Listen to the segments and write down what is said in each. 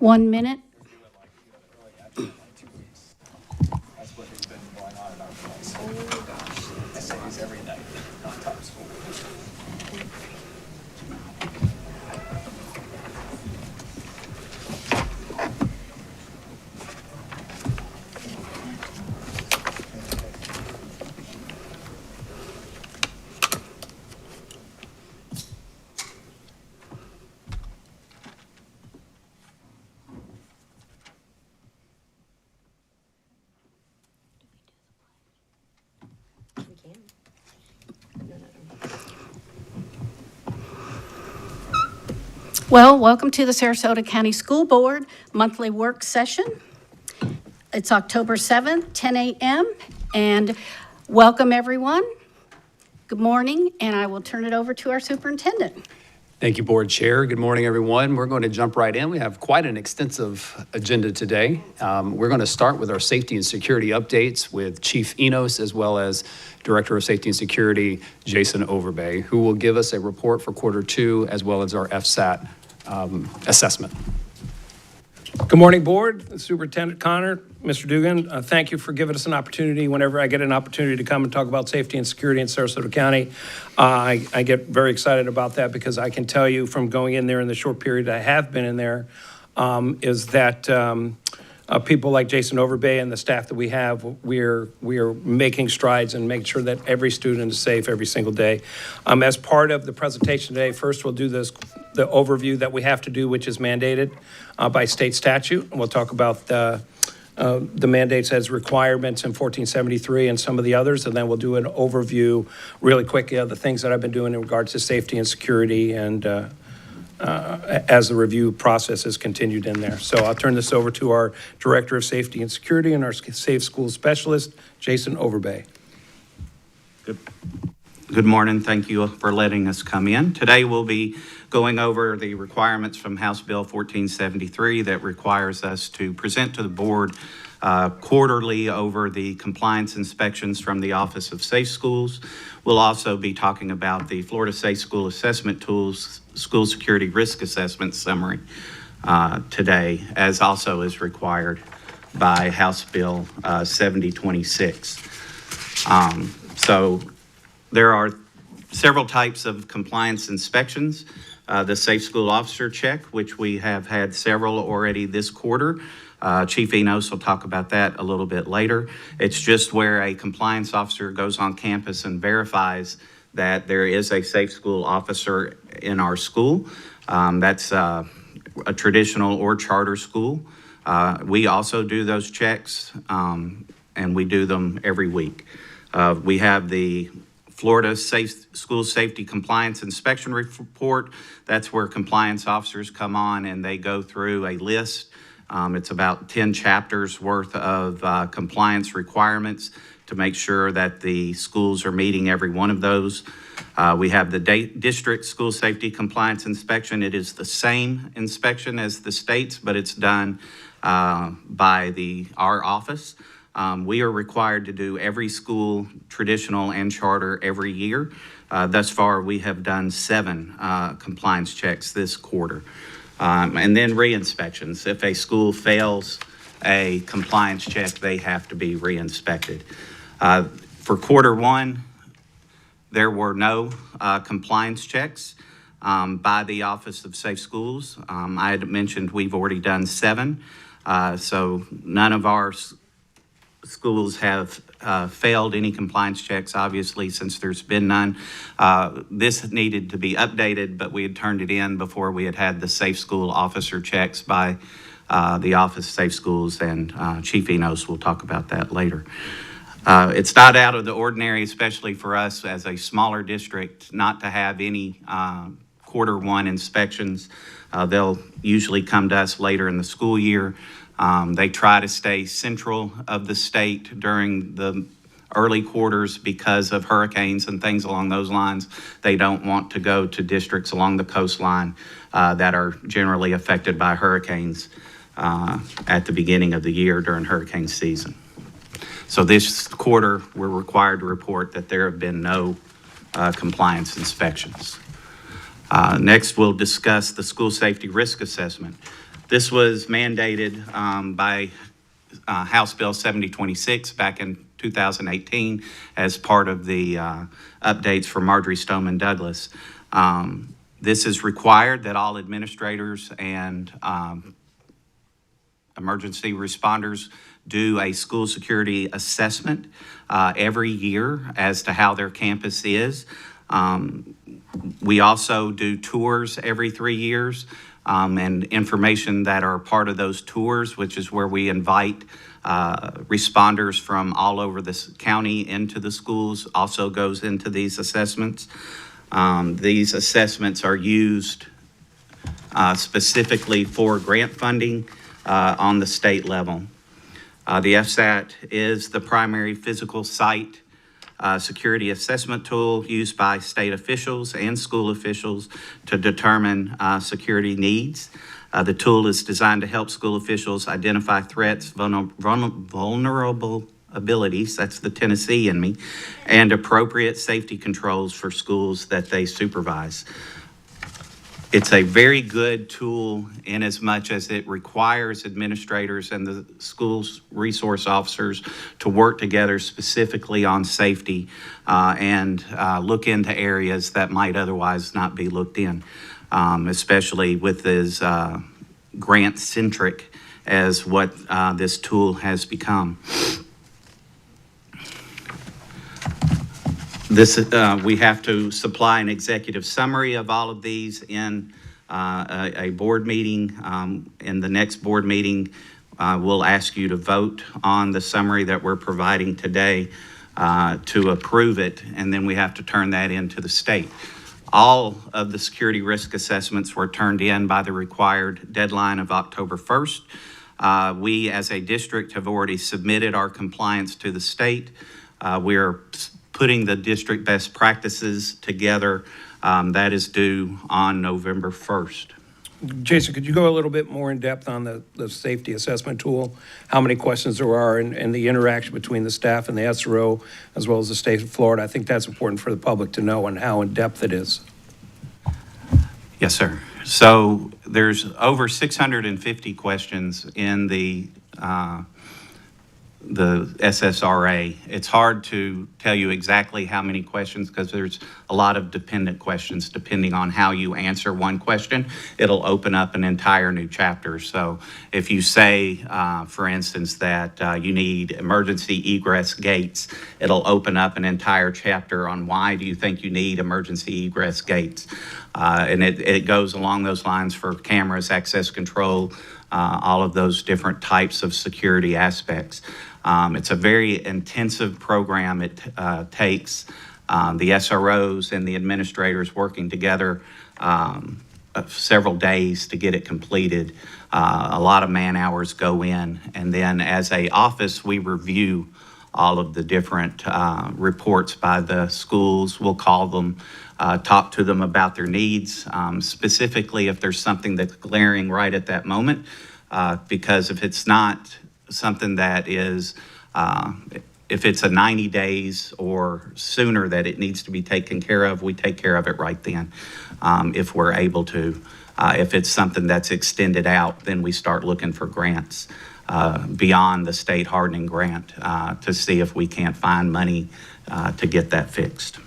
1 minute. That's what has been going on in our place. Oh gosh. Essays every night, not top school. Well, welcome to the Sarasota County School Board monthly work session. It's October 7th, 10 a.m., and welcome everyone. Good morning, and I will turn it over to our superintendent. Thank you, Board Chair. Good morning, everyone. We're going to jump right in. We have quite an extensive agenda today. We're going to start with our safety and security updates with Chief Enos, as well as Director of Safety and Security, Jason Overbay, who will give us a report for Q2, as well as our FSAT assessment. Good morning, Board. Superintendent Connor, Mr. Dugan, thank you for giving us an opportunity. Whenever I get an opportunity to come and talk about safety and security in Sarasota County, I get very excited about that, because I can tell you from going in there in the short period I have been in there, is that people like Jason Overbay and the staff that we have, we are making strides and making sure that every student is safe every single day. As part of the presentation today, first we'll do the overview that we have to do, which is mandated by state statute. And we'll talk about the mandates as requirements in 1473 and some of the others, and then we'll do an overview really quick of the things that I've been doing in regards to safety and security, and as the review process has continued in there. So I'll turn this over to our Director of Safety and Security and our Safe School Specialist, Jason Overbay. Good morning. Thank you for letting us come in. Today we'll be going over the requirements from House Bill 1473 that requires us to present to the board quarterly over the compliance inspections from the Office of Safe Schools. We'll also be talking about the Florida Safe School Assessment Tools School Security Risk Assessment Summary today, as also is required by House Bill 7026. So there are several types of compliance inspections. The Safe School Officer Check, which we have had several already this quarter. Chief Enos will talk about that a little bit later. It's just where a compliance officer goes on campus and verifies that there is a safe school officer in our school. That's a traditional or charter school. We also do those checks, and we do them every week. We have the Florida School Safety Compliance Inspection Report. That's where compliance officers come on and they go through a list. It's about 10 chapters worth of compliance requirements to make sure that the schools are meeting every one of those. We have the District School Safety Compliance Inspection. It is the same inspection as the state's, but it's done by our office. We are required to do every school, traditional and charter, every year. Thus far, we have done 7 compliance checks this quarter. And then re-inspections. If a school fails a compliance check, they have to be re-inspected. For Q1, there were no compliance checks by the Office of Safe Schools. I had mentioned we've already done 7. So none of our schools have failed any compliance checks, obviously, since there's been none. This needed to be updated, but we had turned it in before we had the Safe School Officer checks by the Office of Safe Schools, and Chief Enos will talk about that later. It's not out of the ordinary, especially for us as a smaller district, not to have any Q1 inspections. They'll usually come to us later in the school year. They try to stay central of the state during the early quarters because of hurricanes and things along those lines. They don't want to go to districts along the coastline that are generally affected by hurricanes at the beginning of the year during hurricane season. So this quarter, we're required to report that there have been no compliance inspections. Next, we'll discuss the school safety risk assessment. This was mandated by House Bill 7026 back in 2018 as part of the updates for Marjorie Stoneman Douglas. This is required that all administrators and emergency responders do a school security assessment every year as to how their campus is. We also do tours every 3 years, and information that are part of those tours, which is where we invite responders from all over this county into the schools, also goes into these assessments. These assessments are used specifically for grant funding on the state level. The FSAT is the primary physical site security assessment tool used by state officials and school officials to determine security needs. The tool is designed to help school officials identify threats, vulnerable abilities, that's the Tennessee in me, and appropriate safety controls for schools that they supervise. It's a very good tool in as much as it requires administrators and the school's resource officers to work together specifically on safety and look into areas that might otherwise not be looked in, especially with as grant-centric as what this tool has become. We have to supply an executive summary of all of these in a board meeting. In the next board meeting, we'll ask you to vote on the summary that we're providing today to approve it, and then we have to turn that into the state. All of the security risk assessments were turned in by the required deadline of October 1st. We, as a district, have already submitted our compliance to the state. We're putting the district best practices together. That is due on November 1st. Jason, could you go a little bit more in depth on the safety assessment tool? How many questions there are and the interaction between the staff and the SRO as well as the state of Florida? I think that's important for the public to know and how in depth it is. Yes, sir. So there's over 650 questions in the SSRA. It's hard to tell you exactly how many questions because there's a lot of dependent questions. Depending on how you answer one question, it'll open up an entire new chapter. So if you say, for instance, that you need emergency egress gates, it'll open up an entire chapter on why do you think you need emergency egress gates. And it goes along those lines for cameras, access control, all of those different types of security aspects. It's a very intensive program. It takes the SROs and the administrators working together several days to get it completed. A lot of man hours go in, and then as a office, we review all of the different reports by the schools. We'll call them, talk to them about their needs, specifically if there's something that's glaring right at that moment, because if it's not something that is, if it's a 90 days or sooner that it needs to be taken care of, we take care of it right then, if we're able to. If it's something that's extended out, then we start looking for grants beyond the state hardening grant to see if we can't find money to get that fixed.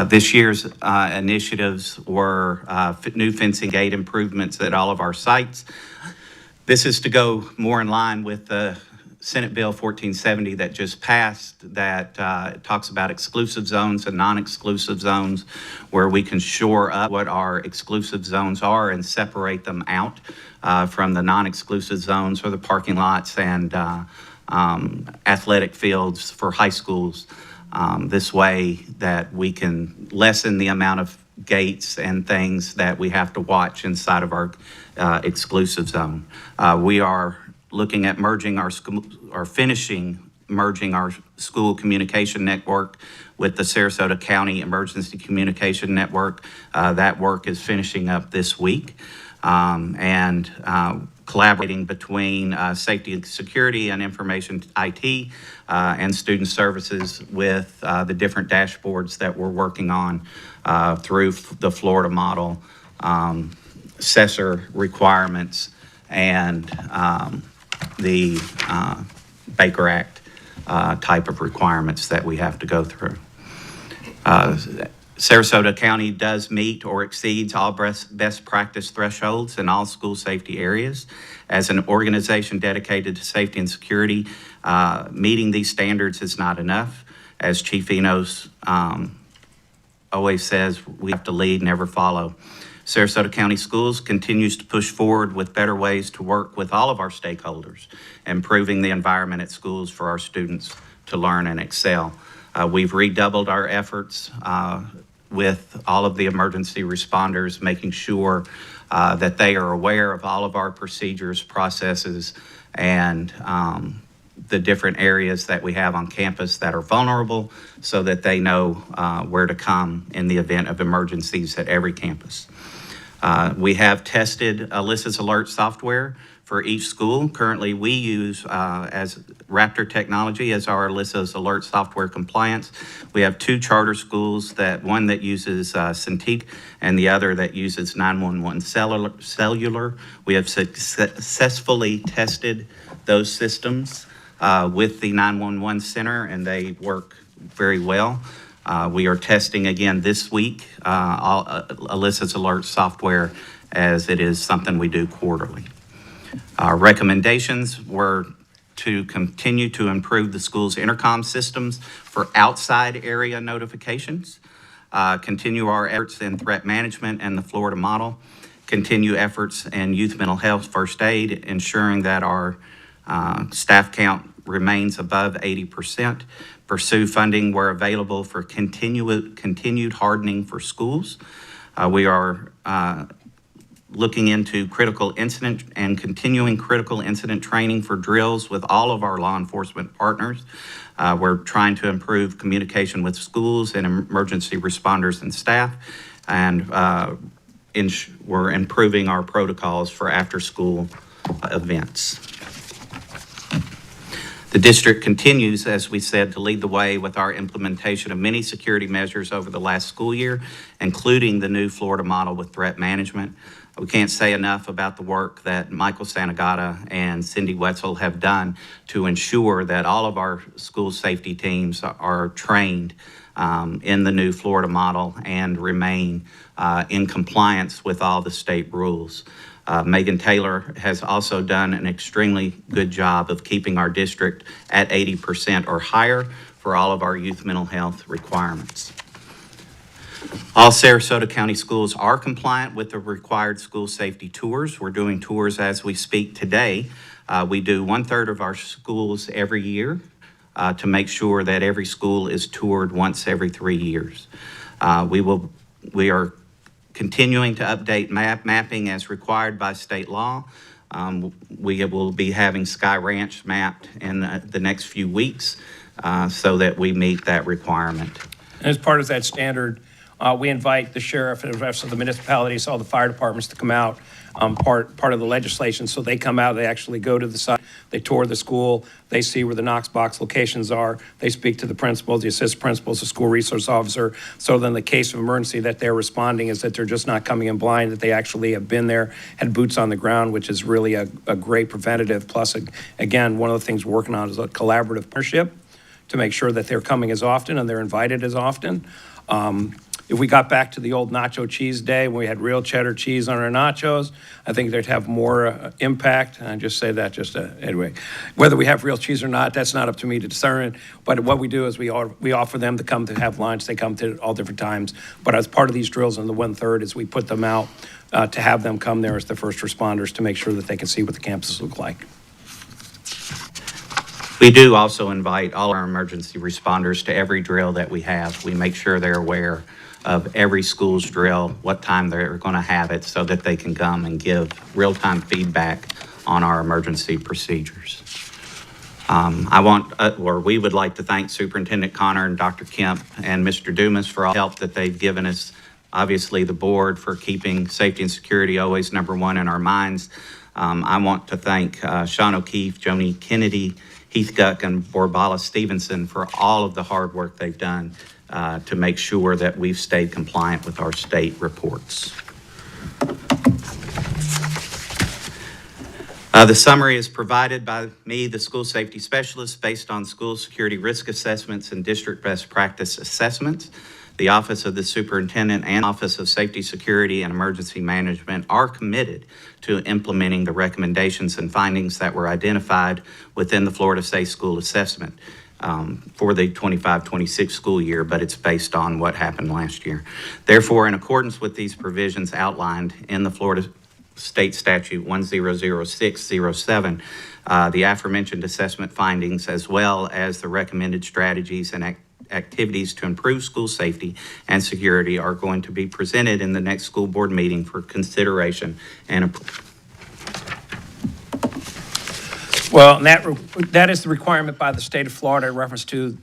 This year's initiatives were new fencing gate improvements at all of our sites. This is to go more in line with the Senate Bill 1470 that just passed that talks about exclusive zones and non-exclusive zones, where we can shore up what our exclusive zones are and separate them out from the non-exclusive zones or the parking lots and athletic fields for high schools. This way that we can lessen the amount of gates and things that we have to watch inside of our exclusive zone. We are looking at merging our school, or merging our school communication network with the Sarasota County Emergency Communication Network. That work is finishing up this week. And collaborating between safety and security and information IT and student services with the different dashboards that we're working on through the Florida model. assessor requirements and the Baker Act type of requirements that we have to go through. Sarasota County does meet or exceeds all best practice thresholds in all school safety areas. As an organization dedicated to safety and security, meeting these standards is not enough. As Chief Enos always says, we have to lead, never follow. Sarasota County Schools continues to push forward with better ways to work with all of our stakeholders, improving the environment at schools for our students to learn and excel. We've redoubled our efforts with all of the emergency responders, making sure that they are aware of all of our procedures, processes, and the different areas that we have on campus that are vulnerable so that they know where to come in the event of emergencies at every campus. We have tested Alyssa's alert software for each school. Currently, we use as Raptor technology as our Alyssa's alert software compliance. We have 2 charter schools, one that uses Cintiq and the other that uses 911 cellular. We have successfully tested those systems with the 911 center, and they work very well. We are testing again this week all Alyssa's alert software, as it is something we do quarterly. Our recommendations were to continue to improve the school's intercom systems for outside area notifications, continue our efforts in threat management and the Florida model, continue efforts in youth mental health first aid, ensuring that our staff count remains above 80%, pursue funding where available for continued hardening for schools. We are looking into critical incident and continuing critical incident training for drills with all of our law enforcement partners. We're trying to improve communication with schools and emergency responders and staff, and we're improving our protocols for after-school events. The district continues, as we said, to lead the way with our implementation of many security measures over the last school year, including the new Florida model with threat management. We can't say enough about the work that Michael Santagata and Cindy Wetzel have done to ensure that all of our school safety teams are trained in the new Florida model and remain in compliance with all the state rules. Megan Taylor has also done an extremely good job of keeping our district at 80% or higher for all of our youth mental health requirements. All Sarasota County schools are compliant with the required school safety tours. We're doing tours as we speak today. We do 1/3 of our schools every year to make sure that every school is toured once every 3 years. We are continuing to update mapping as required by state law. We will be having Sky Ranch mapped in the next few weeks so that we meet that requirement. As part of that standard, we invite the sheriff and the rest of the municipalities, all the fire departments to come out, part of the legislation. So they come out, they actually go to the site, they tour the school, they see where the Knox box locations are, they speak to the principals, the assistant principals, the school resource officer. So then the case of emergency that they're responding is that they're just not coming in blind, that they actually have been there, had boots on the ground, which is really a great preventative. Plus, again, one of the things we're working on is a collaborative partnership to make sure that they're coming as often and they're invited as often. If we got back to the old nacho cheese day when we had real cheddar cheese on our nachos, I think they'd have more impact. And I just say that anyway. Whether we have real cheese or not, that's not up to me to discern. But what we do is we offer them to come to have lunch. They come to all different times. But as part of these drills in the 1/3 is we put them out to have them come there as the first responders to make sure that they can see what the campuses look like. We do also invite all our emergency responders to every drill that we have. We make sure they're aware of every school's drill, what time they're going to have it, so that they can come and give real-time feedback on our emergency procedures. We would like to thank Superintendent Connor and Dr. Kemp and Mr. Dumas for all the help that they've given us. Obviously, the board for keeping safety and security always number one in our minds. I want to thank Sean O'Keefe, Joni Kennedy, Heath Guck, and Borbala Stevenson for all of the hard work they've done to make sure that we've stayed compliant with our state reports. The summary is provided by me, the school safety specialist, based on school security risk assessments and district best practice assessments. The Office of the Superintendent and Office of Safety, Security, and Emergency Management are committed to implementing the recommendations and findings that were identified within the Florida Safe School Assessment for the 25-26 school year, but it's based on what happened last year. Therefore, in accordance with these provisions outlined in the Florida State Statute 100607, the aforementioned assessment findings, as well as the recommended strategies and activities to improve school safety and security, are going to be presented in the next school board meeting for consideration and approval. Well, and that is the requirement by the state of Florida in reference to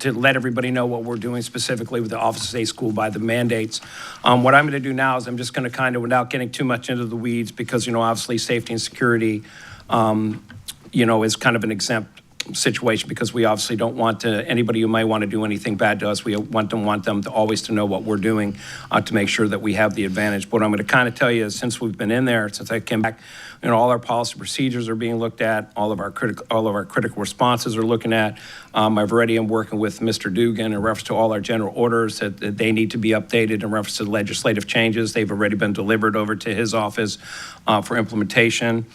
let everybody know what we're doing specifically with the Office of Safe School by the mandates. What I'm going to do now is I'm just going to kind of, without getting too much into the weeds, because, obviously safety and security, is kind of an exempt situation, because we obviously don't want anybody who might want to do anything bad to us, we want them to always to know what we're doing to make sure that we have the advantage. But what I'm going to kind of tell you is, since we've been in there, since I came back, all our policy procedures are being looked at, all of our critical responses are looking at. I've already am working with Mr. Dugan in reference to all our general orders that they need to be updated in reference to legislative changes. They've already been delivered over to his office for implementation.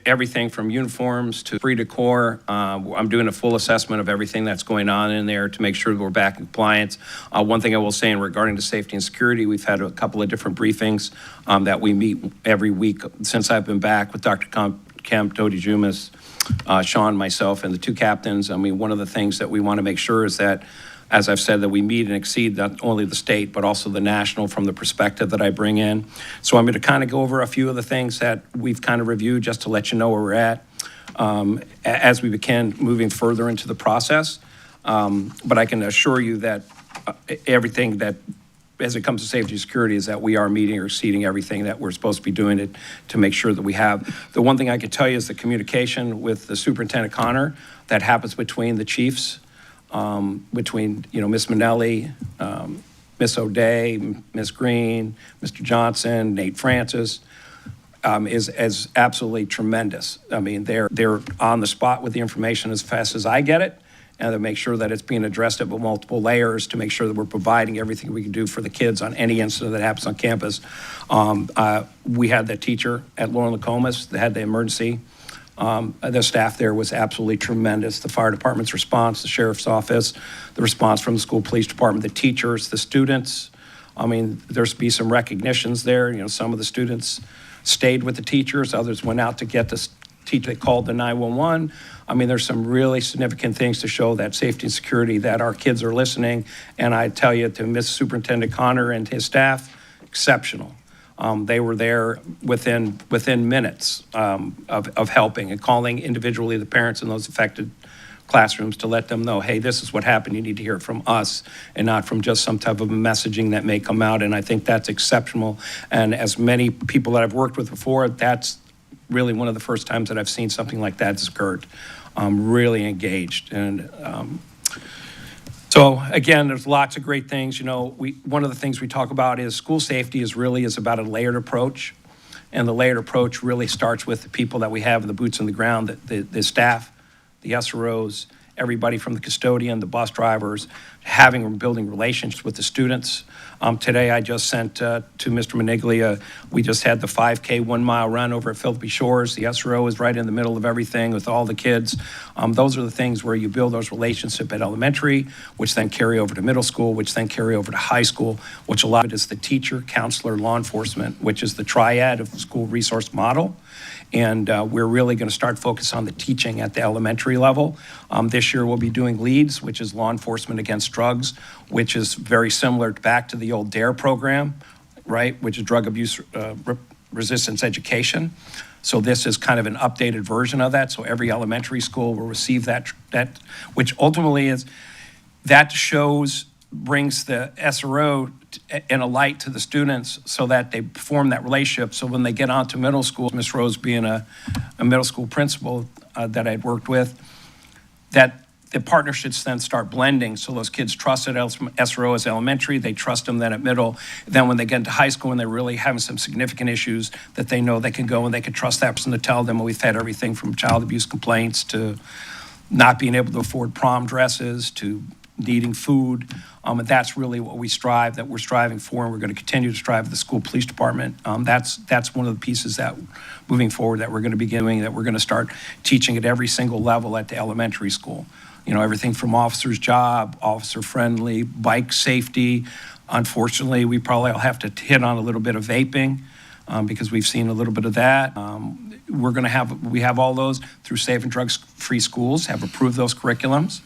Everything from uniforms to free decor. I'm doing a full assessment of everything that's going on in there to make sure that we're back in compliance. One thing I will say in regarding to safety and security, we've had a couple of different briefings that we meet every week since I've been back with Dr. Kemp, Dodi Jumas, Sean, myself, and the two captains. I mean, one of the things that we want to make sure is that, as I've said, that we meet and exceed not only the state, but also the national from the perspective that I bring in. So I'm going to kind of go over a few of the things that we've kind of reviewed just to let you know where we're at as we begin moving further into the process. But I can assure you that everything that, as it comes to safety and security, is that we are meeting or exceeding everything that we're supposed to be doing to make sure that we have. The one thing I could tell you is the communication with the Superintendent Connor that happens between the chiefs, between, Ms. Manelli, Ms. O'Day, Ms. Green, Mr. Johnson, Nate Francis, is absolutely tremendous. I mean, they're on the spot with the information as fast as I get it, and to make sure that it's being addressed at multiple layers to make sure that we're providing everything we can do for the kids on any incident that happens on campus. We had the teacher at Lauren Lacomas that had the emergency. The staff there was absolutely tremendous. The fire department's response, the sheriff's office, the response from the school police department, the teachers, the students. I mean, there's be some recognitions there. Some of the students stayed with the teachers. Others went out to get the teacher. They called the 911. I mean, there's some really significant things to show that safety and security, that our kids are listening. And I tell you, to Miss Superintendent Connor and his staff, exceptional. They were there within minutes of helping and calling individually the parents in those affected classrooms to let them know, hey, this is what happened. You need to hear it from us and not from just some type of messaging that may come out. And I think that's exceptional. And as many people that I've worked with before, that's really one of the first times that I've seen something like that occurred. Really engaged. And so again, there's lots of great things. One of the things we talk about is school safety is about a layered approach. And the layered approach really starts with the people that we have in the boots on the ground, the staff, the SROs, everybody from the custodian, the bus drivers, having and building relationships with the students. Today I just sent to Mr. Maniglia, we just had the 5K 1 mile run over at Philippi Shores. The SRO is right in the middle of everything with all the kids. Those are the things where you build those relationships at elementary, which then carry over to middle school, which then carry over to high school, which a lot of it is the teacher, counselor, law enforcement, which is the triad of the school resource model. And we're really going to start focus on the teaching at the elementary level. This year we'll be doing LEADS, which is law enforcement against drugs, which is very similar back to the old DARE program, right, which is drug abuse resistance education. So this is kind of an updated version of that. So every elementary school will receive that which ultimately is, that brings the SRO in a light to the students so that they form that relationship. So when they get on to middle school, Ms. Rose being a middle school principal that I'd worked with, that the partnerships then start blending. So those kids trust at SRO as elementary, they trust them then at middle. Then when they get into high school and they're really having some significant issues, that they know they can go and they can trust that person to tell them. We've had everything from child abuse complaints to not being able to afford prom dresses to needing food. And that's really what we're striving for, and we're going to continue to strive with the school police department. That's one of the pieces that, moving forward, that we're going to be doing, that we're going to start teaching at every single level at the elementary school. You know, everything from officer's job, officer friendly, bike safety. Unfortunately, we probably will have to hit on a little bit of vaping because we've seen a little bit of that. We have all those through Safe and Drugs Free Schools, have approved those curriculums.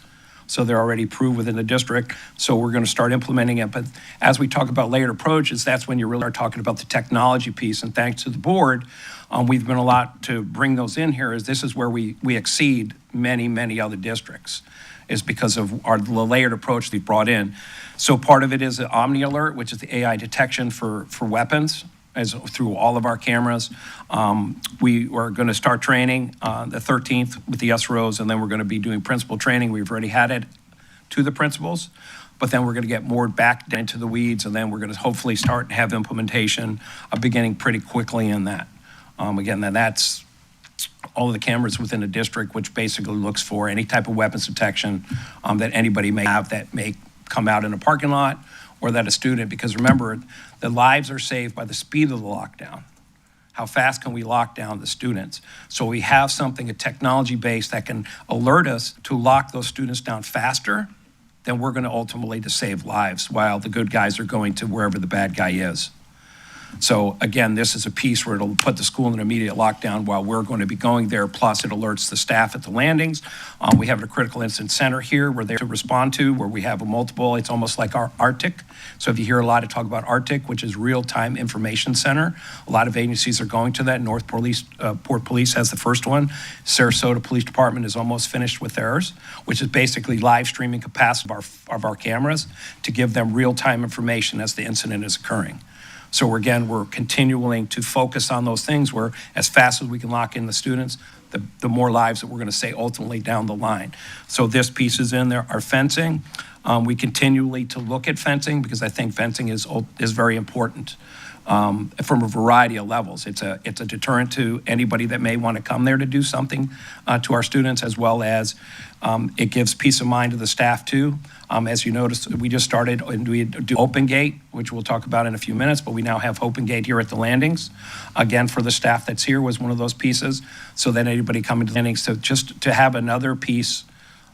So they're already approved within the district. So we're going to start implementing it. But as we talk about layered approaches, that's when you really are talking about the technology piece. And thanks to the board, we've been a lot to bring those in here. This is where we exceed many other districts, is because of the layered approach we've brought in. So part of it is the Omni Alert, which is the AI detection for weapons, as through all of our cameras. We are going to start training the 13th with the SROs, and then we're going to be doing principal training. We've already had it to the principals, but then we're going to get more back into the weeds, and then we're going to hopefully start and have implementation beginning pretty quickly in that. Again, that's all of the cameras within the district, which basically looks for any type of weapons detection that anybody may have that may come out in a parking lot, or that a student, because remember, the lives are saved by the speed of the lockdown. How fast can we lock down the students? So we have something, a technology-based, that can alert us to lock those students down faster, then we're going to ultimately to save lives while the good guys are going to wherever the bad guy is. So again, this is a piece where it'll put the school in an immediate lockdown while we're going to be going there, plus it alerts the staff at the landings. We have a critical incident center here where they're to respond to, where we have a multiple, it's almost like our Arctic. So if you hear a lot of talk about Arctic, which is real-time information center, a lot of agencies are going to that. Port Police has the first one. Sarasota Police Department is almost finished with theirs, which is basically live streaming capacity of our cameras to give them real-time information as the incident is occurring. So we're continuing to focus on those things where as fast as we can lock in the students, the more lives that we're going to save ultimately down the line. So this piece is in there. Our fencing, we continually to look at fencing because I think fencing is very important from a variety of levels. It's a deterrent to anybody that may want to come there to do something to our students, as well as it gives peace of mind to the staff too. As you noticed, we just started, and we do Open Gate, which we'll talk about in a few minutes, but we now have Open Gate here at the landings. Again, for the staff that's here was one of those pieces, so that anybody coming to the landings, so just to have another piece,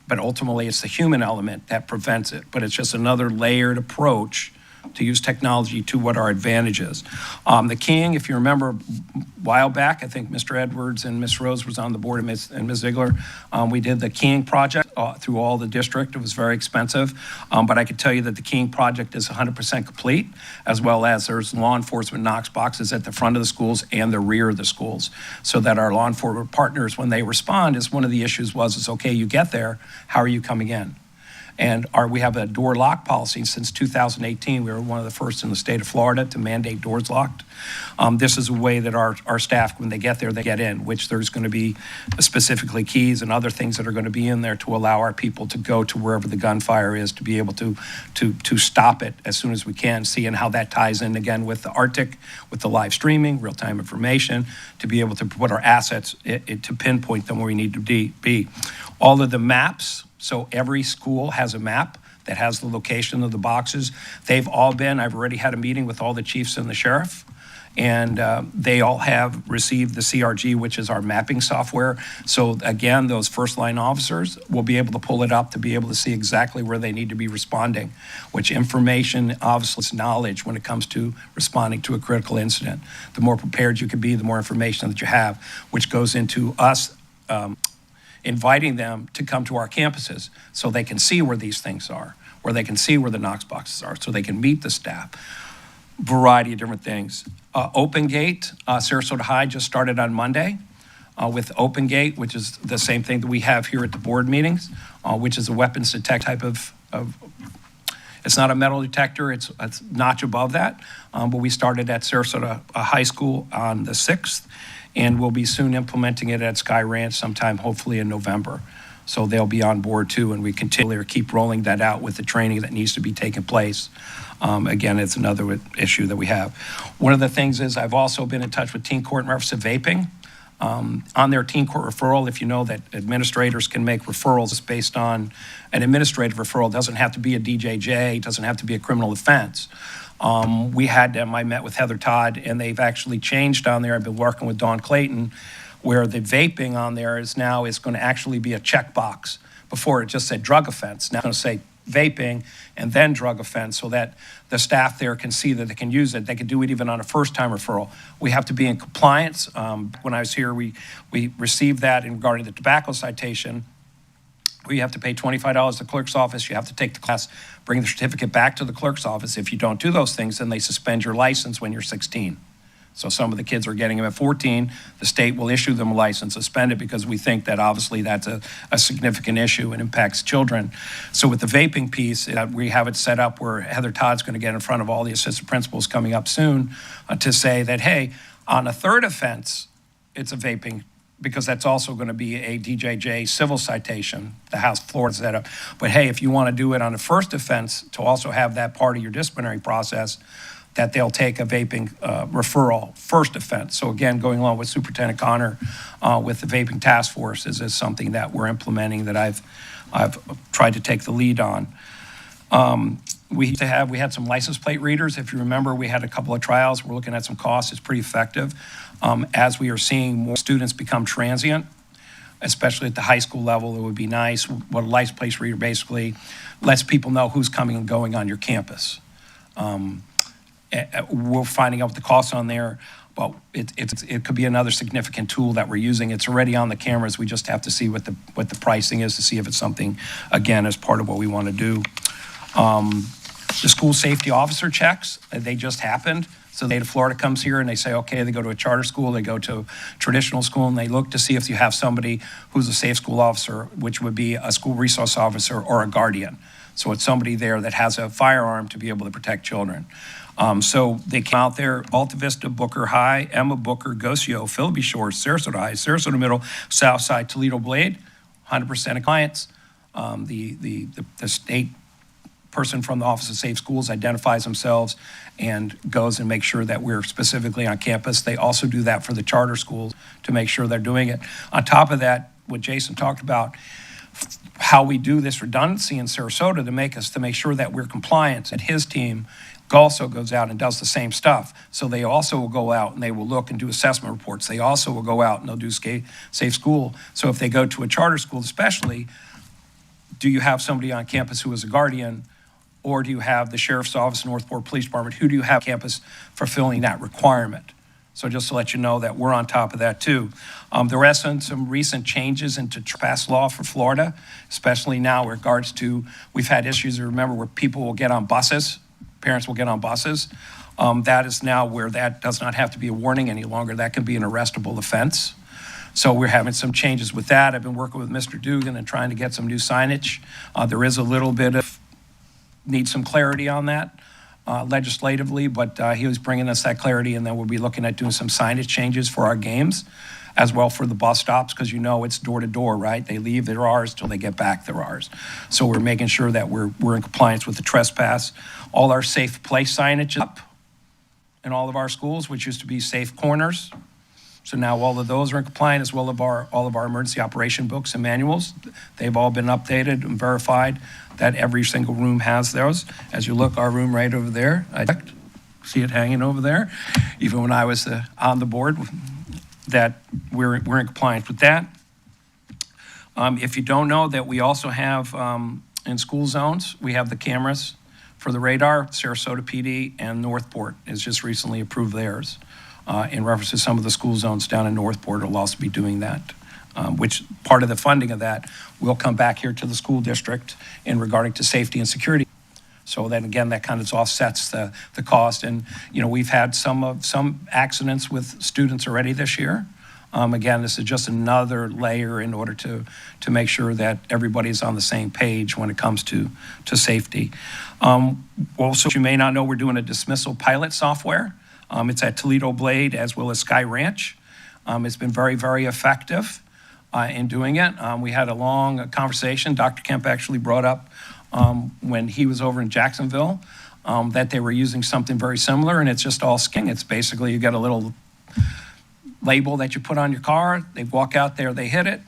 but ultimately it's the human element that prevents it, but it's just another layered approach to use technology to what our advantage is. The King, if you remember a while back, I think Mr. Edwards and Ms. Rose was on the board, and Ms. Ziegler. We did the King project through all the district. It was very expensive, but I could tell you that the King project is 100% complete, as well as there's law enforcement Knox boxes at the front of the schools and the rear of the schools, so that our law enforcement partners, when they respond, is one of the issues was, okay, you get there, how are you coming in? And we have a door lock policy since 2018. We were one of the first in the state of Florida to mandate doors locked. This is a way that our staff, when they get there, they get in, which there's going to be specifically keys and other things that are going to be in there to allow our people to go to wherever the gunfire is, to be able to stop it as soon as we can, seeing how that ties in again with the Arctic, with the live streaming, real-time information, to be able to put our assets to pinpoint them where we need to be. All of the maps, so every school has a map that has the location of the boxes. I've already had a meeting with all the chiefs and the sheriff, and they all have received the CRG, which is our mapping software. So again, those first line officers will be able to pull it up to be able to see exactly where they need to be responding, which information, obviously, is knowledge when it comes to responding to a critical incident. The more prepared you can be, the more information that you have, which goes into us inviting them to come to our campuses so they can see where these things are, where they can see where the Knox boxes are, so they can meet the staff. Variety of different things. Open Gate, Sarasota High just started on Monday with Open Gate, which is the same thing that we have here at the board meetings, which is a weapons detect type of it's not a metal detector, it's notch above that, but we started at Sarasota High School on the 6th, and we'll be soon implementing it at Sky Ranch sometime, hopefully in November. So they'll be on board too, and we continually keep rolling that out with the training that needs to be taking place. Again, it's another issue that we have. One of the things is I've also been in touch with teen court in reference to vaping. On their teen court referral, if you know that administrators can make referrals based on an administrative referral, it doesn't have to be a DJJ, it doesn't have to be a criminal offense. We had them, I met with Heather Todd, and they've actually changed on there. I've been working with Dawn Clayton, where the vaping on there is going to actually be a checkbox. Before it just said drug offense. Now it's going to say vaping and then drug offense, so that the staff there can see that they can use it. They can do it even on a first-time referral. We have to be in compliance. When I was here, we received that in regarding the tobacco citation. We have to pay $25 to the clerk's office. You have to take the class, bring the certificate back to the clerk's office. If you don't do those things, then they suspend your license when you're 16. So some of the kids are getting them at 14. The state will issue them a license, suspend it, because we think that obviously that's a significant issue and impacts children. So with the vaping piece, we have it set up where Heather Todd's going to get in front of all the assistant principals coming up soon to say that, hey, on a third offense, it's a vaping, because that's also going to be a DJJ civil citation, the House floor set up. But hey, if you want to do it on a first offense, to also have that part of your disciplinary process, that they'll take a vaping referral first offense. So again, going along with Superintendent Connor with the vaping task force is something that we're implementing that I've tried to take the lead on. We had some license plate readers. If you remember, we had a couple of trials. We're looking at some costs. It's pretty effective. As we are seeing more students become transient, especially at the high school level, it would be nice. What a license plate reader basically lets people know who's coming and going on your campus. We're finding out what the costs on there, but it could be another significant tool that we're using. It's already on the cameras. We just have to see what the pricing is to see if it's something, again, as part of what we want to do. The school safety officer checks, they just happened. So the state of Florida comes here and they say, okay, they go to a charter school, they go to a traditional school, and they look to see if you have somebody who's a safe school officer, which would be a school resource officer or a guardian. So it's somebody there that has a firearm to be able to protect children. So they came out there, Alta Vista, Booker High, Emma, Booker, Gocio, Philby Shores, Sarasota High, Sarasota Middle, Southside, Toledo Blade, 100% of clients. The state person from the Office of Safe Schools identifies themselves and goes and makes sure that we're specifically on campus. They also do that for the charter schools to make sure they're doing it. On top of that, what Jason talked about, how we do this redundancy in Sarasota to make sure that we're compliant, and his team also goes out and does the same stuff. So they also will go out and they will look and do assessment reports. They also will go out and they'll do safe school. So if they go to a charter school especially, do you have somebody on campus who is a guardian, or do you have the Sheriff's Office, Northport Police Department? Who do you have on campus fulfilling that requirement? So just to let you know that we're on top of that too. There are some recent changes into trespass law for Florida, especially now in regards to, we've had issues, remember, where people will get on buses, parents will get on buses. That is now where that does not have to be a warning any longer. That can be an arrestable offense. So we're having some changes with that. I've been working with Mr. Dugan and trying to get some new signage. There is a little bit of, need some clarity on that legislatively, but he was bringing us that clarity, and then we'll be looking at doing some signage changes for our games, as well for the bus stops, because you know it's door to door, right? They leave, they're ours, till they get back, they're ours. So we're making sure that we're in compliance with the trespass. All our safe place signage is up in all of our schools, which used to be safe corners. So now all of those are in compliance, as well as all of our emergency operation books and manuals. They've all been updated and verified that every single room has those. As you look, our room right over there, I see it hanging over there, even when I was on the board, that we're in compliance with that. If you don't know, that we also have in school zones, we have the cameras for the radar. Sarasota PD and Northport has just recently approved theirs. In reference to some of the school zones down in Northport will also be doing that, which part of the funding of that will come back here to the school district in regarding to safety and security. So then again, that kind of offsets the cost. And, you know, we've had some accidents with students already this year. Again, this is just another layer in order to make sure that everybody's on the same page when it comes to safety. Also, you may not know, we're doing a dismissal pilot software. It's at Toledo Blade as well as Sky Ranch. It's been very, very effective. in doing it. We had a long conversation. Dr. Kemp actually brought up when he was over in Jacksonville that they were using something very similar, and it's just all scanning. It's basically you get a little label that you put on your car. They walk out there, they hit it.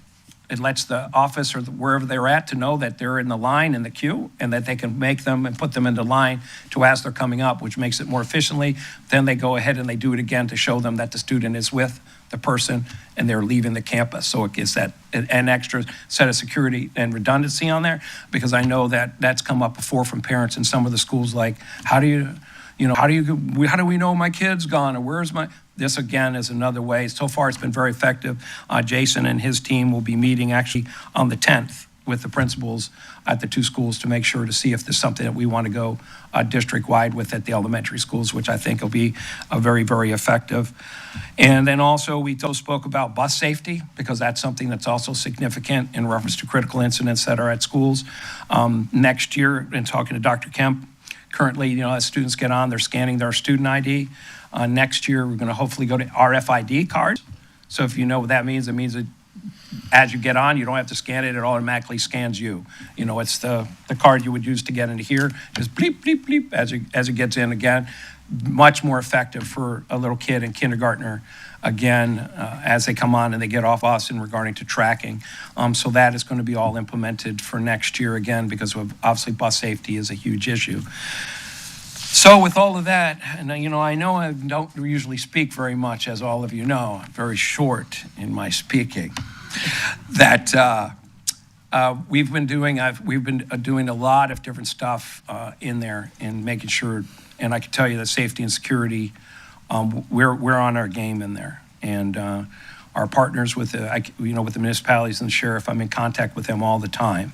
It lets the office or wherever they're at to know that they're in the line, in the queue, and that they can make them and put them into line to as they're coming up, which makes it more efficiently. Then they go ahead and they do it again to show them that the student is with the person and they're leaving the campus. So it gives that an extra set of security and redundancy on there, because I know that that's come up before from parents in some of the schools, like, how do we know my kid's gone, or where's my... This, again, is another way. So far, it's been very effective. Jason and his team will be meeting actually on the 10th with the principals at the two schools to make sure to see if there's something that we want to go district-wide with at the elementary schools, which I think will be very, very effective. And then also, we spoke about bus safety, because that's something that's also significant in reference to critical incidents that are at schools. Next year, in talking to Dr. Kemp, currently, as students get on, they're scanning their student ID. Next year, we're going to hopefully go to RFID cards. So if you know what that means, it means that as you get on, you don't have to scan it. It automatically scans you. It's the card you would use to get into here. Just bleep, bleep, bleep as it gets in again. Much more effective for a little kid in kindergartner, again, as they come on and they get off us in regarding to tracking. So that is going to be all implemented for next year again, because obviously bus safety is a huge issue. So with all of that, and I know I don't usually speak very much, as all of you know, I'm very short in my speaking, that we've been doing a lot of different stuff in there and making sure, and I can tell you that safety and security, we're on our game in there. And our partners with the municipalities and the sheriff, I'm in contact with them all the time.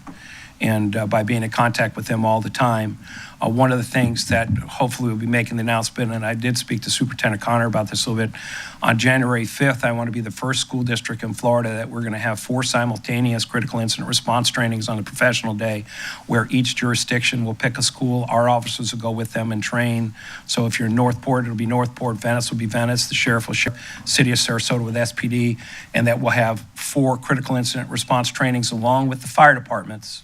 And by being in contact with them all the time, one of the things that hopefully we'll be making the announcement, and I did speak to Superintendent Connor about this a little bit, on January 5th, I want to be the first school district in Florida that we're going to have 4 simultaneous critical incident response trainings on a professional day, where each jurisdiction will pick a school. Our officers will go with them and train. So if you're in Northport, it'll be Northport. Venice will be Venice. The sheriff will share City of Sarasota with SPD, and that we'll have 4 critical incident response trainings along with the fire departments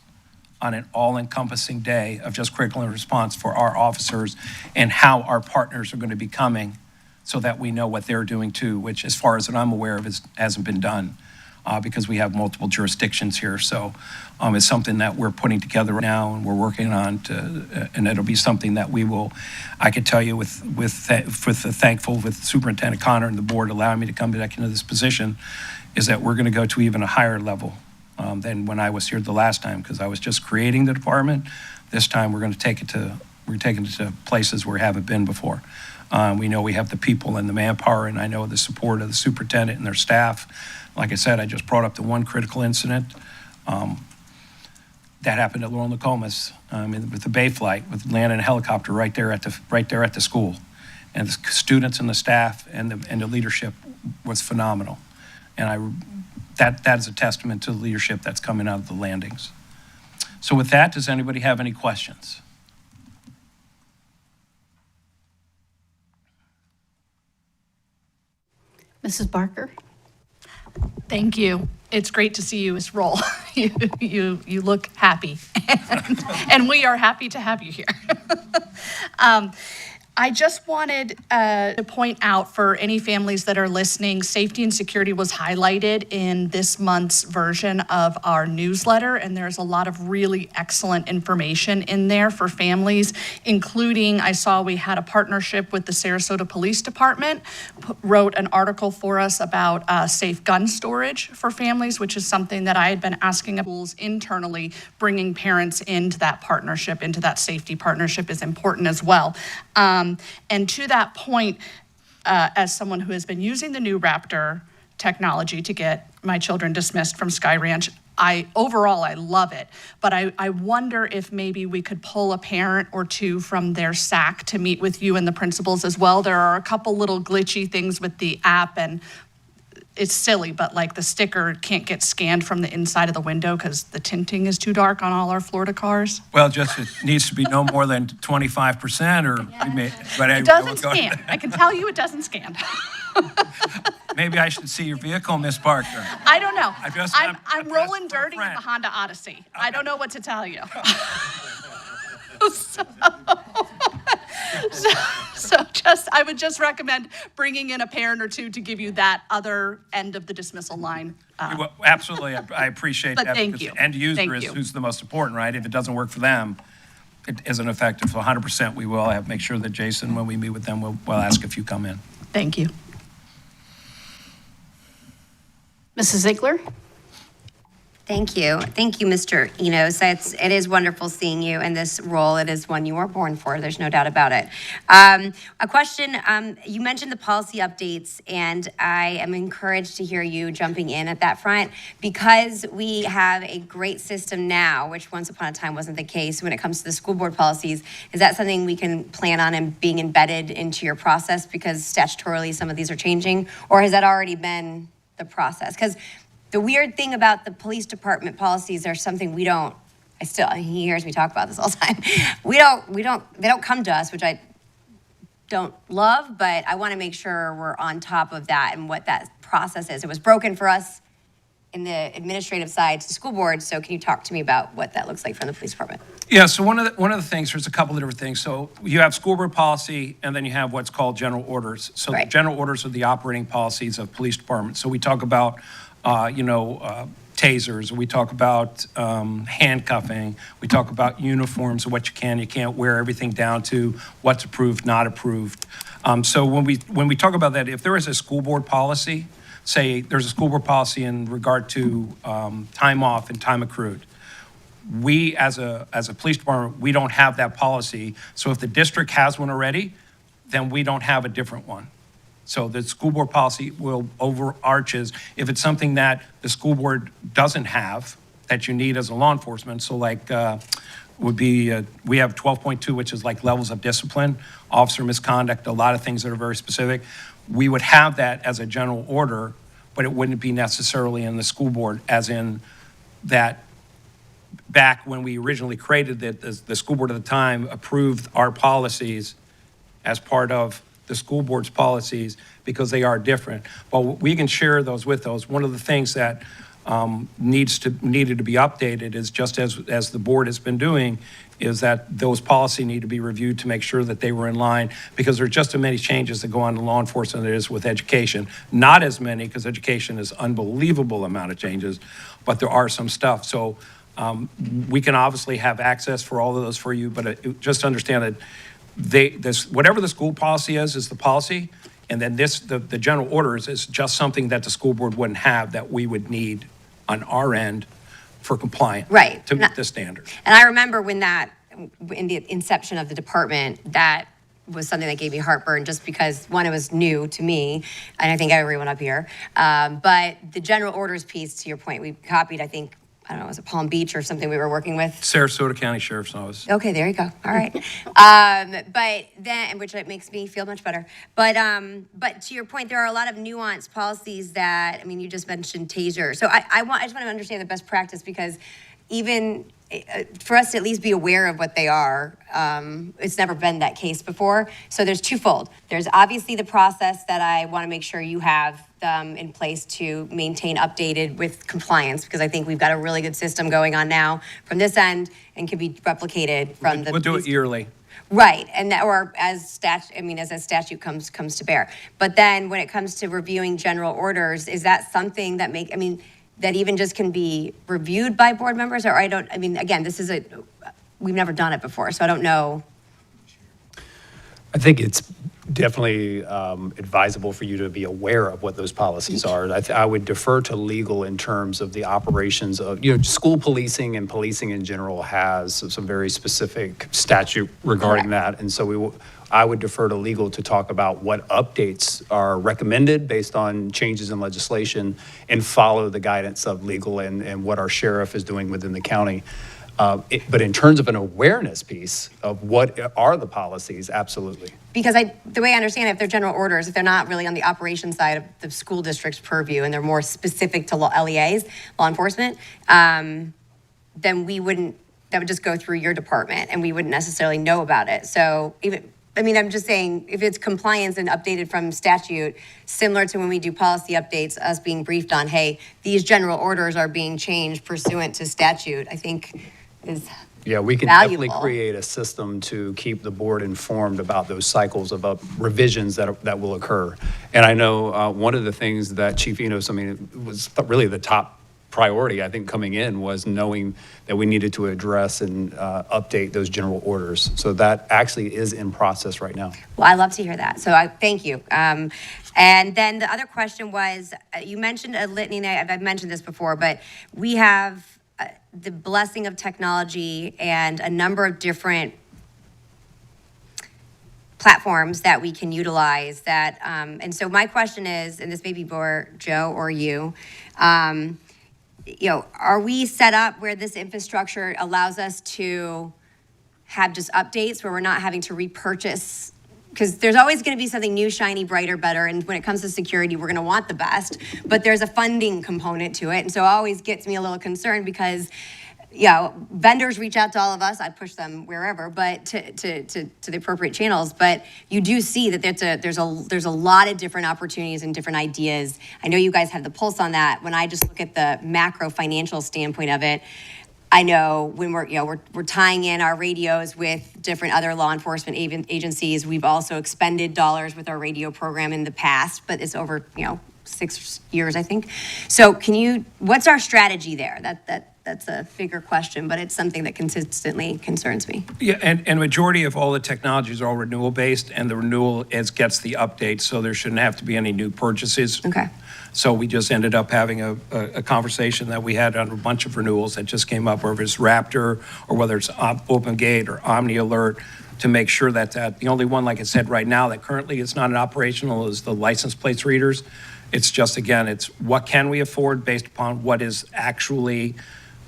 on an all-encompassing day of just critical response for our officers, and how our partners are going to be coming, so that we know what they're doing too, which, as far as that I'm aware of, hasn't been done because we have multiple jurisdictions here. So it's something that we're putting together right now and we're working on and it'll be something that we will, I can tell you thankful with Superintendent Connor and the board allowing me to come back into this position, is that we're going to go to even a higher level than when I was here the last time, because I was just creating the department. This time we're taking it to places where we haven't been before. We know we have the people and the manpower, and I know the support of the superintendent and their staff. Like I said, I just brought up the one critical incident that happened at Laurel Nokomis with the Bay flight, with landing a helicopter right there at the school, and the students and the staff and the leadership was phenomenal, and that is a testament to the leadership that's coming out of the landings. So with that, does anybody have any questions? Mrs. Barker? Thank you. It's great to see you as role. You look happy, and we are happy to have you here. I just wanted to point out for any families that are listening, safety and security was highlighted in this month's version of our newsletter, and there's a lot of really excellent information in there for families, including, I saw we had a partnership with the Sarasota Police Department, wrote an article for us about safe gun storage for families, which is something that I had been asking of schools internally. Bringing parents into that partnership, into that safety partnership, is important as well. And to that point, as someone who has been using the new Raptor technology to get my children dismissed from Sky Ranch, I love it. But I wonder if maybe we could pull a parent or two from their SAC to meet with you and the principals as well. There are a couple little glitchy things with the app, and it's silly, but like the sticker can't get scanned from the inside of the window because the tinting is too dark on all our Florida cars. Well, just it needs to be no more than 25%, or It doesn't scan. I can tell you it doesn't scan. Maybe I should see your vehicle, Miss Parker. I don't know. I just- I'm I'm rolling dressed for a dirty in friend. the Honda Odyssey. I don't know what to tell you. So I would just recommend bringing in a parent or two to give you that other end of the dismissal line. Well, absolutely, I appreciate But that. thank because you. the end user Thank is you. who's the most important, right? If it doesn't work for them, it isn't effective. So 100%, we will make sure that Jason, when we meet with them, we'll ask if you come in. Thank you. Mrs. Ziegler? Thank you. Thank you, Mr. Enos. It is wonderful seeing you in this role. It is one you were born for. There's no doubt about it. A question, you mentioned the policy updates, and I am encouraged to hear you jumping in at that front because we have a great system now, which once upon a time wasn't the case when it comes to the school board policies. Is that something we can plan on and being embedded into your process because statutorily some of these are changing? Or has that already been the process? Because the weird thing about the police department policies are something he hears me talk about this all the time. They don't come to us, which I don't love, but I want to make sure we're on top of that and what that process is. It was broken for us in the administrative side to the school board, so can you talk to me about what that looks like from the police department? Yeah, so one of the things, there's a couple of different things. So you have school board policy, and then you have what's called general orders. So Right. the general orders are the operating policies of police departments. So we talk about, tasers, we talk about handcuffing, we talk about uniforms, what you can't wear, everything down to what's approved, not approved. So when we talk about that, if there is a school board policy, say there's a school board policy in regard to time off and time accrued, we, as a police department, we don't have that policy. So if the district has one already, then we don't have a different one. So the school board policy will overarches if it's something that the school board doesn't have that you need as a law enforcement. So like would be, we have 12.2, which is like levels of discipline, officer misconduct, a lot of things that are very specific. We would have that as a general order, but it wouldn't be necessarily in the school board, as in that back when we originally created it, the school board at the time approved our policies as part of the school board's policies because they are different. But we can share those with those. One of the things that needed to be updated is, just as the board has been doing, is that those policies need to be reviewed to make sure that they were in line, because there are just as many changes that go on in law enforcement as there is with education. Not as many, because education is unbelievable amount of changes, but there are some stuff. So we can obviously have access for all of those for you, but just understand that whatever the school policy is the policy, and then the general orders is just something that the school board wouldn't have that we would need on our end for compliance. Right. To meet the standard. And I remember when in the inception of the department, that was something that gave me heartburn, just because, one, it was new to me, and I think everyone up here. But the general orders piece, to your point, we copied, I think, I don't know, was it Palm Beach or something we were working with? Sarasota County Sheriff's Office. Okay, there you go. All right. But then, which it makes me feel much better. But to your point, there are a lot of nuanced policies that, I mean, you just mentioned taser. So I just want to understand the best practice, because even for us to at least be aware of what they are, it's never been that case before. So there's twofold. There's obviously the process that I want to make sure you have in place to maintain updated with compliance, because I think we've got a really good system going on now from this end and can be replicated from the. We'll do it yearly. Right, and that, or as a statute comes to bear. But then when it comes to reviewing general orders, is that something that that even just can be reviewed by board members? Or again, we've never done it before, so I don't know. I think it's definitely advisable for you to be aware of what those policies are. I would defer to legal in terms of the operations of, school policing and policing in general has some very specific statute regarding that. And so I would defer to legal to talk about what updates are recommended based on changes in legislation, and follow the guidance of legal and what our sheriff is doing within the county. But in terms of an awareness piece of what are the policies, absolutely. Because the way I understand it, if they're general orders, if they're not really on the operation side of the school district's purview and they're more specific to LEAs, law enforcement, then that would just go through your department and we wouldn't necessarily know about it. So even I mean, I'm just saying, if it's compliance and updated from statute, similar to when we do policy updates, us being briefed on, hey, these general orders are being changed pursuant to statute, I think is Yeah, we can valuable. definitely create a system to keep the board informed about those cycles of revisions that will occur. And I know one of the things that Chief Enos, I mean, it was really the top priority, I think, coming in was knowing that we needed to address and update those general orders. So that actually is in process right now. Well, I love to hear that. So thank you. And then the other question was, you mentioned a litany, and I've mentioned this before, but we have the blessing of technology and a number of different platforms that we can utilize that, and so my question is, and this may be for Joe or you, are we set up where this infrastructure allows us to have just updates where we're not having to repurchase? Because there's always going to be something new, shiny, brighter, better. And when it comes to security, we're going to want the best. But there's a funding component to it. And so it always gets me a little concerned because, vendors reach out to all of us. I push them wherever, but to the appropriate channels. But you do see that there's a lot of different opportunities and different ideas. I know you guys have the pulse on that. When I just look at the macro financial standpoint of it, I know when we're tying in our radios with different other law enforcement agencies. We've also expended dollars with our radio program in the past, but it's over 6 years, I think. So what's our strategy there? That's a bigger question, but it's something that consistently concerns me. Yeah, and majority of all the technologies are all renewal-based, and the renewal gets the update, so there shouldn't have to be any new purchases. Okay. So we just ended up having a conversation that we had on a bunch of renewals that just came up, whether it's Raptor or whether it's OpenGate or Omni Alert, to make sure that the only one, like I said, right now that currently is not operational is the license plates readers. It's just, again, it's what can we afford based upon what is actually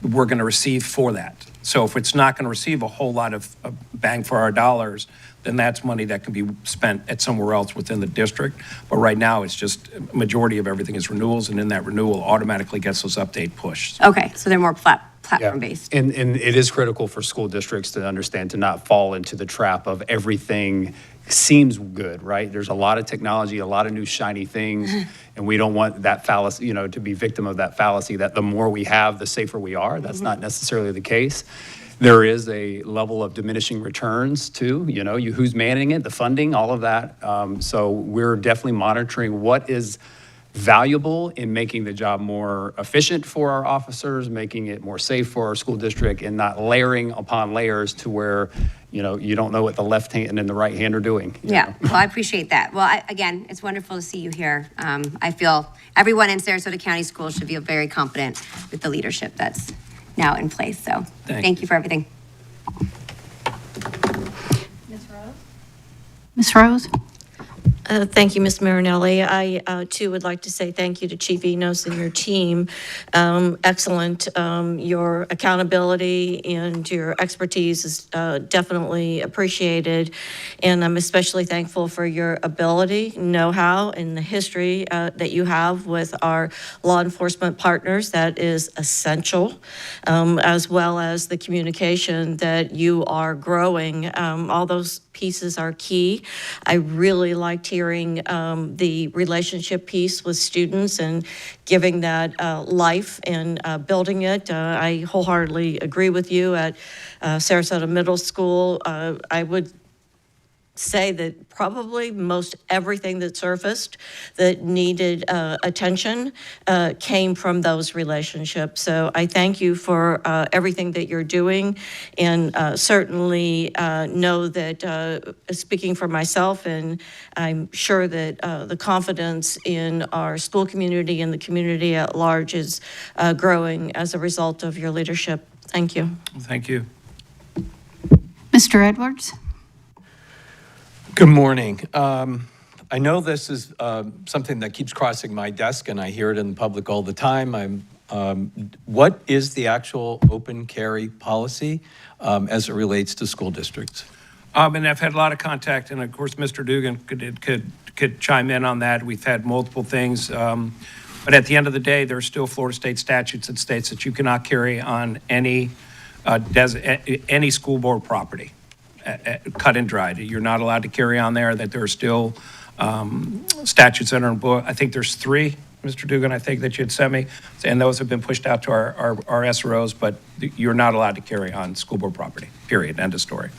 we're going to receive for that. So if it's not going to receive a whole lot of bang for our dollars, then that's money that can be spent at somewhere else within the district. But right now, it's just majority of everything is renewals, and in that renewal automatically gets those update pushed. Okay, so they're more platform-based. And it is critical for school districts to understand, to not fall into the trap of everything seems good, right? There's a lot of technology, a lot of new shiny things, and we don't want that fallacy, to be victim of that fallacy that the more we have, the safer we are. That's not necessarily the case. There is a level of diminishing returns too, who's managing it, the funding, all of that. So we're definitely monitoring what is valuable in making the job more efficient for our officers, making it more safe for our school district, and not layering upon layers to where, you don't know what the left hand and the right hand are doing. Yeah, well, I appreciate that. Well, again, it's wonderful to see you here. I feel everyone in Sarasota County Schools should feel very confident with the leadership that's now in place. So thank you for everything. Ms. Rose? Thank you, Ms. Marinelli. I, too, would like to say thank you to Chief Enos and your team. Excellent. Your accountability and your expertise is definitely appreciated. And I'm especially thankful for your ability, know-how, and the history that you have with our law enforcement partners. That is essential, as well as the communication that you are growing. All those pieces are key. I really liked hearing the relationship piece with students and giving that life and building it. I wholeheartedly agree with you. At Sarasota Middle School, I would say that probably most everything that surfaced that needed attention came from those relationships. So I thank you for everything that you're doing, and certainly know that speaking for myself, and I'm sure that the confidence in our school community and the community at large is growing as a result of your leadership. Thank you. Thank you. Mr. Edwards? Good morning. I know this is something that keeps crossing my desk, and I hear it in public all the time. What is the actual open carry policy as it relates to school districts? And I've had a lot of contact, and of course, Mr. Dugan could chime in on that. We've had multiple things. But at the end of the day, there are still Florida state statutes that states that you cannot carry on any school board property. cut and dried. You're not allowed to carry on there, that there are still statutes that are in book. I think there's 3, Mr. Dugan, I think that you'd sent me, and those have been pushed out to our SROs, but you're not allowed to carry on school board property, period, end of story.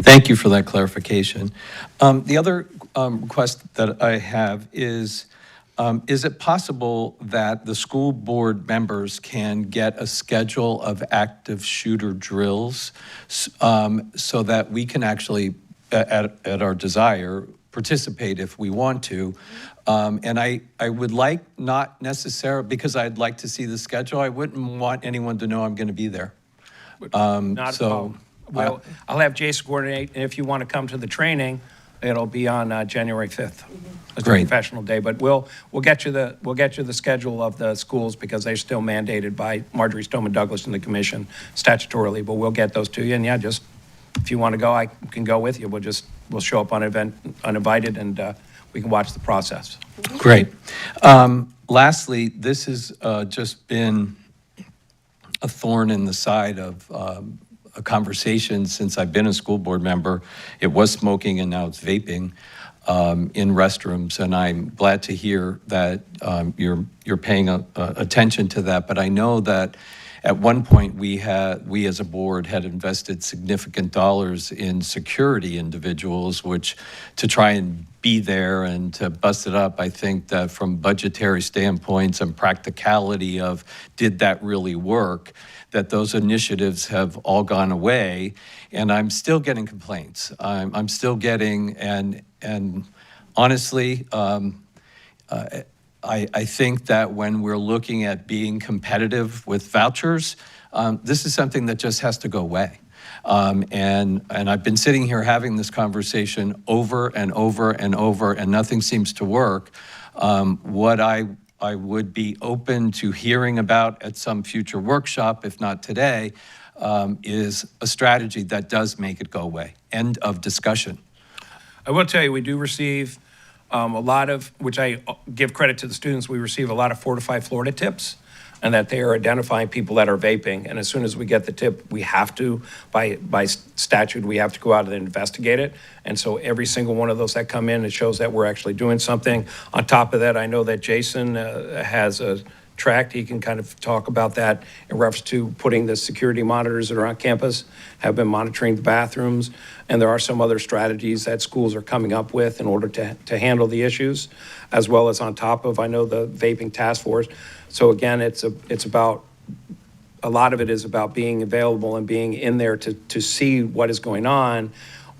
Thank you for that clarification. The other request that I have is it possible that the school board members can get a schedule of active shooter drills so that we can actually, at our desire, participate if we want to? And I would like, not necessarily, because I'd like to see the schedule, I wouldn't want anyone to know I'm going to be there. Not a problem. Well, I'll have Jason coordinate, and if you want to come to the training, it'll be on January 5th. It's a Great. professional day, but we'll get you the schedule of the schools because they're still mandated by Marjorie Stoneman Douglas and the commission statutorily, but we'll get those to you. And yeah, just if you want to go, I can go with you. We'll show up on event uninvited and we can watch the process. Great. Lastly, this has just been a thorn in the side of a conversation since I've been a school board member. It was smoking and now it's vaping in restrooms, and I'm glad to hear that you're paying attention to that. But I know that at one point we as a board had invested significant dollars in security individuals, which to try and be there and to bust it up, I think that from budgetary standpoints and practicality of did that really work, that those initiatives have all gone away, and I'm still getting complaints. I'm still getting, and honestly, I think that when we're looking at being competitive with vouchers, this is something that just has to go away. And I've been sitting here having this conversation over and over and over, and nothing seems to work. What I would be open to hearing about at some future workshop, if not today, is a strategy that does make it go away. End of discussion. I will tell you, we do receive a lot of, which I give credit to the students, we receive a lot of Fortify Florida tips, and that they are identifying people that are vaping. And as soon as we get the tip, we have to, by statute, we have to go out and investigate it. And so every single one of those that come in, it shows that we're actually doing something. On top of that, I know that Jason has a tract. He can kind of talk about that in reference to putting the security monitors that are on campus, have been monitoring the bathrooms. And there are some other strategies that schools are coming up with in order to handle the issues, as well as on top of, I know, the vaping task force. So again, it's about, a lot of it is about being available and being in there to see what is going on,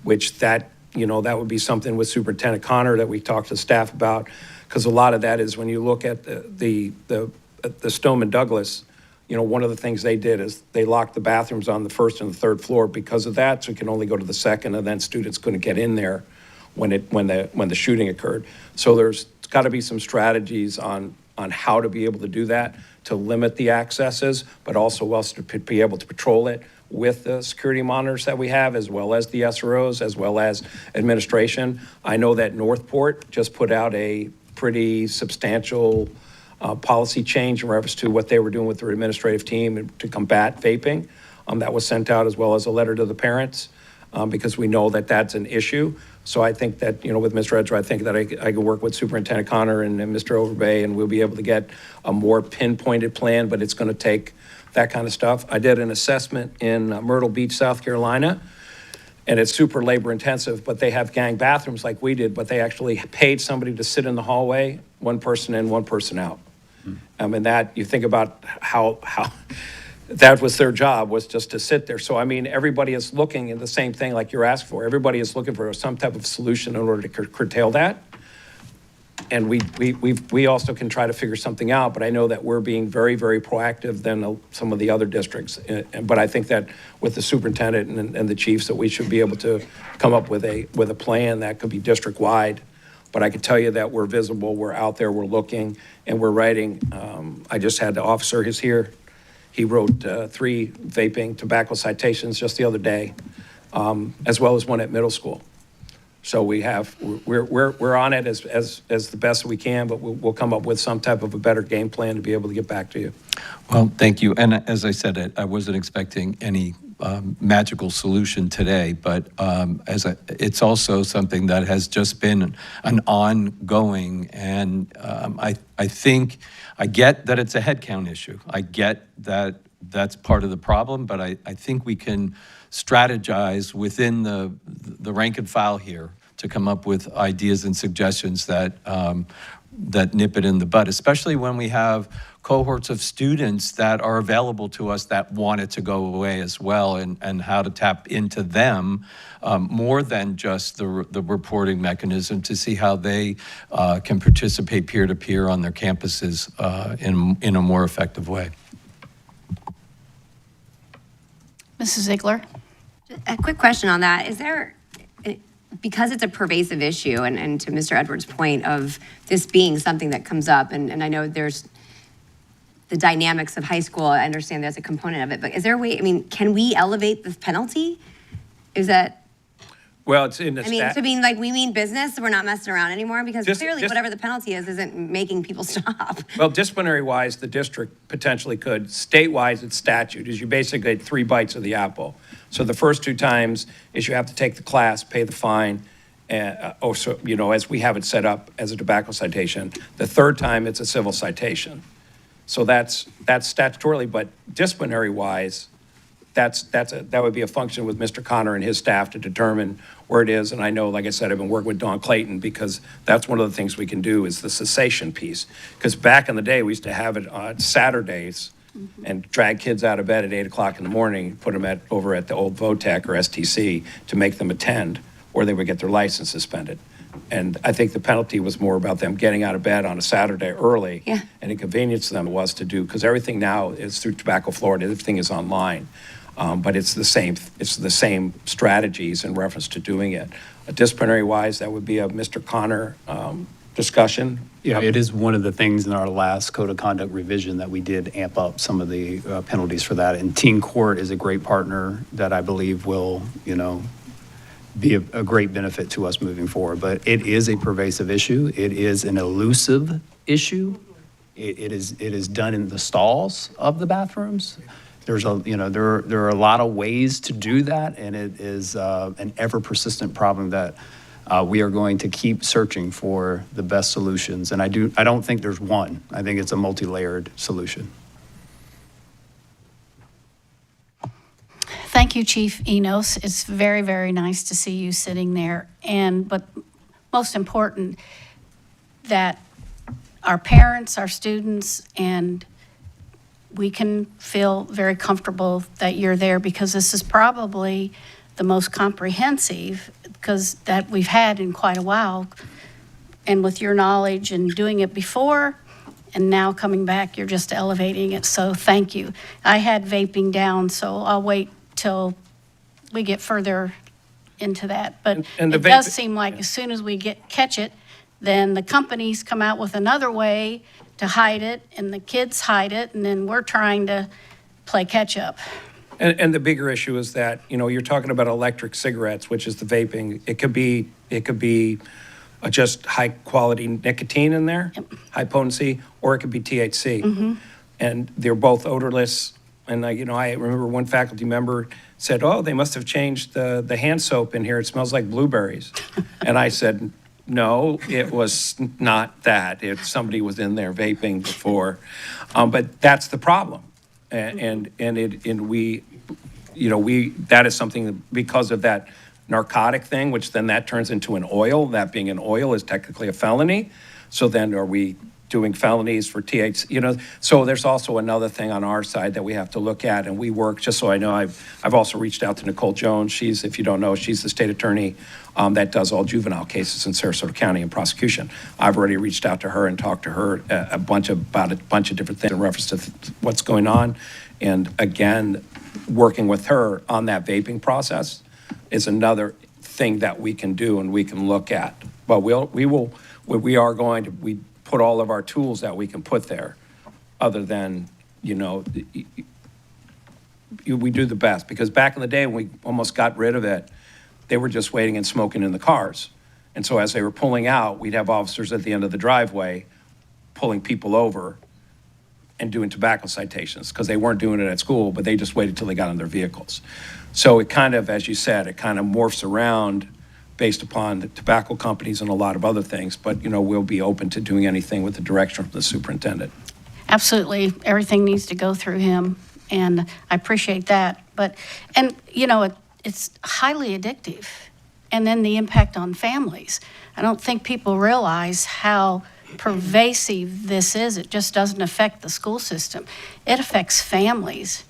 which that would be something with Superintendent Connor that we talked to staff about, because a lot of that is when you look at the Stoneman Douglas, one of the things they did is they locked the bathrooms on the first and the third floor because of that, so you can only go to the second, and then students couldn't get in there when the shooting occurred. So there's got to be some strategies on how to be able to do that, to limit the accesses, but also else to be able to patrol it with the security monitors that we have, as well as the SROs, as well as administration. I know that Northport just put out a pretty substantial policy change in reference to what they were doing with their administrative team to combat vaping. That was sent out, as well as a letter to the parents, because we know that that's an issue. So I think that, with Mr. Edger, I think that I could work with Superintendent Connor and Mr. Overbay, and we'll be able to get a more pinpointed plan, but it's going to take that kind of stuff. I did an assessment in Myrtle Beach, South Carolina, and it's super labor intensive, but they have gang bathrooms like we did, but they actually paid somebody to sit in the hallway, one person in, one person out. And that, you think about how that was their job, was just to sit there. So, everybody is looking at the same thing like you're asking for. Everybody is looking for some type of solution in order to curtail that. And we also can try to figure something out, but I know that we're being very, very proactive than some of the other districts. But I think that with the superintendent and the chiefs, that we should be able to come up with a plan that could be district-wide. But I can tell you that we're visible, we're out there, we're looking, and we're writing. I just had the officer who's here. He wrote 3 vaping tobacco citations just the other day, as well as one at middle school. So we're on it as the best we can, but we'll come up with some type of a better game plan to be able to get back to you. Well, thank you. And as I said, I wasn't expecting any magical solution today, but it's also something that has just been an ongoing, and I think, I get that it's a headcount issue. I get that that's part of the problem, but I think we can strategize within the rank and file here to come up with ideas and suggestions that nip it in the bud, especially when we have cohorts of students that are available to us that want it to go away as well, and how to tap into them more than just the reporting mechanism, to see how they can participate peer-to-peer on their campuses in a more effective way. Mrs. Ziegler? A quick question on that. Is there, because it's a pervasive issue, and to Mr. Edwards' point of this being something that comes up, and I know there's the dynamics of high school, I understand there's a component of it, but is there a way, I mean, can we elevate the penalty? Is that, Well, it's in the I mean, to mean like we mean business, we're not messing around anymore? Because clearly just- whatever the penalty is isn't making people stop. Well, disciplinary-wise, the district potentially could. Statewide, it's statute, is you basically get 3 bites of the apple. So the first 2 times is you have to take the class, pay the fine, or so, as we have it set up as a tobacco citation. The 3rd time, it's a civil citation. So that's statutorily, but disciplinary-wise, that would be a function with Mr. Connor and his staff to determine where it is. And I know, like I said, I've been working with Dawn Clayton, because that's one of the things we can do is the cessation piece. Because back in the day, we used to have it on Saturdays and drag kids out of bed at 8 o'clock in the morning, put them over at the old VOTEC or STC to make them attend, or they would get their license suspended. And I think the penalty was more about them getting out of bed on a Saturday early. Yeah. And inconvenience to them it was to do, because everything now is through Tobacco Florida, everything is online. But it's the same strategies in reference to doing it. Disciplinary-wise, that would be a Mr. Connor discussion. Yeah, it is one of the things in our last code of conduct revision that we did amp up some of the penalties for that. And teen court is a great partner that I believe will, be a great benefit to us moving forward. But it is a pervasive issue. It is an elusive issue. It is done in the stalls of the bathrooms. There's there are a lot of ways to do that, and it is an ever persistent problem that we are going to keep searching for the best solutions. And I don't think there's one. I think it's a multi-layered solution. Thank you, Chief Enos. It's very, very nice to see you sitting there. But most important, that our parents, our students, and we can feel very comfortable that you're there, because this is probably the most comprehensive that we've had in quite a while. And with your knowledge and doing it before, and now coming back, you're just elevating it. So thank you. I had vaping down, so I'll wait till we get further into that. But And the it does vape- seem like as soon as we catch it, then the companies come out with another way to hide it, and the kids hide it, and then we're trying to play catch up. And the bigger issue is that, you're talking about electric cigarettes, which is the vaping. It could be just high quality nicotine in there, high potency, or it could be THC. And they're both odorless. And I remember one faculty member said, "Oh, they must have changed the hand soap in here. It smells like blueberries." And I said, "No, it was not that. Somebody was in there vaping before." But that's the problem. And we that is something that, because of that narcotic thing, which then that turns into an oil, that being an oil is technically a felony. So then are we doing felonies for THC? So there's also another thing on our side that we have to look at, and we work, just so I know, I've also reached out to Nicole Jones. She's, if you don't know, she's the state attorney that does all juvenile cases in Sarasota County in prosecution. I've already reached out to her and talked to her about a bunch of different things in reference to what's going on. And again, working with her on that vaping process is another thing that we can do and we can look at. But we put all of our tools that we can put there, other than, we do the best. Because back in the day, when we almost got rid of it, they were just waiting and smoking in the cars. And so as they were pulling out, we'd have officers at the end of the driveway pulling people over and doing tobacco citations because they weren't doing it at school, but they just waited till they got in their vehicles. So it kind of, as you said, it kind of morphs around based upon the tobacco companies and a lot of other things. But, we'll be open to doing anything with the direction of the superintendent. Absolutely. Everything needs to go through him, and I appreciate that. But, it's highly addictive. And then the impact on families. I don't think people realize how pervasive this is. It just doesn't affect the school system. It affects families.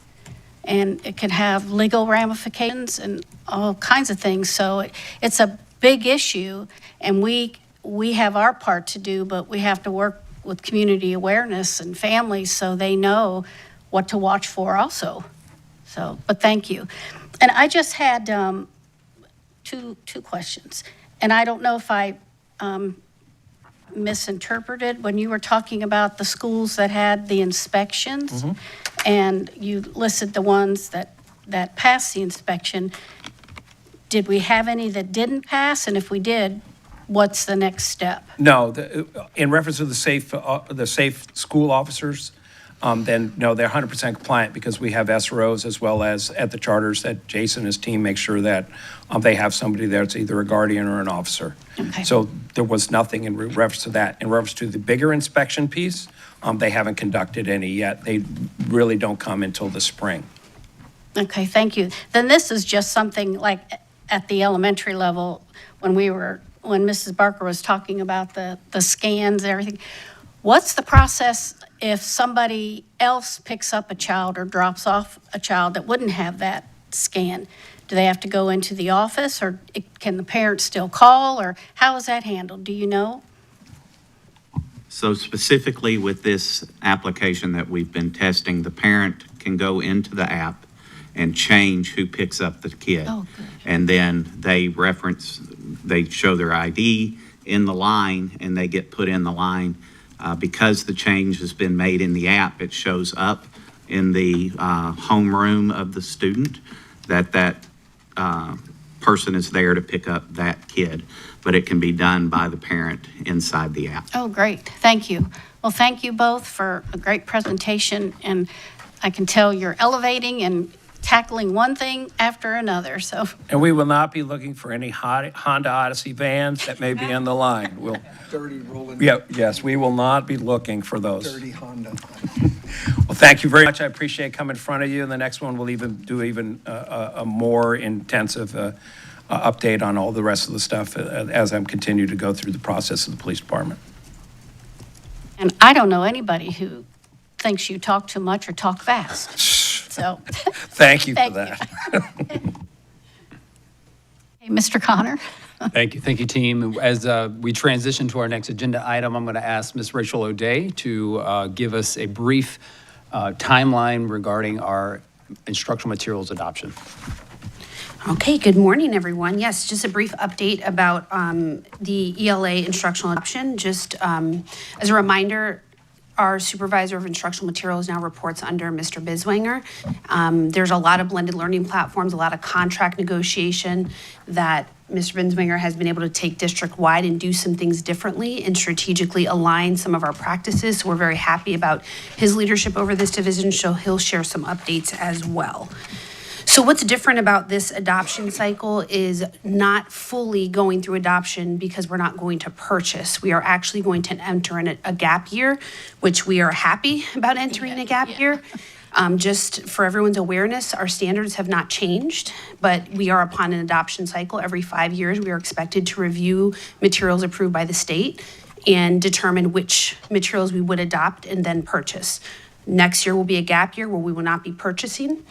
And it can have legal ramifications and all kinds of things. So it's a big issue, and we have our part to do, but we have to work with community awareness and families so they know what to watch for also. So, but thank you. And I just had two questions. And I don't know if I misinterpreted when you were talking about the schools that had the inspections, and you listed the ones that passed the inspection. Did we have any that didn't pass? And if we did, what's the next step? No, in reference to the safe school officers, then no, they're 100% compliant because we have SROs as well as at the charters that Jason and his team make sure that they have somebody there that's either a guardian or an officer. Okay. So there was nothing in reference to that. In reference to the bigger inspection piece, they haven't conducted any yet. They really don't come until the spring. Okay, thank you. Then this is just something like at the elementary level when Mrs. Barker was talking about the scans and everything. What's the process if somebody else picks up a child or drops off a child that wouldn't have that scan? Do they have to go into the office, or can the parents still call, or how is that handled? Do you know? So specifically with this application that we've been testing, the parent can go into the app and change who picks up the kid. Oh, good. And then they show their ID in the line, and they get put in the line. Because the change has been made in the app, it shows up in the homeroom of the student that person is there to pick up that kid. But it can be done by the parent inside the app. Oh, great. Thank you. Well, thank you both for a great presentation, and I can tell you're elevating and tackling one thing after another, so. And we will not be looking for any Honda Odyssey vans that may be in the line. We'll, Dirty rolling. yes, we will not be looking for those. Dirty Honda. Well, thank you very much. I appreciate coming in front of you. And the next one will do a more intensive update on all the rest of the stuff as I'm continue to go through the process of the police department. And I don't know anybody who thinks you talk too much or talk fast, so. Thank you for Thank that. Hey, Mr. Connor? Thank you, team. As we transition to our next agenda item, I'm going to ask Ms. Rachel O'Day to give us a brief timeline regarding our instructional materials adoption. Okay, good morning, everyone. Yes, just a brief update about the ELA instructional adoption. Just as a reminder, our supervisor of instructional materials now reports under Mr. Biswanger. There's a lot of blended learning platforms, a lot of contract negotiation that Mr. Biswanger has been able to take district-wide and do some things differently and strategically align some of our practices. So we're very happy about his leadership over this division, so he'll share some updates as well. So what's different about this adoption cycle is not fully going through adoption because we're not going to purchase. We are actually going to enter in a gap year, which we are happy about entering a gap year. Just for everyone's awareness, our standards have not changed, but we are upon an adoption cycle. Every 5 years, we are expected to review materials approved by the state and determine which materials we would adopt and then purchase. Next year will be a gap year where we will not be purchasing.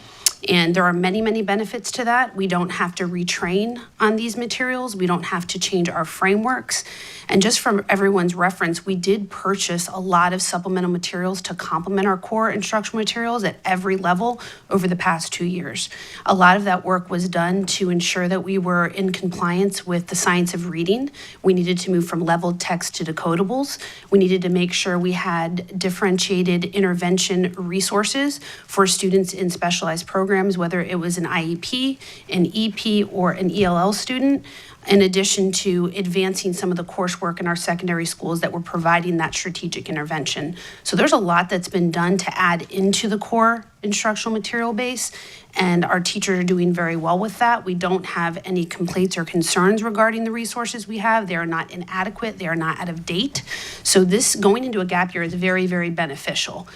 And there are many, many benefits to that. We don't have to retrain on these materials. We don't have to change our frameworks. And just from everyone's reference, we did purchase a lot of supplemental materials to complement our core instructional materials at every level over the past 2 years. A lot of that work was done to ensure that we were in compliance with the science of reading. We needed to move from leveled text to decodables. We needed to make sure we had differentiated intervention resources for students in specialized programs. programs, whether it was an IEP, an EP, or an ELL student, in addition to advancing some of the coursework in our secondary schools that were providing that strategic intervention. So there's a lot that's been done to add into the core instructional material base, and our teachers are doing very well with that. We don't have any complaints or concerns regarding the resources we have. They are not inadequate, they are not out of date. So this going into a gap year is very, very beneficial.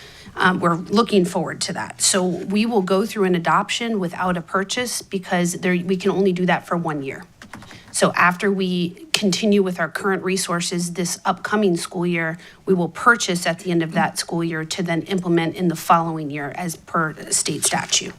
We're looking forward to that. So we will go through an adoption without a purchase because we can only do that for 1 year. So after we continue with our current resources this upcoming school year, we will purchase at the end of that school year to then implement in the following year as per state statute.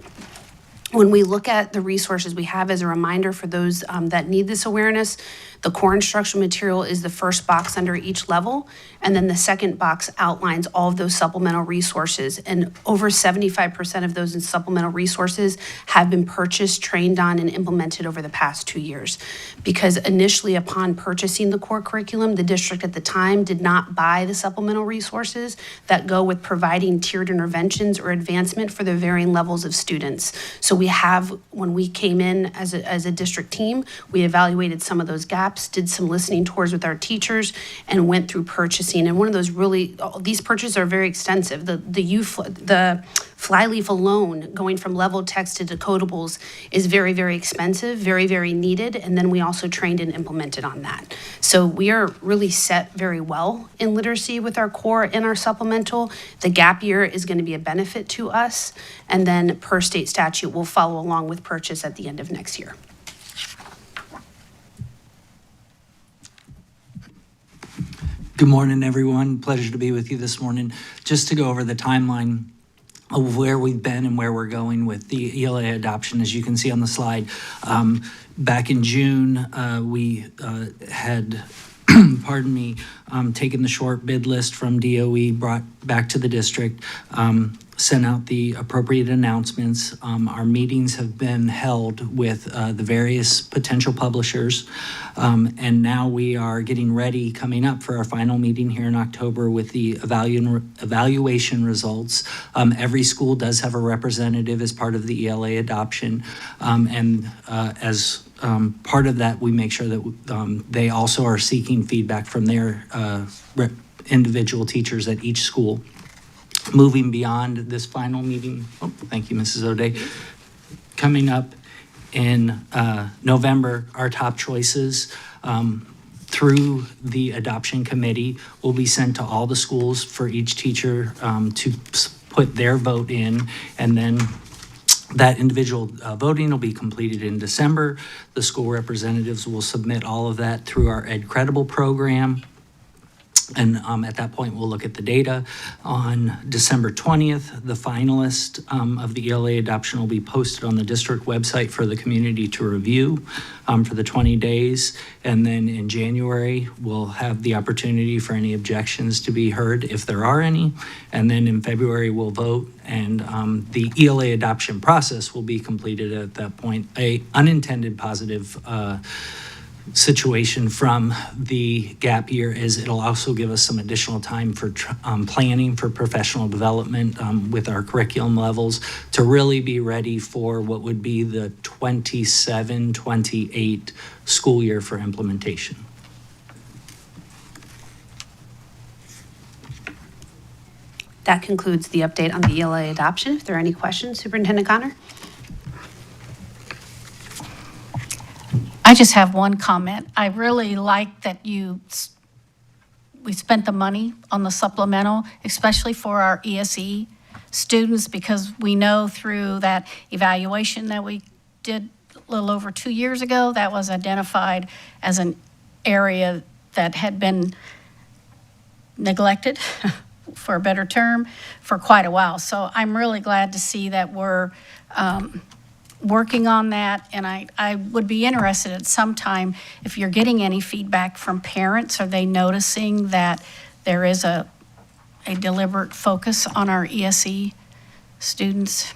When we look at the resources we have, as a reminder for those that need this awareness, the core instructional material is the first box under each level, and then the second box outlines all of those supplemental resources. And over 75% of those supplemental resources have been purchased, trained on, and implemented over the past 2 years. Because initially, upon purchasing the core curriculum, the district at the time did not buy the supplemental resources that go with providing tiered interventions or advancement for the varying levels of students. So we have, when we came in as a district team, we evaluated some of those gaps, did some listening tours with our teachers, and went through purchasing. And one of those these purchases are very extensive. The flyleaf alone, going from level text to decodables, is very, very expensive, very, very needed. And then we also trained and implemented on that. So we are really set very well in literacy with our core and our supplemental. The gap year is going to be a benefit to us. And then per state statute, we'll follow along with purchase at the end of next year. Good morning, everyone. Pleasure to be with you this morning. Just to go over the timeline of where we've been and where we're going with the ELA adoption. As you can see on the slide, back in June, we had taken the short bid list from DOE, brought back to the district, sent out the appropriate announcements. Our meetings have been held with the various potential publishers, and now we are getting ready, coming up for our final meeting here in October with the evaluation results. Every school does have a representative as part of the ELA adoption, and as part of that, we make sure that they also are seeking feedback from their individual teachers at each school. Moving beyond this final meeting, thank you, Mrs. O'Day. Coming up in November, our top choices through the adoption committee will be sent to all the schools for each teacher to put their vote in, and then that individual voting will be completed in December. The school representatives will submit all of that through our Ed Credible program. And at that point, we'll look at the data. On December 20th, the finalist of the ELA adoption will be posted on the district website for the community to review for the 20 days. And then in January, we'll have the opportunity for any objections to be heard if there are any. And then in February, we'll vote, and the ELA adoption process will be completed at that point. A unintended positive situation from the gap year is it'll also give us some additional time for planning for professional development with our curriculum levels to really be ready for what would be the 27-28 school year for implementation. That concludes the update on the ELA adoption. If there are any questions, Superintendent Connor? I just have one comment. I really like that we spent the money on the supplemental, especially for our ESE students, because we know through that evaluation that we did a little over 2 years ago, that was identified as an area that had been neglected, for a better term, for quite a while. So I'm really glad to see that we're working on that, and I would be interested at some time if you're getting any feedback from parents. Are they noticing that there is a deliberate focus on our ESE students?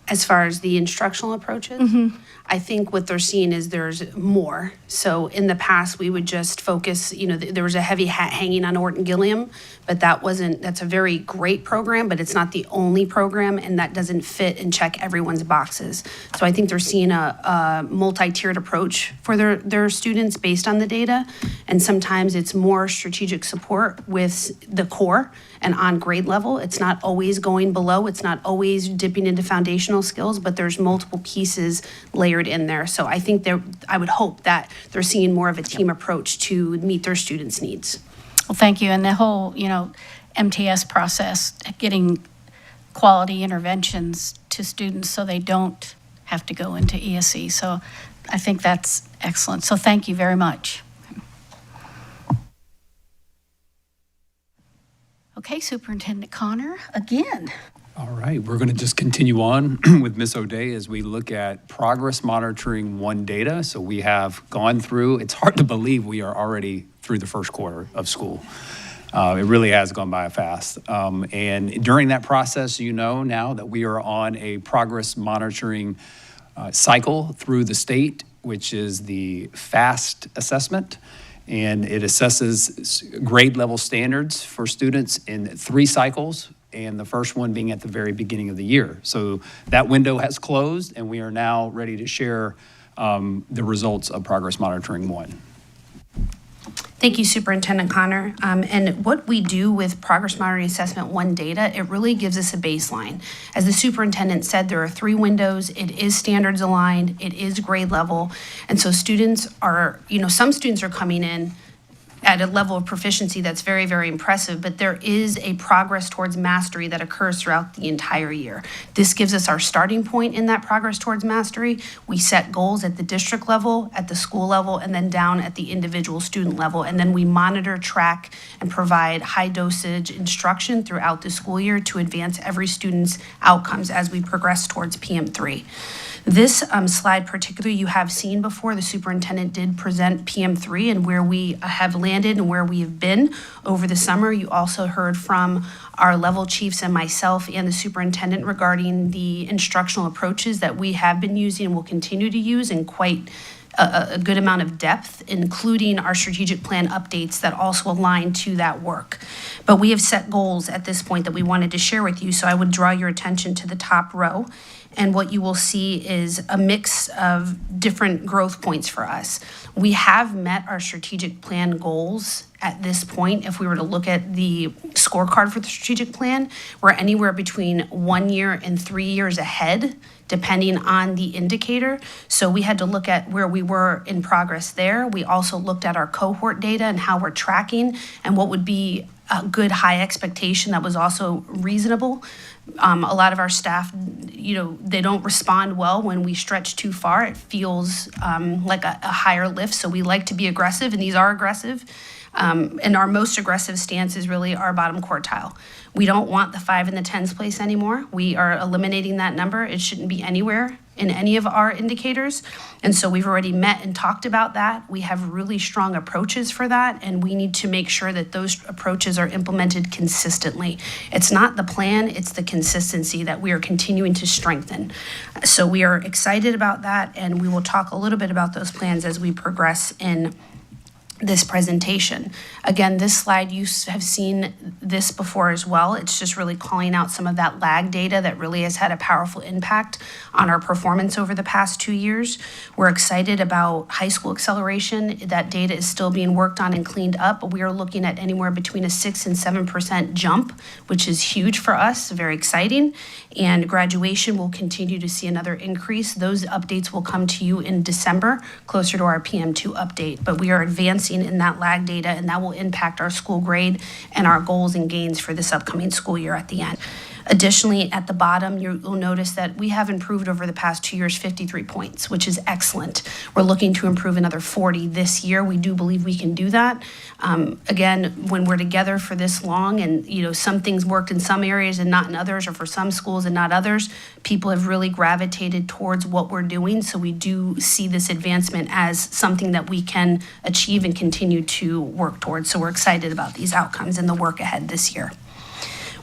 As far as the instructional approaches? I think what they're seeing is there's more. So in the past, we would just focus, there was a heavy hat hanging on Orton Gilliam, but that's a very great program, but it's not the only program, and that doesn't fit and check everyone's boxes. So I think they're seeing a multi-tiered approach for their students based on the data, and sometimes it's more strategic support with the core and on grade level. It's not always going below, it's not always dipping into foundational skills, but there's multiple pieces layered in there. So I think I would hope that they're seeing more of a team approach to meet their students' needs. Well, thank you. And the whole, MTS process, getting quality interventions to students so they don't have to go into ESE. So I think that's excellent. So thank you very much. Okay, Superintendent Connor, again. All right, we're going to just continue on with Ms. O'Day as we look at progress monitoring 1 data. So we have gone through, it's hard to believe we are already through the first quarter of school. It really has gone by fast. And during that process, now that we are on a progress monitoring cycle through the state, which is the FAST assessment. And it assesses grade level standards for students in 3 cycles, and the first one being at the very beginning of the year. So that window has closed, and we are now ready to share the results of Progress Monitoring 1. Thank you, Superintendent Connor. And what we do with Progress Monitoring Assessment 1 data, it really gives us a baseline. As the superintendent said, there are 3 windows. It is standards aligned. It is grade level. And so students are, some students are coming in at a level of proficiency that's very, very impressive, but there is a progress towards mastery that occurs throughout the entire year. This gives us our starting point in that progress towards mastery. We set goals at the district level, at the school level, and then down at the individual student level. And then we monitor, track, and provide high dosage instruction throughout the school year to advance every student's outcomes as we progress towards PM3. This slide particularly you have seen before. The superintendent did present PM3 and where we have landed and where we have been over the summer. You also heard from our level chiefs and myself and the superintendent regarding the instructional approaches that we have been using and will continue to use in quite a good amount of depth, including our strategic plan updates that also align to that work. But we have set goals at this point that we wanted to share with you, so I would draw your attention to the top row. And what you will see is a mix of different growth points for us. We have met our strategic plan goals at this point. If we were to look at the scorecard for the strategic plan, we're anywhere between 1 year and 3 years ahead, depending on the indicator. So we had to look at where we were in progress there. We also looked at our cohort data and how we're tracking and what would be a good high expectation that was also reasonable. A lot of our staff, they don't respond well when we stretch too far. It feels like a higher lift. So we like to be aggressive, and these are aggressive. And our most aggressive stance is really our bottom quartile. We don't want the 5 and the 10s place anymore. We are eliminating that number. It shouldn't be anywhere in any of our indicators. And so we've already met and talked about that. We have really strong approaches for that, and we need to make sure that those approaches are implemented consistently. It's not the plan, it's the consistency that we are continuing to strengthen. So we are excited about that, and we will talk a little bit about those plans as we progress in this presentation. Again, this slide, you have seen this before as well. It's just really calling out some of that lag data that really has had a powerful impact on our performance over the past 2 years. We're excited about high school acceleration. That data is still being worked on and cleaned up, but we are looking at anywhere between a 6 and 7% jump, which is huge for us, very exciting. And graduation will continue to see another increase. Those updates will come to you in December, closer to our PM2 update, but we are advancing in that lag data, and that will impact our school grade and our goals and gains for this upcoming school year at the end. Additionally, at the bottom, you'll notice that we have improved over the past 2 years 53 points, which is excellent. We're looking to improve another 40 this year. We do believe we can do that. Again, when we're together for this long and some things worked in some areas and not in others, or for some schools and not others, people have really gravitated towards what we're doing. So we do see this advancement as something that we can achieve and continue to work towards. So we're excited about these outcomes and the work ahead this year.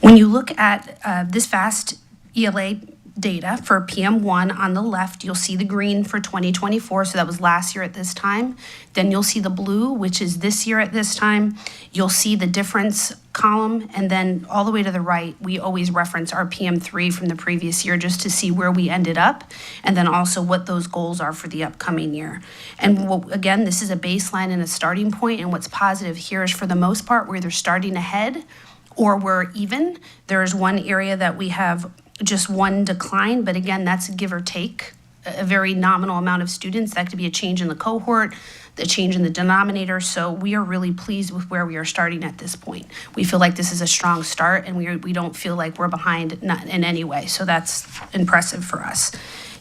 When you look at this FAST ELA data for PM1 on the left. You'll see the green for 2024, so that was last year at this time. Then you'll see the blue, which is this year at this time. You'll see the difference column, and then all the way to the right, we always reference our PM3 from the previous year just to see where we ended up, and then also what those goals are for the upcoming year. And again, this is a baseline and a starting point, and what's positive here is for the most part, we're either starting ahead or we're even. There is one area that we have just one decline, but again, that's a give or take, a very nominal amount of students. That could be a change in the cohort, the change in the denominator. So we are really pleased with where we are starting at this point. We feel like this is a strong start, and we don't feel like we're behind in any way. So that's impressive for us.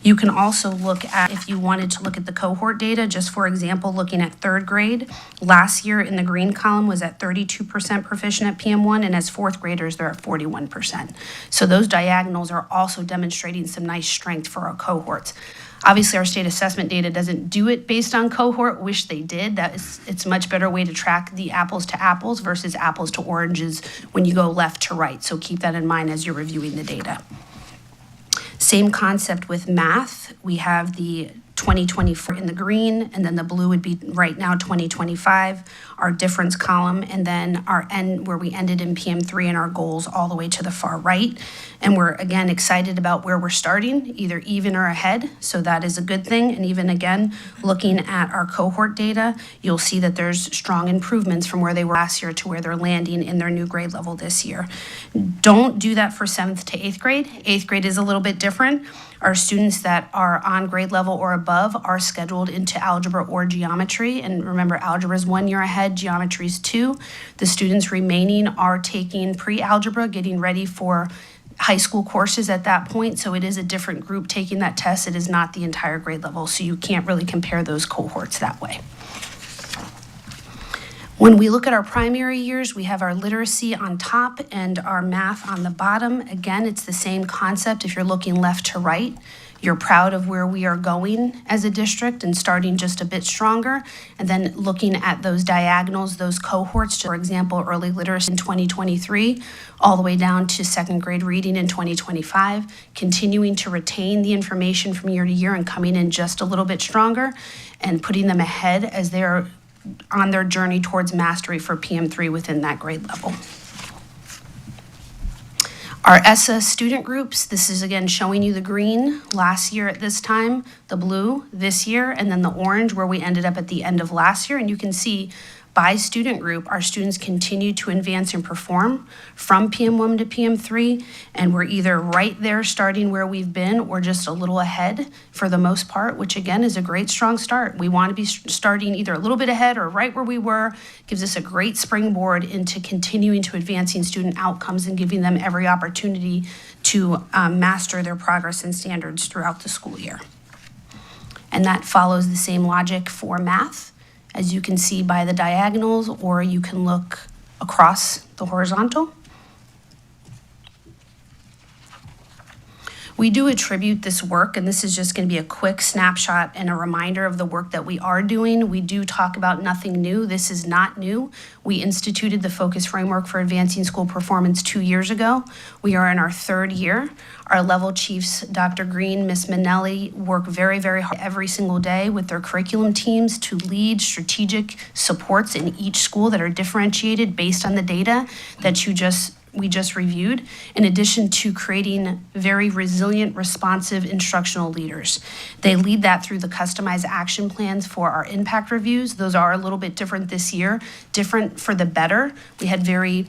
You can also look at, if you wanted to look at the cohort data, just for example, looking at third grade, last year in the green column was at 32% proficient at PM1, and as fourth graders, they're at 41%. So those diagonals are also demonstrating some nice strength for our cohorts. Obviously, our state assessment data doesn't do it based on cohort. Wish they did. It's a much better way to track the apples to apples versus apples to oranges when you go left to right. So keep that in mind as you're reviewing the data. Same concept with math. We have the 2024 in the green, and then the blue would be right now 2025, our difference column, and then our end where we ended in PM3 and our goals all the way to the far right. And we're again excited about where we're starting, either even or ahead, so that is a good thing. And even again, looking at our cohort data, you'll see that there's strong improvements from where they were last year to where they're landing in their new grade level this year. Don't do that for 7th to 8th grade. 8th grade is a little bit different. Our students that are on grade level or above are scheduled into algebra or geometry. And remember, algebra is 1 year ahead, geometry is 2. The students remaining are taking pre-algebra, getting ready for high school courses at that point. So it is a different group taking that test. It is not the entire grade level. So you can't really compare those cohorts that way. When we look at our primary years, we have our literacy on top and our math on the bottom. Again, it's the same concept. If you're looking left to right, you're proud of where we are going as a district and starting just a bit stronger. And then looking at those diagonals, those cohorts, for example, early literacy in 2023, all the way down to 2nd grade reading in 2025, continuing to retain the information from year to year and coming in just a little bit stronger and putting them ahead as they're on their journey towards mastery for PM3 within that grade level. Our ESSA student groups, this is again showing you the green last year at this time, the blue this year, and then the orange where we ended up at the end of last year. And you can see by student group, our students continue to advance and perform from PM1 to PM3, and we're either right there starting where we've been or just a little ahead for the most part, which again is a great strong start. We want to be starting either a little bit ahead or right where we were. Gives us a great springboard into continuing to advancing student outcomes and giving them every opportunity to master their progress and standards throughout the school year. And that follows the same logic for math, as you can see by the diagonals, or you can look across the horizontal. We do attribute this work, and this is just going to be a quick snapshot and a reminder of the work that we are doing. We do talk about nothing new. This is not new. We instituted the Focus Framework for Advancing School Performance 2 years ago. We are in our 3rd year. Our level chiefs, Dr. Green, Ms. Minnelli, work very, very hard every single day with their curriculum teams to lead strategic supports in each school that are differentiated based on the data that we just reviewed, in addition to creating very resilient, responsive instructional leaders. They lead that through the customized action plans for our impact reviews. Those are a little bit different this year, different for the better. We had very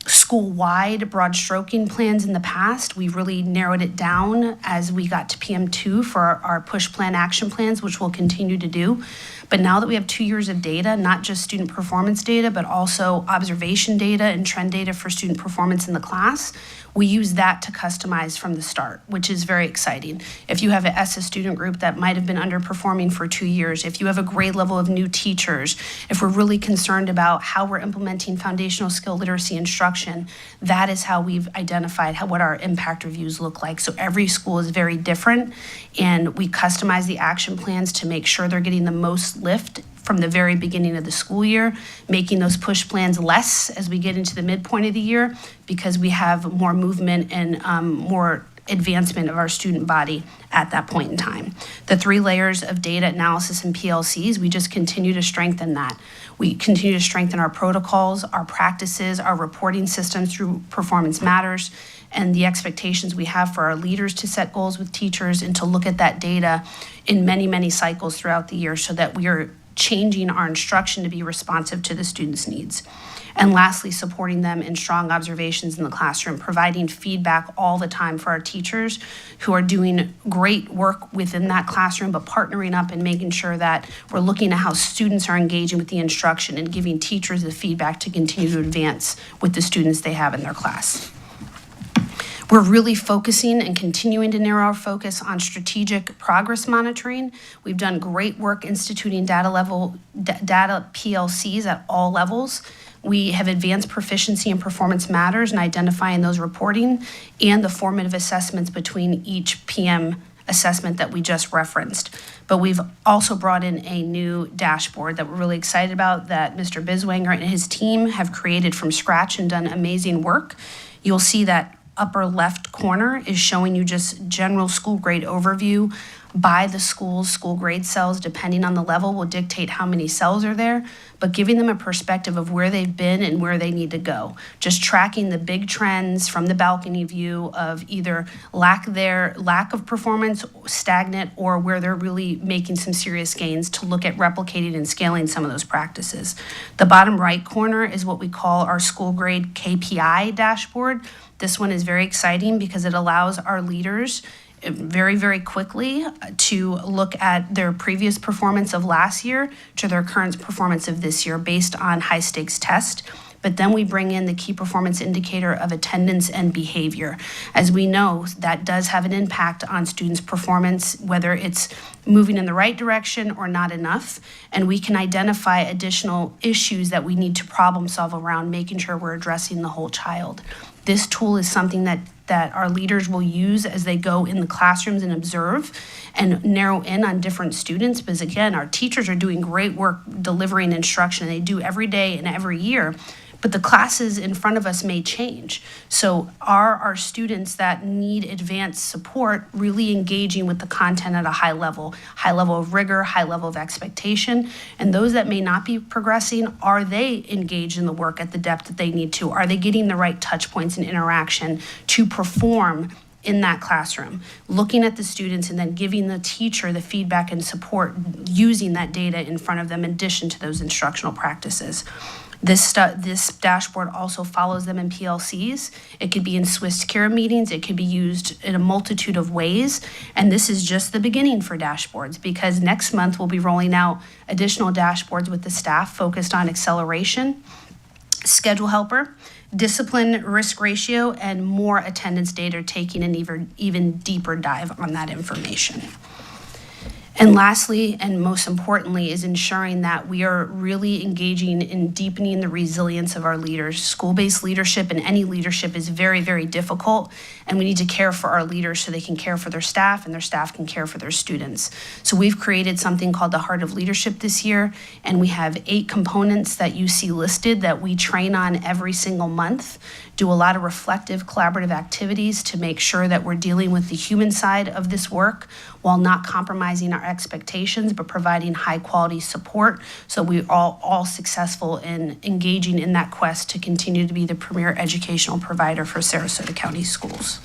school-wide broad stroking plans in the past. We really narrowed it down as we got to PM2 for our push plan action plans, which we'll continue to do. But now that we have 2 years of data, not just student performance data, but also observation data and trend data for student performance in the class, we use that to customize from the start, which is very exciting. If you have an ESSA student group that might have been underperforming for 2 years, if you have a grade level of new teachers, if we're really concerned about how we're implementing foundational skill literacy instruction, that is how we've identified what our impact reviews look like. So every school is very different, and we customize the action plans to make sure they're getting the most lift from the very beginning of the school year, making those push plans less as we get into the midpoint of the year because we have more movement and more advancement of our student body at that point in time. The 3 layers of data analysis and PLCs, we just continue to strengthen that. We continue to strengthen our protocols, our practices, our reporting systems through Performance Matters, and the expectations we have for our leaders to set goals with teachers and to look at that data in many, many cycles throughout the year so that we are changing our instruction to be responsive to the students' needs. And lastly, supporting them in strong observations in the classroom, providing feedback all the time for our teachers who are doing great work within that classroom, but partnering up and making sure that we're looking at how students are engaging with the instruction and giving teachers the feedback to continue to advance with the students they have in their class. We're really focusing and continuing to narrow our focus on strategic progress monitoring. We've done great work instituting data PLCs at all levels. We have advanced proficiency and Performance Matters and identifying those reporting and the formative assessments between each PM assessment that we just referenced. But we've also brought in a new dashboard that we're really excited about that Mr. Biswanger and his team have created from scratch and done amazing work. You'll see that upper left corner is showing you just general school grade overview by the school grade cells, depending on the level, will dictate how many cells are there, but giving them a perspective of where they've been and where they need to go. Just tracking the big trends from the balcony view of either lack of performance, stagnant, or where they're really making some serious gains to look at replicating and scaling some of those practices. The bottom right corner is what we call our school grade KPI dashboard. This one is very exciting because it allows our leaders very, very quickly to look at their previous performance of last year to their current performance of this year based on high stakes test. But then we bring in the key performance indicator of attendance and behavior. As we know, that does have an impact on students' performance, whether it's moving in the right direction or not enough. And we can identify additional issues that we need to problem solve around making sure we're addressing the whole child. This tool is something that our leaders will use as they go in the classrooms and observe and narrow in on different students, because again, our teachers are doing great work delivering instruction, and they do every day and every year. But the classes in front of us may change. So are our students that need advanced support really engaging with the content at a high level of rigor, high level of expectation? And those that may not be progressing, are they engaged in the work at the depth that they need to? Are they getting the right touch points and interaction to perform in that classroom? Looking at the students and then giving the teacher the feedback and support using that data in front of them in addition to those instructional practices. This dashboard also follows them in PLCs. It could be in Swiss Care meetings. It could be used in a multitude of ways. And this is just the beginning for dashboards, because next month we'll be rolling out additional dashboards with the staff focused on acceleration, schedule helper, discipline risk ratio, and more attendance data, taking an even deeper dive on that information. And lastly, and most importantly, is ensuring that we are really engaging in deepening the resilience of our leaders. School-based leadership and any leadership is very, very difficult, and we need to care for our leaders so they can care for their staff and their staff can care for their students. So we've created something called the Heart of Leadership this year, and we have 8 components that you see listed that we train on every single month. Do a lot of reflective, collaborative activities to make sure that we're dealing with the human side of this work while not compromising our expectations, but providing high quality support so we're all successful in engaging in that quest to continue to be the premier educational provider for Sarasota County schools.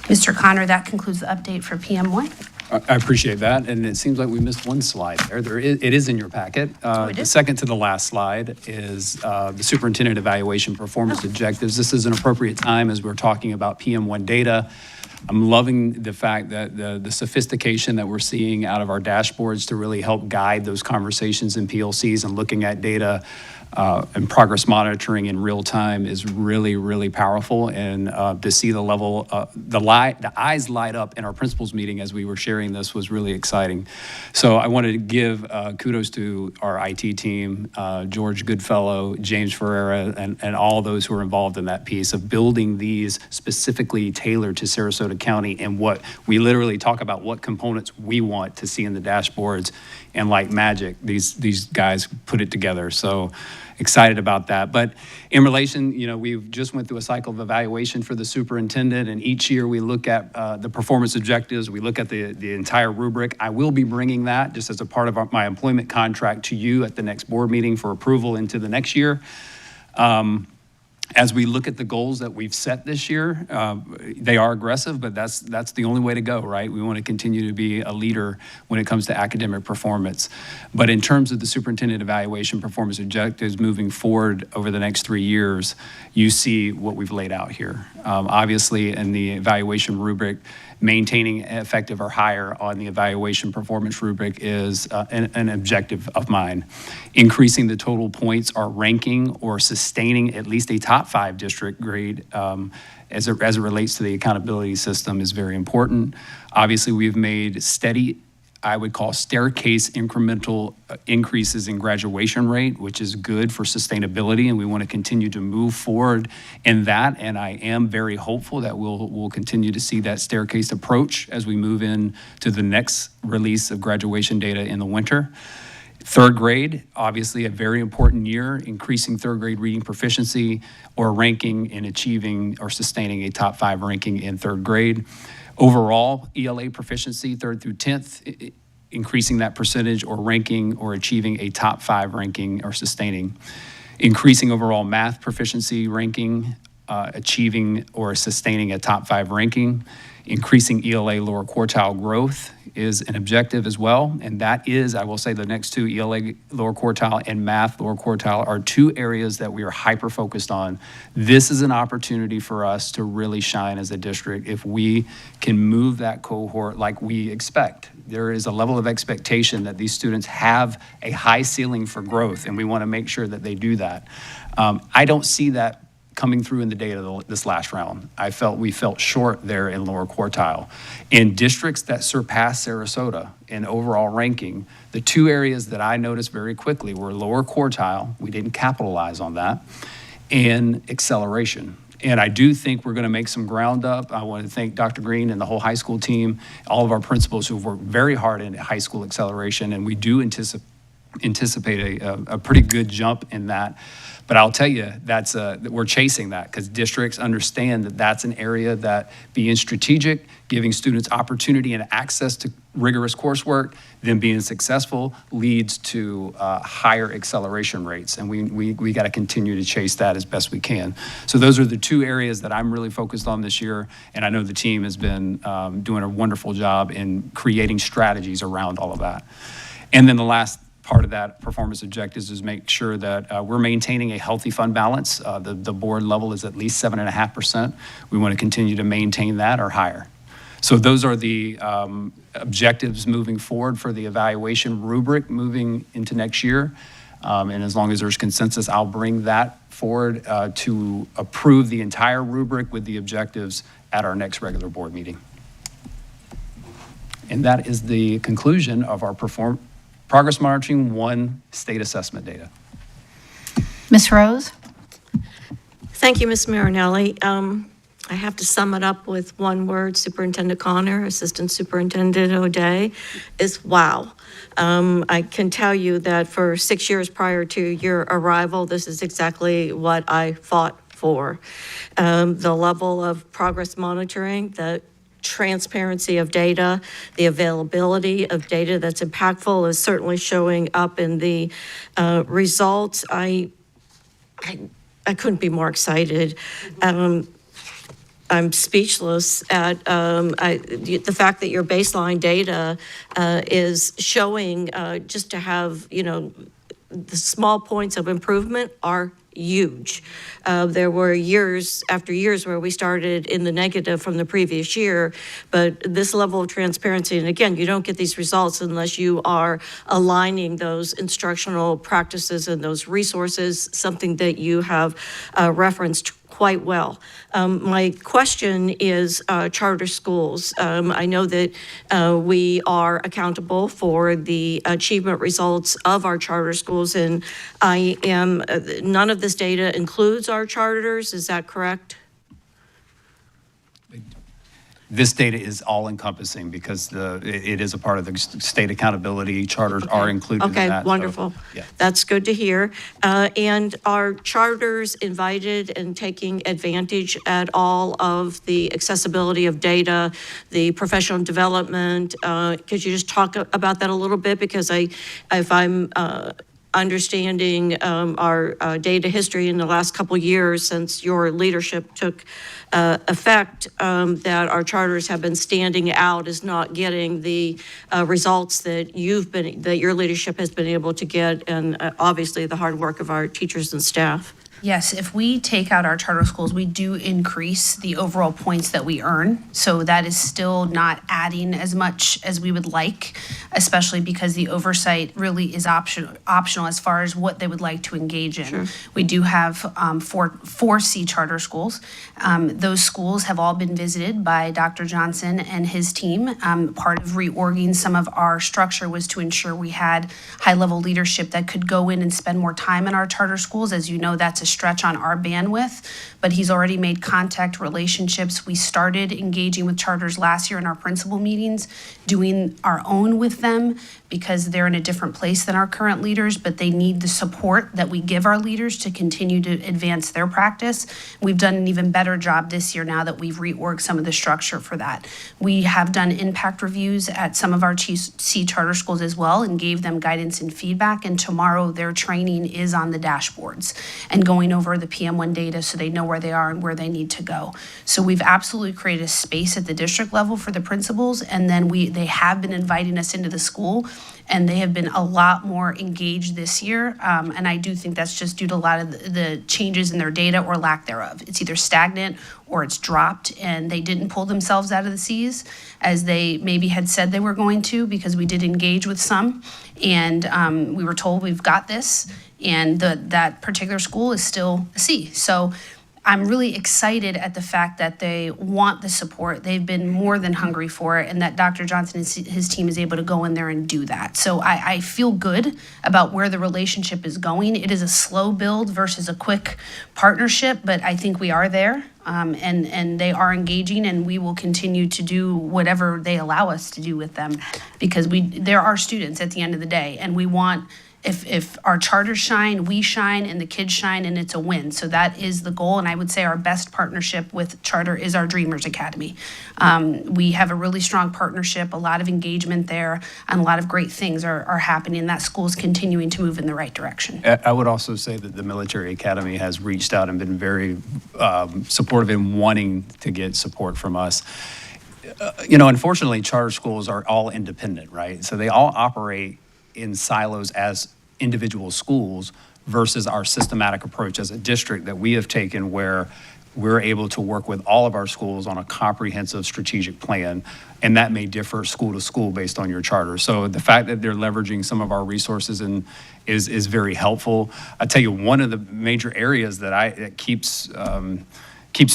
Mr. Connor, that concludes the update for PM1. I appreciate that, and it seems like we missed one slide there. It is in your packet. The second to the last slide is the superintendent evaluation performance objectives. This is an appropriate time as we're talking about PM1 data. I'm loving the fact that the sophistication that we're seeing out of our dashboards to really help guide those conversations in PLCs and looking at data and progress monitoring in real time is really, really powerful. And to see the level, the eyes light up in our principals meeting as we were sharing this was really exciting. So I wanted to give kudos to our IT team, George Goodfellow, James Ferreira, and all those who are involved in that piece of building these specifically tailored to Sarasota County, and what we literally talk about what components we want to see in the dashboards. And like magic, these guys put it together. So excited about that. But in relation, we've just went through a cycle of evaluation for the superintendent, and each year we look at the performance objectives, we look at the entire rubric. I will be bringing that just as a part of my employment contract to you at the next board meeting for approval into the next year. As we look at the goals that we've set this year, they are aggressive, but that's the only way to go, right? We want to continue to be a leader when it comes to academic performance. But in terms of the superintendent evaluation performance objectives moving forward over the next 3 years, you see what we've laid out here. Obviously, in the evaluation rubric, maintaining effective or higher on the evaluation performance rubric is an objective of mine. Increasing the total points or ranking or sustaining at least a top 5 district grade as it relates to the accountability system is very important. Obviously, we've made steady, I would call staircase incremental increases in graduation rate, which is good for sustainability, and we want to continue to move forward in that. And I am very hopeful that we'll continue to see that staircase approach as we move in to the next release of graduation data in the winter. Third grade, obviously a very important year, increasing third grade reading proficiency or ranking and achieving or sustaining a top 5 ranking in third grade. Overall, ELA proficiency, 3rd through 10th, increasing that percentage or ranking or achieving a top 5 ranking or sustaining. Increasing overall math proficiency ranking, achieving or sustaining a top 5 ranking. Increasing ELA lower quartile growth is an objective as well. And that is, I will say, the next 2, ELA lower quartile and math lower quartile, are 2 areas that we are hyper-focused on. This is an opportunity for us to really shine as a district if we can move that cohort like we expect. There is a level of expectation that these students have a high ceiling for growth, and we want to make sure that they do that. I don't see that coming through in the data this last round. We felt short there in lower quartile. In districts that surpass Sarasota in overall ranking, the 2 areas that I noticed very quickly were lower quartile, we didn't capitalize on that, and acceleration. And I do think we're going to make some ground up. I want to thank Dr. Green and the whole high school team, all of our principals who've worked very hard in high school acceleration, and we do anticipate a pretty good jump in that. But I'll tell you, we're chasing that because districts understand that that's an area that being strategic, giving students opportunity and access to rigorous coursework, then being successful leads to higher acceleration rates. And we got to continue to chase that as best we can. So those are the 2 areas that I'm really focused on this year. And I know the team has been doing a wonderful job in creating strategies around all of that. And then the last part of that performance objectives is make sure that we're maintaining a healthy fund balance. The board level is at least 7.5%. We want to continue to maintain that or higher. So those are the objectives moving forward for the evaluation rubric moving into next year. And as long as there's consensus, I'll bring that forward to approve the entire rubric with the objectives at our next regular board meeting. And that is the conclusion of our Progress Monitoring 1 state assessment data. Ms. Rose? Thank you, Ms. Marinelli. I have to sum it up with one word. Superintendent Connor, Assistant Superintendent O'Day, is wow. I can tell you that for 6 years prior to your arrival, this is exactly what I fought for. The level of progress monitoring, the transparency of data, the availability of data that's impactful is certainly showing up in the results. I couldn't be more excited. I'm speechless at the fact that your baseline data is showing just to have, the small points of improvement are huge. There were years after years where we started in the negative from the previous year, but this level of transparency, and again, you don't get these results unless you are aligning those instructional practices and those resources, something that you have referenced quite well. My question is charter schools. I know that we are accountable for the achievement results of our charter schools, and none of this data includes our charters, is that correct? this data is all encompassing because it is a part of the state accountability. Charters are included in that. Okay, so, wonderful. yeah. That's good to hear. And are charters invited and taking advantage at all of the accessibility of data, the professional development? Could you just talk about that a little bit? Because if I'm understanding our data history in the last couple years since your leadership took effect, that our charters have been standing out as not getting the results that your leadership has been able to get, and obviously the hard work of our teachers and staff. Yes, if we take out our charter schools, we do increase the overall points that we earn. So that is still not adding as much as we would like, especially because the oversight really is optional as far as what they would like to engage in. Sure. We do have four C charter schools. Those schools have all been visited by Dr. Johnson and his team. Part of reorging some of our structure was to ensure we had high-level leadership that could go in and spend more time in our charter schools. As you know, that's a stretch on our bandwidth, but he's already made contact relationships. We started engaging with charters last year in our principal meetings, doing our own with them because they're in a different place than our current leaders, but they need the support that we give our leaders to continue to advance their practice. We've done an even better job this year now that we've reorged some of the structure for that. We have done impact reviews at some of our C charter schools as well and gave them guidance and feedback, and tomorrow their training is on the dashboards and going over the PM1 data so they know where they are and where they need to go. So we've absolutely created a space at the district level for the principals, and then they have been inviting us into the school, and they have been a lot more engaged this year. And I do think that's just due to a lot of the changes in their data or lack thereof. It's either stagnant or it's dropped, and they didn't pull themselves out of the Cs as they maybe had said they were going to, because we did engage with some, and we were told we've got this, and that particular school is still a C. So I'm really excited at the fact that they want the support. They've been more than hungry for it, and that Dr. Johnson and his team is able to go in there and do that. So I feel good about where the relationship is going. It is a slow build versus a quick partnership, but I think we are there, and they are engaging, and we will continue to do whatever they allow us to do with them, because they're our students at the end of the day, and we want. If our charters shine, we shine, and the kids shine, and it's a win. So that is the goal, and I would say our best partnership with charter is our Dreamers Academy. We have a really strong partnership, a lot of engagement there, and a lot of great things are happening. That school is continuing to move in the right direction. I would also say that the Military Academy has reached out and been very supportive in wanting to get support from us. Unfortunately, charter schools are all independent, right? So they all operate in silos as individual schools versus our systematic approach as a district that we have taken, where we're able to work with all of our schools on a comprehensive strategic plan, and that may differ school to school based on your charter. So the fact that they're leveraging some of our resources is very helpful. I tell you, one of the major areas that keeps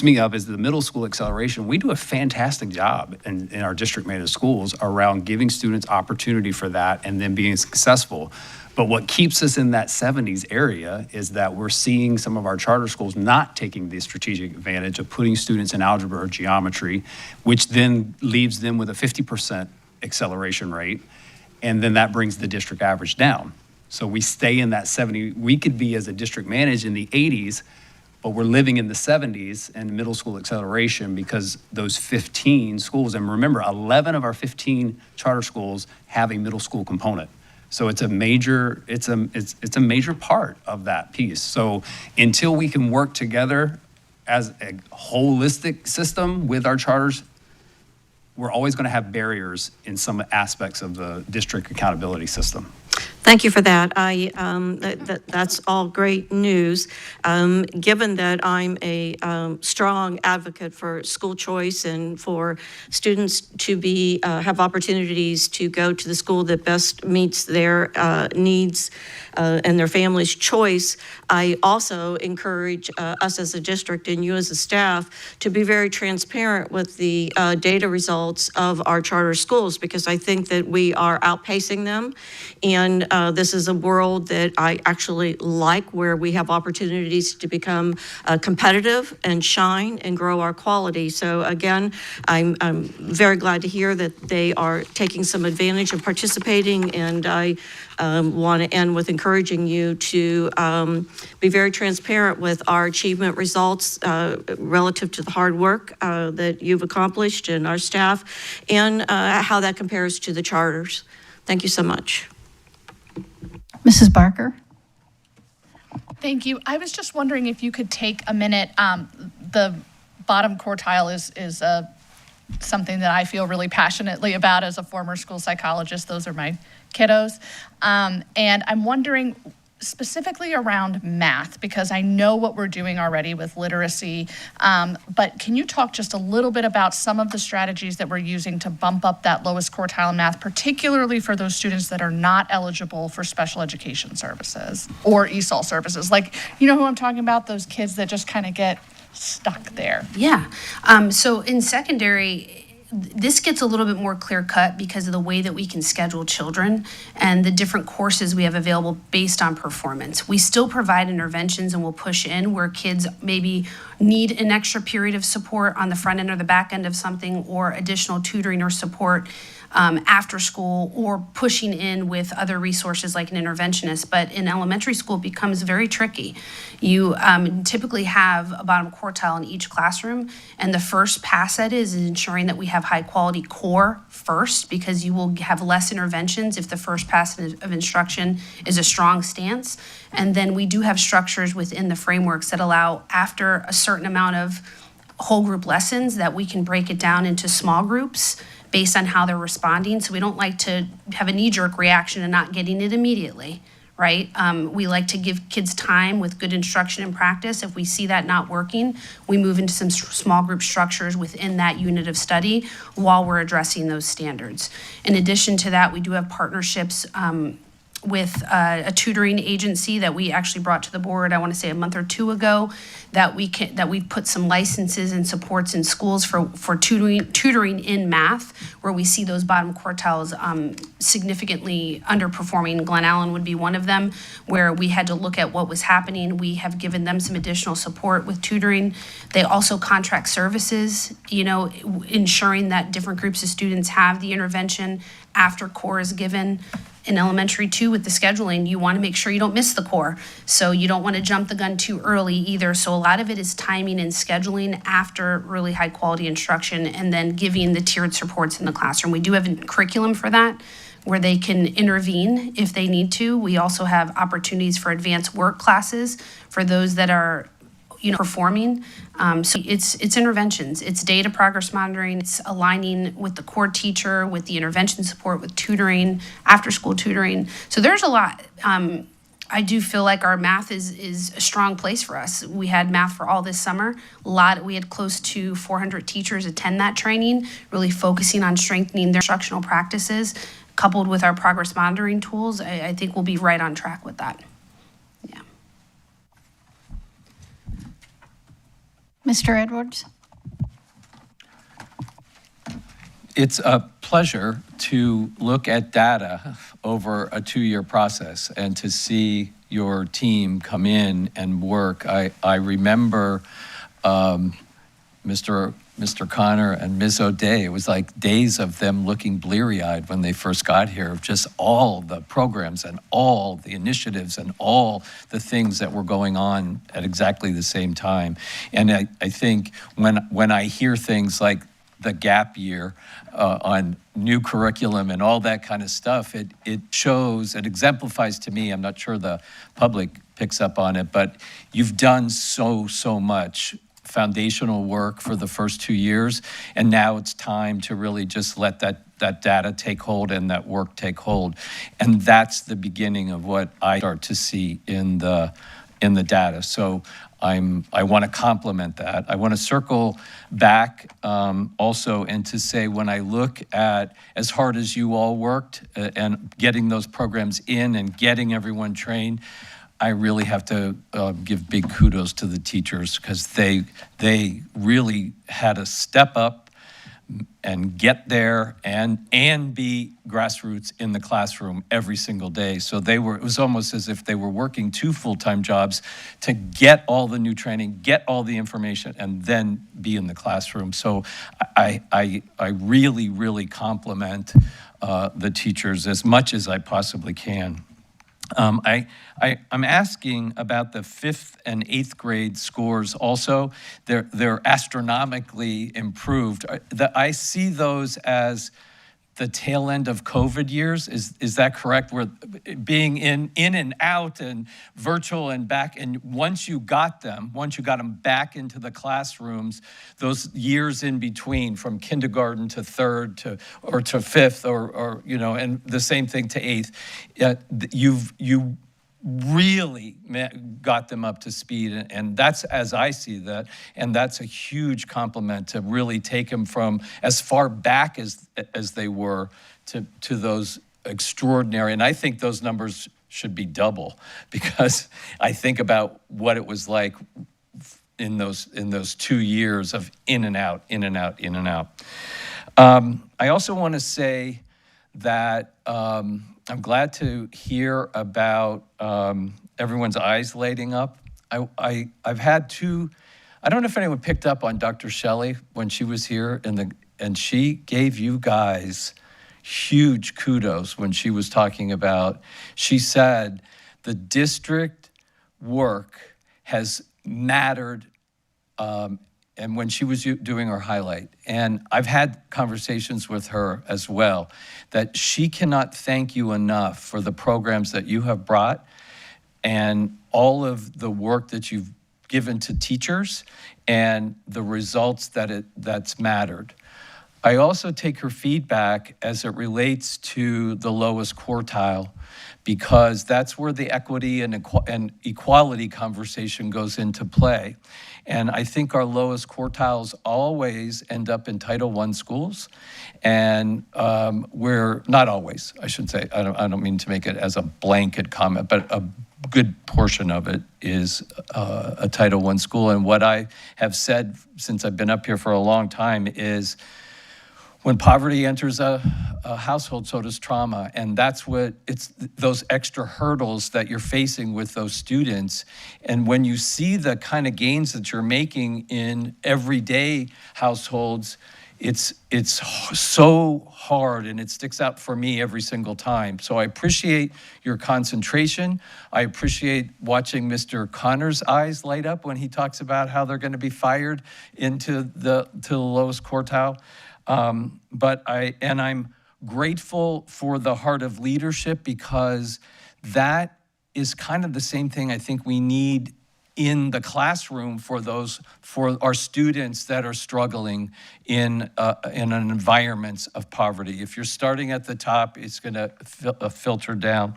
me up is the middle school acceleration. We do a fantastic job in our district managed schools around giving students opportunity for that and then being successful. But what keeps us in that 70s area is that we're seeing some of our charter schools not taking the strategic advantage of putting students in algebra or geometry, which then leaves them with a 50% acceleration rate. And then that brings the district average down. So we stay in that 70. We could be, as a district managed, in the 80s, but we're living in the 70s and middle school acceleration because those 15 schools, and remember, 11 of our 15 charter schools have a middle school component. So it's a major part of that piece. So until we can work together as a holistic system with our charters, we're always going to have barriers in some aspects of the district accountability system. Thank you for that. That's all great news. Given that I'm a strong advocate for school choice and for students to have opportunities to go to the school that best meets their needs and their family's choice, I also encourage us as a district and you as a staff to be very transparent with the data results of our charter schools, because I think that we are outpacing them. And This is a world that I actually like, where we have opportunities to become competitive and shine and grow our quality. So again, I'm very glad to hear that they are taking some advantage of participating, and I want to end with encouraging you to be very transparent with our achievement results relative to the hard work that you've accomplished and our staff, and how that compares to the charters. Thank you so much. Mrs. Barker? Thank you. I was just wondering if you could take a minute. The bottom quartile is something that I feel really passionately about as a former school psychologist. Those are my kiddos. And I'm wondering specifically around math, because I know what we're doing already with literacy, but can you talk just a little bit about some of the strategies that we're using to bump up that lowest quartile in math, particularly for those students that are not eligible for special education services or ESOL services? Like, you know who I'm talking about? Those kids that just kind of get stuck there. Yeah. So in secondary, this gets a little bit more clear cut because of the way that we can schedule children and the different courses we have available based on performance. We still provide interventions and we'll push in where kids maybe need an extra period of support on the front end or the back end of something, or additional tutoring or support after school, or pushing in with other resources like an interventionist. But in elementary school, it becomes very tricky. You typically have a bottom quartile in each classroom, and the first pass at it is ensuring that we have high quality core first, because you will have less interventions if the first pass of instruction is a strong stance. And then we do have structures within the frameworks that allow, after a certain amount of whole group lessons, that we can break it down into small groups based on how they're responding. So we don't like to have a knee-jerk reaction and not getting it immediately, right? We like to give kids time with good instruction and practice. If we see that not working, we move into some small group structures within that unit of study while we're addressing those standards. In addition to that, we do have partnerships with a tutoring agency that we actually brought to the board, I want to say a month or two ago, that we've put some licenses and supports in schools for tutoring in math, where we see those bottom quartiles significantly underperforming. Glen Allen would be one of them, where we had to look at what was happening. We have given them some additional support with tutoring. They also contract services, ensuring that different groups of students have the intervention after core is given. In elementary too, with the scheduling, you want to make sure you don't miss the core. So you don't want to jump the gun too early either. So a lot of it is timing and scheduling after really high quality instruction, and then giving the tiered supports in the classroom. We do have a curriculum for that, where they can intervene if they need to. We also have opportunities for advanced work classes for those that are performing. So it's interventions, it's data progress monitoring, it's aligning with the core teacher, with the intervention support, with tutoring, after school tutoring. So there's a lot. I do feel like our math is a strong place for us. We had math for all this summer. We had close to 400 teachers attend that training, really focusing on strengthening their instructional practices, coupled with our progress monitoring tools. I think we'll be right on track with that. Yeah. Mr. Edwards? It's a pleasure to look at data over a 2-year process and to see your team come in and work. I remember Mr. Connor and Ms. O'Day. It was like days of them looking bleary-eyed when they first got here, of just all the programs and all the initiatives and all the things that were going on at exactly the same time. And I think when I hear things like the gap year on new curriculum and all that kind of stuff, it shows, it exemplifies to me, I'm not sure the public picks up on it, but you've done so much foundational work for the first 2 years, and now it's time to really just let that data take hold and that work take hold. And that's the beginning of what I start to see in the data. So I want to compliment that. I want to circle back also and to say, when I look at as hard as you all worked and getting those programs in and getting everyone trained, I really have to give big kudos to the teachers, because they really had to step up and get there and be grassroots in the classroom every single day. So it was almost as if they were working 2 full-time jobs to get all the new training, get all the information, and then be in the classroom. So I really, really compliment the teachers as much as I possibly can. I'm asking about the 5th and 8th grade scores also. They're astronomically improved. I see those as the tail end of COVID years. Is that correct? Where being in and out and virtual and back, and once you got them back into the classrooms, those years in between from kindergarten to 3rd to 5th or and the same thing to 8th, you really got them up to speed, and that's, as I see that, and that's a huge compliment to really take them from as far back as they were to those extraordinary, and I think those numbers should be double, because I think about what it was like in those 2 years of in and out. I also want to say that I'm glad to hear about everyone's eyes lighting up. I've had 2. I don't know if anyone picked up on Dr. Shelley when she was here, and she gave you guys huge kudos when she was talking about. She said the district work has mattered. And when she was doing her highlight, and I've had conversations with her as well, that she cannot thank you enough for the programs that you have brought and all of the work that you've given to teachers and the results that's mattered. I also take her feedback as it relates to the lowest quartile, because that's where the equity and equality conversation goes into play. And I think our lowest quartiles always end up in Title I schools. And we're not always, I should say. I don't mean to make it as a blanket comment, but a good portion of it is a Title I school. And what I have said since I've been up here for a long time is, when poverty enters a household, so does trauma. And that's it's those extra hurdles that you're facing with those students. And when you see the kind of gains that you're making in everyday households, it's so hard, and it sticks out for me every single time. So I appreciate your concentration. I appreciate watching Mr. Connor's eyes light up when he talks about how they're going to be fired into the lowest quartile. But I'm grateful for the heart of leadership, because that is kind of the same thing I think we need in the classroom for our students that are struggling in an environment of poverty. If you're starting at the top, it's going to filter down.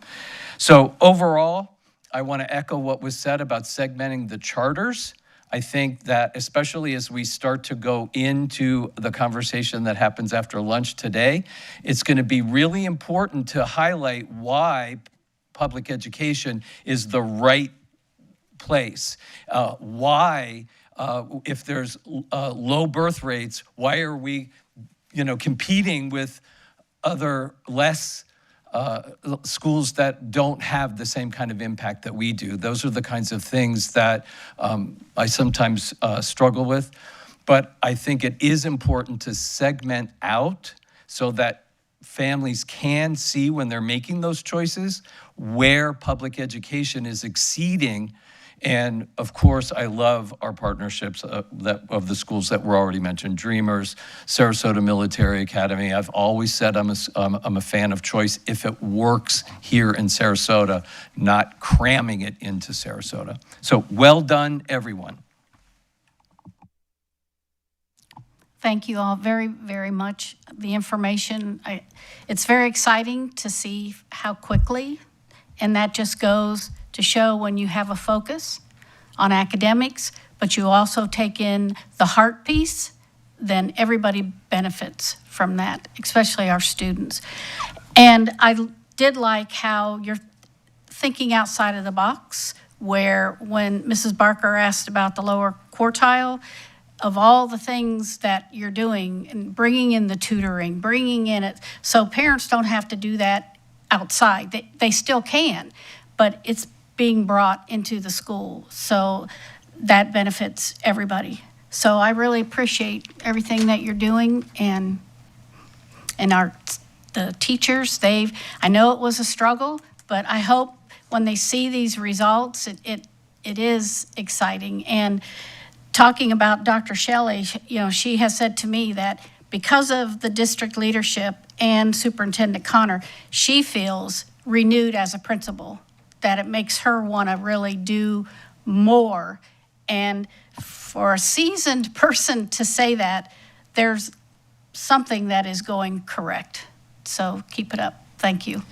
So overall, I want to echo what was said about segmenting the charters. I think that especially as we start to go into the conversation that happens after lunch today, it's going to be really important to highlight why public education is the right place. Why, if there's low birth rates, why are we, competing with other less schools that don't have the same kind of impact that we do? Those are the kinds of things that I sometimes struggle with. But I think it is important to segment out so that families can see, when they're making those choices, where public education is exceeding. And of course, I love our partnerships of the schools that were already mentioned: Dreamers, Sarasota Military Academy. I've always said I'm a fan of choice if it works here in Sarasota, not cramming it into Sarasota. So well done, everyone. Thank you all very, very much. The information, it's very exciting to see how quickly, and that just goes to show when you have a focus on academics, but you also take in the heart piece, then everybody benefits from that, especially our students. And I did like how you're thinking outside of the box, where when Mrs. Barker asked about the lower quartile, of all the things that you're doing and bringing in the tutoring, bringing in it, so parents don't have to do that outside. They still can, but it's being brought into the school. So that benefits everybody. So I really appreciate everything that you're doing, and the teachers, I know it was a struggle, but I hope when they see these results, it is exciting. And talking about Dr. Shelley, she has said to me that because of the district leadership and Superintendent Connor, she feels renewed as a principal, that it makes her want to really do more. And for a seasoned person to say that, there's something that is going correct. So keep it up. Thank you.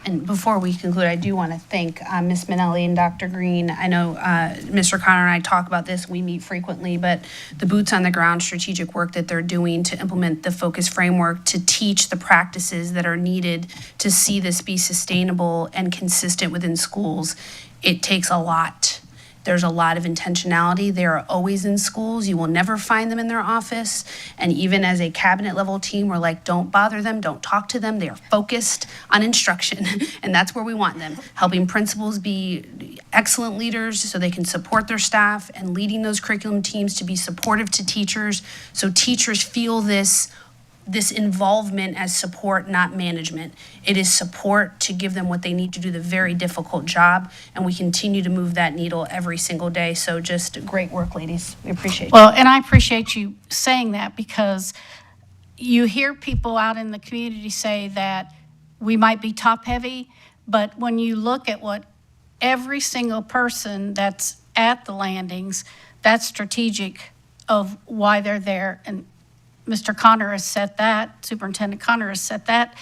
And before we conclude, I do want to thank Ms. Minnelli and Dr. Green. I know Mr. Connor and I talk about this, we meet frequently, but the boots on the ground strategic work that they're doing to implement the focus framework, to teach the practices that are needed to see this be sustainable and consistent within schools, it takes a lot. There's a lot of intentionality. They are always in schools. You will never find them in their office. And even as a cabinet level team, we're like, don't bother them, don't talk to them. They are focused on instruction. And that's where we want them, helping principals be excellent leaders so they can support their staff, and leading those curriculum teams to be supportive to teachers, so teachers feel this involvement as support, not management. It is support to give them what they need to do the very difficult job, and we continue to move that needle every single day. So just great work, ladies. We appreciate you. Well, and I appreciate you saying that, because you hear people out in the community say that we might be top-heavy, but when you look at what every single person that's at the landings, that's strategic of why they're there. And Mr. Connor has set that, Superintendent Connor has set that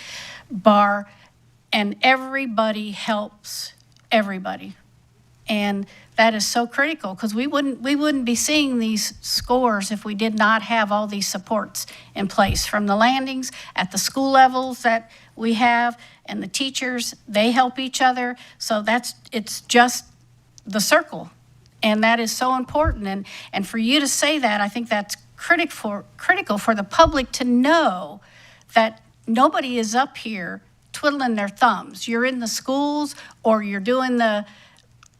bar, and everybody helps everybody. And that is so critical, because we wouldn't be seeing these scores if we did not have all these supports in place, from the landings at the school levels that we have, and the teachers, they help each other. So it's just the circle, and that is so important. And for you to say that, I think that's critical for the public to know that nobody is up here twiddling their thumbs. You're in the schools, or you're doing the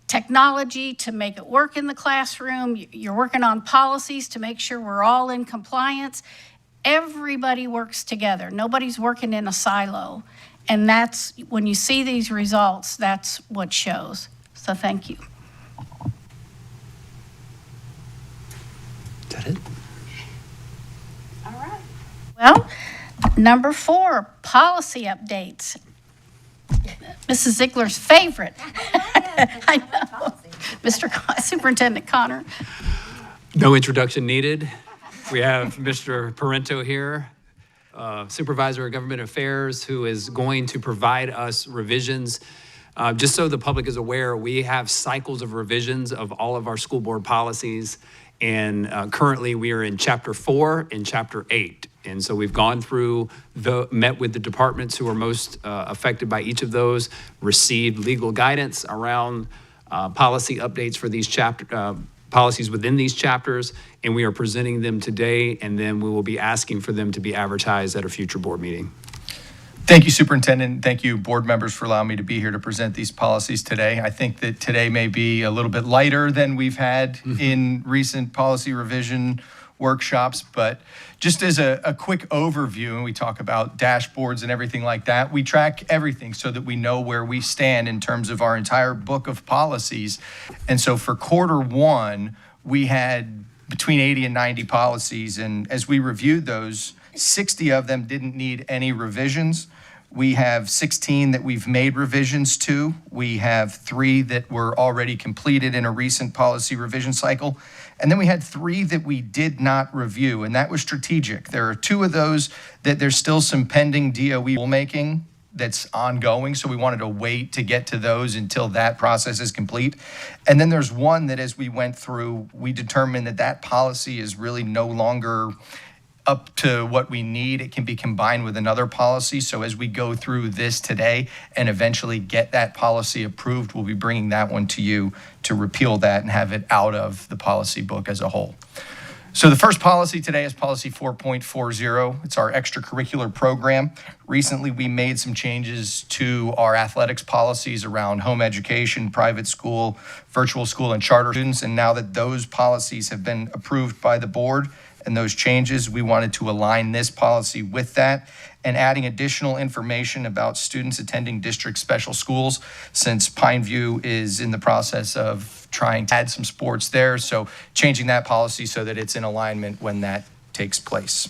technology to make it work in the classroom. You're working on policies to make sure we're all in compliance. Everybody works together. Nobody's working in a silo. And that's, when you see these results, that's what shows. So thank you. Is that it? Well, number 4, policy updates. Mrs. Ziegler's favorite. I know. Superintendent Connor. No introduction needed. We have Mr. Parento here, Supervisor of Government Affairs, who is going to provide us revisions. Just so the public is aware, we have cycles of revisions of all of our school board policies. And currently we are in Chapter 4 and Chapter 8. And so we've gone through, met with the departments who are most affected by each of those, received legal guidance around policy updates for these policies within these chapters, and we are presenting them today, and then we will be asking for them to be advertised at a future board meeting. Thank you, Superintendent. Thank you, board members, for allowing me to be here to present these policies today. I think that today may be a little bit lighter than we've had in recent policy revision workshops, but just as a quick overview, and we talk about dashboards and everything like that, we track everything so that we know where we stand in terms of our entire book of policies. And so for Q1, we had between 80 and 90 policies, and as we reviewed those, 60 of them didn't need any revisions. We have 16 that we've made revisions to. We have 3 that were already completed in a recent policy revision cycle. And then we had 3 that we did not review, and that was strategic. There are 2 of those that there's still some pending DOE rulemaking that's ongoing, so we wanted to wait to get to those until that process is complete. And then there's 1 that as we went through, we determined that that policy is really no longer up to what we need. It can be combined with another policy. So as we go through this today and eventually get that policy approved, we'll be bringing that one to you to repeal that and have it out of the policy book as a whole. So the first policy today is policy 4.40. It's our extracurricular program. Recently, we made some changes to our athletics policies around home education, private school, virtual school, and charter students. And now that those policies have been approved by the board and those changes, we wanted to align this policy with that and adding additional information about students attending district special schools, since Pineview is in the process of trying to add some sports there. So changing that policy so that it's in alignment when that takes place.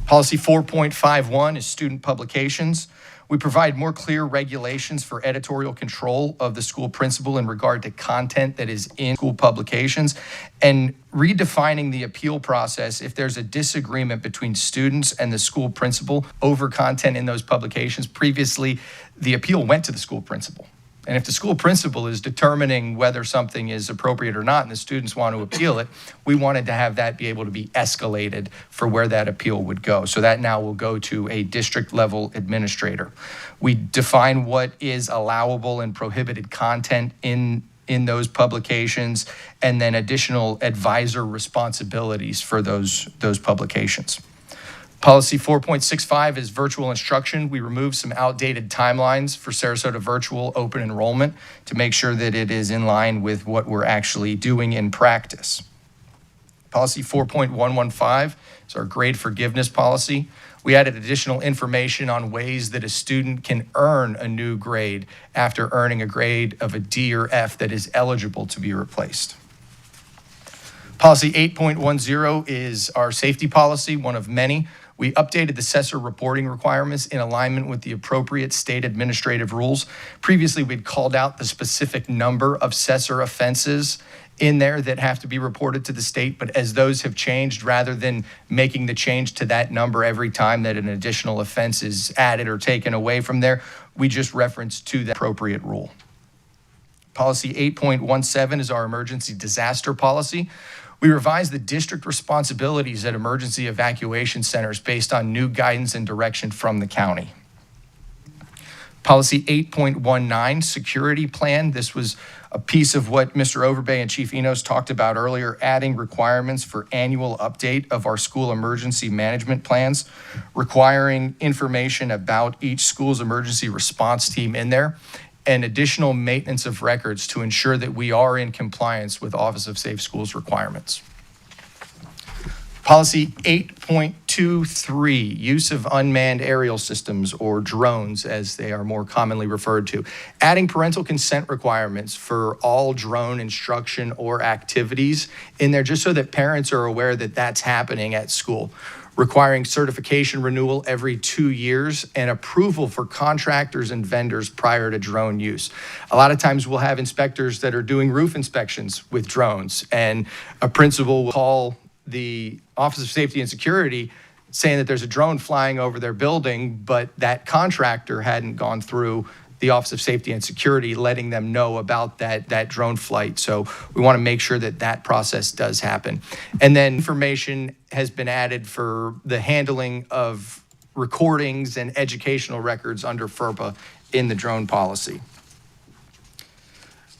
Policy 4.51 is student publications. We provide more clear regulations for editorial control of the school principal in regard to content that is in school publications, and redefining the appeal process if there's a disagreement between students and the school principal over content in those publications. Previously, the appeal went to the school principal. And if the school principal is determining whether something is appropriate or not and the students want to appeal it, we wanted to have that be able to be escalated for where that appeal would go. So that now will go to a district level administrator. We define what is allowable and prohibited content in those publications, and then additional advisor responsibilities for those publications. Policy 4.65 is virtual instruction. We removed some outdated timelines for Sarasota virtual open enrollment to make sure that it is in line with what we're actually doing in practice. Policy 4.115 is our grade forgiveness policy. We added additional information on ways that a student can earn a new grade after earning a grade of a D or F that is eligible to be replaced. Policy 8.10 is our safety policy, one of many. We updated the assessor reporting requirements in alignment with the appropriate state administrative rules. Previously, we'd called out the specific number of assessor offenses in there that have to be reported to the state, but as those have changed, rather than making the change to that number every time that an additional offense is added or taken away from there, we just reference to the appropriate rule. Policy 8.17 is our emergency disaster policy. We revised the district responsibilities at emergency evacuation centers based on new guidance and direction from the county. Policy 8.19, security plan. This was a piece of what Mr. Overbay and Chief Enos talked about earlier, adding requirements for annual update of our school emergency management plans, requiring information about each school's emergency response team in there, and additional maintenance of records to ensure that we are in compliance with Office of Safe Schools requirements. Policy 8.23, use of unmanned aerial systems, or drones as they are more commonly referred to. Adding parental consent requirements for all drone instruction or activities in there, just so that parents are aware that that's happening at school. Requiring certification renewal every 2 years and approval for contractors and vendors prior to drone use. A lot of times we'll have inspectors that are doing roof inspections with drones, and a principal will call the Office of Safety and Security saying that there's a drone flying over their building, but that contractor hadn't gone through the Office of Safety and Security letting them know about that drone flight. So we want to make sure that that process does happen. And then information has been added for the handling of recordings and educational records under FERPA in the drone policy.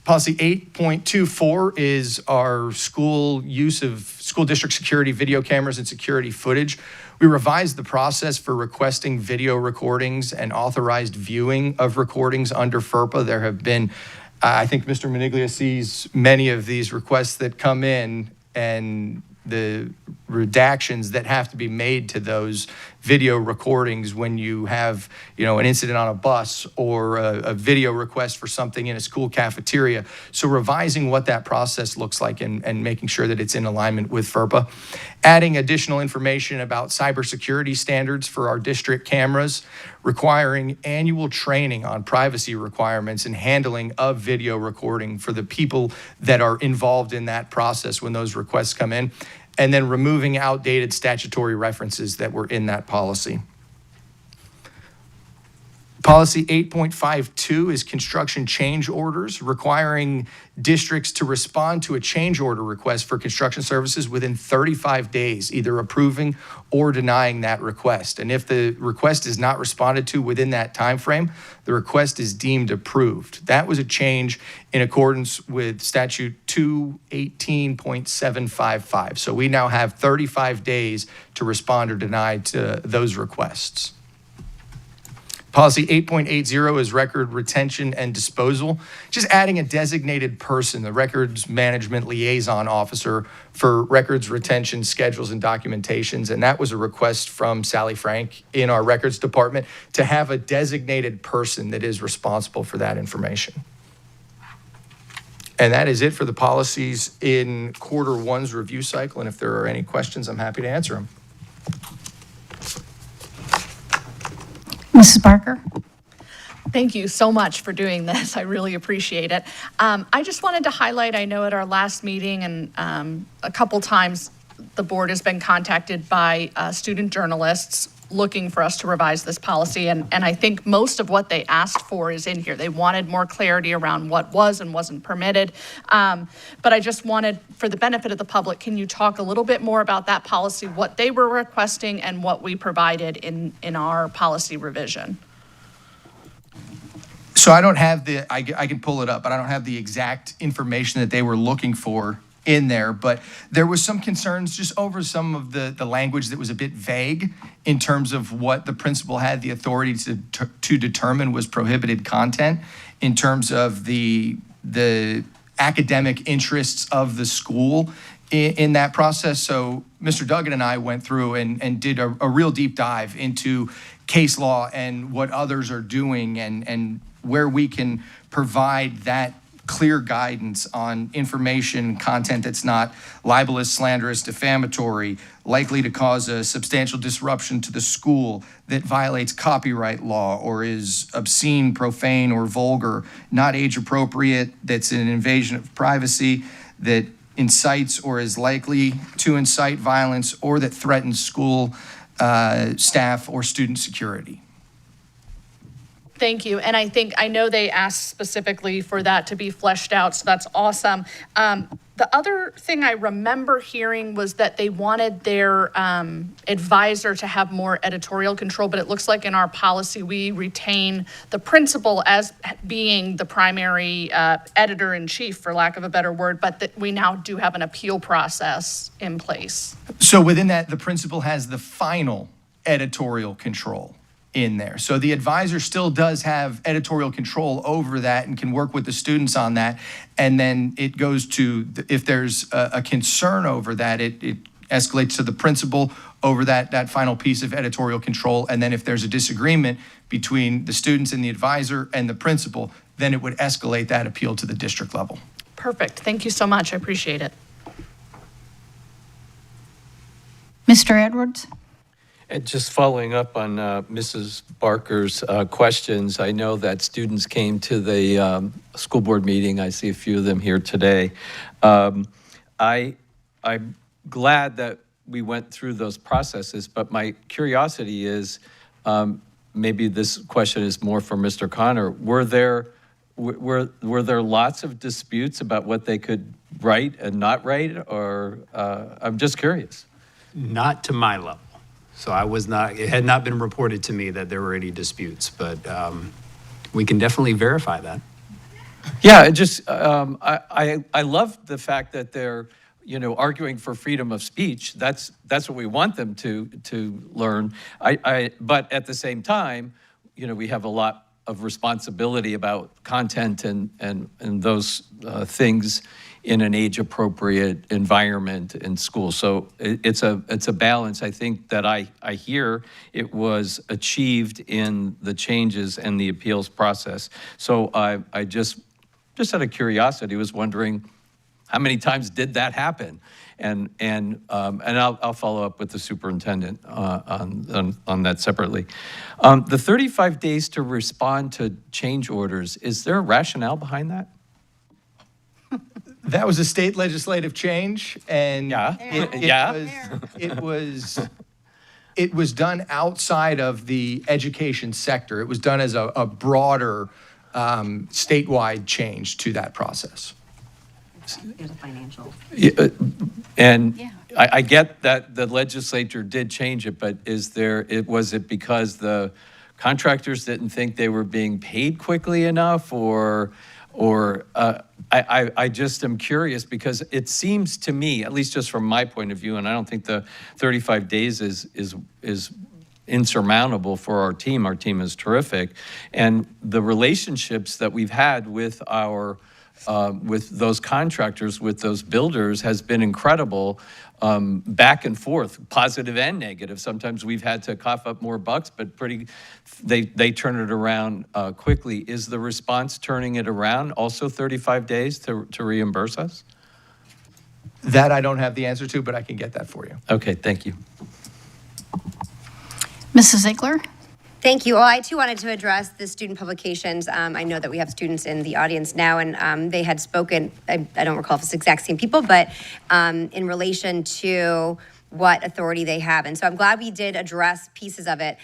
Policy 8.24 is our school use of school district security video cameras and security footage. We revised the process for requesting video recordings and authorized viewing of recordings under FERPA. There have been, I think Mr. Maniglia sees many of these requests that come in, and the redactions that have to be made to those video recordings when you have, an incident on a bus or a video request for something in a school cafeteria. So revising what that process looks like and making sure that it's in alignment with FERPA. Adding additional information about cybersecurity standards for our district cameras, requiring annual training on privacy requirements and handling of video recording for the people that are involved in that process when those requests come in, and then removing outdated statutory references that were in that policy. Policy 8.52 is construction change orders, requiring districts to respond to a change order request for construction services within 35 days, either approving or denying that request. And if the request is not responded to within that time frame, the request is deemed approved. That was a change in accordance with statute 218.755. So we now have 35 days to respond or deny to those requests. Policy 8.80 is record retention and disposal, just adding a designated person, the records management liaison officer for records retention schedules and documentations. And that was a request from Sally Frank in our records department to have a designated person that is responsible for that information. And that is it for the policies in Q1's review cycle. And if there are any questions, I'm happy to answer them. Mrs. Barker? Thank you so much for doing this. I really appreciate it. I just wanted to highlight, I know at our last meeting and a couple times, the board has been contacted by student journalists looking for us to revise this policy. And I think most of what they asked for is in here. They wanted more clarity around what was and wasn't permitted. But I just wanted, for the benefit of the public, can you talk a little bit more about that policy, what they were requesting and what we provided in our policy revision? So I don't have I can pull it up, but I don't have the exact information that they were looking for in there, but there was some concerns just over some of the language that was a bit vague in terms of what the principal had the authority to determine was prohibited content in terms of the academic interests of the school in that process. So Mr. Duggan and I went through and did a real deep dive into case law and what others are doing and where we can provide that clear guidance on information content that's not libelous, slanderous, defamatory, likely to cause a substantial disruption to the school, that violates copyright law or is obscene, profane, or vulgar, not age appropriate, that's an invasion of privacy, that incites or is likely to incite violence, or that threatens school staff or student security. Thank you. And I know they asked specifically for that to be fleshed out, so that's awesome. The other thing I remember hearing was that they wanted their advisor to have more editorial control, but it looks like in our policy, we retain the principal as being the primary editor-in-chief, for lack of a better word, but that we now do have an appeal process in place. So within that, the principal has the final editorial control in there. So the advisor still does have editorial control over that and can work with the students on that. And then it goes to, if there's a concern over that, it escalates to the principal over that final piece of editorial control. And then if there's a disagreement between the students and the advisor and the principal, then it would escalate that appeal to the district level. Perfect. Thank you so much. I appreciate it. Mr. Edwards? And just following up on Mrs. Barker's questions, I know that students came to the school board meeting. I see a few of them here today. I'm glad that we went through those processes, but my curiosity is, maybe this question is more for Mr. Connor. Were there lots of disputes about what they could write and not write, or I'm just curious? Not to my level. So it had not been reported to me that there were any disputes, but we can definitely verify that. Yeah, it just, I love the fact that they're, arguing for freedom of speech. That's what we want them to learn. But at the same time, we have a lot of responsibility about content and those things in an age-appropriate environment in school. So it's a balance, I think, that I hear it was achieved in the changes and the appeals process. So I just out of curiosity was wondering, how many times did that happen? And I'll follow up with the superintendent on that separately. The 35 days to respond to change orders, is there a rationale behind that? That was a state legislative change, and Yeah. it was it was done outside of the education sector. It was done as a broader statewide change to that process. There's a financial. And Yeah. I get that the legislature did change it, but was it because the contractors didn't think they were being paid quickly enough, or I just am curious, because it seems to me, at least just from my point of view, and I don't think the 35 days is insurmountable for our team. Our team is terrific, and the relationships that we've had with with those contractors, with those builders, has been incredible, back and forth, positive and negative. Sometimes we've had to cough up more bucks, but they turn it around quickly. Is the response turning it around also 35 days to reimburse us? That I don't have the answer to, but I can get that for you. Okay, thank you. Mrs. Ziegler? Thank you. Well, I too wanted to address the student publications. I know that we have students in the audience now, and they had spoken, I don't recall if it's the exact same people, but in relation to what authority they have. And so I'm glad we did address pieces of it.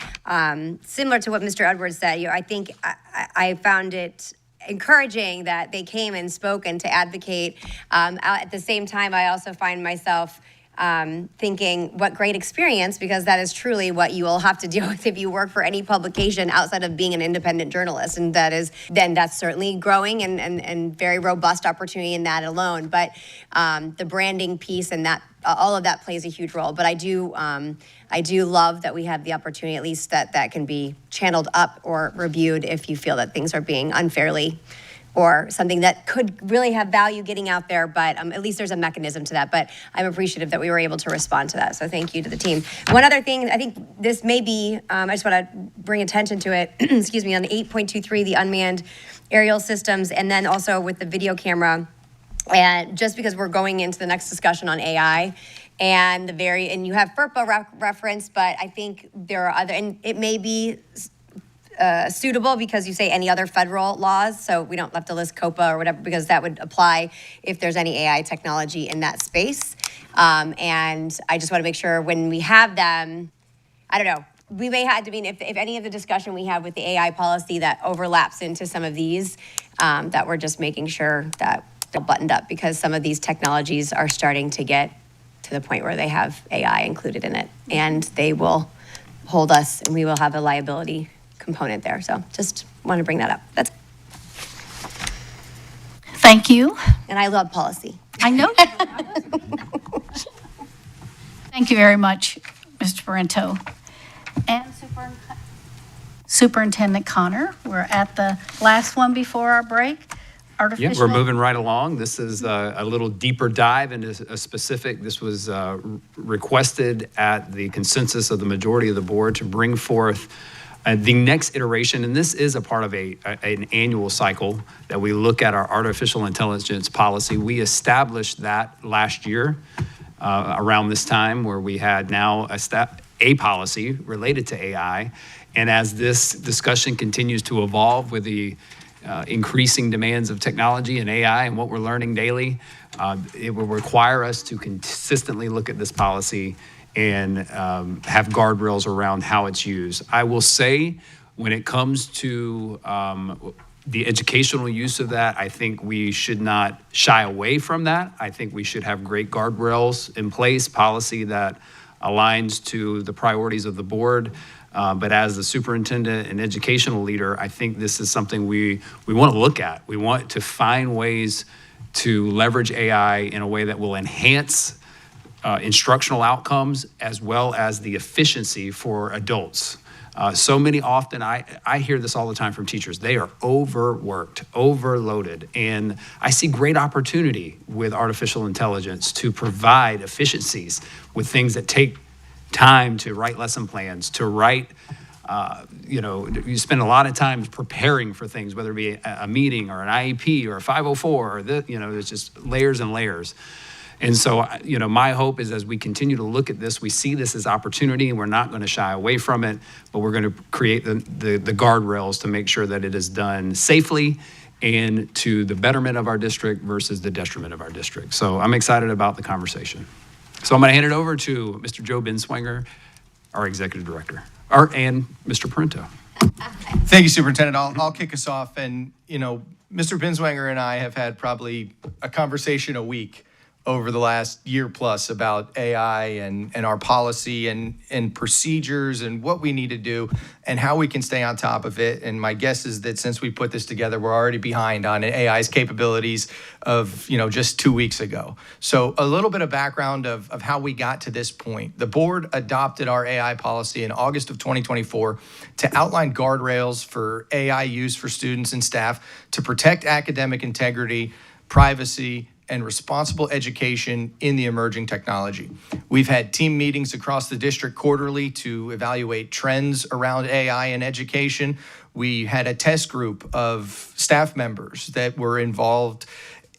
Similar to what Mr. Edwards said, I think I found it encouraging that they came and spoke and to advocate. At the same time, I also find myself thinking, what great experience, because that is truly what you will have to deal with if you work for any publication outside of being an independent journalist. And that's certainly growing and very robust opportunity in that alone. But the branding piece and that, all of that plays a huge role. But I do love that we have the opportunity, at least that can be channeled up or reviewed if you feel that things are being unfairly or something that could really have value getting out there, but at least there's a mechanism to that. But I'm appreciative that we were able to respond to that, so thank you to the team. One other thing, I think this may be, I just want to bring attention to it, excuse me, on 8.23, the unmanned aerial systems, and then also with the video camera, and just because we're going into the next discussion on AI, and you have FERPA reference, but I think there are other, and it may be suitable because you say any other federal laws, so we don't have to list COPA or whatever, because that would apply if there's any AI technology in that space. And I just want to make sure when we have them, I don't know, we may have to, if any of the discussion we have with the AI policy that overlaps into some of these, that we're just making sure that they're buttoned up, because some of these technologies are starting to get to the point where they have AI included in it, and they will hold us, and we will have a liability component there. So just want to bring that up. That's. Thank you. And I love policy. I know. Thank you very much, Mr. Barrento. And Superintendent Connor, we're at the last one before our break. Yeah, we're moving right along. This is a little deeper dive into a specific. This was requested at the consensus of the majority of the board to bring forth the next iteration, and this is a part of an annual cycle that we look at our artificial intelligence policy. We established that last year around this time, where we had now a policy related to AI. And as this discussion continues to evolve with the increasing demands of technology and AI and what we're learning daily, it will require us to consistently look at this policy and have guardrails around how it's used. I will say, when it comes to the educational use of that, I think we should not shy away from that. I think we should have great guardrails in place, policy that aligns to the priorities of the board. But as the superintendent and educational leader, I think this is something we want to look at. We want to find ways to leverage AI in a way that will enhance instructional outcomes, as well as the efficiency for adults. So many often, I hear this all the time from teachers. They are overworked, overloaded, and I see great opportunity with artificial intelligence to provide efficiencies with things that take time to write lesson plans, to write, you spend a lot of time preparing for things, whether it be a meeting or an IEP or a 504, or there's just layers and layers. And so, my hope is, as we continue to look at this, we see this as opportunity, and we're not going to shy away from it, but we're going to create the guardrails to make sure that it is done safely and to the betterment of our district versus the detriment of our district. So I'm excited about the conversation. So I'm going to hand it over to Mr. Joe Binswanger, our executive director, and Mr. Parento. Thank you, Superintendent. I'll kick us off. And, Mr. Binswanger and I have had probably a conversation a week over the last year plus about AI and our policy and procedures and what we need to do and how we can stay on top of it. And my guess is that since we put this together, we're already behind on AI's capabilities of, just 2 weeks ago. So a little bit of background of how we got to this point. The board adopted our AI policy in August of 2024 to outline guardrails for AI use for students and staff to protect academic integrity, privacy, and responsible education in the emerging technology. We've had team meetings across the district quarterly to evaluate trends around AI in education. We had a test group of staff members that were involved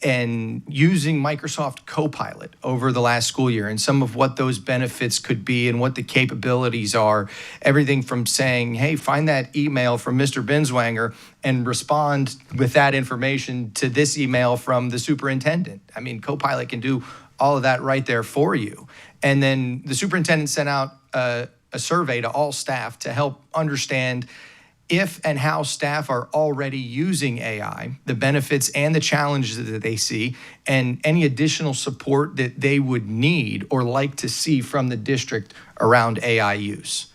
in using Microsoft Copilot over the last school year and some of what those benefits could be and what the capabilities are. Everything from saying, hey, find that email from Mr. Binswanger and respond with that information to this email from the superintendent. I mean, Copilot can do all of that right there for you. And then the superintendent sent out a survey to all staff to help understand if and how staff are already using AI, the benefits and the challenges that they see, and any additional support that they would need or like to see from the district around AI use.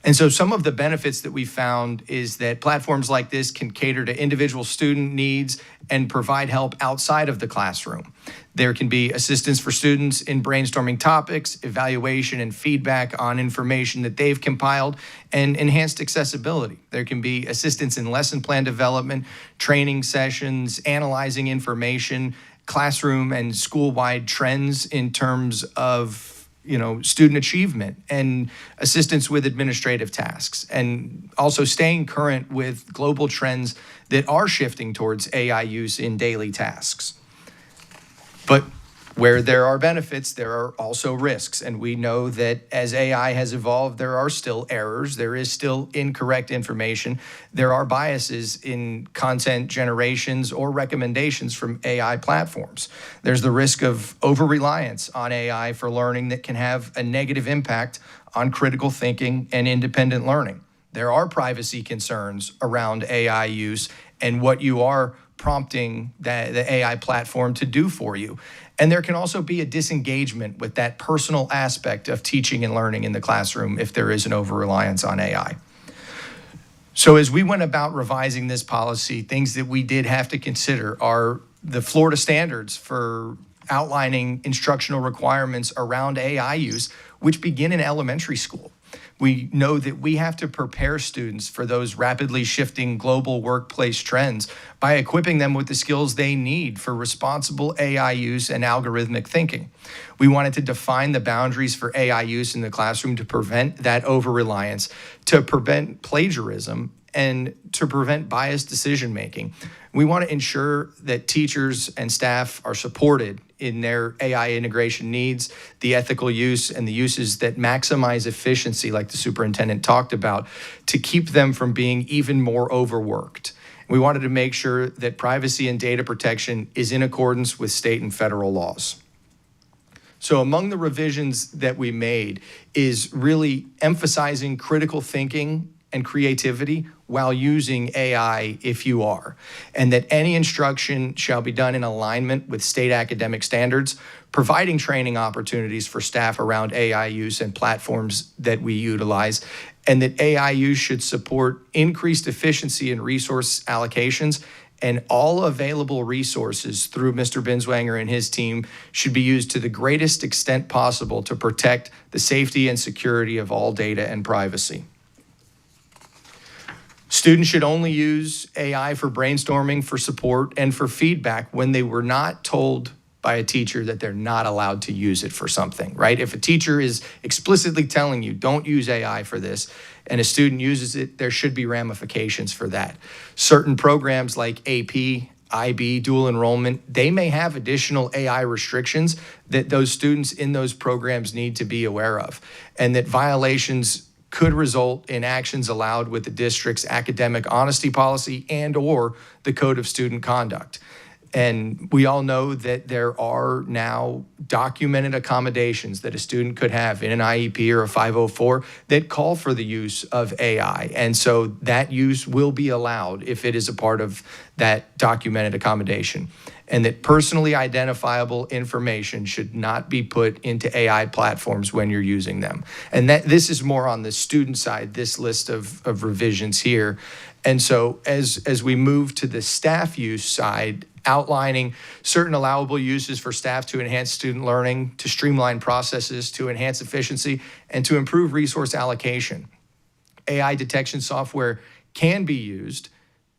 And so some of the benefits that we found is that platforms like this can cater to individual student needs and provide help outside of the classroom. There can be assistance for students in brainstorming topics, evaluation and feedback on information that they've compiled, and enhanced accessibility. There can be assistance in lesson plan development, training sessions, analyzing information, classroom and school-wide trends in terms of student achievement and assistance with administrative tasks, and also staying current with global trends that are shifting towards AI use in daily tasks. But where there are benefits, there are also risks. And we know that as AI has evolved, there are still errors. There is still incorrect information. There are biases in content generations or recommendations from AI platforms. There's the risk of over-reliance on AI for learning that can have a negative impact on critical thinking and independent learning. There are privacy concerns around AI use and what you are prompting the AI platform to do for you. And there can also be a disengagement with that personal aspect of teaching and learning in the classroom if there is an over-reliance on AI. So as we went about revising this policy, things that we did have to consider are the Florida standards for outlining instructional requirements around AI use, which begin in elementary school. We know that we have to prepare students for those rapidly shifting global workplace trends by equipping them with the skills they need for responsible AI use and algorithmic thinking. We wanted to define the boundaries for AI use in the classroom to prevent that over-reliance, to prevent plagiarism, and to prevent biased decision-making. We want to ensure that teachers and staff are supported in their AI integration needs, the ethical use, and the uses that maximize efficiency, like the superintendent talked about, to keep them from being even more overworked. We wanted to make sure that privacy and data protection is in accordance with state and federal laws. So among the revisions that we made is really emphasizing critical thinking and creativity while using AI if you are, and that any instruction shall be done in alignment with state academic standards, providing training opportunities for staff around AI use and platforms that we utilize, and that AI use should support increased efficiency in resource allocations, and all available resources through Mr. Binswanger and his team should be used to the greatest extent possible to protect the safety and security of all data and privacy. Students should only use AI for brainstorming, for support, and for feedback when they were not told by a teacher that they're not allowed to use it for something, right? If a teacher is explicitly telling you, don't use AI for this, and a student uses it, there should be ramifications for that. Certain programs like AP, IB, dual enrollment, they may have additional AI restrictions that those students in those programs need to be aware of, and that violations could result in actions allowed with the district's academic honesty policy and/or the Code of Student Conduct. And we all know that there are now documented accommodations that a student could have in an IEP or a 504 that call for the use of AI. And so that use will be allowed if it is a part of that documented accommodation. And that personally identifiable information should not be put into AI platforms when you're using them. And that this is more on the student side, this list of revisions here. And so as we move to the staff use side, outlining certain allowable uses for staff to enhance student learning, to streamline processes, to enhance efficiency, and to improve resource allocation. AI detection software can be used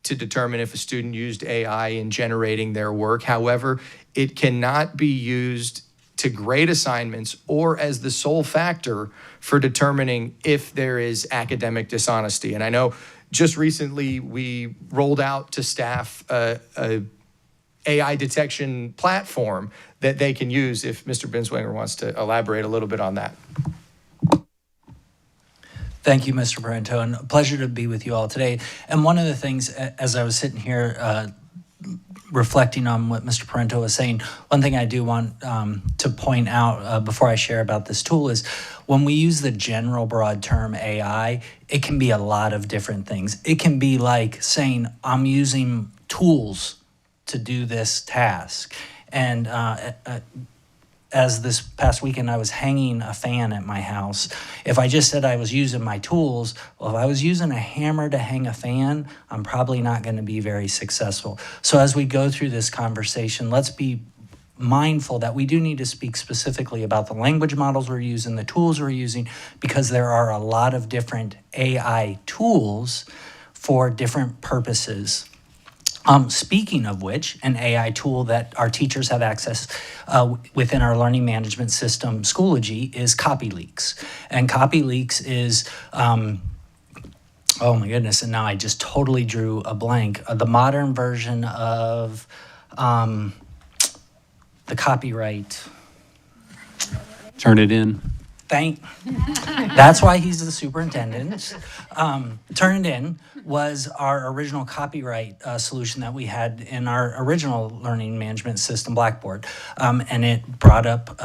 to determine if a student used AI in generating their work. However, it cannot be used to grade assignments or as the sole factor for determining if there is academic dishonesty. And I know just recently we rolled out to staff a AI detection platform that they can use, if Mr. Binswanger wants to elaborate a little bit on that. Thank you, Mr. Parento, and a pleasure to be with you all today. And one of the things, as I was sitting here reflecting on what Mr. Parento was saying, one thing I do want to point out before I share about this tool is when we use the general broad term AI, it can be a lot of different things. It can be like saying, I'm using tools to do this task. And as this past weekend I was hanging a fan at my house, if I just said I was using my tools, well, if I was using a hammer to hang a fan, I'm probably not going to be very successful. So as we go through this conversation, let's be mindful that we do need to speak specifically about the language models we're using, the tools we're using, because there are a lot of different AI tools for different purposes. Speaking of which, an AI tool that our teachers have access within our learning management system, Schoology, is CopyLeaks. And CopyLeaks is, oh my goodness, and now I just totally drew a blank. The modern version of the copyright. Turn it in. That's why he's the superintendent. Turn It In was our original copyright solution that we had in our original learning management system, Blackboard. And it brought up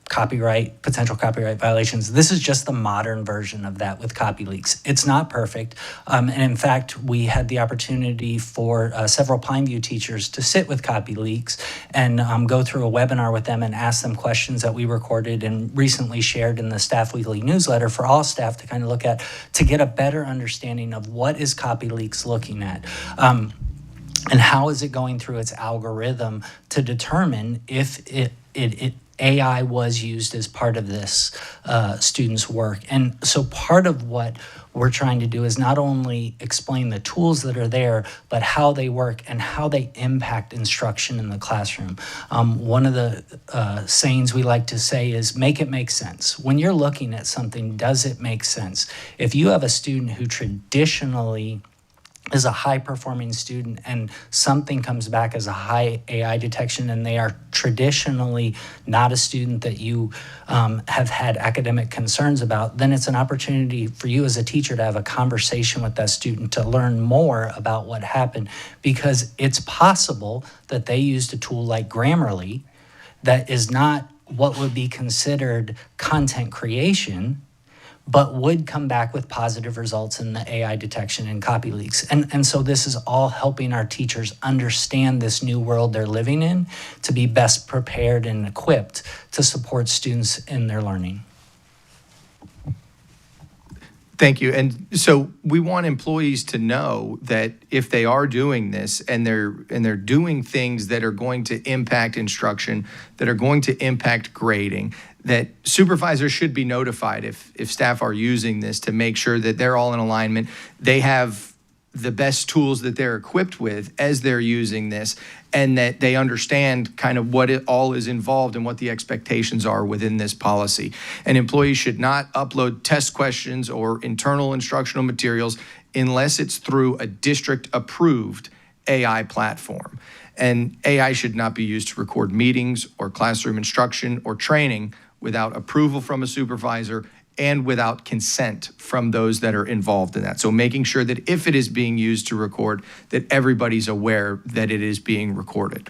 potential copyright violations. This is just the modern version of that with CopyLeaks. It's not perfect. And in fact, we had the opportunity for several Pineview teachers to sit with CopyLeaks and go through a webinar with them and ask them questions that we recorded and recently shared in the Staff Weekly newsletter for all staff to kind of look at, to get a better understanding of what is CopyLeaks looking at. And how is it going through its algorithm to determine if AI was used as part of this student's work. And so part of what we're trying to do is not only explain the tools that are there, but how they work and how they impact instruction in the classroom. One of the sayings we like to say is, make it make sense. When you're looking at something, does it make sense? If you have a student who traditionally is a high-performing student and something comes back as a high AI detection and they are traditionally not a student that you have had academic concerns about, then it's an opportunity for you as a teacher to have a conversation with that student to learn more about what happened, because it's possible that they used a tool like Grammarly that is not what would be considered content creation, but would come back with positive results in the AI detection and CopyLeaks. And so this is all helping our teachers understand this new world they're living in to be best prepared and equipped to support students in their learning. Thank you. And so we want employees to know that if they are doing this and they're doing things that are going to impact instruction, that are going to impact grading, that supervisors should be notified if staff are using this to make sure that they're all in alignment. They have the best tools that they're equipped with as they're using this, and that they understand kind of what it all is involved and what the expectations are within this policy. And employees should not upload test questions or internal instructional materials unless it's through a district-approved AI platform. And AI should not be used to record meetings or classroom instruction or training without approval from a supervisor and without consent from those that are involved in that. So making sure that if it is being used to record, that everybody's aware that it is being recorded.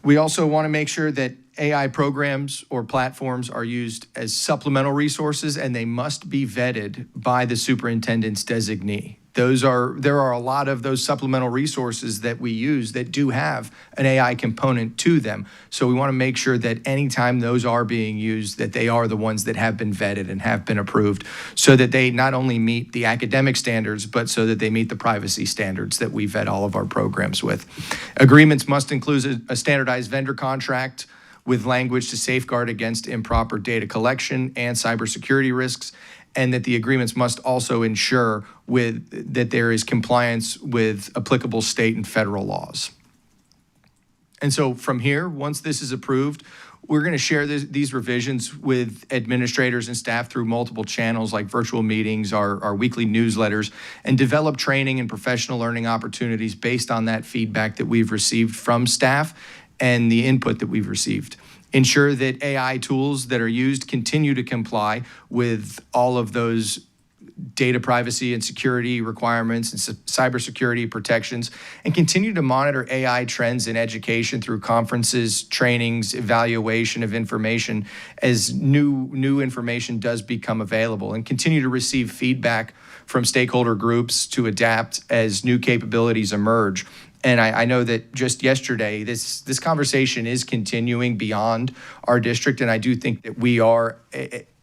We also want to make sure that AI programs or platforms are used as supplemental resources, and they must be vetted by the superintendent's designee. There are a lot of those supplemental resources that we use that do have an AI component to them. So we want to make sure that anytime those are being used, that they are the ones that have been vetted and have been approved, so that they not only meet the academic standards, but so that they meet the privacy standards that we vet all of our programs with. Agreements must include a standardized vendor contract with language to safeguard against improper data collection and cybersecurity risks, and that the agreements must also ensure that there is compliance with applicable state and federal laws. And so from here, once this is approved, we're going to share these revisions with administrators and staff through multiple channels like virtual meetings, our weekly newsletters, and develop training and professional learning opportunities based on that feedback that we've received from staff and the input that we've received. Ensure that AI tools that are used continue to comply with all of those data privacy and security requirements and cybersecurity protections, and continue to monitor AI trends in education through conferences, trainings, evaluation of information as new information does become available, and continue to receive feedback from stakeholder groups to adapt as new capabilities emerge. And I know that just yesterday, this conversation is continuing beyond our district, and I do think that we are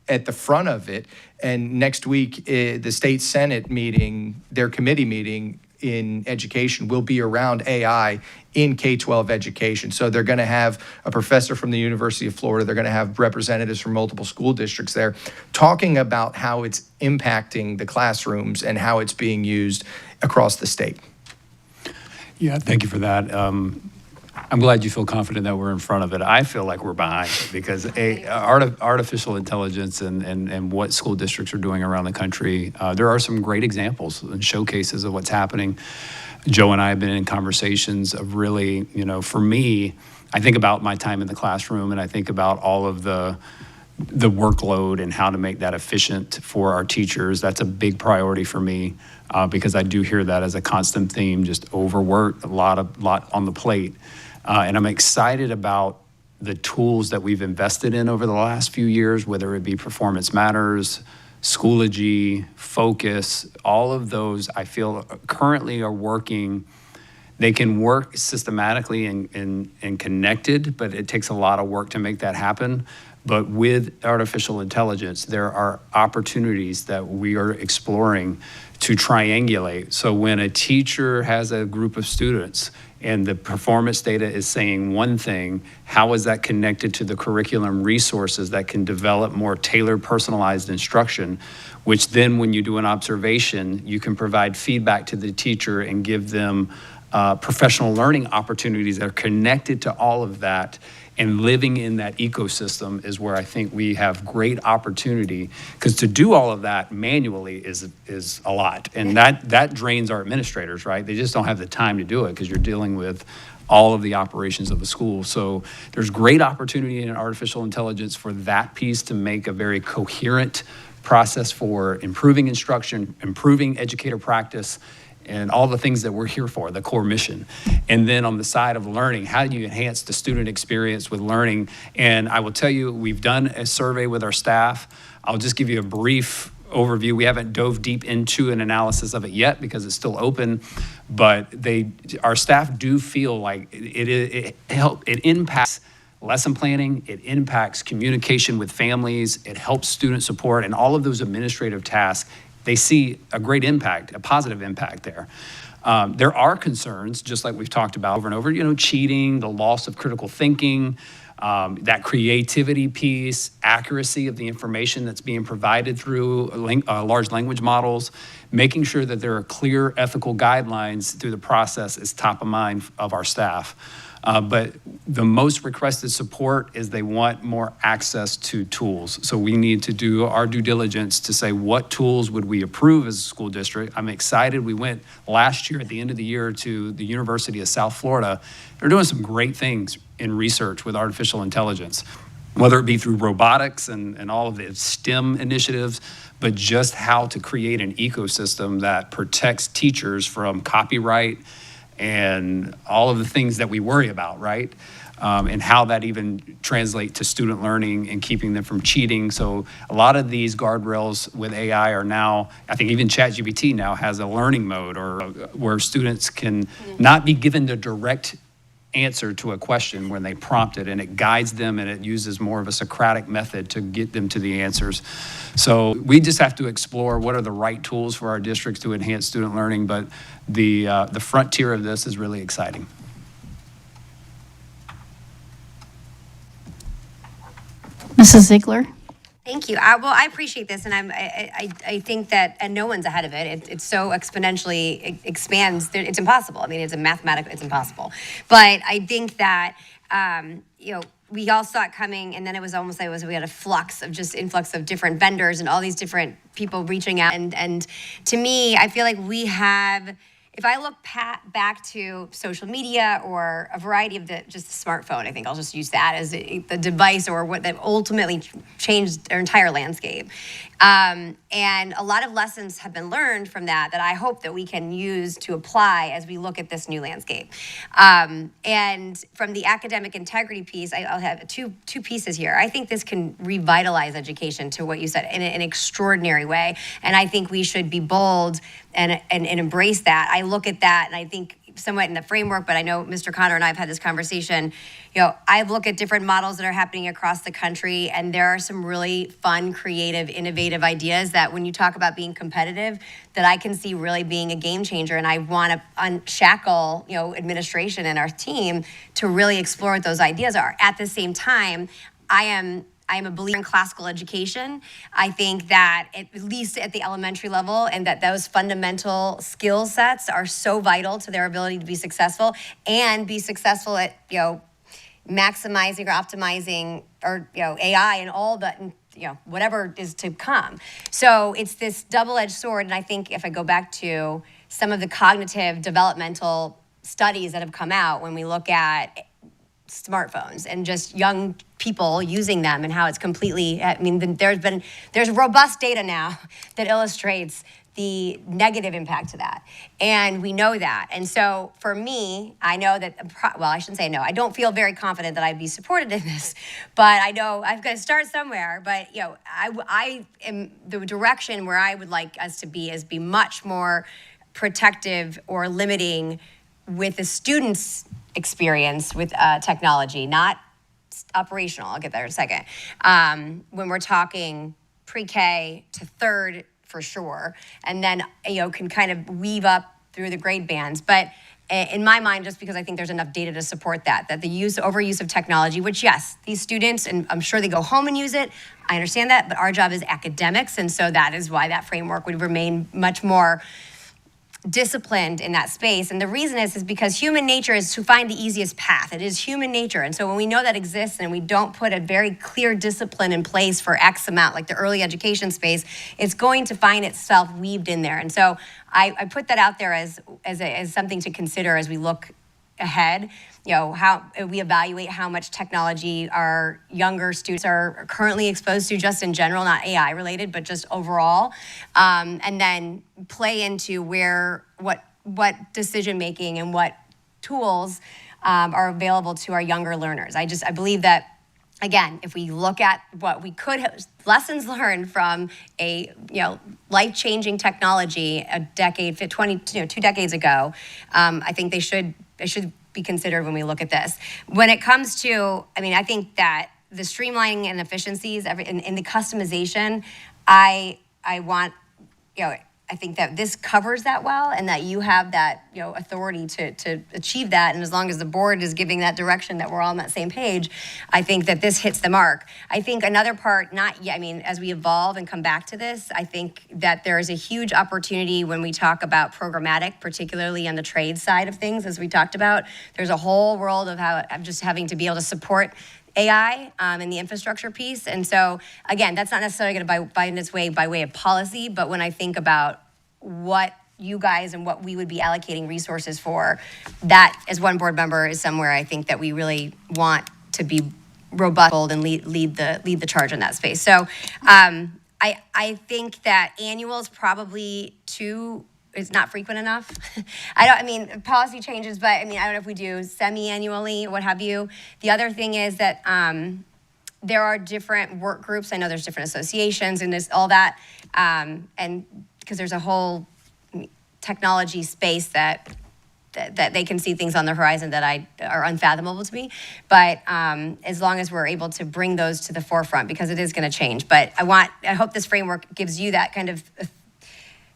at the front of it. And next week, the state Senate meeting, their committee meeting in education will be around AI in K-12 education. So they're going to have a professor from the University of Florida. They're going to have representatives from multiple school districts there talking about how it's impacting the classrooms and how it's being used across the state. Yeah, thank you for that. I'm glad you feel confident that we're in front of it. I feel like we're behind because artificial intelligence and what school districts are doing around the country, there are some great examples and showcases of what's happening. Joe and I have been in conversations of really, for me, I think about my time in the classroom and I think about all of the workload and how to make that efficient for our teachers. That's a big priority for me because I do hear that as a constant theme, just overworked, a lot on the plate. And I'm excited about the tools that we've invested in over the last few years, whether it be Performance Matters, Schoology, Focus, all of those I feel currently are working. They can work systematically and connected, but it takes a lot of work to make that happen. But with artificial intelligence, there are opportunities that we are exploring to triangulate. So when a teacher has a group of students and the performance data is saying one thing, how is that connected to the curriculum resources that can develop more tailored, personalized instruction, which then when you do an observation, you can provide feedback to the teacher and give them professional learning opportunities that are connected to all of that. And living in that ecosystem is where I think we have great opportunity, because to do all of that manually is a lot. And that drains our administrators, right? They just don't have the time to do it because you're dealing with all of the operations of the school. So there's great opportunity in artificial intelligence for that piece to make a very coherent process for improving instruction, improving educator practice, and all the things that we're here for, the core mission. And then on the side of learning, how do you enhance the student experience with learning? And I will tell you, we've done a survey with our staff. I'll just give you a brief overview. We haven't dove deep into an analysis of it yet because it's still open, but our staff do feel like it impacts lesson planning, it impacts communication with families, it helps student support, and all of those administrative tasks. They see a great impact, a positive impact there. There are concerns, just like we've talked about over and over, cheating, the loss of critical thinking, that creativity piece, accuracy of the information that's being provided through large language models, making sure that there are clear ethical guidelines through the process is top of mind of our staff. But the most requested support is they want more access to tools. So we need to do our due diligence to say what tools would we approve as a school district. I'm excited. We went last year at the end of the year to the University of South Florida. They're doing some great things in research with artificial intelligence, whether it be through robotics and all of the STEM initiatives, but just how to create an ecosystem that protects teachers from copyright and all of the things that we worry about, right? and how that even translates to student learning and keeping them from cheating. So a lot of these guardrails with AI are now, I think even ChatGPT now has a learning mode, or where students can not be given the direct answer to a question when they prompt it, and it guides them, and it uses more of a Socratic method to get them to the answers. So we just have to explore what are the right tools for our districts to enhance student learning, but the frontier of this is really exciting. Mrs. Ziegler? Thank you. Well, I appreciate this, and I think that, and no one's ahead of it. It so exponentially expands. It's impossible. I mean, it's impossible. But I think that we all saw it coming, and then it was almost like we had influx of different vendors and all these different people reaching out. And to me, I feel like we have. If I look back to social media or a variety of just the smartphone, I think I'll just use that as the device or what that ultimately changed our entire landscape. And a lot of lessons have been learned from that I hope that we can use to apply as we look at this new landscape. And from the academic integrity piece, I'll have two pieces here. I think this can revitalize education, to what you said, in an extraordinary way. And I think we should be bold and embrace that. I look at that, and I think somewhat in the framework, but I know Mr. Connor and I have had this conversation. I've looked at different models that are happening across the country, and there are some really fun, creative, innovative ideas that when you talk about being competitive, that I can see really being a game changer. And I want to unshackle, administration and our team to really explore what those ideas are. At the same time, I am a believer in classical education. I think that at least at the elementary level, and that those fundamental skill sets are so vital to their ability to be successful and be successful at, maximizing or optimizing or, AI and all the, whatever is to come. So it's this double-edged sword. And I think if I go back to some of the cognitive developmental studies that have come out when we look at smartphones and just young people using them and how it's completely, there's robust data now that illustrates the negative impact to that. And we know that. And so for me, I know that, I shouldn't say no, I don't feel very confident that I'd be supported in this, but I know I've got to start somewhere. But, I am the direction where I would like us to be is be much more protective or limiting with the students' experience with technology, not operational. I'll get there in a second. When we're talking pre-K to third, for sure, and then can kind of weave up through the grade bands. But in my mind, just because I think there's enough data to support that the overuse of technology, which yes, these students, and I'm sure they go home and use it, I understand that, but our job is academics, and so that is why that framework would remain much more disciplined in that space. And the reason is because human nature is to find the easiest path. It is human nature. And so when we know that exists and we don't put a very clear discipline in place for X amount, like the early education space, it's going to find itself weaved in there. And so I put that out there as something to consider as we look ahead, how we evaluate how much technology our younger students are currently exposed to, just in general, not AI related, but just overall, and then play into what decision making and what tools are available to our younger learners. I believe that, again, if we look at what we could have, lessons learned from a life-changing technology a decade, 2 decades ago, I think they should be considered when we look at this. When it comes to, I think that the streamlining and efficiencies in the customization, I want, I think that this covers that well, and that you have that, authority to achieve that. And as long as the board is giving that direction, that we're all on that same page, I think that this hits the mark. I think another part, as we evolve and come back to this, I think that there is a huge opportunity when we talk about programmatic, particularly on the trade side of things, as we talked about. There's a whole world of just having to be able to support AI and the infrastructure piece. And so, again, that's not necessarily going to find its way by way of policy, but when I think about what you guys and what we would be allocating resources for, that as one board member is somewhere I think that we really want to be robust and lead the charge in that space. So I think that annual is probably too is not frequent enough. I mean, policy changes, but I mean, I don't know if we do semi-annually, what have you. The other thing is that there are different work groups. I know there's different associations and this, all that. And because there's a whole technology space that they can see things on the horizon that are unfathomable to me. But as long as we're able to bring those to the forefront, because it is going to change. But I hope this framework gives you that kind of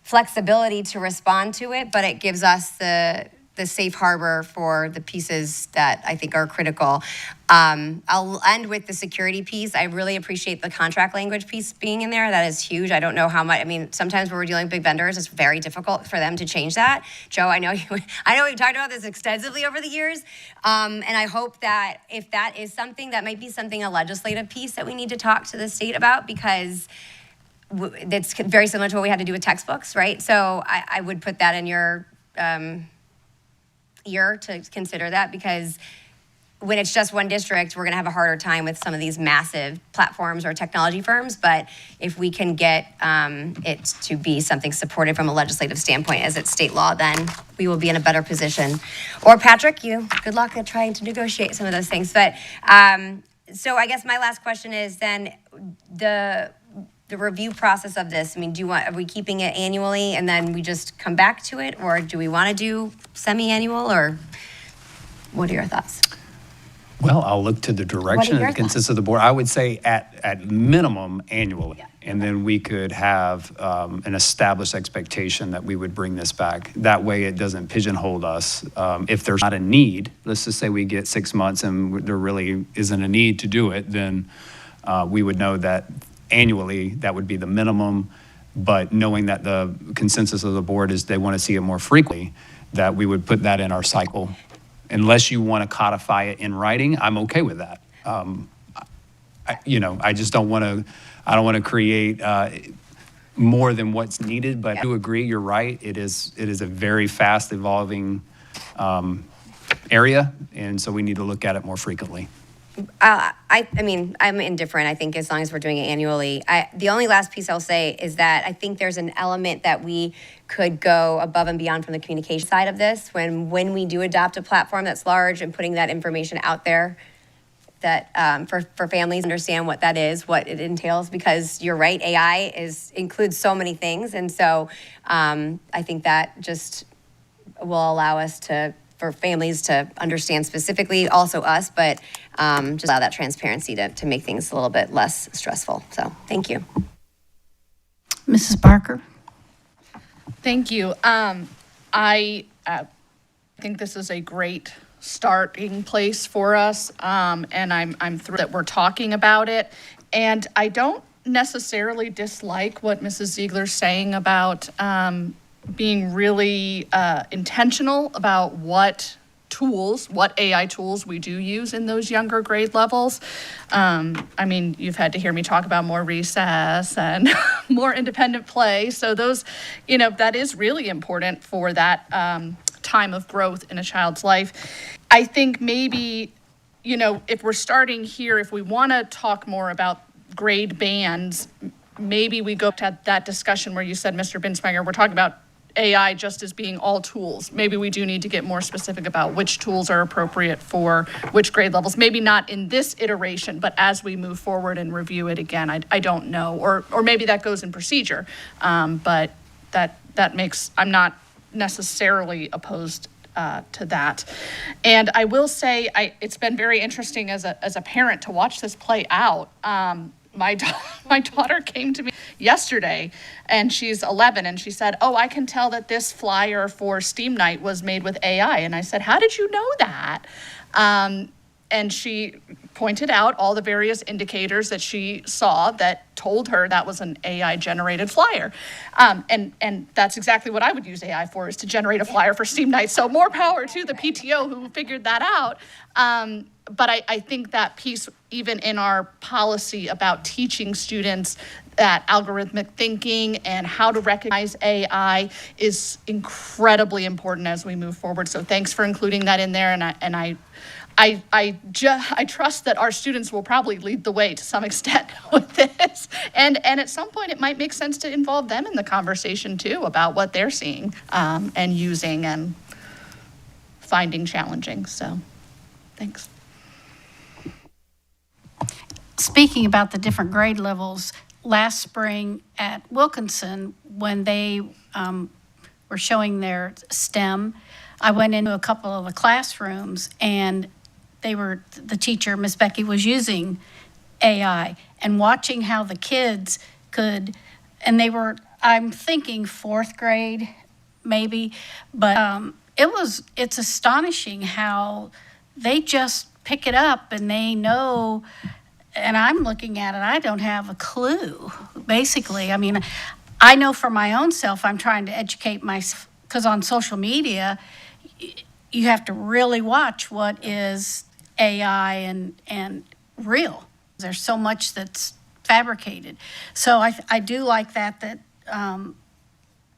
flexibility to respond to it, but it gives us the safe harbor for the pieces that I think are critical. I'll end with the security piece. I really appreciate the contract language piece being in there. That is huge. I don't know how much, I mean, sometimes when we're dealing with big vendors, it's very difficult for them to change that. Joe, I know we've talked about this extensively over the years. And I hope that if that is something, that might be something, a legislative piece that we need to talk to the state about, because that's very similar to what we had to do with textbooks, right? So I would put that in your ear to consider that, because when it's just one district, we're going to have a harder time with some of these massive platforms or technology firms. But if we can get it to be something supported from a legislative standpoint as it's state law, then we will be in a better position. Or Patrick, good luck at trying to negotiate some of those things. But so I guess my last question is then the review process of this. I mean, are we keeping it annually and then we just come back to it, or do we want to do semi-annual, or what are your thoughts? Well, I'll look to the direction and your the consensus of the board. I would say at minimum annually. Yeah. And then we could have an established expectation that we would bring this back. That way it doesn't pigeonhole us. If there's not a need, let's just say we get 6 months and there really isn't a need to do it, then we would know that annually that would be the minimum. But knowing that the consensus of the board is they want to see it more frequently, that we would put that in our cycle. Unless you want to codify it in writing, I'm okay with that. I just don't want to create more than what's needed, but I do agree, you're right. It is a very fast evolving area, and so we need to look at it more frequently. I mean, I'm indifferent, I think, as long as we're doing it annually. The only last piece I'll say is that I think there's an element that we could go above and beyond from the communication side of this when we do adopt a platform that's large and putting that information out there, that for families understand what that is, what it entails, because you're right, AI includes so many things. And so I think that just will allow us for families to understand specifically, also us, but just allow that transparency to make things a little bit less stressful. So thank you. Mrs. Barker? Thank you. I think this is a great starting place for us, and I'm thrilled that we're talking about it. And I don't necessarily dislike what Mrs. Ziegler's saying about being really intentional about what AI tools we do use in those younger grade levels. I mean, you've had to hear me talk about more recess and more independent play. So those, that is really important for that time of growth in a child's life. I think maybe, if we're starting here, if we want to talk more about grade bands, maybe we go to that discussion where you said, Mr. Binswanger, we're talking about AI just as being all tools. Maybe we do need to get more specific about which tools are appropriate for which grade levels. Maybe not in this iteration, but as we move forward and review it again. I don't know, or maybe that goes in procedure. But that makes, I'm not necessarily opposed to that. And I will say, it's been very interesting as a parent to watch this play out. My daughter came to me yesterday, and she's 11, and she said, "Oh, I can tell that this flyer for STEAM night was made with AI." And I said, "How did you know that?" And she pointed out all the various indicators that she saw that told her that was an AI-generated flyer. And that's exactly what I would use AI for, is to generate a flyer for STEAM night. So more power to the PTO who figured that out. But I think that piece, even in our policy about teaching students that algorithmic thinking and how to recognize AI, is incredibly important as we move forward. So thanks for including that in there. And I I trust that our students will probably lead the way to some extent with this. And at some point, it might make sense to involve them in the conversation too about what they're seeing and using and finding challenging. So, thanks. Speaking about the different grade levels, last spring at Wilkinson, when they were showing their STEM, I went into a couple of the classrooms and the teacher, Miss Becky, was using AI and watching how the kids could, and I'm thinking fourth grade maybe, but it's astonishing how they just pick it up and they know. And I'm looking at it, I don't have a clue, basically. I mean, I know for my own self, I'm trying to educate myself, because on social media, you have to really watch what is AI and real. There's so much that's fabricated. So I do like that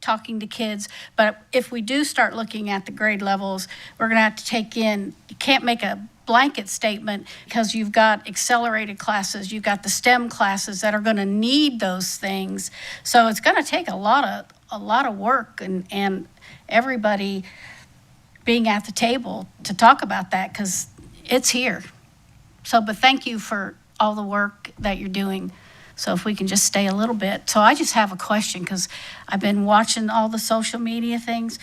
talking to kids, but if we do start looking at the grade levels, we're gonna have to take in, you can't make a blanket statement because you've got accelerated classes, you've got the STEM classes that are going to need those things. So it's going to take a lot of work and everybody being at the table to talk about that because it's here. So, but thank you for all the work that you're doing. So if we can just stay a little bit. So I just have a question because I've been watching all the social media things.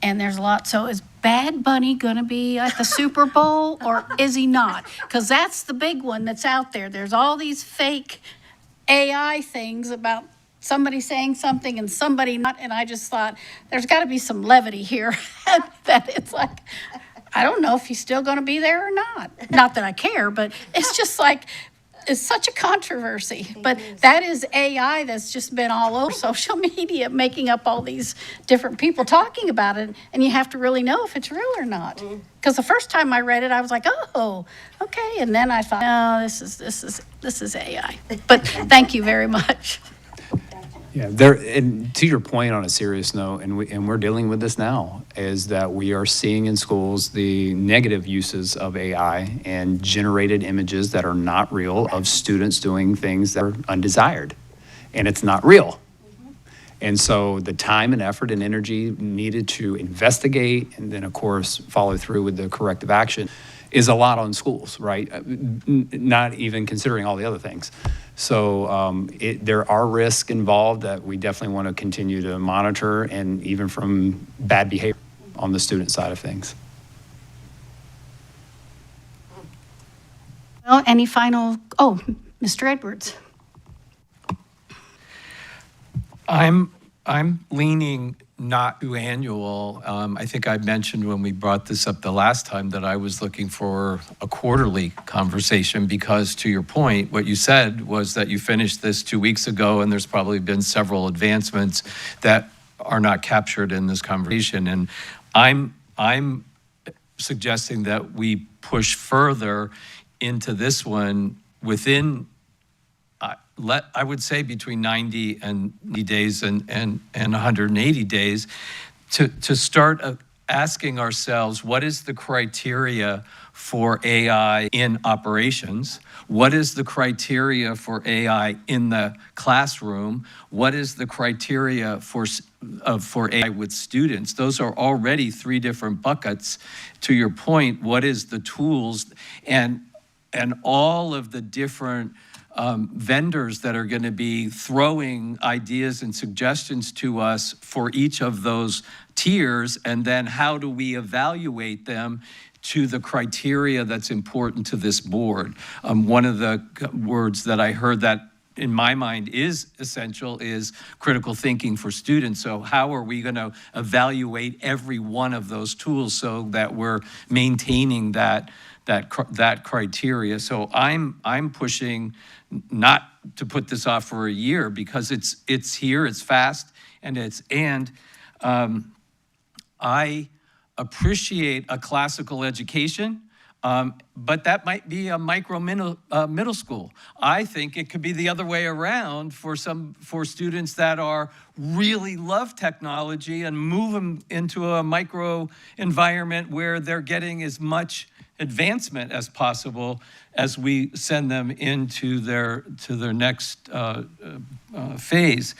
And there's a lot. So is Bad Bunny going to be at the Super Bowl or is he not? Because that's the big one that's out there. There's all these fake AI things about somebody saying something and somebody not. And I just thought there's got to be some levity here. That it's like, I don't know if he's still going to be there or not. Not that I care, but it's just like, it's such a controversy, but that is AI that's just been all over social media, making up all these different people talking about it, and you have to really know if it's real or not. Because the first time I read it, I was like, oh, okay, and then I thought, no, this is AI. But thank you very much. Yeah, and to your point on a serious note, and we're dealing with this now, is that we are seeing in schools the negative uses of AI and generated images that are not real of students doing things that are undesired, and it's not real. And so the time and effort and energy needed to investigate and then, of course, follow through with the corrective action is a lot on schools, right? Not even considering all the other things. So there are risks involved that we definitely want to continue to monitor, and even from bad behavior on the student side of things. Well, any final, Mr. Edwards. I'm leaning not to annual. I think I mentioned when we brought this up the last time that I was looking for a quarterly conversation because, to your point, what you said was that you finished this 2 weeks ago and there's probably been several advancements that are not captured in this conversation. And I'm suggesting that we push further into this one within I would say between 90 days and 180 days to start asking ourselves, what is the criteria for AI in operations? What is the criteria for AI in the classroom? What is the criteria for AI with students? Those are already 3 different buckets. To your point, what is the tools and all of the different vendors that are going to be throwing ideas and suggestions to us for each of those tiers, and then how do we evaluate them to the criteria that's important to this board. One of the words that I heard that in my mind is essential is critical thinking for students. So how are we going to evaluate every one of those tools so that we're maintaining that criteria? So I'm pushing not to put this off for a year because it's here, it's fast, and I appreciate a classical education, but that might be a middle school. I think it could be the other way around for students that really love technology and move them into a micro environment where they're getting as much advancement as possible as we send them into their next phase.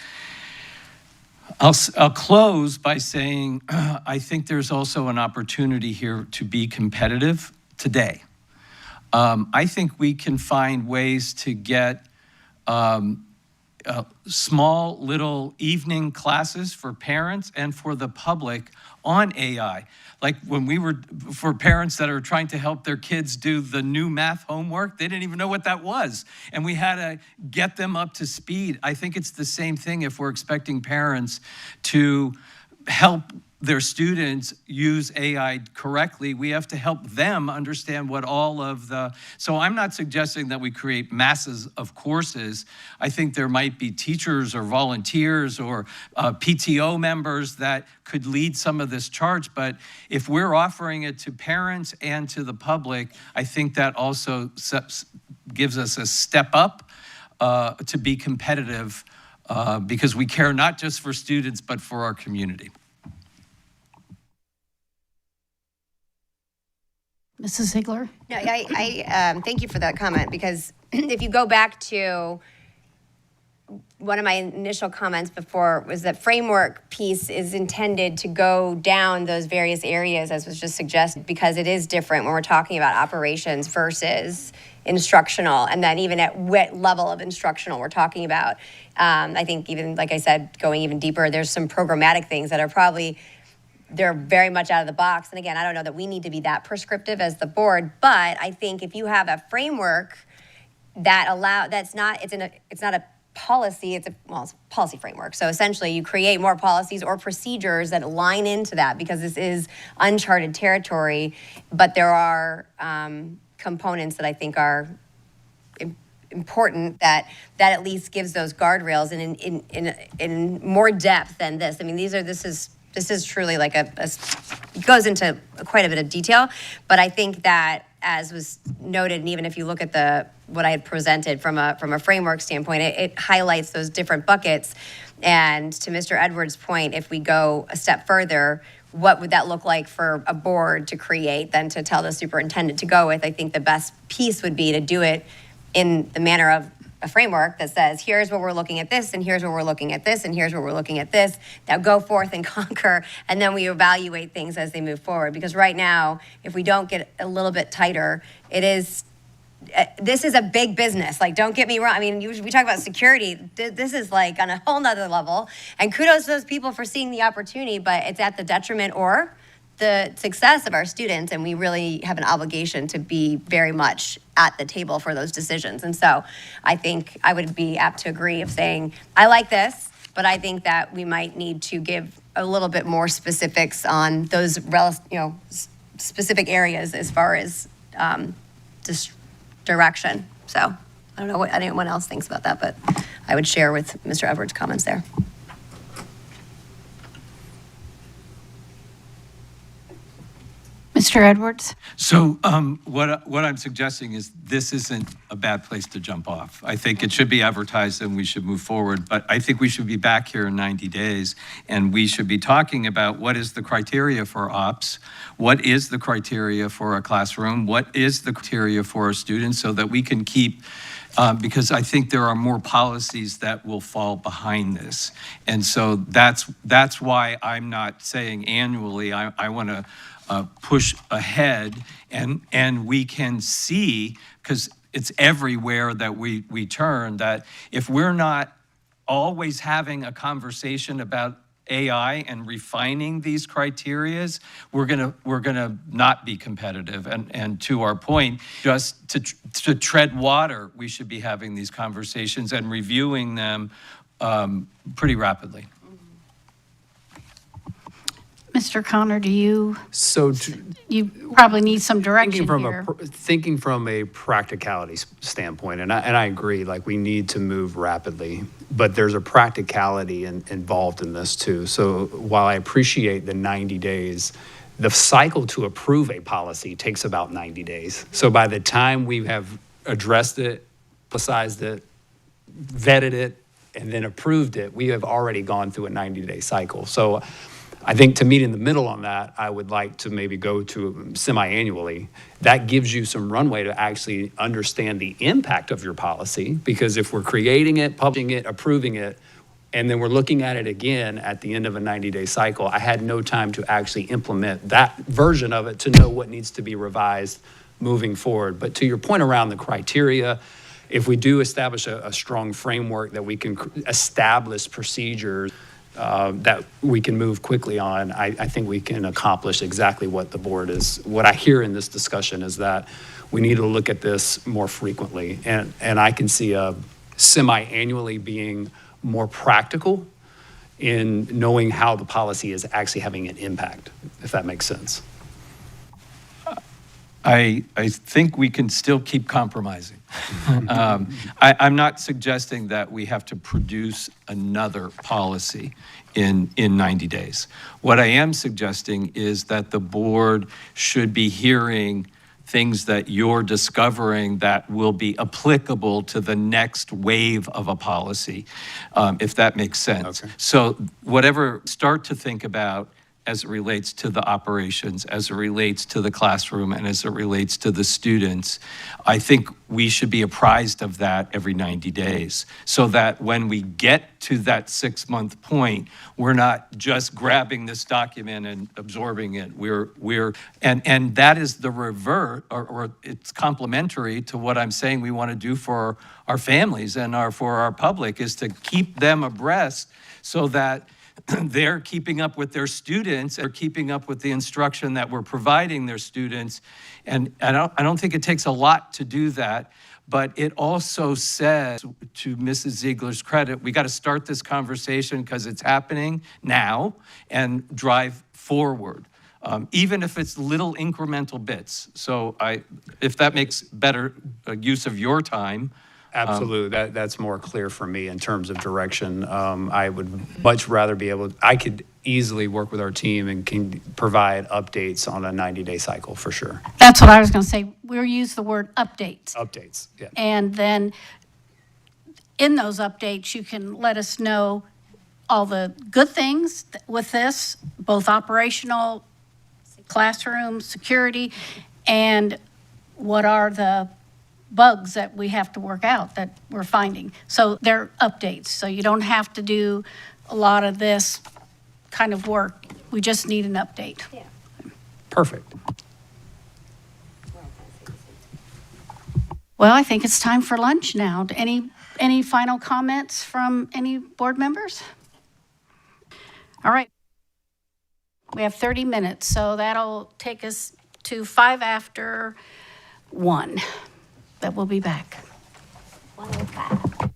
I'll close by saying I think there's also an opportunity here to be competitive today. I think we can find ways to get small little evening classes for parents and for the public on AI. Like when we were, for parents that are trying to help their kids do the new math homework, they didn't even know what that was. And we had to get them up to speed. I think it's the same thing if we're expecting parents to help their students use AI correctly. We have to help them understand what all of the, so I'm not suggesting that we create masses of courses. I think there might be teachers or volunteers or PTO members that could lead some of this charge, but if we're offering it to parents and to the public, I think that also gives us a step up to be competitive because we care not just for students, but for our community. Mrs. Ziegler? No, I thank you for that comment, because if you go back to one of my initial comments before was that framework piece is intended to go down those various areas, as was just suggested, because it is different when we're talking about operations versus instructional, and then even at what level of instructional we're talking about. I think even, like I said, going even deeper, there's some programmatic things that are probably, they're very much out of the box. And again, I don't know that we need to be that prescriptive as the board, but I think if you have a framework that it's not a policy, it's a policy framework. So essentially you create more policies or procedures that line into that, because this is uncharted territory, but there are components that I think are important that at least gives those guardrails in more depth than this. I mean, this is truly like it goes into quite a bit of detail, but I think that, as was noted, and even if you look at what I had presented from a framework standpoint, it highlights those different buckets. And to Mr. Edwards' point, if we go a step further, what would that look like for a board to create than to tell the superintendent to go with? I think the best piece would be to do it in the manner of a framework that says, here's where we're looking at this, and here's where we're looking at this, and here's where we're looking at this. Now go forth and conquer, and then we evaluate things as they move forward. Because right now, if we don't get a little bit tighter, this is a big business. Like, don't get me wrong. I mean, we talk about security. This is like on a whole nother level. And kudos to those people for seeing the opportunity, but it's at the detriment or the success of our students, and we really have an obligation to be very much at the table for those decisions. And so I think I would be apt to agree of saying, I like this, but I think that we might need to give a little bit more specifics on those specific areas as far as direction. So I don't know what anyone else thinks about that, but I would share with Mr. Edwards' comments there. Mr. Edwards? So what I'm suggesting is this isn't a bad place to jump off. I think it should be advertised and we should move forward, but I think we should be back here in 90 days and we should be talking about what is the criteria for ops, what is the criteria for a classroom, what is the criteria for a student, so that we can keep, because I think there are more policies that will fall behind this. And so that's why I'm not saying annually. I want to push ahead, and we can see, because it's everywhere that we turn, that if we're not always having a conversation about AI and refining these criterias, we're gonna not be competitive. And to our point, just to tread water, we should be having these conversations and reviewing them pretty rapidly. Mr. Connor, you So probably need some direction here. thinking from a practicality standpoint, and I agree, like we need to move rapidly, but there's a practicality involved in this too. So while I appreciate the 90 days, the cycle to approve a policy takes about 90 days. So by the time we have addressed it, publicized it, vetted it, and then approved it, we have already gone through a 90-day cycle. So I think to meet in the middle on that, I would like to maybe go to semi-annually. That gives you some runway to actually understand the impact of your policy, because if we're creating it, publishing it, approving it, and then we're looking at it again at the end of a 90-day cycle, I had no time to actually implement that version of it to know what needs to be revised moving forward. But to your point around the criteria, if we do establish a strong framework that we can establish procedures that we can move quickly on, I think we can accomplish exactly what the board is. What I hear in this discussion is that we need to look at this more frequently. And I can see semi-annually being more practical in knowing how the policy is actually having an impact, if that makes sense. I think we can still keep compromising. I'm not suggesting that we have to produce another policy in 90 days. What I am suggesting is that the board should be hearing things that you're discovering that will be applicable to the next wave of a policy, if that makes sense. Okay. So whatever, start to think about as it relates to the operations, as it relates to the classroom, and as it relates to the students, I think we should be apprised of that every 90 days, so that when we get to that 6-month point, we're not just grabbing this document and absorbing it. And that is the revert, or it's complementary to what I'm saying we want to do for our families and for our public, is to keep them abreast so that they're keeping up with their students, or keeping up with the instruction that we're providing their students. And I don't think it takes a lot to do that, but it also says, to Mrs. Ziegler's credit, we got to start this conversation because it's happening now and drive forward, even if it's little incremental bits. So if that makes better use of your time. Absolutely, that's more clear for me in terms of direction. I would much rather be able, I could easily work with our team and can provide updates on a 90-day cycle for sure. That's what I was going to say. We'll use the word updates. Updates, yeah. And then in those updates, you can let us know all the good things with this, both operational, classroom, security, and what are the bugs that we have to work out that we're finding. So they're updates. So you don't have to do a lot of this kind of work. We just need an update. Yeah. Perfect. Well, I think it's time for lunch now. Any final comments from any board members? All right. We have 30 minutes, so that'll take us to 5 after 1. That we'll be back. 105.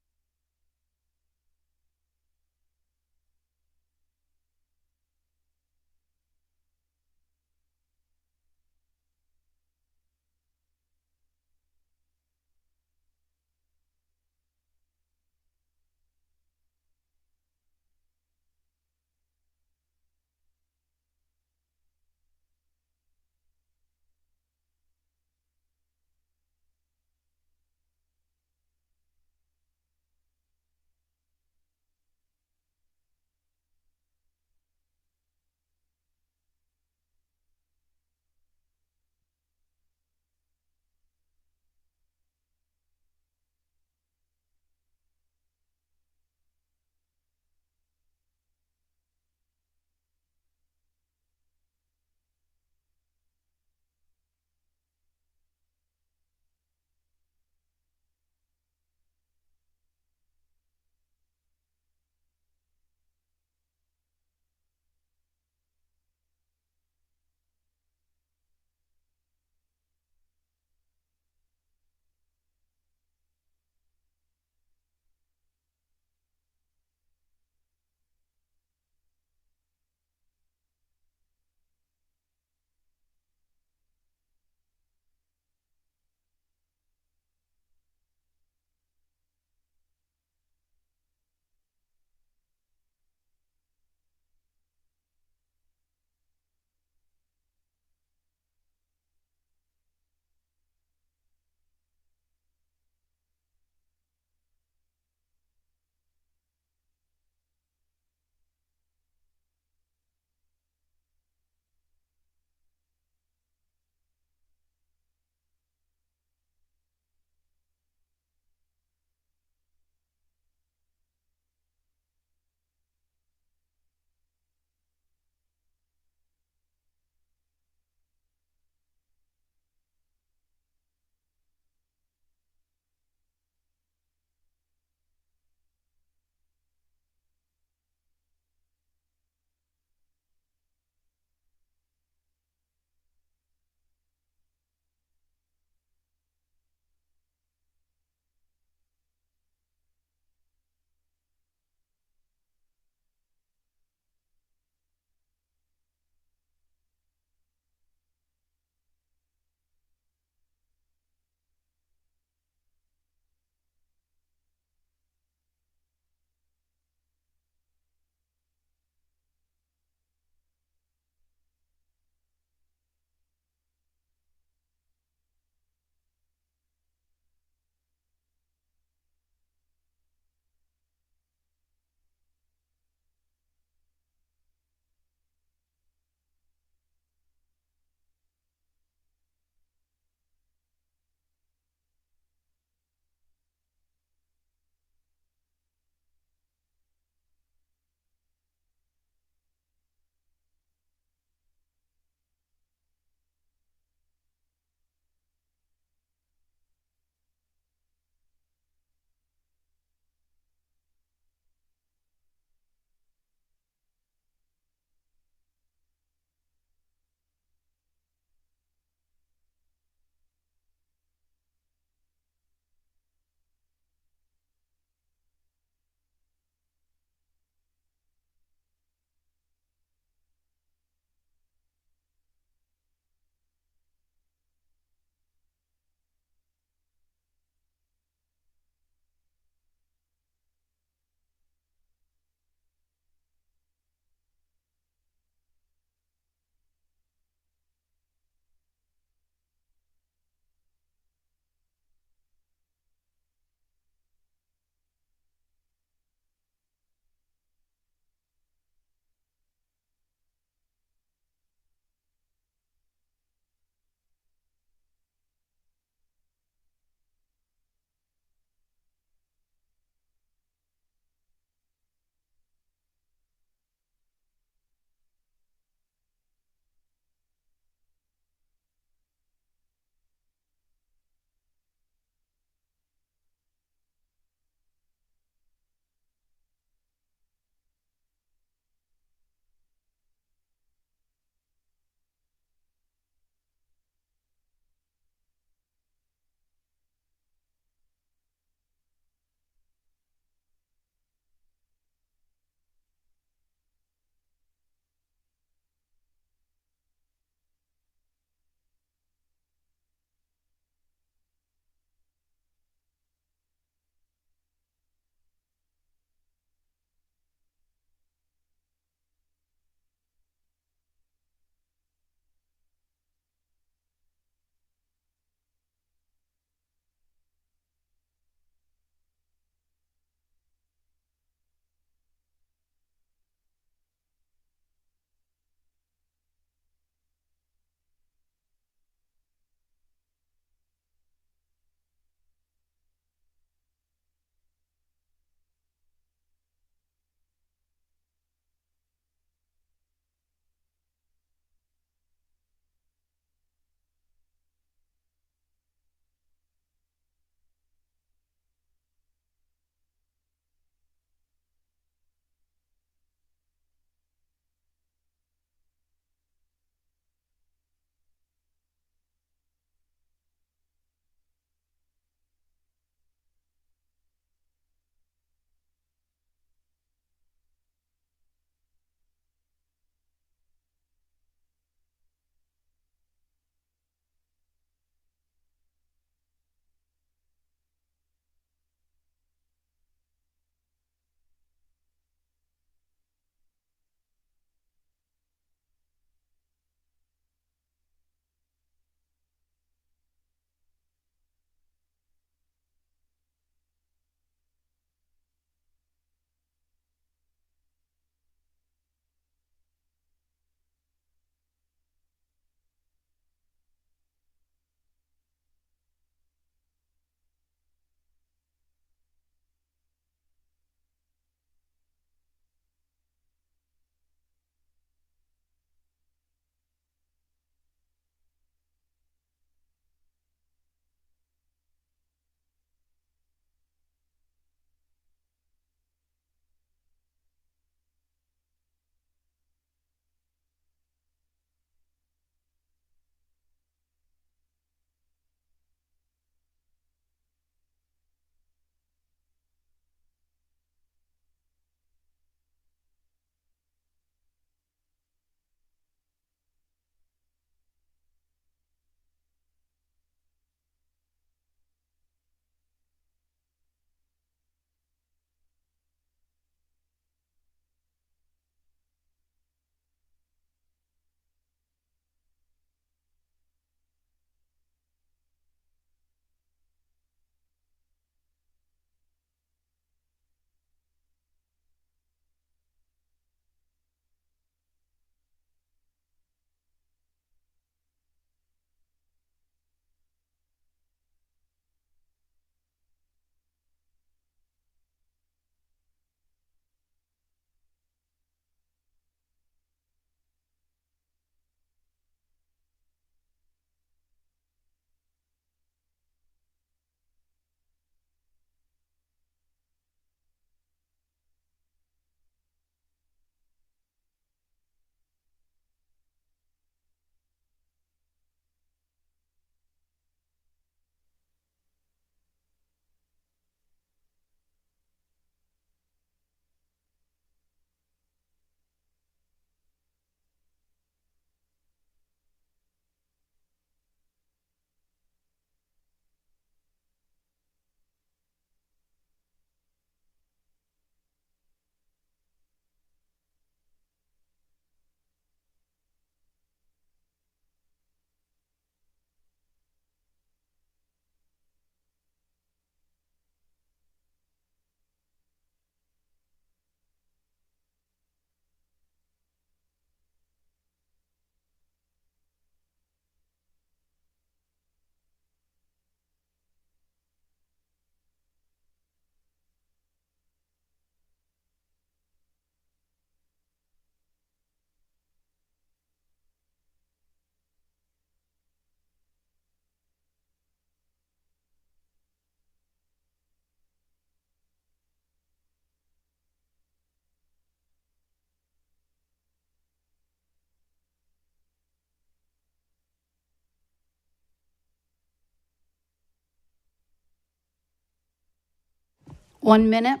1 minute.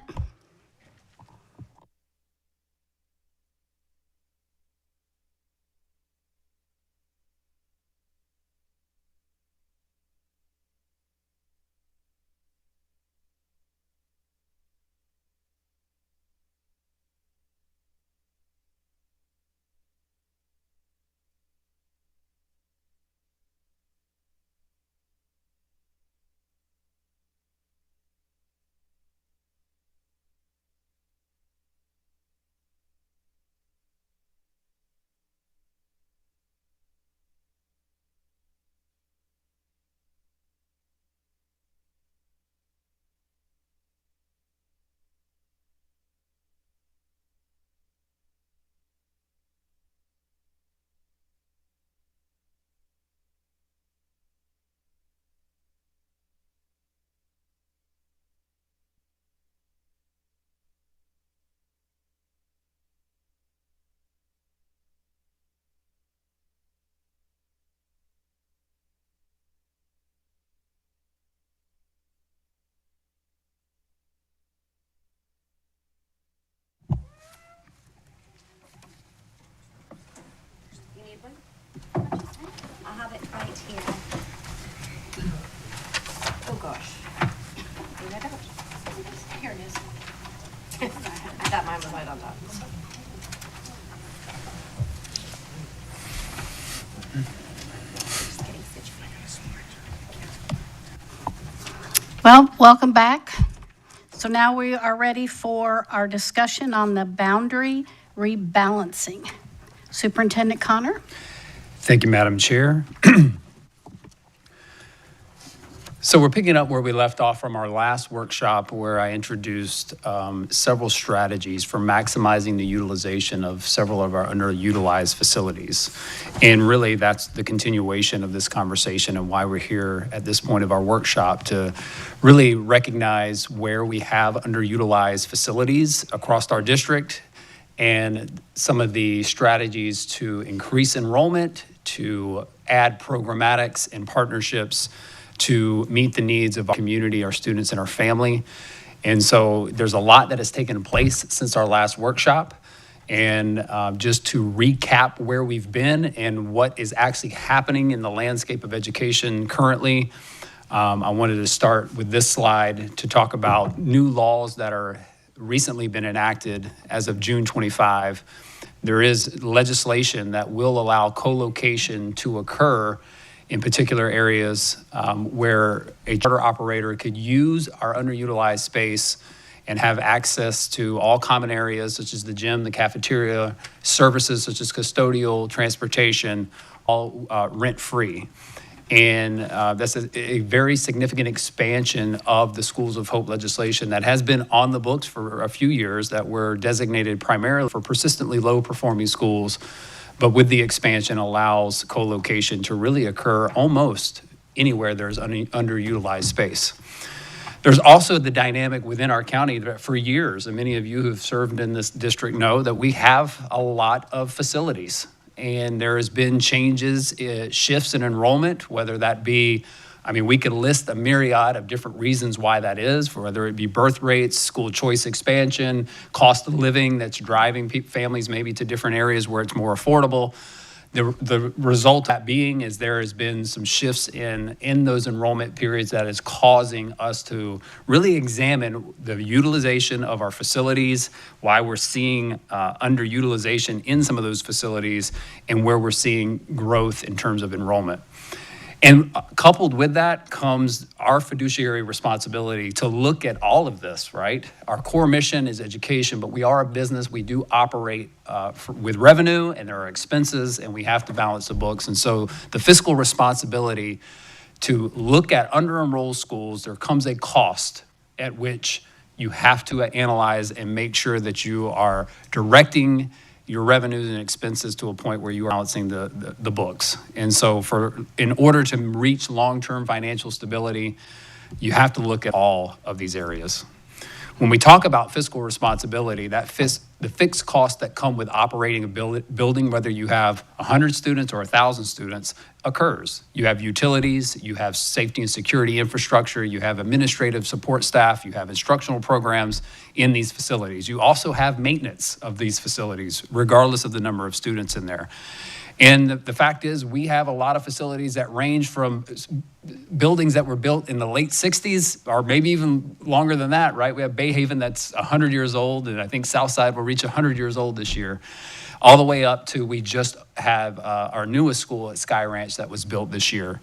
You need one? I'll have it right here. Oh, gosh. Bring that out. Here it is. I thought mine was right on top. Just getting situated. Well, welcome back. So now we are ready for our discussion on the boundary rebalancing. Superintendent Connor? Thank you, Madam Chair. So we're picking up where we left off from our last workshop, where I introduced several strategies for maximizing the utilization of several of our underutilized facilities. And really, that's the continuation of this conversation and why we're here at this point of our workshop, to really recognize where we have underutilized facilities across our district and some of the strategies to increase enrollment, to add programmatics and partnerships to meet the needs of our community, our students, and our family. And so there's a lot that has taken place since our last workshop. And just to recap where we've been and what is actually happening in the landscape of education currently, I wanted to start with this slide to talk about new laws that are recently been enacted as of June 25. There is legislation that will allow co-location to occur in particular areas where a charter operator could use our underutilized space and have access to all common areas such as the gym, the cafeteria, services such as custodial, transportation, all rent-free. And that's a very significant expansion of the Schools of Hope legislation that has been on the books for a few years, that were designated primarily for persistently low-performing schools, but with the expansion allows co-location to really occur almost anywhere there's underutilized space. There's also the dynamic within our county that for years, and many of you who've served in this district know that we have a lot of facilities. And there has been changes, shifts in enrollment, whether that be, we could list a myriad of different reasons why that is, whether it be birth rates, school choice expansion, cost of living that's driving families maybe to different areas where it's more affordable. The result of that being is there has been some shifts in those enrollment periods that is causing us to really examine the utilization of our facilities, why we're seeing underutilization in some of those facilities, and where we're seeing growth in terms of enrollment. And coupled with that comes our fiduciary responsibility to look at all of this, right? Our core mission is education, but we are a business. We do operate with revenue, and there are expenses, and we have to balance the books. And so the fiscal responsibility to look at under-enrolled schools, there comes a cost at which you have to analyze and make sure that you are directing your revenues and expenses to a point where you are balancing the books. And so in order to reach long-term financial stability, you have to look at all of these areas. When we talk about fiscal responsibility, the fixed costs that come with operating a building, whether you have 100 students or 1,000 students, occurs. You have utilities, you have safety and security infrastructure, you have administrative support staff, you have instructional programs in these facilities. You also have maintenance of these facilities, regardless of the number of students in there. And the fact is, we have a lot of facilities that range from buildings that were built in the late 60s, or maybe even longer than that, right? We have Bayhaven that's 100 years old, and I think Southside will reach 100 years old this year, all the way up to we just have our newest school at Sky Ranch that was built this year.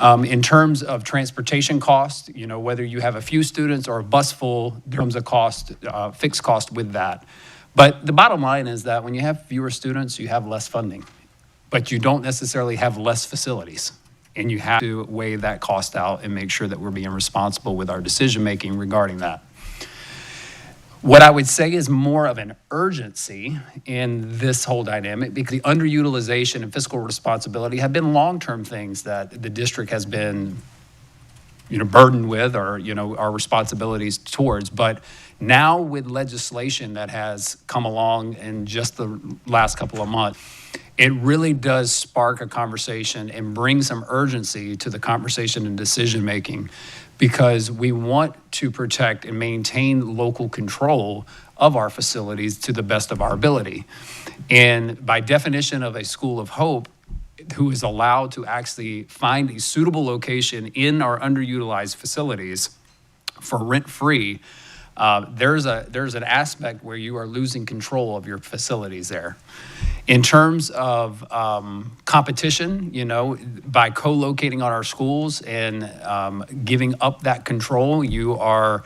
In terms of transportation cost, you know, whether you have a few students or a bus full, there comes a cost, fixed cost with that. But the bottom line is that when you have fewer students, you have less funding, but you don't necessarily have less facilities. And you have to weigh that cost out and make sure that we're being responsible with our decision-making regarding that. What I would say is more of an urgency in this whole dynamic, because the underutilization and fiscal responsibility have been long-term things that the district has been, you know, burdened with, or, you know, our responsibilities towards. But now with legislation that has come along in just the last couple of months, it really does spark a conversation and bring some urgency to the conversation and decision-making, because we want to protect and maintain local control of our facilities to the best of our ability. And by definition of a school of hope, who is allowed to actually find a suitable location in our underutilized facilities for rent-free, there's an aspect where you are losing control of your facilities there. In terms of competition, you know, by co-locating on our schools and giving up that control, you are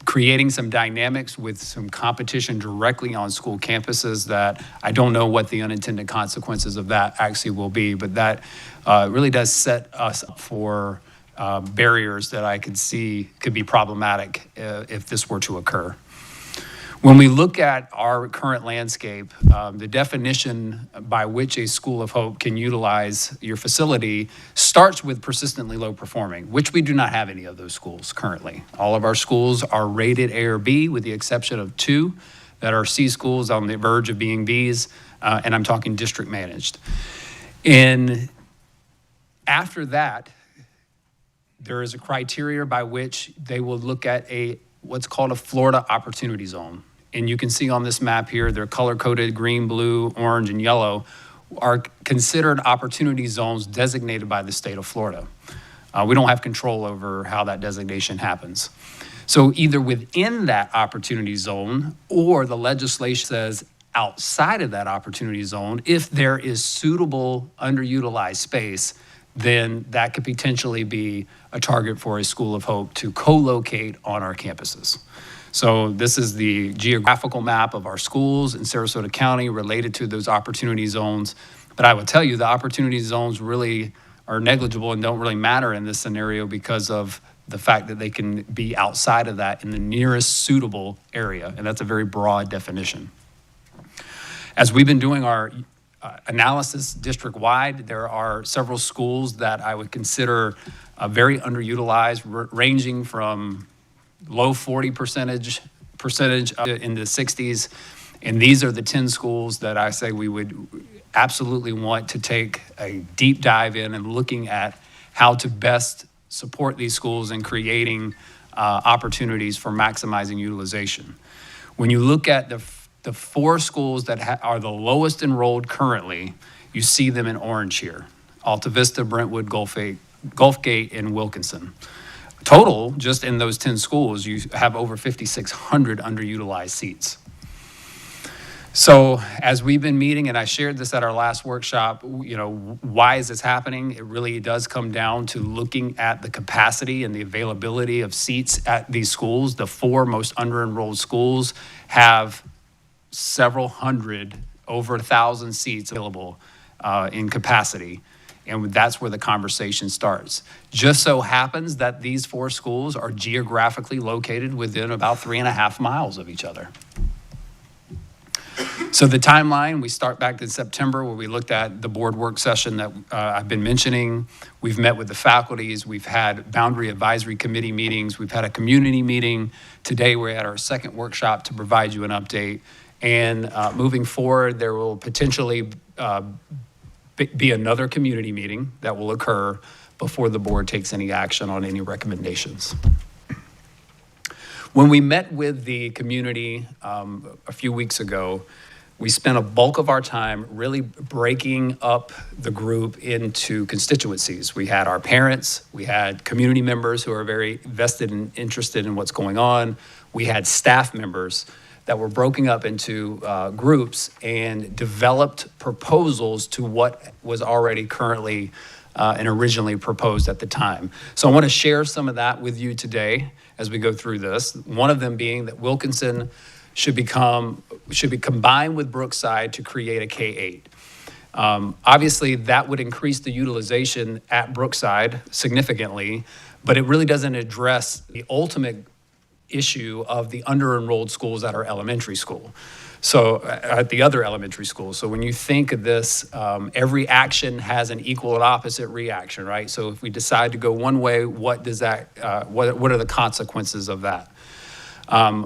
creating some dynamics with some competition directly on school campuses that I don't know what the unintended consequences of that actually will be, but that really does set us up for barriers that I could see could be problematic if this were to occur. When we look at our current landscape, the definition by which a school of hope can utilize your facility starts with persistently low performing, which we do not have any of those schools currently. All of our schools are rated A or B, with the exception of 2 that are C schools on the verge of being Bs, and I'm talking district managed. And after that, there is a criteria by which they will look at what's called a Florida Opportunity Zone. And you can see on this map here, they're color-coded: green, blue, orange, and yellow, are considered opportunity zones designated by the state of Florida. We don't have control over how that designation happens. So either within that opportunity zone, or the legislation says outside of that opportunity zone, if there is suitable underutilized space, then that could potentially be a target for a school of hope to co-locate on our campuses. So this is the geographical map of our schools in Sarasota County related to those opportunity zones. But I will tell you, the opportunity zones really are negligible and don't really matter in this scenario, because of the fact that they can be outside of that in the nearest suitable area. And that's a very broad definition. As we've been doing our analysis district-wide, there are several schools that I would consider very underutilized, ranging from low 40% in the 60s. And these are the 10 schools that I say we would absolutely want to take a deep dive in and looking at how to best support these schools in creating opportunities for maximizing utilization. When you look at the 4 schools that are the lowest enrolled currently, you see them in orange here: Alta Vista, Brentwood, Gulfgate, and Wilkinson. Total, just in those 10 schools, you have over 5,600 underutilized seats. So as we've been meeting, and I shared this at our last workshop, you know, why is this happening? It really does come down to looking at the capacity and the availability of seats at these schools. The 4 most under-enrolled schools have several hundred, over 1,000 seats available in capacity. And that's where the conversation starts. Just so happens that these 4 schools are geographically located within about 3.5 miles of each other. So So the timeline, we start back in September where we looked at the board work session that I've been mentioning. We've met with the faculties. We've had boundary advisory committee meetings. We've had a community meeting. Today we're at our second workshop to provide you an update. And moving forward, there will potentially be another community meeting that will occur before the board takes any action on any recommendations. When we met with the community a few weeks ago, we spent a bulk of our time really breaking up the group into constituencies. We had our parents, we had community members who are very vested and interested in what's going on. We had staff members that were broken up into groups and developed proposals to what was already currently and originally proposed at the time. So I want to share some of that with you today as we go through this. One of them being that Wilkinson should be combined with Brookside to create a K-8. Obviously, that would increase the utilization at Brookside significantly, but it really doesn't address the ultimate issue of the under-enrolled schools at our elementary school. So at the other elementary schools. So when you think of this, every action has an equal and opposite reaction, right? So if we decide to go one way, what does that? What are the consequences of that?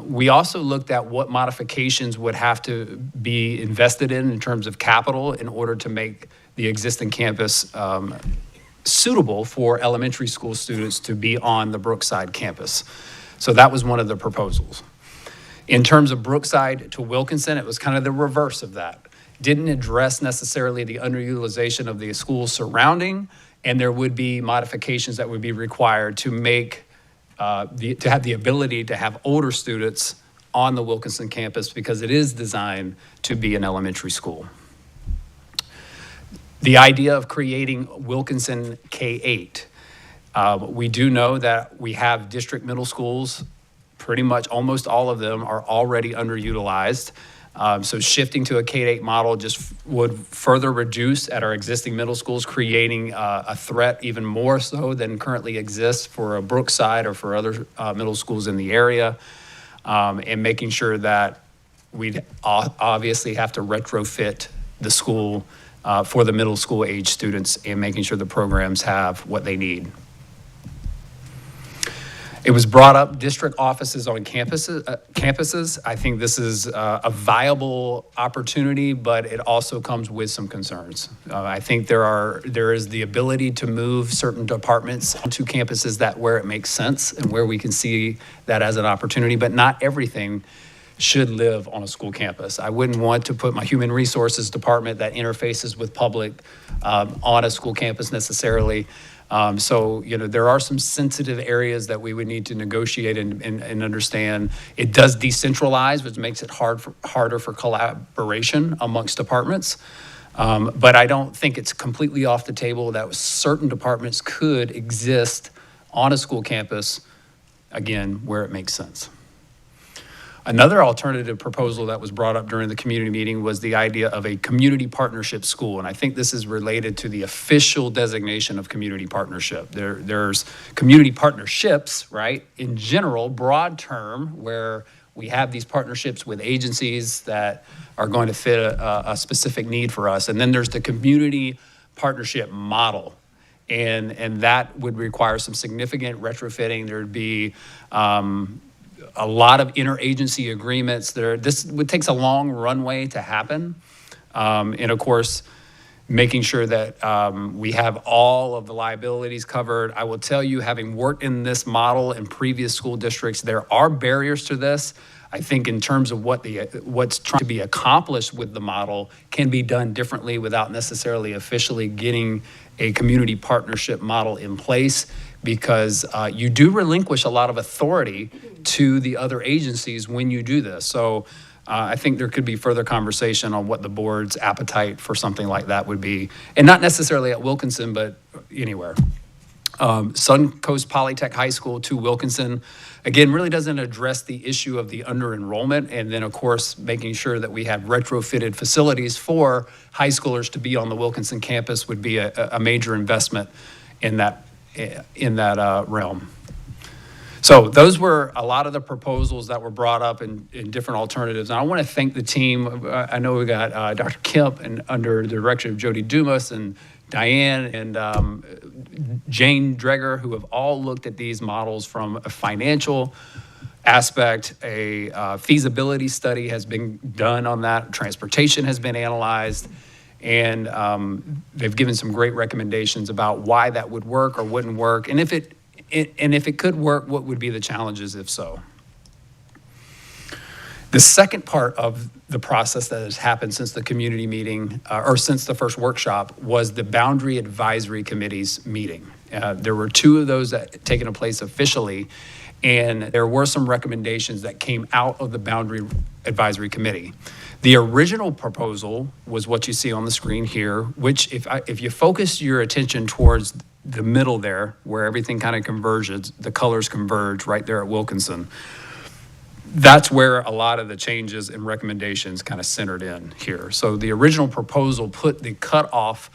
We also looked at what modifications would have to be invested in terms of capital in order to make the existing campus suitable for elementary school students to be on the Brookside campus. So that was one of the proposals. In terms of Brookside to Wilkinson, it was kind of the reverse of that. Didn't address necessarily the underutilization of the schools surrounding, and there would be modifications that would be required to make to have the ability to have older students on the Wilkinson campus because it is designed to be an elementary school. The idea of creating Wilkinson K-8. We do know that we have district middle schools, pretty much almost all of them are already underutilized. So shifting to a K-8 model just would further reduce at our existing middle schools, creating a threat even more so than currently exists for a Brookside or for other middle schools in the area, and making sure that we'd obviously have to retrofit the school for the middle school age students and making sure the programs have what they need. It was brought up district offices on campuses. I think this is a viable opportunity, but it also comes with some concerns. I think there is the ability to move certain departments to campuses that where it makes sense and where we can see that as an opportunity, but not everything should live on a school campus. I wouldn't want to put my human resources department that interfaces with public on a school campus necessarily. So, there are some sensitive areas that we would need to negotiate and understand. It does decentralize, which makes it harder for collaboration amongst departments. But I don't think it's completely off the table that certain departments could exist on a school campus, again, where it makes sense. Another alternative proposal that was brought up during the community meeting was the idea of a community partnership school. And I think this is related to the official designation of community partnership. There's community partnerships, right? In general, broad term, where we have these partnerships with agencies that are going to fit a specific need for us. And then there's the community partnership model. And that would require some significant retrofitting. There'd be a lot of interagency agreements. This takes a long runway to happen. And of course, making sure that we have all of the liabilities covered. I will tell you, having worked in this model in previous school districts, there are barriers to this. I think in terms of what's trying to be accomplished with the model can be done differently without necessarily officially getting a community partnership model in place, because you do relinquish a lot of authority to the other agencies when you do this. So I think there could be further conversation on what the board's appetite for something like that would be, and not necessarily at Wilkinson, but anywhere. Suncoast Polytech High School to Wilkinson, again, really doesn't address the issue of the under-enrollment, and then, of course, making sure that we have retrofitted facilities for high schoolers to be on the Wilkinson campus would be a major investment in that realm. So those were a lot of the proposals that were brought up in different alternatives. And I want to thank the team. I know we got Dr. Kemp and under the direction of Jody Dumas and Diane and Jane Dreger, who have all looked at these models from a financial aspect. A feasibility study has been done on that. Transportation has been analyzed. And they've given some great recommendations about why that would work or wouldn't work. And if it could work, what would be the challenges if so? The second part of the process that has happened since the community meeting, or since the first workshop, was the Boundary Advisory Committee's meeting. There were 2 of those that had taken place officially, and there were some recommendations that came out of the Boundary Advisory Committee. The original proposal was what you see on the screen here, which if you focus your attention towards the middle there, where everything kind of converges, the colors converge right there at Wilkinson, that's where a lot of the changes and recommendations kind of centered in here. So the original proposal put the cutoff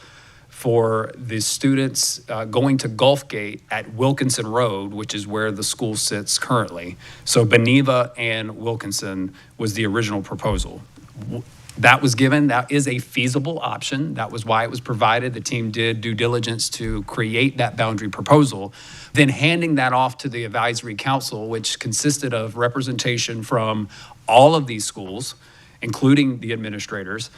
for the students going to Gulfgate at Wilkinson Road, which is where the school sits currently. So Beneva and Wilkinson was the original proposal. That was given. That is a feasible option. That was why it was provided. The team did due diligence to create that boundary proposal. Then handing that off to the advisory council, which consisted of representation from all of these schools, including the administrators.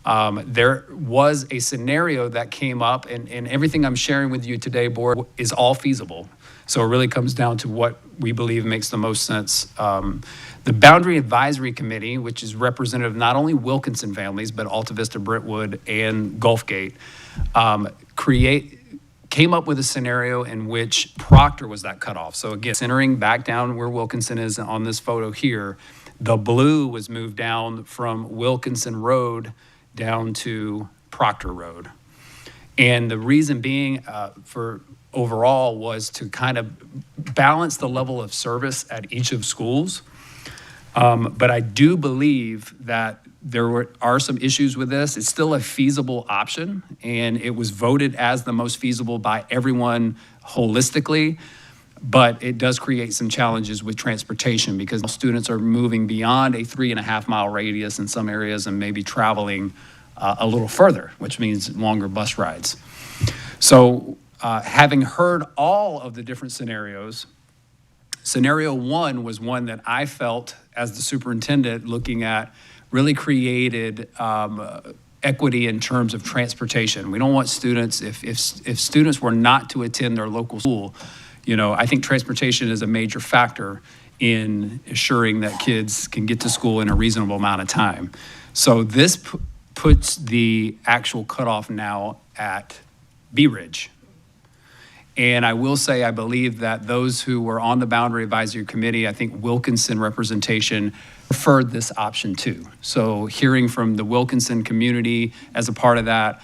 There was a scenario that came up, and everything I'm sharing with you today, board, is all feasible. So it really comes down to what we believe makes the most sense. The Boundary Advisory Committee, which is representative of not only Wilkinson families, but Alta Vista, Brentwood, and Gulfgate, came up with a scenario in which Proctor was that cutoff. So again, centering back down where Wilkinson is on this photo here, the blue was moved down from Wilkinson Road down to Proctor Road. And the reason being for overall was to kind of balance the level of service at each of schools. But I do believe that there are some issues with this. It's still a feasible option, and it was voted as the most feasible by everyone holistically. But it does create some challenges with transportation because students are moving beyond a 3.5-mile radius in some areas and maybe traveling a little further, which means longer bus rides. So having heard all of the different scenarios, Scenario 1 was one that I felt as the superintendent looking at really created equity in terms of transportation. We don't want students, if students were not to attend their local school, I think transportation is a major factor in assuring that kids can get to school in a reasonable amount of time. So this puts the actual cutoff now at Bee Ridge. And I will say, I believe that those who were on the Boundary Advisory Committee, I think Wilkinson representation preferred this option too. So hearing from the Wilkinson community as a part of that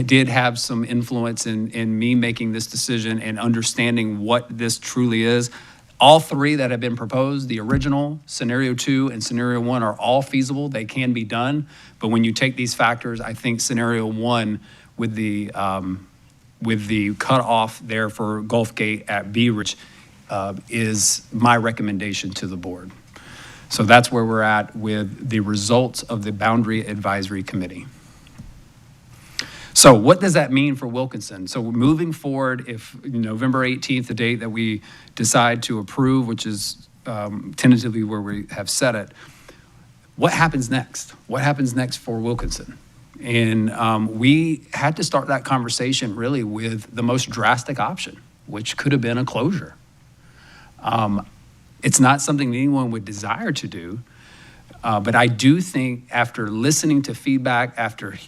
did have some influence in me making this decision and understanding what this truly is. All 3 that have been proposed, the original, Scenario 2, and Scenario 1 are all feasible. They can be done. But when you take these factors, I think Scenario 1 with the cutoff there for Gulfgate at Bee Ridge is my recommendation to the board. So that's where we're at with the results of the Boundary Advisory Committee. So what does that mean for Wilkinson? So moving forward, if November 18th, the date that we decide to approve, which is tentatively where we have set it, what happens next? What happens next for Wilkinson? And we had to start that conversation really with the most drastic option, which could have been a closure. It's not something anyone would desire to do, but I do think after listening to feedback, after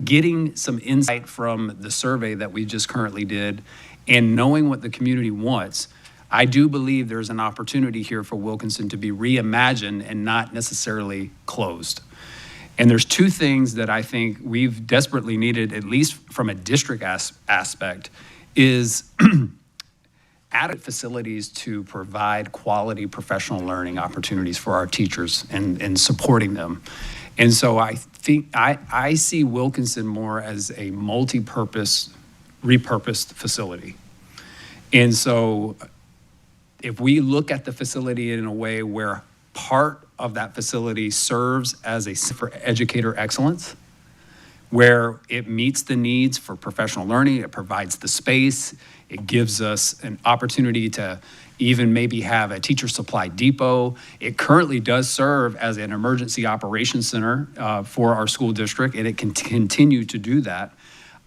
getting some insight from the survey that we just currently did, and knowing what the community wants, I do believe there's an opportunity here for Wilkinson to be reimagined and not necessarily closed. And there's 2 things that I think we've desperately needed, at least from a district aspect, is added facilities to provide quality professional learning opportunities for our teachers and supporting them. And so I think I see Wilkinson more as a multi-purpose, repurposed facility. And so if we look at the facility in a way where part of that facility serves as for educator excellence, where it meets the needs for professional learning, it provides the space, it gives us an opportunity to even maybe have a teacher supply depot. It currently does serve as an emergency operations center for our school district, and it can continue to do that.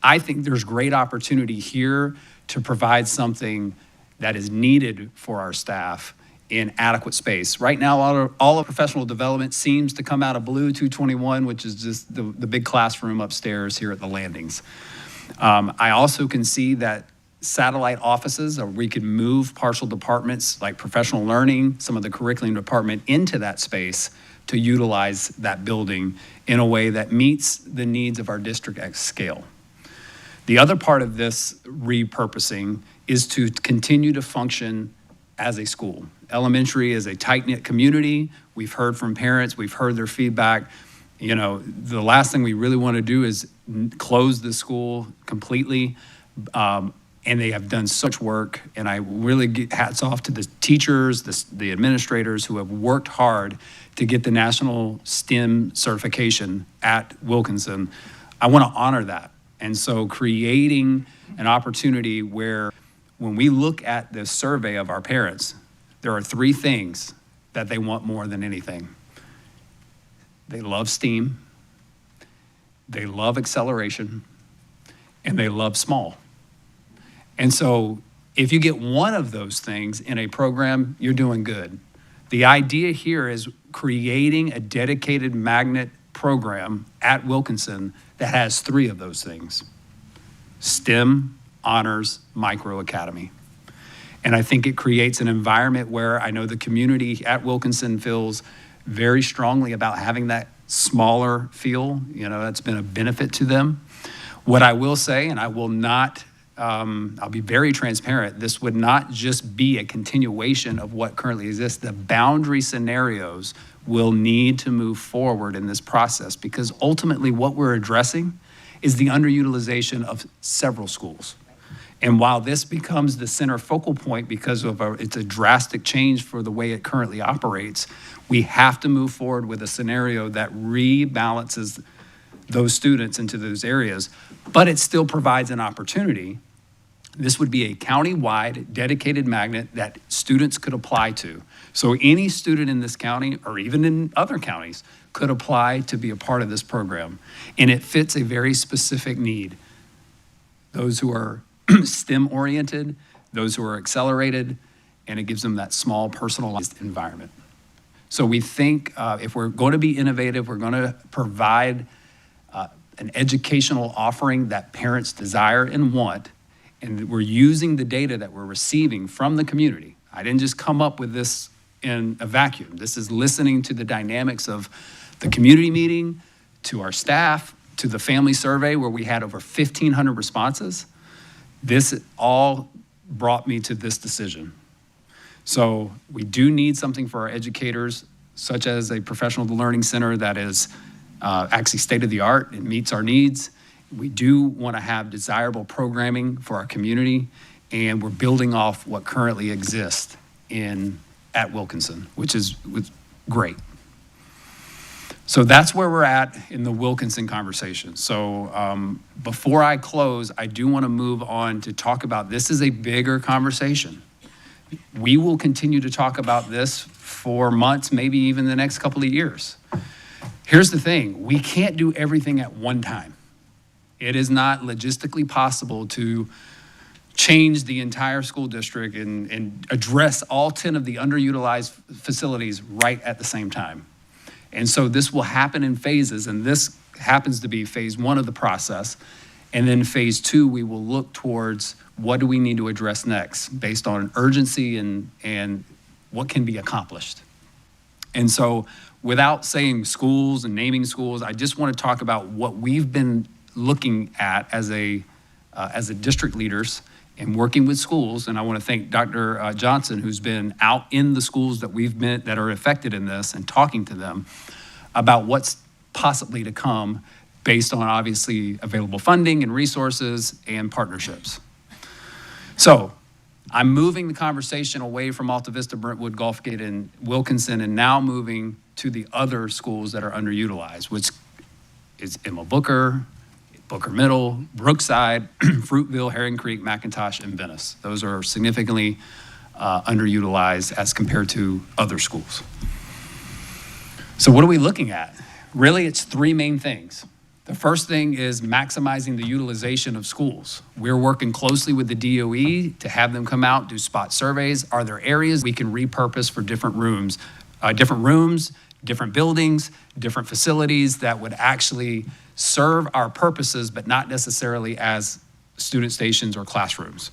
I think there's great opportunity here to provide something that is needed for our staff in adequate space. Right now, all of professional development seems to come out of Blue 221, which is just the big classroom upstairs here at the landings. I also can see that satellite offices, or we could move partial departments like professional learning, some of the curriculum department into that space to utilize that building in a way that meets the needs of our district at scale. The other part of this repurposing is to continue to function as a school. Elementary is a tight-knit community. We've heard from parents, we've heard their feedback. You know, the last thing we really want to do is close the school completely. And they have done such work, and I really get hats off to the teachers, the administrators who have worked hard to get the national STEM certification at Wilkinson. I want to honor that. And so creating an opportunity where when we look at the survey of our parents, there are 3 things that they want more than anything. They love STEAM, they love acceleration, and they love small. And so if you get one of those things in a program, you're doing good. The idea here is creating a dedicated magnet program at Wilkinson that has 3 of those things: STEM, honors, micro academy. And I think it creates an environment where I know the community at Wilkinson feels very strongly about having that smaller feel. You know, that's been a benefit to them. What I will say, and I will not, I'll be very transparent, this would not just be a continuation of what currently exists. The boundary scenarios will need to move forward in this process, because ultimately what we're addressing is the underutilization of several schools. And while this becomes the center focal point because of it's a drastic change for the way it currently operates, we have to move forward with a scenario that rebalances those students into those areas, but it still provides an opportunity. This would be a county-wide dedicated magnet that students could apply to. So any student in this county, or even in other counties, could apply to be a part of this program. And it fits a very specific need. Those who are STEM-oriented, those who are accelerated, and it gives them that small personalized environment. So we think if we're going to be innovative, we're going to provide an educational offering that parents desire and want, and we're using the data that we're receiving from the community. I didn't just come up with this in a vacuum. This is listening to the dynamics of the community meeting, to our staff, to the family survey where we had over 1,500 responses. This all brought me to this decision. So we do need something for our educators, such as a professional learning center that is actually state-of-the-art. It meets our needs. We do want to have desirable programming for our community, and we're building off what currently exists at Wilkinson, which is great. So that's where we're at in the Wilkinson conversation. So before I close, I do want to move on to talk about, this is a bigger conversation. We will continue to talk about this for months, maybe even the next couple of years. Here's the thing, we can't do everything at one time. It is not logistically possible to change the entire school district and address all 10 of the underutilized facilities right at the same time. And so this will happen in phases, and this happens to be phase 1 of the process. And then phase 2, we will look towards what do we need to address next based on urgency and what can be accomplished. And so without saying schools and naming schools, I just want to talk about what we've been looking at as a district leaders and working with schools. And I want to thank Dr. Johnson, who's been out in the schools that are affected in this and talking to them about what's possibly to come based on obviously available funding and resources and partnerships. So I'm moving the conversation away from Alta Vista, Brentwood, Gulfgate, and Wilkinson, and now moving to the other schools that are underutilized, which is Emma Booker, Booker Middle, Brookside, Fruitville, Herring Creek, McIntosh, and Venice. Those are significantly underutilized as compared to other schools. So what are we looking at? Really, it's three main things. The first thing is maximizing the utilization of schools. We're working closely with the DOE to have them come out, do spot surveys. Are there areas we can repurpose for different rooms, different buildings, different facilities that would actually serve our purposes, but not necessarily as student stations or classrooms?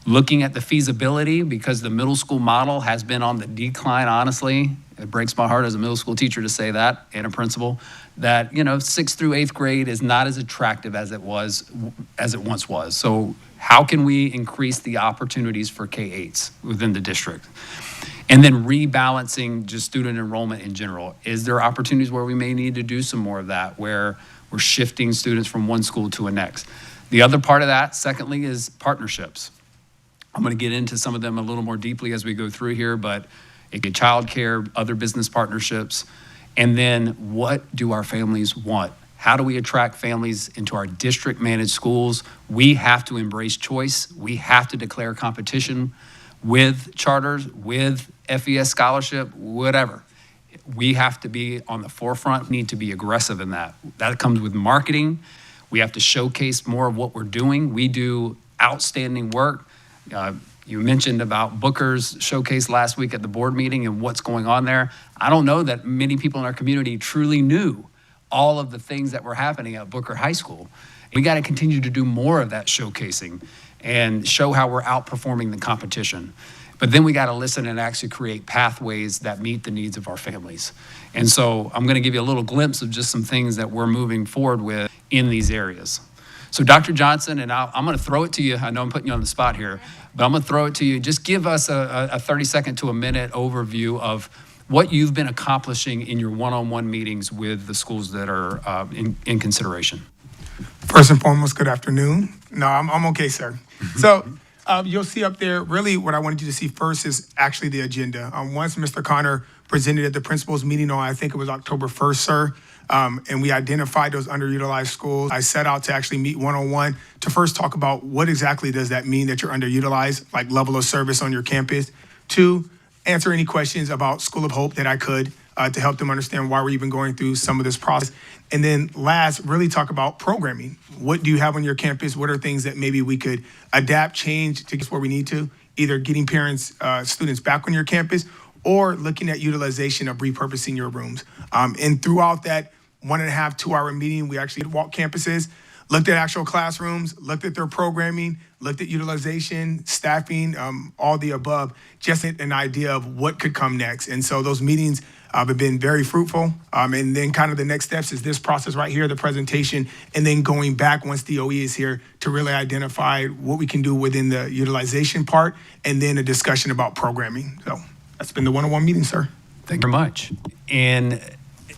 Looking at the feasibility, because the middle school model has been on the decline, honestly. It breaks my heart as a middle school teacher to say that, and a principal, that, 6th through 8th grade is not as attractive as it once was. So how can we increase the opportunities for K-8s within the district? And then rebalancing just student enrollment in general. Is there opportunities where we may need to do some more of that, where we're shifting students from one school to a next? The other part of that, secondly, is partnerships. I'm going to get into some of them a little more deeply as we go through here, but it could be childcare, other business partnerships, and then what do our families want? How do we attract families into our district-managed schools? We have to embrace choice. We have to declare competition with charters, with FES scholarship, whatever. We have to be on the forefront, need to be aggressive in that. That comes with marketing. We have to showcase more of what we're doing. We do outstanding work. You mentioned about Booker's showcase last week at the board meeting and what's going on there. I don't know that many people in our community truly knew all of the things that were happening at Booker High School. We got to continue to do more of that showcasing and show how we're outperforming the competition. But then we got to listen and actually create pathways that meet the needs of our families. And so I'm going to give you a little glimpse of just some things that we're moving forward with in these areas. So Dr. Johnson, and I'm going to throw it to you. I know I'm putting you on the spot here, but I'm going to throw it to you. Just give us a 30-second to a minute overview of what you've been accomplishing in your one-on-one meetings with the schools that are in consideration. First and foremost, good afternoon. No, I'm okay, sir. So you'll see up there, really what I wanted you to see first is actually the agenda. Once Mr. Connor presented at the principals meeting on, I think it was October 1st, sir, and we identified those underutilized schools. I set out to actually meet one-on-one to first talk about what exactly does that mean that you're underutilized, like level of service on your campus. 2, answer any questions about School of Hope that I could to help them understand why we're even going through some of this process. And then last, really talk about programming. What do you have on your campus? What are things that maybe we could adapt, change to get where we need to? Either getting parents, students back on your campus or looking at utilization of repurposing your rooms. And throughout that 1.5, 2-hour meeting, we actually walked campuses, looked at actual classrooms, looked at their programming, looked at utilization, staffing, all the above, just an idea of what could come next. And so those meetings have been very fruitful. And then kind of the next steps is this process right here, the presentation, and then going back once DOE is here to really identify what we can do within the utilization part, and then a discussion about programming. So that's been the one-on-one meeting, sir. Thank you very much. And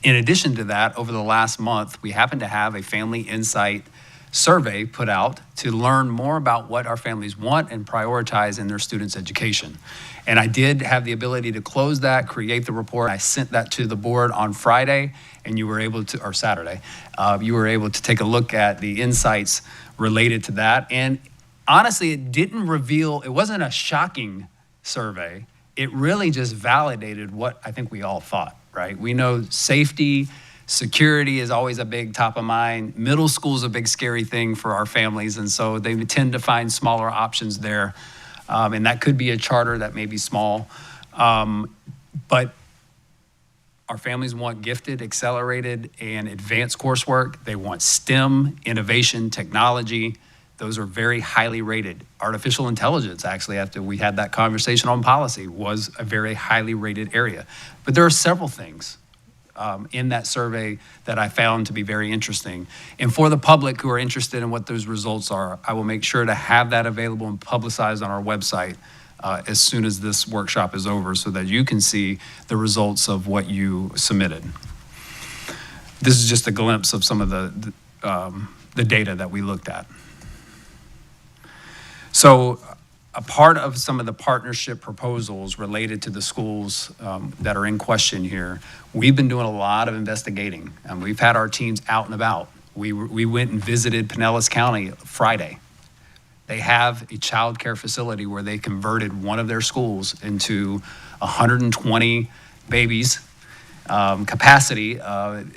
in addition to that, over the last month, we happen to have a family insight survey put out to learn more about what our families want and prioritize in their students' education. And I did have the ability to close that, create the report. I sent that to the board on Friday, and you were able to, or Saturday, you were able to take a look at the insights related to that. And honestly, it didn't reveal, it wasn't a shocking survey. It really just validated what I think we all thought, right? We know safety, security is always a big top of mind. Middle school is a big scary thing for our families, and so they tend to find smaller options there. And that could be a charter that may be small. But our families want gifted, accelerated, and advanced coursework. They want STEM, innovation, technology. Those are very highly rated. Artificial intelligence, actually, after we had that conversation on policy, was a very highly rated area. But there are several things in that survey that I found to be very interesting. And for the public who are interested in what those results are, I will make sure to have that available and publicized on our website as soon as this workshop is over so that you can see the results of what you submitted. This is just a glimpse of some of the data that we looked at. So a part of some of the partnership proposals related to the schools that are in question here, we've been doing a lot of investigating, and we've had our teams out and about. We went and visited Pinellas County Friday. They have a child care facility where they converted one of their schools into 120 babies capacity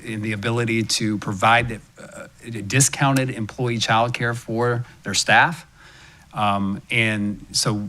in the ability to provide discounted employee child care for their staff. And so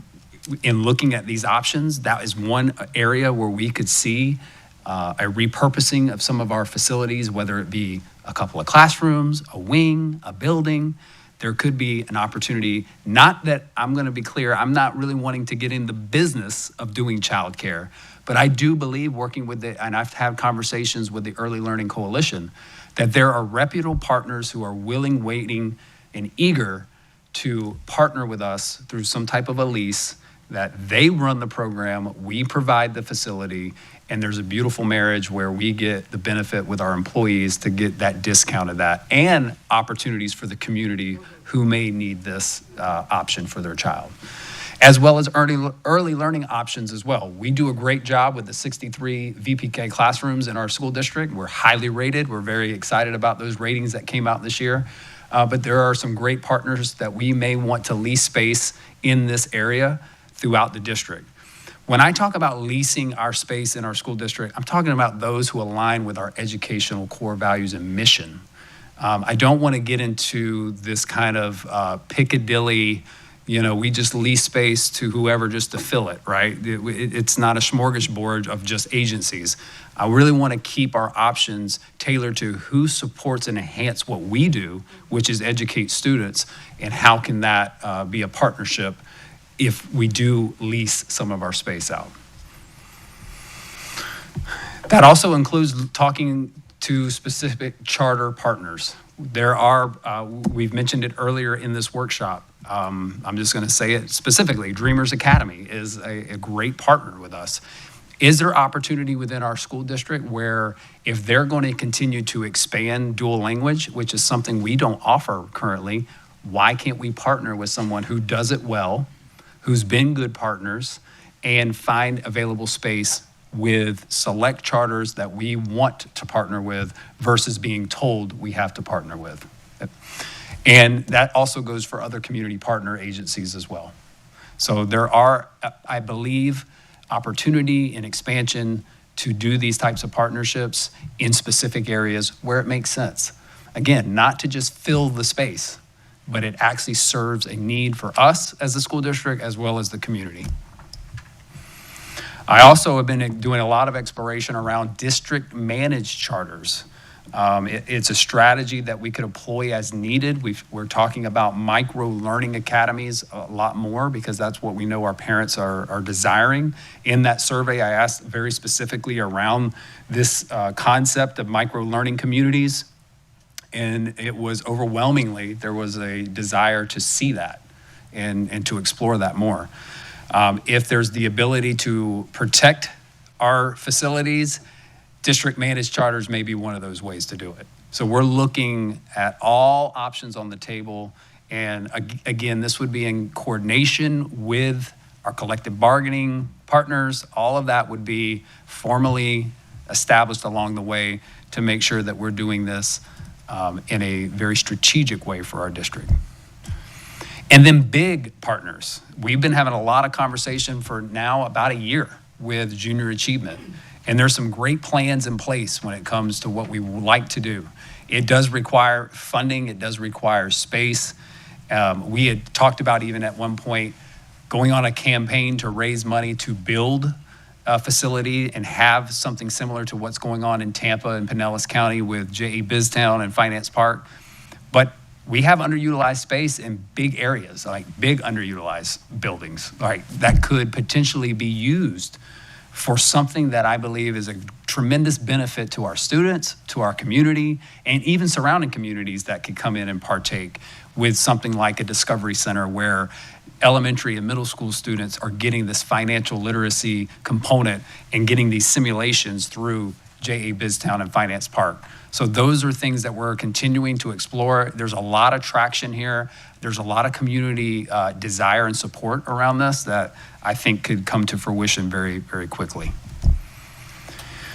in looking at these options, that is one area where we could see a repurposing of some of our facilities, whether it be a couple of classrooms, a wing, a building. There could be an opportunity, not that, I'm going to be clear, I'm not really wanting to get in the business of doing childcare, but I do believe working with and I've had conversations with the Early Learning Coalition, that there are reputable partners who are willing, waiting, and eager to partner with us through some type of a lease, that they run the program, we provide the facility, and there's a beautiful marriage where we get the benefit with our employees to get that discount of that, and opportunities for the community who may need this option for their child, as well as early learning options as well. We do a great job with the 63 VPK classrooms in our school district. We're highly rated. We're very excited about those ratings that came out this year. But there are some great partners that we may want to lease space in this area throughout the district. When I talk about leasing our space in our school district, I'm talking about those who align with our educational core values and mission. I don't want to get into this kind of Piccadilly, we just lease space to whoever just to fill it, right? It's not a smorgasbord of just agencies. I really want to keep our options tailored to who supports and enhance what we do, which is educate students, and how can that be a partnership if we do lease some of our space out. That also includes talking to specific charter partners. There are, we've mentioned it earlier in this workshop, I'm just going to say it specifically, Dreamers Academy is a great partner with us. Is there opportunity within our school district where if they're going to continue to expand dual language, which is something we don't offer currently, why can't we partner with someone who does it well, who's been good partners, and find available space with select charters that we want to partner with versus being told we have to partner with. And that also goes for other community partner agencies as well. So there are, I believe, opportunity and expansion to do these types of partnerships in specific areas where it makes sense. Again, not to just fill the space, but it actually serves a need for us as a school district as well as the community. I also have been doing a lot of exploration around district managed charters. It's a strategy that we could employ as needed. We're talking about micro learning academies a lot more because that's what we know our parents are desiring. In that survey, I asked very specifically around this concept of micro learning communities. And it was overwhelmingly, there was a desire to see that and to explore that more. If there's the ability to protect our facilities, district managed charters may be one of those ways to do it. So we're looking at all options on the table. And again, this would be in coordination with our collective bargaining partners. All of that would be formally established along the way to make sure that we're doing this in a very strategic way for our district. And then big partners. We've been having a lot of conversation for now about a year with junior achievement. And there's some great plans in place when it comes to what we would like to do. It does require funding. It does require space. We had talked about even at one point going on a campaign to raise money to build a facility and have something similar to what's going on in Tampa and Pinellas County with J.E. Biztown and Finance Park. But we have underutilized space in big areas, like big underutilized buildings, right, that could potentially be used for something that I believe is a tremendous benefit to our students, to our community, and even surrounding communities that could come in and partake with something like a Discovery Center where elementary and middle school students are getting this financial literacy component and getting these simulations through J.A. Biztown and Finance Park. So those are things that we're continuing to explore. There's a lot of traction here. There's a lot of community desire and support around this that I think could come to fruition very, very quickly.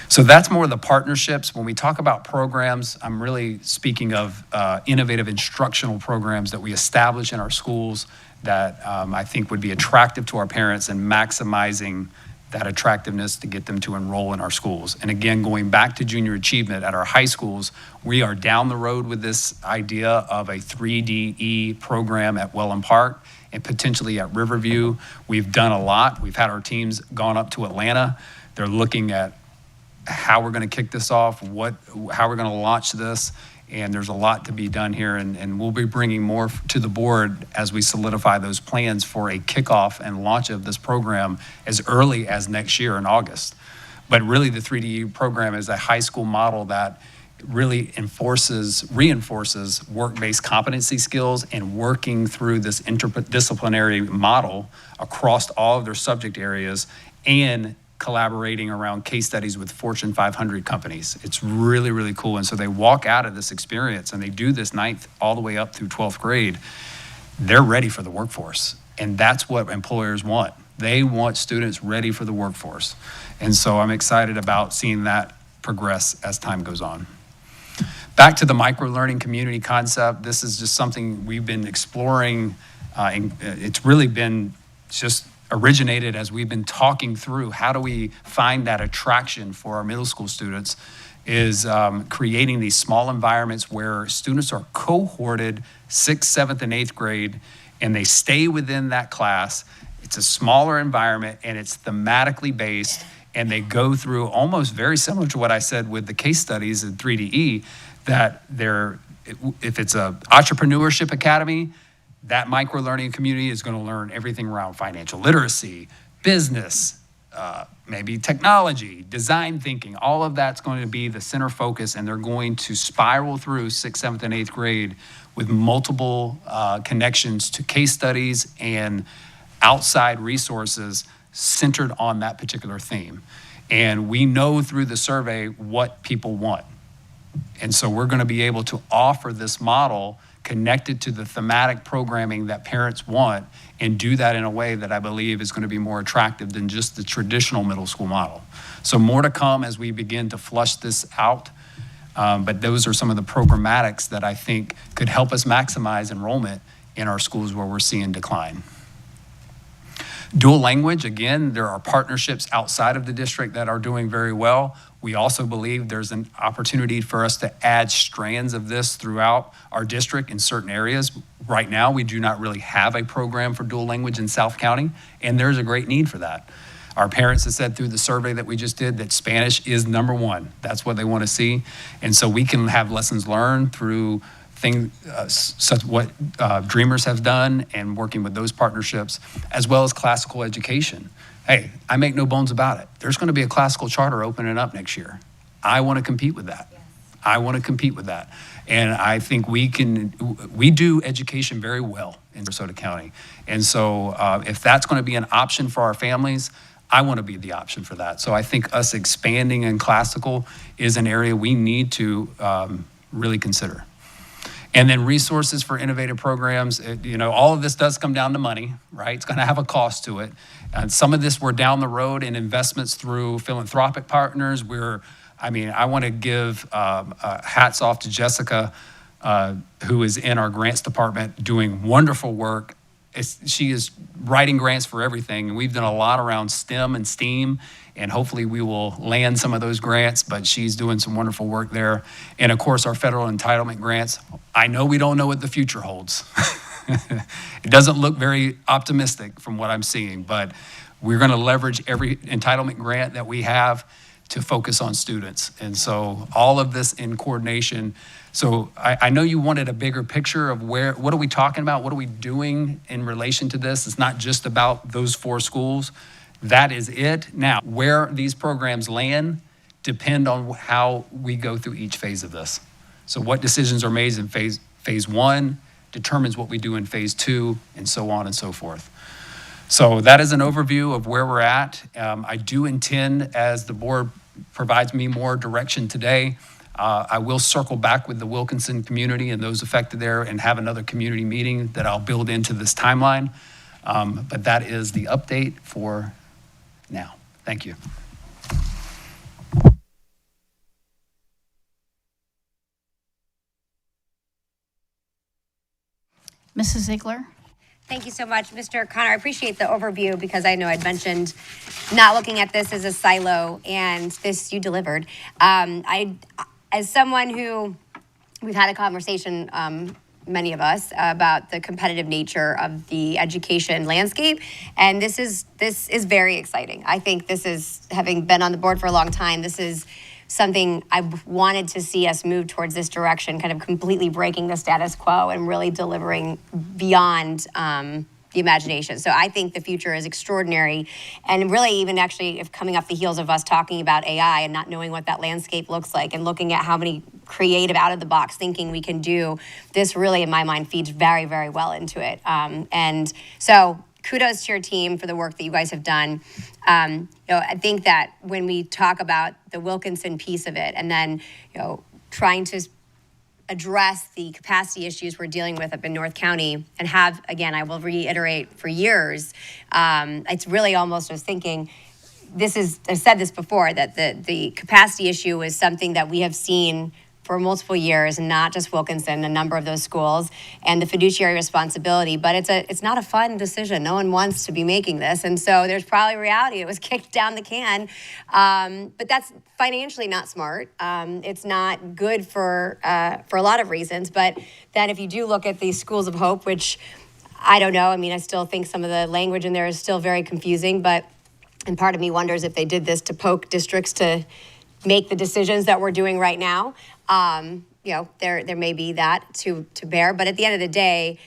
So that's more of the partnerships. When we talk about programs, I'm really speaking of innovative instructional programs that we establish in our schools that I think would be attractive to our parents and maximizing that attractiveness to get them to enroll in our schools. And again, going back to junior achievement at our high schools, we are down the road with this idea of a 3DE program at Welland Park and potentially at Riverview. We've done a lot. We've had our teams gone up to Atlanta. They're looking at how we're going to kick this off, how we're going to launch this, and there's a lot to be done here, and we'll be bringing more to the board as we solidify those plans for a kickoff and launch of this program as early as next year in August. But really, the 3D program is a high school model that really reinforces work-based competency skills and working through this interdisciplinary model across all of their subject areas and collaborating around case studies with Fortune 500 companies. It's really, really cool. And so they walk out of this experience and they do this 9th all the way up through 12th grade. They're ready for the workforce. And that's what employers want. They want students ready for the workforce. And so I'm excited about seeing that progress as time goes on. Back to the micro-learning community concept, this is just something we've been exploring. And it's really been just originated as we've been talking through how do we find that attraction for our middle school students is creating these small environments where students are cohorted 6th, 7th, and 8th grade, and they stay within that class. It's a smaller environment, and it's thematically based, and they go through almost very similar to what I said with the case studies in 3DE, that if it's a entrepreneurship academy, that micro-learning community is going to learn everything around financial literacy, business, maybe technology, design thinking. All of that's going to be the center focus, and they're going to spiral through 6th, 7th, and 8th grade with multiple connections to case studies and outside resources centered on that particular theme. And we know through the survey what people want. And so we're going to be able to offer this model connected to the thematic programming that parents want and do that in a way that I believe is going to be more attractive than just the traditional middle school model. So more to come as we begin to flush this out. But those are some of the programmatics that I think could help us maximize enrollment in our schools where we're seeing decline. Dual language, again, there are partnerships outside of the district that are doing very well. We also believe there's an opportunity for us to add strands of this throughout our district in certain areas. Right now, we do not really have a program for dual language in South County, and there's a great need for that. Our parents have said through the survey that we just did that Spanish is number one. That's what they want to see. And so we can have lessons learned through things such what Dreamers have done and working with those partnerships, as well as classical education. Hey, I make no bones about it. There's going to be a classical charter opening up next year. I want to compete with that. I want to compete with that. And I think we do education very well in Sarasota County. And so if that's going to be an option for our families, I want to be the option for that. So I think us expanding in classical is an area we need to really consider. And then resources for innovative programs, all of this does come down to money, right? It's going to have a cost to it. And some of this we're down the road in investments through philanthropic partners. I want to give hats off to Jessica, who is in our grants department doing wonderful work. She is writing grants for everything, and we've done a lot around STEM and STEAM, and hopefully we will land some of those grants, but she's doing some wonderful work there. And of course, our federal entitlement grants. I know we don't know what the future holds. It doesn't look very optimistic from what I'm seeing, but we're going to leverage every entitlement grant that we have to focus on students. And so all of this in coordination. So I know you wanted a bigger picture of what are we talking about? What are we doing in relation to this? It's not just about those 4 schools. That is it. Now, where these programs land depend on how we go through each phase of this. So what decisions are made in phase 1 determines what we do in phase 2, and so on and so forth. So that is an overview of where we're at. I do intend, as the board provides me more direction today. I will circle back with the Wilkinson community and those affected there and have another community meeting that I'll build into this timeline. But that is the update for now. Thank you. Mrs. Ziegler? Thank you so much, Mr. Connor. I appreciate the overview because I know I'd mentioned not looking at this as a silo, and this you delivered. As someone who, we've had a conversation, many of us, about the competitive nature of the education landscape, and this is very exciting. I think this is, having been on the board for a long time, this is something I've wanted to see us move towards this direction, kind of completely breaking the status quo and really delivering beyond the imagination. So I think the future is extraordinary, and really even actually if coming off the heels of us talking about AI and not knowing what that landscape looks like and looking at how many creative out-of-the-box thinking we can do, this really, in my mind, feeds very, very well into it. And so kudos to your team for the work that you guys have done. I think that when we talk about the Wilkinson piece of it and then, trying to address the capacity issues we're dealing with up in North County and have, again, I will reiterate, for years, it's really almost, I was thinking, I've said this before, that the capacity issue is something that we have seen for multiple years, and not just Wilkinson, a number of those schools, and the fiduciary responsibility. But it's not a fun decision. No one wants to be making this, and so there's probably reality. It was kicked down the can, but that's financially not smart. It's not good for a lot of reasons. But then if you do look at these schools of hope, which I don't know. I mean, I still think some of the language in there is still very confusing. And part of me wonders if they did this to poke districts to make the decisions that we're doing right now. There may be that to bear, but at the end of the day,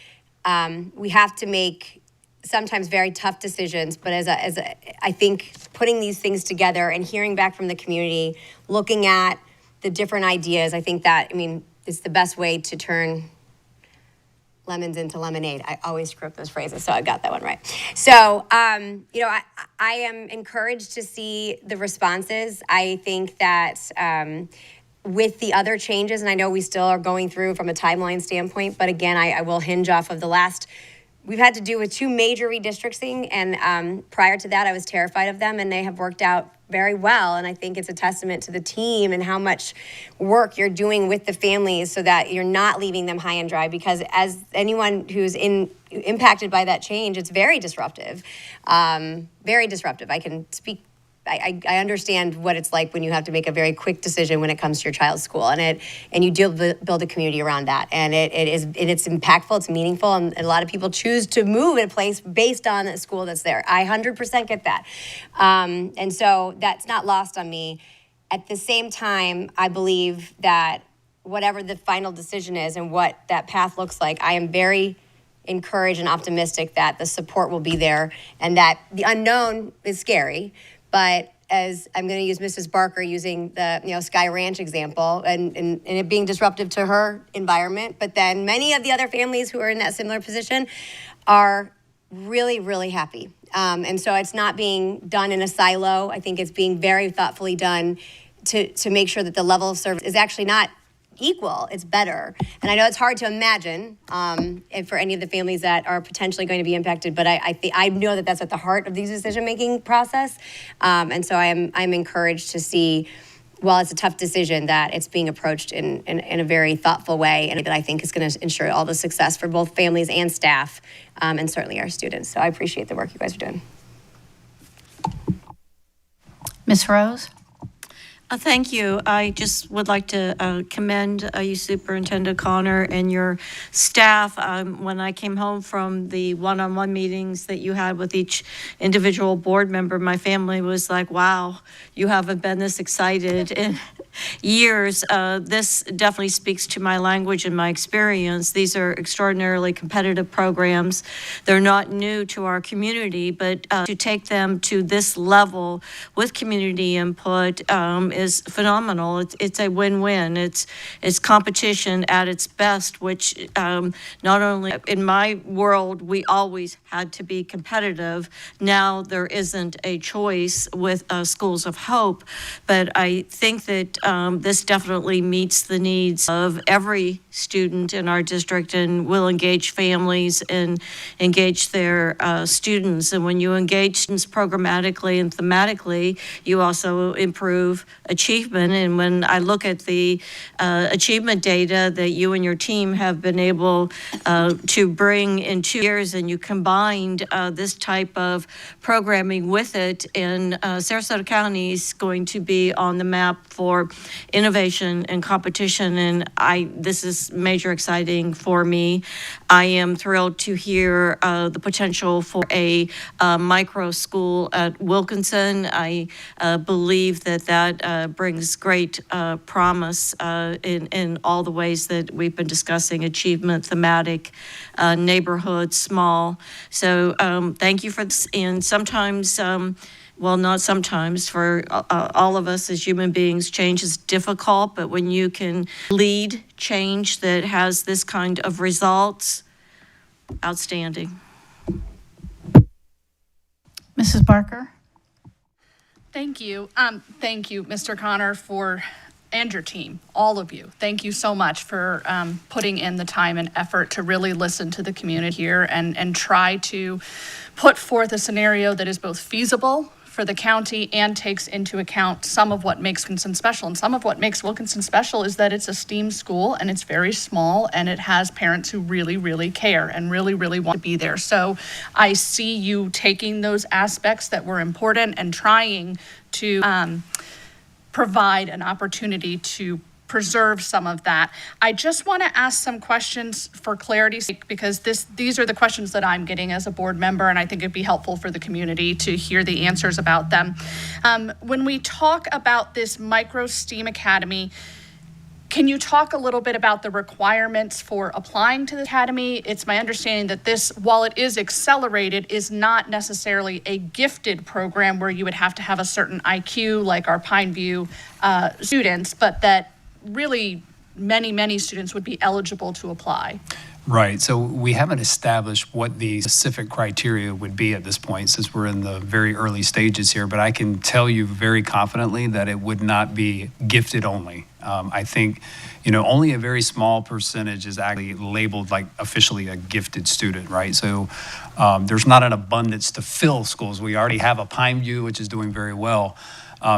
we have to make sometimes very tough decisions. But I think putting these things together and hearing back from the community, looking at the different ideas, I think that, it's the best way to turn lemons into lemonade. I always screw up those phrases, so I got that one right. So, I am encouraged to see the responses. I think that with the other changes, and I know we still are going through from a timeline standpoint, but again, I will hinge off of the last. We've had to do with 2 major redistricting, and prior to that, I was terrified of them, and they have worked out very well. And I think it's a testament to the team and how much work you're doing with the families so that you're not leaving them high and dry, because as anyone who's impacted by that change, it's very disruptive. Very disruptive. I can speak. I understand what it's like when you have to make a very quick decision when it comes to your child's school, and you build a community around that, and it's impactful, it's meaningful, and a lot of people choose to move in a place based on a school that's there. I 100% get that, and so that's not lost on me. At the same time, I believe that whatever the final decision is and what that path looks like, I am very encouraged and optimistic that the support will be there, and that the unknown is scary. But as I'm going to use Mrs. Barker using the Sky Ranch example and it being disruptive to her environment, but then many of the other families who are in that similar position are really, really happy. And so it's not being done in a silo. I think it's being very thoughtfully done to make sure that the level of service is actually not equal, it's better. And I know it's hard to imagine for any of the families that are potentially going to be impacted, but I know that that's at the heart of the decision-making process. And so I'm encouraged to see, while it's a tough decision, that it's being approached in a very thoughtful way, and that I think is going to ensure all the success for both families and staff, and certainly our students. So I appreciate the work you guys are doing. Ms. Rose? Thank you. I just would like to commend you, Superintendent Connor, and your staff. When I came home from the one-on-one meetings that you had with each individual board member, my family was like, wow, you haven't been this excited years, this definitely speaks to my language and my experience. These are extraordinarily competitive programs. They're not new to our community, but to take them to this level with community input is phenomenal. It's a win-win. It's competition at its best, which not only in my world, we always had to be competitive. Now there isn't a choice with Schools of Hope, but I think that this definitely meets the needs of every student in our district and will engage families and engage their students. And when you engage students programmatically and thematically, you also improve achievement. And when I look at the achievement data that you and your team have been able to bring in 2 years, and you combined this type of programming with it, and Sarasota County is going to be on the map for innovation and competition, and this is major exciting for me. I am thrilled to hear the potential for a micro school at Wilkinson. I believe that brings great promise in all the ways that we've been discussing: achievement, thematic, neighborhood, small. So thank you for this. And sometimes, well, not sometimes, for all of us as human beings, change is difficult, but when you can lead change that has this kind of results, outstanding. Mrs. Barker? Thank you. Thank you, Mr. Connor, and your team, all of you. Thank you so much for putting in the time and effort to really listen to the community here and try to put forth a scenario that is both feasible for the county and takes into account some of what makes Wilkinson special. And some of what makes Wilkinson special is that it's a STEAM school and it's very small and it has parents who really, really care and really, really want to be there. So I see you taking those aspects that were important and trying to provide an opportunity to preserve some of that. I just want to ask some questions for clarity's sake, because these are the questions that I'm getting as a board member, and I think it'd be helpful for the community to hear the answers about them. When we talk about this micro STEAM academy, can you talk a little bit about the requirements for applying to the academy? It's my understanding that this, while it is accelerated, is not necessarily a gifted program where you would have to have a certain IQ like our Pineview students, but that really many, many students would be eligible to apply. Right. So we haven't established what the specific criteria would be at this point, since we're in the very early stages here. But I can tell you very confidently that it would not be gifted only. I think, only a very small percentage is actually labeled like officially a gifted student, right? So there's not an abundance to fill schools. We already have a Pineview, which is doing very well.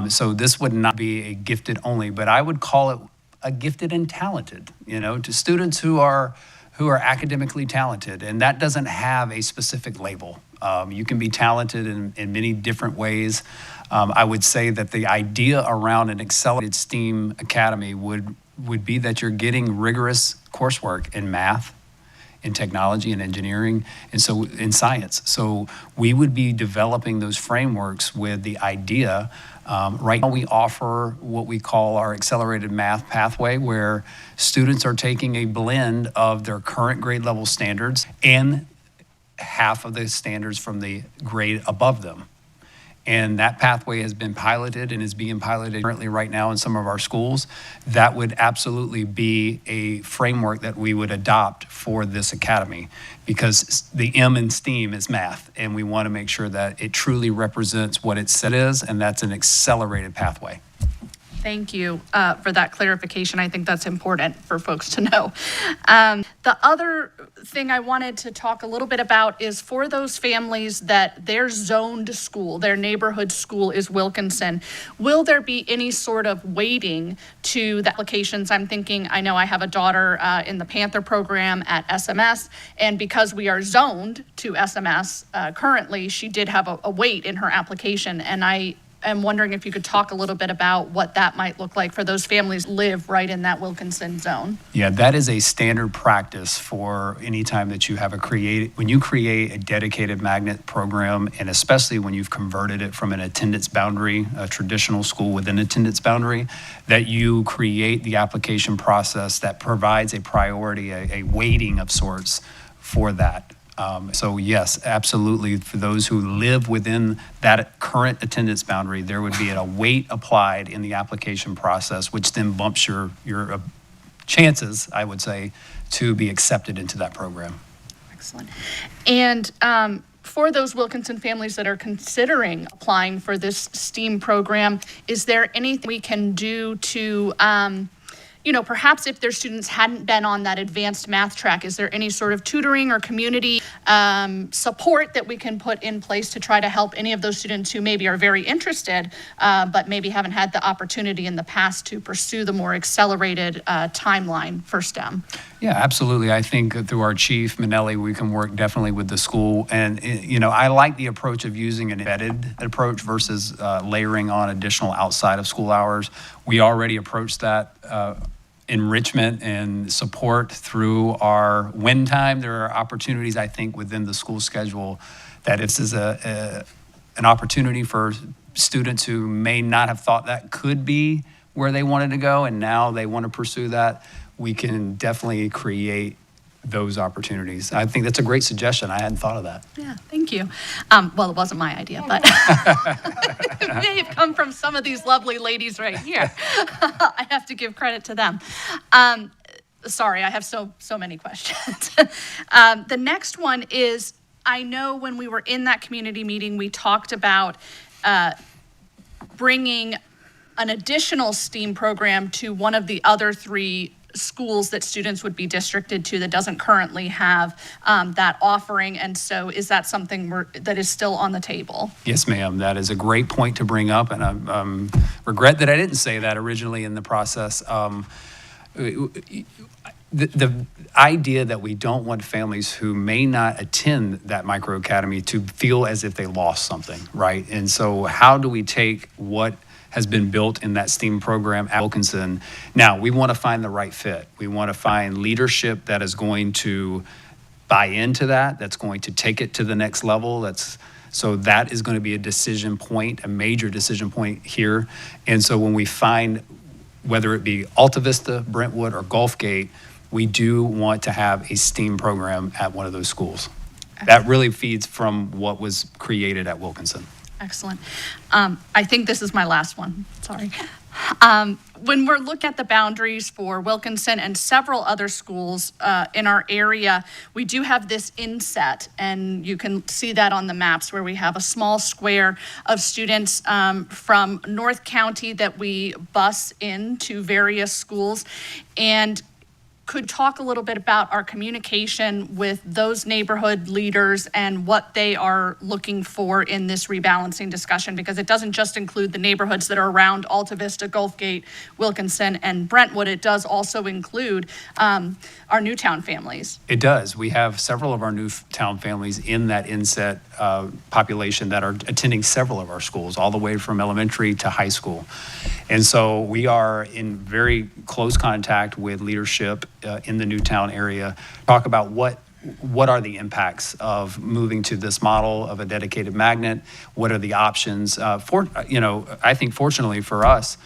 So this would not be a gifted only, but I would call it a gifted and talented, to students who are academically talented, and that doesn't have a specific label. You can be talented in many different ways. I would say that the idea around an accelerated STEAM academy would be that you're getting rigorous coursework in math, in technology and engineering, and so in science. So we would be developing those frameworks with the idea. Right now we offer what we call our accelerated math pathway, where students are taking a blend of their current grade level standards and half of the standards from the grade above them. And that pathway has been piloted and is being piloted currently right now in some of our schools. That would absolutely be a framework that we would adopt for this academy, because the M in STEAM is math, and we want to make sure that it truly represents what it said is, and that's an accelerated pathway. Thank you for that clarification. I think that's important for folks to know. The other thing I wanted to talk a little bit about is for those families that their zoned school, their neighborhood school is Wilkinson, will there be any sort of weighting to the applications? I'm thinking, I know I have a daughter in the Panther program at SMS, and because we are zoned to SMS currently, she did have a weight in her application, and I am wondering if you could talk a little bit about what that might look like for those families who live right in that Wilkinson zone. Yeah, that is a standard practice for any time that you have when you create a dedicated magnet program, and especially when you've converted it from an attendance boundary, a traditional school with an attendance boundary, that you create the application process that provides a priority, a weighting of sorts for that. So yes, absolutely, for those who live within that current attendance boundary, there would be a weight applied in the application process, which then bumps your chances, I would say, to be accepted into that program. Excellent. And for those Wilkinson families that are considering applying for this STEAM program, is there anything we can do to perhaps if their students hadn't been on that advanced math track, is there any sort of tutoring or community support that we can put in place to try to help any of those students who maybe are very interested, but maybe haven't had the opportunity in the past to pursue the more accelerated timeline for STEM? Yeah, absolutely. I think through our chief, Manelli, we can work definitely with the school. And, I like the approach of using an embedded approach versus layering on additional outside of school hours. We already approached that enrichment and support through our win time. There are opportunities, I think, within the school schedule that if this is an opportunity for students who may not have thought that could be where they wanted to go, and now they want to pursue that, we can definitely create those opportunities. I think that's a great suggestion. I hadn't thought of that. Yeah, thank you. Well, it wasn't my idea, but it may have come from some of these lovely ladies right here. I have to give credit to them. Sorry, I have so many questions. The next one is, I know when we were in that community meeting, we talked about bringing an additional STEAM program to one of the other 3 schools that students would be districted to that doesn't currently have that offering. And so is that something that is still on the table? Yes, ma'am. That is a great point to bring up, and I regret that I didn't say that originally in the process. The idea that we don't want families who may not attend that micro academy to feel as if they lost something, right? And so how do we take what has been built in that STEAM program at Wilkinson? Now, we want to find the right fit. We want to find leadership that is going to buy into that, that's going to take it to the next level. So that is going to be a decision point, a major decision point here. And so when we find, whether it be Alta Vista, Brentwood, or Gulfgate, we do want to have a STEAM program at one of those schools. That really feeds from what was created at Wilkinson. Excellent. I think this is my last one. Sorry. When we're looking at the boundaries for Wilkinson and several other schools in our area, we do have this inset, and you can see that on the maps where we have a small square of students from North County that we bus into various schools. And could talk a little bit about our communication with those neighborhood leaders and what they are looking for in this rebalancing discussion, because it doesn't just include the neighborhoods that are around Alta Vista, Gulfgate, Wilkinson, and Brentwood. It does also include our Newtown families. It does. We have several of our Newtown families in that inset population that are attending several of our schools, all the way from elementary to high school. And so we are in very close contact with leadership in the Newtown area, talk about what are the impacts of moving to this model of a dedicated magnet, what are the options. I think fortunately for us,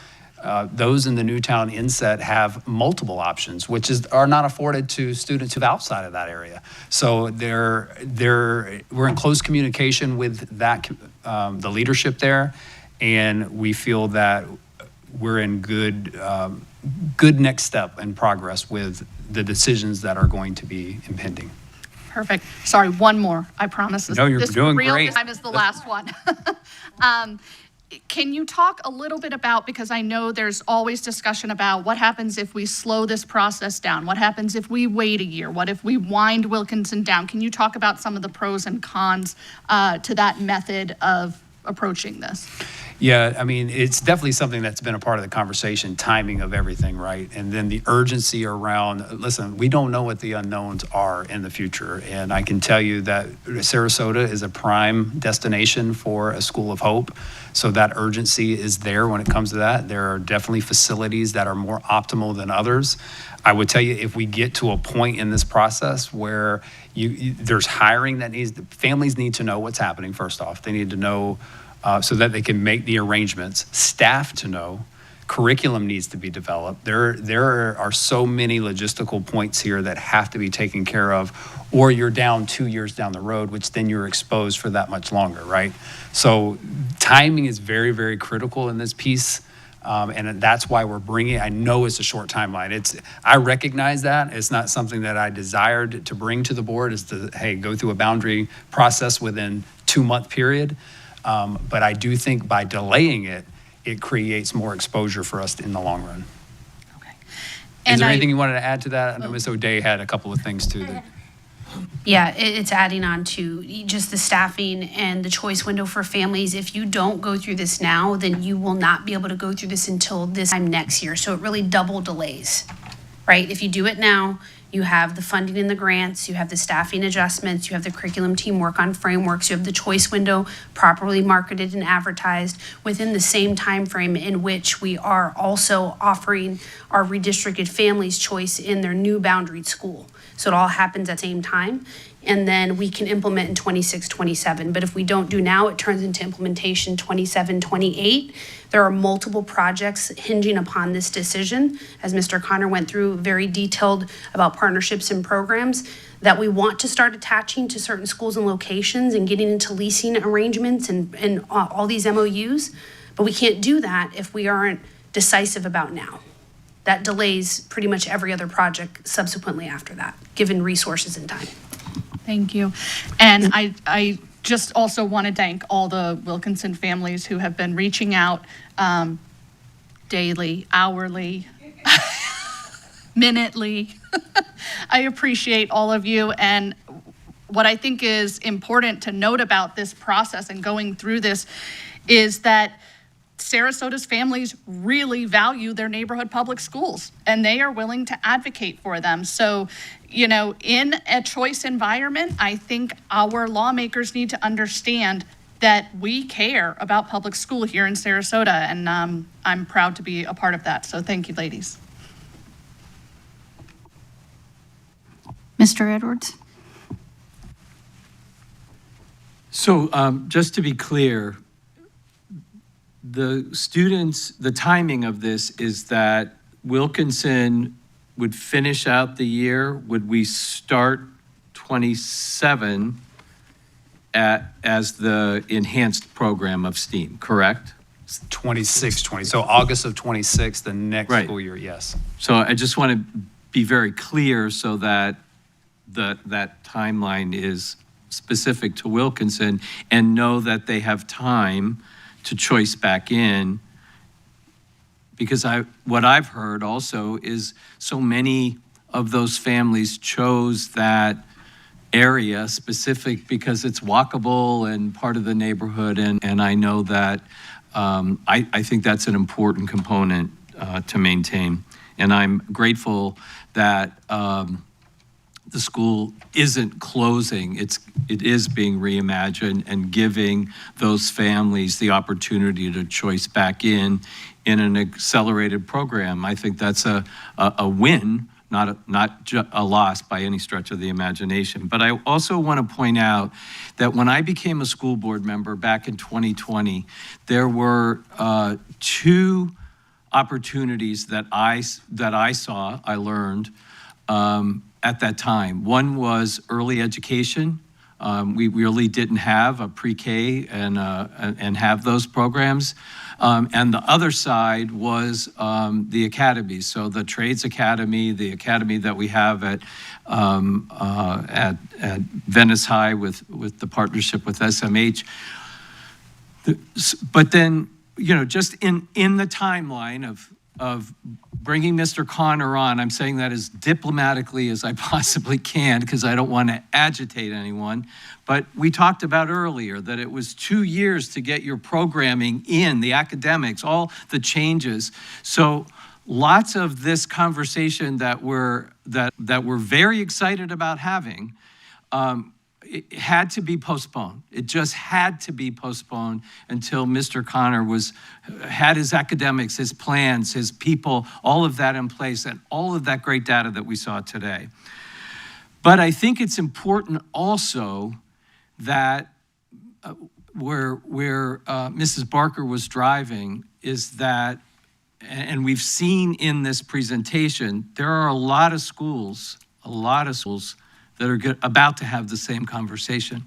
those in the Newtown inset have multiple options, which are not afforded to students who are outside of that area. So we're in close communication with that the leadership there, and we feel that we're in good next step and progress with the decisions that are going to be impending. Perfect. Sorry, one more. I promise. No, you're doing great. This time is the last one. Can you talk a little bit about, because I know there's always discussion about what happens if we slow this process down? What happens if we wait a year? What if we wind Wilkinson down? Can you talk about some of the pros and cons to that method of approaching this? Yeah, I mean, it's definitely something that's been a part of the conversation, timing of everything, right? And then the urgency around, listen, we don't know what the unknowns are in the future. And I can tell you that Sarasota is a prime destination for a school of hope. So that urgency is there when it comes to that. There are definitely facilities that are more optimal than others. I would tell you, if we get to a point in this process where there's hiring that families need to know what's happening first off. They need to know so that they can make the arrangements. Staff to know. Curriculum needs to be developed. There are so many logistical points here that have to be taken care of, or you're down 2 years down the road, which then you're exposed for that much longer, right? So timing is very, very critical in this piece. And that's why we're bringing, I know it's a short timeline. I recognize that. It's not something that I desired to bring to the board is to, hey, go through a boundary process within 2-month period. But I do think by delaying it, it creates more exposure for us in the long run. Okay. Is there anything you wanted to add to that? I know Ms. O'Day had a couple of things too. Yeah, it's adding on to just the staffing and the choice window for families. If you don't go through this now, then you will not be able to go through this until this time next year. So it really double delays, right? If you do it now, you have the funding and the grants, you have the staffing adjustments, you have the curriculum team work on frameworks, you have the choice window properly marketed and advertised within the same time frame in which we are also offering our redistricted families choice in their new boundaried school. So it all happens at the same time. And then we can implement in 26, 27. But if we don't do now, it turns into implementation 27, 28. There are multiple projects hinging upon this decision, as Mr. Connor went through very detailed about partnerships and programs that we want to start attaching to certain schools and locations and getting into leasing arrangements and all these MOUs. But we can't do that if we aren't decisive about now. That delays pretty much every other project subsequently after that, given resources and time. Thank you. And I just also want to thank all the Wilkinson families who have been reaching out daily, hourly, minutely. I appreciate all of you. And what I think is important to note about this process and going through this is that Sarasota's families really value their neighborhood public schools, and they are willing to advocate for them. So, you know, in a choice environment, I think our lawmakers need to understand that we care about public school here in Sarasota, and I'm proud to be a part of that. So thank you, ladies. Mr. Edwards? So just to be clear, the timing of this is that Wilkinson would finish out the year. Would we start 27 as the enhanced program of STEAM, correct? 26, 20. So August of 26, the next Right. school year, yes. So I just want to be very clear so that that timeline is specific to Wilkinson and know that they have time to choice back in. Because what I've heard also is so many of those families chose that area specific because it's walkable and part of the neighborhood. And I know that I think that's an important component to maintain. And I'm grateful that the school isn't closing. It is being reimagined and giving those families the opportunity to choice back in an accelerated program. I think that's a win, not a loss by any stretch of the imagination. But I also want to point out that when I became a school board member back in 2020, there were 2 opportunities that I learned at that time. One was early education. We really didn't have a pre-K and have those programs. And the other side was the academies. So the Trades Academy, the academy that we have at Venice High with the partnership with SMH. But then, you know, just in the timeline of bringing Mr. Connor on. I'm saying that as diplomatically as I possibly can because I don't want to agitate anyone. But we talked about earlier that it was 2 years to get your programming in, the academics, all the changes. So lots of this conversation that we're very excited about having, it had to be postponed. It just had to be postponed until Mr. Connor had his academics, his plans, his people, all of that in place, and all of that great data that we saw today. But I think it's important also that where Mrs. Barker was driving is that, and we've seen in this presentation, there are a lot of schools that are about to have the same conversation.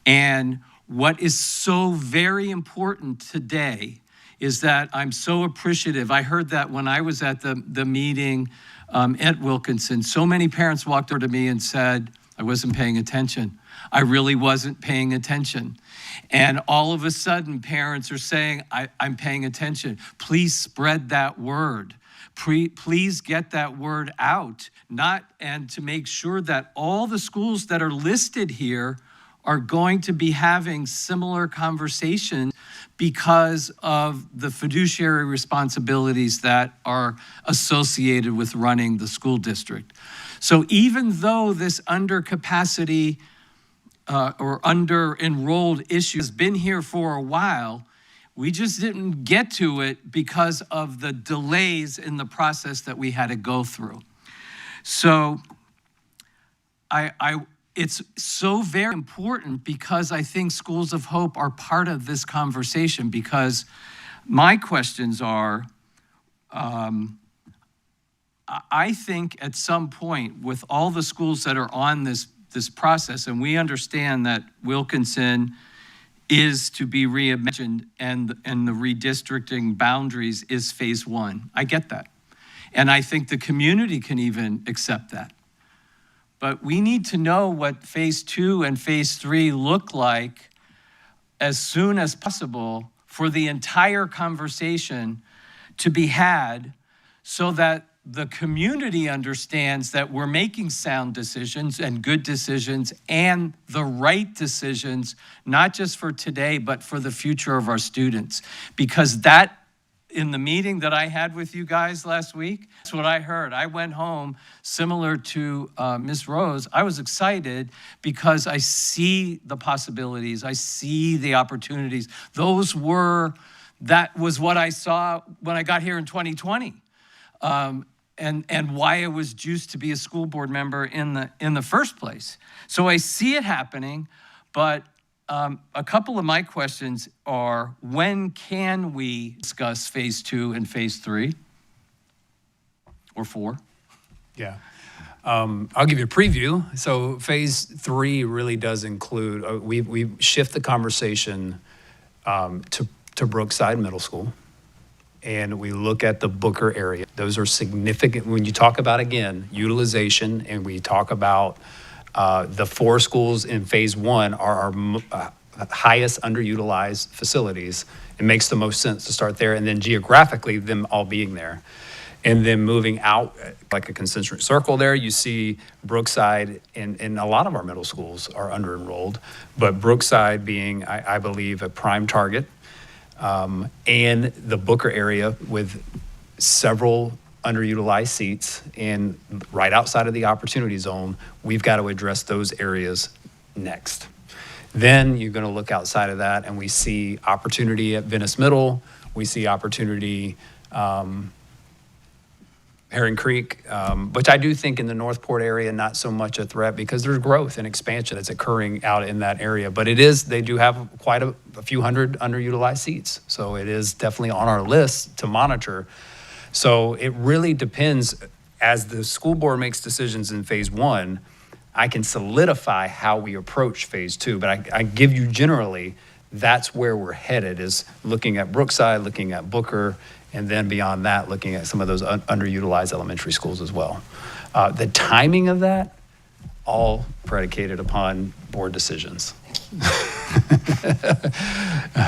And what is so very important today is that I'm so appreciative. I heard that when I was at the meeting at Wilkinson. So many parents walked over to me and said, I wasn't paying attention. I really wasn't paying attention. And all of a sudden, parents are saying, I'm paying attention. Please spread that word. Please get that word out, and to make sure that all the schools that are listed here are going to be having similar conversations because of the fiduciary responsibilities that are associated with running the school district. So even though this undercapacity or under-enrolled issue has been here for a while, we just didn't get to it because of the delays in the process that we had to go through. So it's so very important because I think Schools of Hope are part of this conversation, because my questions are, I think at some point with all the schools that are on this process, and we understand that Wilkinson is to be reimagined and the redistricting boundaries is phase one. I get that. And I think the community can even accept that. But we need to know what phase 2 and phase 3 look like as soon as possible for the entire conversation to be had, so that the community understands that we're making sound decisions and good decisions and the right decisions, not just for today, but for the future of our students. Because that, in the meeting that I had with you guys last week, that's what I heard. I went home, similar to Ms. Rose, I was excited because I see the possibilities, I see the opportunities. That was what I saw when I got here in 2020. And why I was juiced to be a school board member in the first place. So I see it happening, but a couple of my questions are, when can we discuss phase 2 and phase 3 or 4? Yeah. I'll give you a preview. So phase 3 really does include, we shift the conversation to Brookside Middle School. And we look at the Booker area. Those are significant. When you talk about, again, utilization, and we talk about the 4 schools in phase 1 are our highest underutilized facilities, it makes the most sense to start there. And then geographically, them all being there. And then moving out like a concentric circle there, you see Brookside, and a lot of our middle schools are under-enrolled, but Brookside being, I believe, a prime target. And the Booker area with several underutilized seats and right outside of the opportunity zone, we've got to address those areas next. Then you're going to look outside of that and we see opportunity at Venice Middle, we see opportunity Herring Creek, which I do think in the Northport area, not so much a threat because there's growth and expansion that's occurring out in that area. But they do have quite a few hundred underutilized seats. So it is definitely on our list to monitor. So it really depends. As the school board makes decisions in phase 1, I can solidify how we approach phase 2. But I give you generally, that's where we're headed, is looking at Brookside, looking at Booker, and then beyond that, looking at some of those underutilized elementary schools as well. The timing of that, all predicated upon board decisions.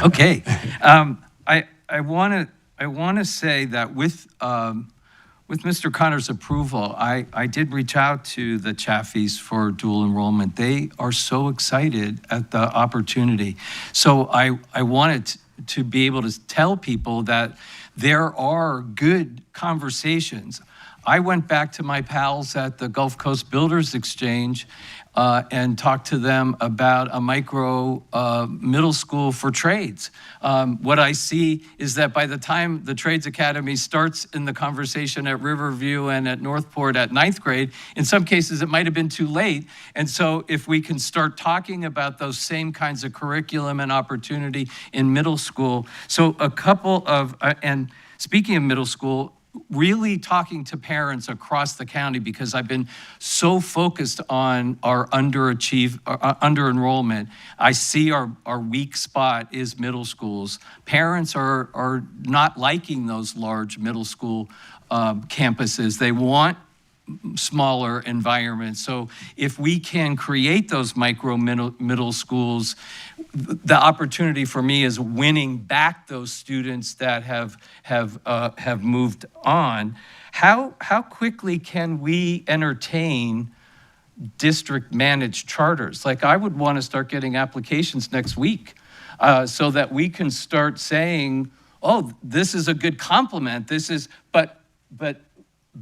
Okay. I want I want to say that with Mr. Connor's approval, I did reach out to the Chaffees for dual enrollment. They are so excited at the opportunity. So I wanted to be able to tell people that there are good conversations. I went back to my pals at the Gulf Coast Builders Exchange and talked to them about a micro middle school for trades. What I see is that by the time the Trades Academy starts in the conversation at Riverview and at Northport at 9th grade, in some cases it might have been too late. And so if we can start talking about those same kinds of curriculum and opportunity in middle school. So a couple of, and speaking of middle school, really talking to parents across the county, because I've been so focused on our under enrollment. I see our weak spot is middle schools. Parents are not liking those large middle school campuses. They want smaller environments. So if we can create those micro middle schools, the opportunity for me is winning back those students that have moved on. How quickly can we entertain district managed charters? Like, I would want to start getting applications next week so that we can start saying, oh, this is a good compliment. This is, but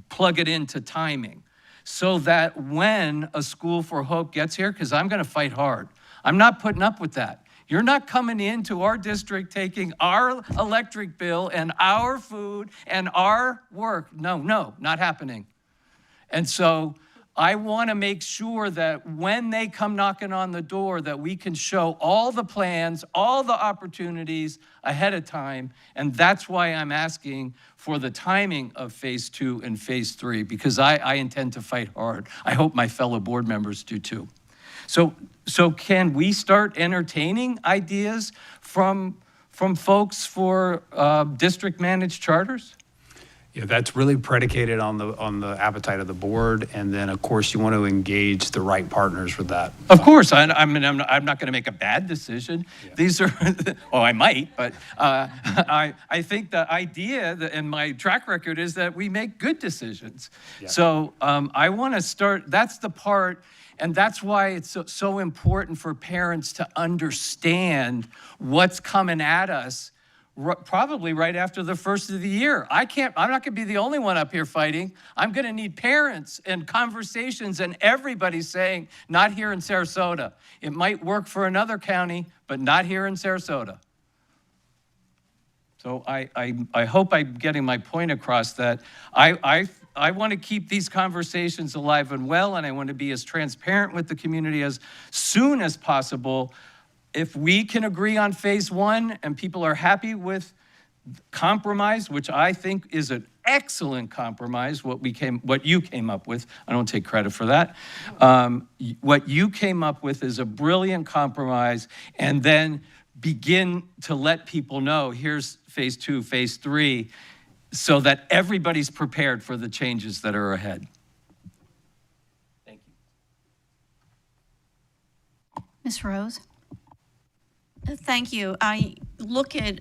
plug it into timing so that when a School for Hope gets here, because I'm going to fight hard. I'm not putting up with that. You're not coming into our district taking our electric bill and our food and our work. No, not happening. And so I want to make sure that when they come knocking on the door, that we can show all the plans, all the opportunities ahead of time. And that's why I'm asking for the timing of phase 2 and phase 3, because I intend to fight hard. I hope my fellow board members do too. So can we start entertaining ideas from folks for district managed charters? Yeah, that's really predicated on the appetite of the board, and then of course you want to engage the right partners with that. Of course, I'm not going to make a bad decision. Yeah. These are, oh, I might, but I think the idea and my track record is that we make good decisions. Yeah. So I want to start. That's the part. And that's why it's so important for parents to understand what's coming at us probably right after the first of the year. I'm not going to be the only one up here fighting. I'm going to need parents and conversations and everybody saying, not here in Sarasota. It might work for another county, but not here in Sarasota. So I hope I'm getting my point across that I want to keep these conversations alive and well, and I want to be as transparent with the community as soon as possible. If we can agree on phase 1 and people are happy with compromise, which I think is an excellent compromise, what you came up with, I don't take credit for that. What you came up with is a brilliant compromise, and then begin to let people know, here's phase 2, phase 3, so that everybody's prepared for the changes that are ahead. Thank you. Ms. Rose? Thank you. I look at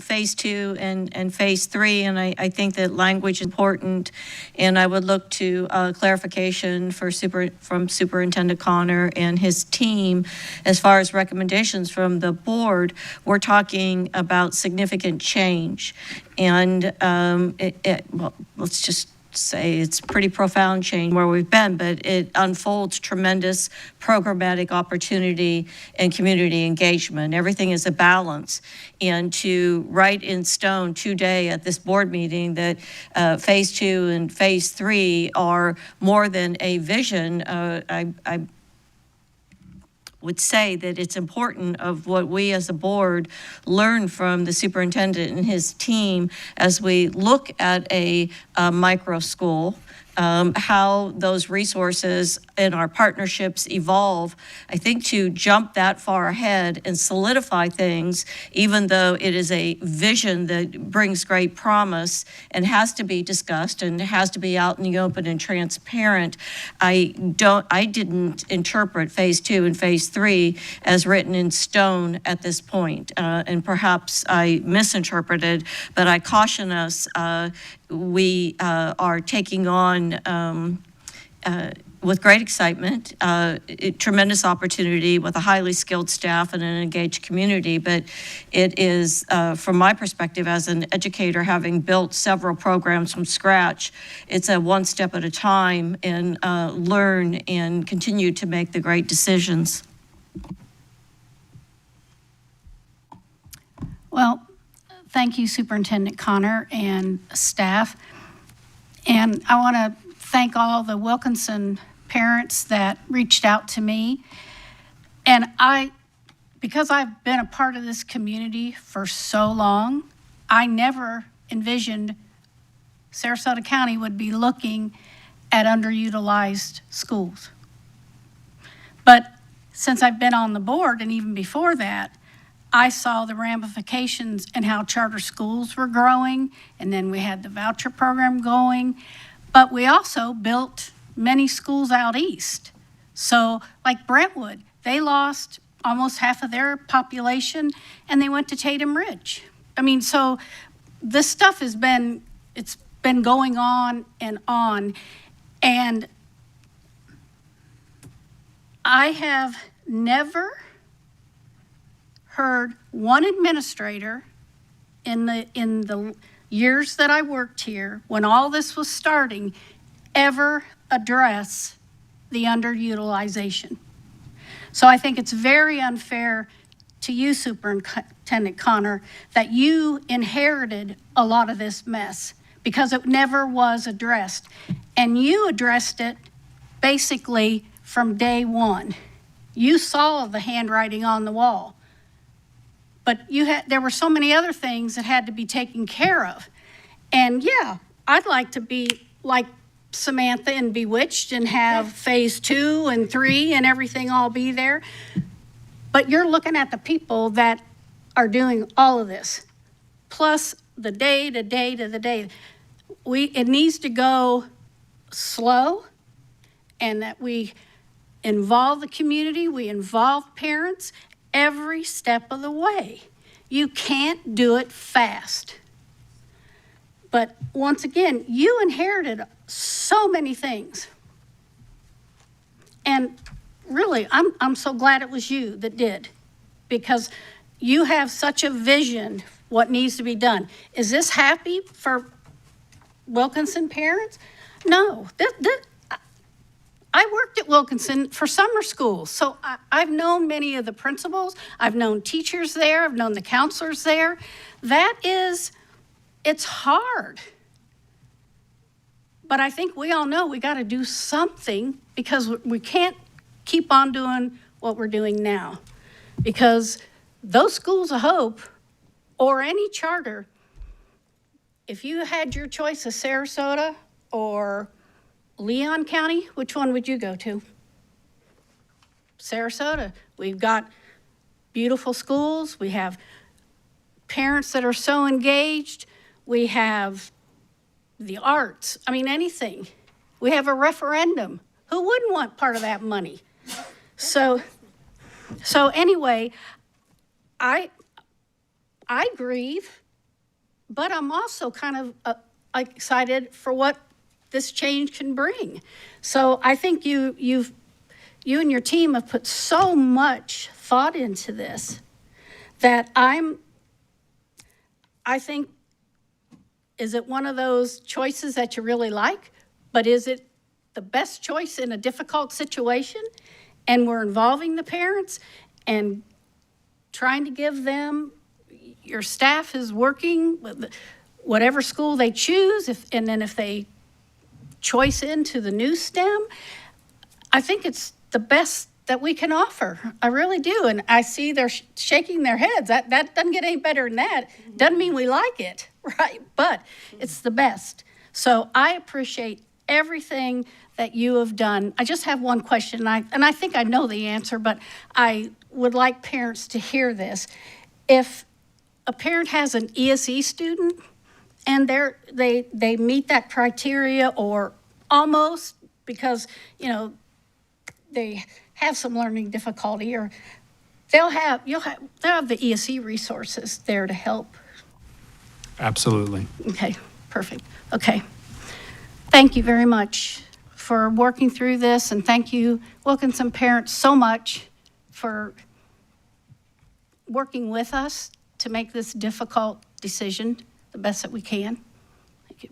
phase 2 and phase 3, and I think that language is important, and I would look to clarification from Superintendent Connor and his team. As far as recommendations from the board, we're talking about significant change, and well, let's just say it's pretty profound change where we've been, but it unfolds tremendous programmatic opportunity and community engagement. Everything is a balance. And to write in stone today at this board meeting that phase 2 and phase 3 are more than a vision, I would say that it's important of what we as a board learn from the superintendent and his team as we look at a micro school how those resources and our partnerships evolve. I think to jump that far ahead and solidify things, even though it is a vision that brings great promise and has to be discussed and has to be out in the open and transparent, I didn't interpret phase 2 and phase 3 as written in stone at this point. And perhaps I misinterpreted, but I caution us, we are taking on with great excitement, tremendous opportunity with a highly skilled staff and an engaged community. But it is, from my perspective as an educator, having built several programs from scratch, it's a one step at a time and learn and continue to make the great decisions. Well, thank you, Superintendent Connor and staff. And I want to thank all the Wilkinson parents that reached out to me. And because I've been a part of this community for so long, I never envisioned Sarasota County would be looking at underutilized schools. But since I've been on the board, and even before that, I saw the ramifications and how charter schools were growing, and then we had the voucher program going. But we also built many schools out east. So like Brentwood, they lost almost half of their population and they went to Tatum Ridge. I mean, so this stuff it's been going on. And I have never heard one administrator in the years that I worked here, when all this was starting, ever address the underutilization. So I think it's very unfair to you, Superintendent Connor, that you inherited a lot of this mess because it never was addressed. And you addressed it basically from day one. You saw the handwriting on the wall. But there were so many other things that had to be taken care of. And yeah, I'd like to be like Samantha and Bewitched and have phase 2 and 3 and everything all be there. But you're looking at the people that are doing all of this, plus the day to day to the day. It needs to go slow, and that we involve the community, we involve parents, every step of the way. You can't do it fast. But once again, you inherited so many things. And really, I'm so glad it was you that did, because you have such a vision what needs to be done. Is this happy for Wilkinson parents? No. I worked at Wilkinson for summer school, so I've known many of the principals. I've known teachers there. I've known the counselors there. It's hard. But I think we all know we got to do something, because we can't keep on doing what we're doing now. Because those schools of hope, or any charter, if you had your choice of Sarasota or Leon County, which one would you go to? Sarasota. We've got beautiful schools. We have parents that are so engaged. We have the arts. I mean, anything. We have a referendum. Who wouldn't want part of that money? So anyway, I grieve, but I'm also kind of excited for what this change can bring. So I think you and your team have put so much thought into this that I think, is it one of those choices that you really like, but is it the best choice in a difficult situation? And we're involving the parents and trying to give them, your staff is working with whatever school they choose, and then if they choice into the new STEM, I think it's the best that we can offer. I really do. And I see they're shaking their heads. That doesn't get any better than that. Doesn't mean we like it, right? But it's the best. So I appreciate everything that you have done. I just have one question, and I think I know the answer, but I would like parents to hear this. If a parent has an ESE student and they meet that criteria or almost because, they have some learning difficulty, or they'll have the ESE resources there to help. Absolutely. Okay, perfect. Okay. Thank you very much for working through this, and thank you, Wilkinson parents, so much for working with us to make this difficult decision the best that we can. Thank you.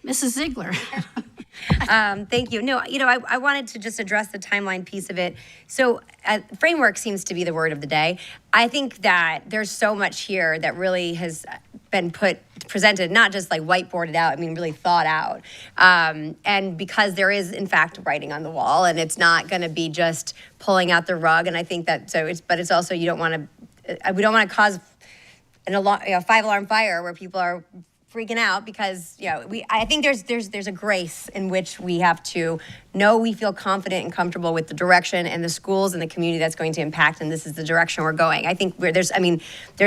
Mrs. Ziegler. Thank you. No, I wanted to just address the timeline piece of it. So framework seems to be the word of the day. I think that there's so much here that really has been presented, not just like whiteboarded out, really thought out. And because there is, in fact, writing on the wall, and it's not going to be just pulling out the rug. And I think that, but it's also, we don't want to cause an alarm, 5-alarm fire where people are freaking out, because I think there's a grace in which we have to know we feel confident and comfortable with the direction and the schools and the community that's going to impact, and this is the direction we're going. I think there's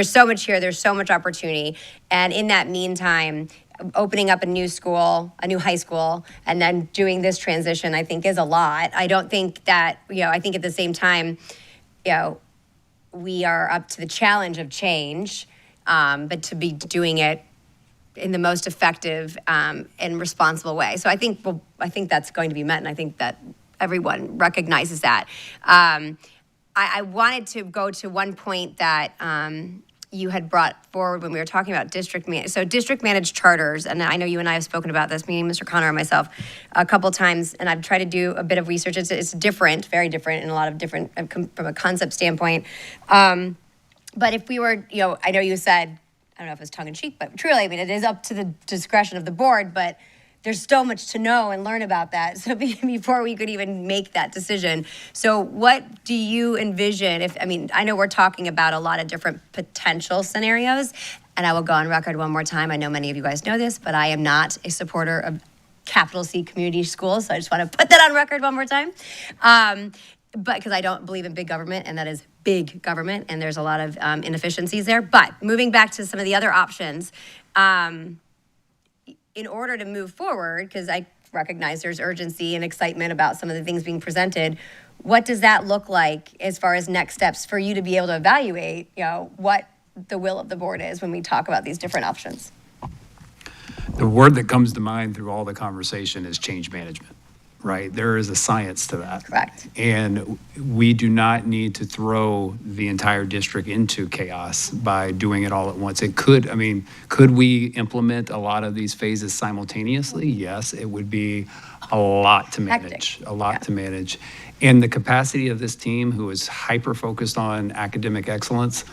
so much here, there's so much opportunity, and in that meantime, opening up a new school, a new high school, and then doing this transition, I think is a lot. I don't think that, I think at the same time, we are up to the challenge of change, but to be doing it in the most effective and responsible way. So I think that's going to be met, and I think that everyone recognizes that. I wanted to go to one point that you had brought forward when we were talking about district managed charters, and I know you and I have spoken about this, me, Mr. Connor, and myself, a couple times, and I've tried to do a bit of research. It's different, very different, in a lot of different from a concept standpoint. But if we were, I know you said, I don't know if it's tongue-in-cheek, but truly, it is up to the discretion of the board, but there's so much to know and learn about that, so before we could even make that decision. So what do you envision I know we're talking about a lot of different potential scenarios, and I will go on record one more time. I know many of you guys know this, but I am not a supporter of capital C community schools, so I just want to put that on record one more time. But because I don't believe in big government, and that is big government, and there's a lot of inefficiencies there. But moving back to some of the other options, in order to move forward, because I recognize there's urgency and excitement about some of the things being presented, what does that look like as far as next steps for you to be able to evaluate, what the will of the board is when we talk about these different options? The word that comes to mind through all the conversation is change management. Right? There is a science to that. Correct. And we do not need to throw the entire district into chaos by doing it all at once. Could we implement a lot of these phases simultaneously? Yes, it would be a lot to manage, to manage. And the capacity of this team, who is hyper-focused on academic excellence,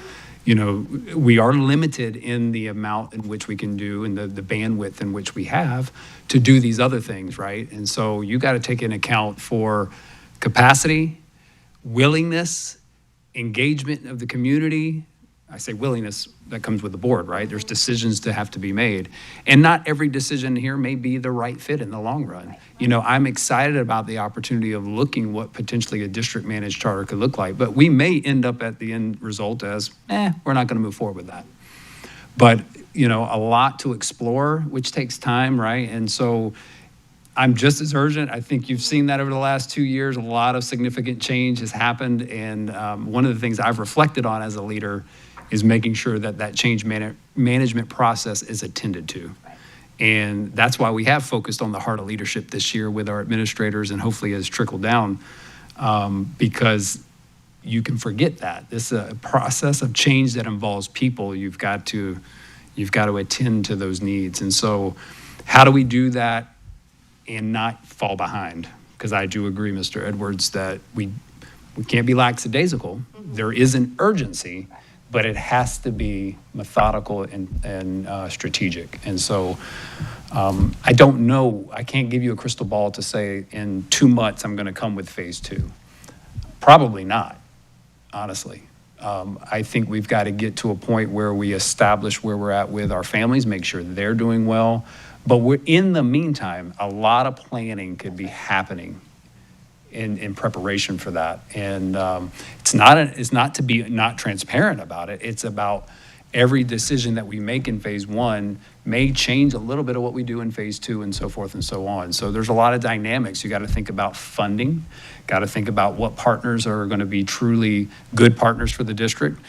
we are limited in the amount in which we can do and the bandwidth in which we have to do these other things, right? And so you got to take into account for capacity, willingness, engagement of the community. I say willingness, that comes with the board, right? There's decisions to have to be made. And not every decision here may be the right fit in the long run. I'm excited about the opportunity of looking what potentially a district managed charter could look like, but we may end up at the end result as, we're not going to move forward with that. But, a lot to explore, which takes time, right? And so I'm just as urgent. I think you've seen that over the last 2 years. A lot of significant change has happened. And one of the things I've reflected on as a leader is making sure that change management process is attended to. And that's why we have focused on the heart of leadership this year with our administrators, and hopefully has trickled down, because you can forget that. This is a process of change that involves people. You've got to attend to those needs. And so how do we do that and not fall behind? Because I do agree, Mr. Edwards, that we can't be lackadaisical. There is an urgency, but it has to be methodical and strategic. And so I don't know, I can't give you a crystal ball to say in 2 months I'm going to come with phase 2. Probably not, honestly. I think we've got to get to a point where we establish where we're at with our families, make sure they're doing well. But in the meantime, a lot of planning could be happening in preparation for that. And it's not to be not transparent about it. It's about every decision that we make in phase one may change a little bit of what we do in phase two and so forth and so on. So there's a lot of dynamics. You got to think about funding, got to think about what partners are going to be truly good partners for the district,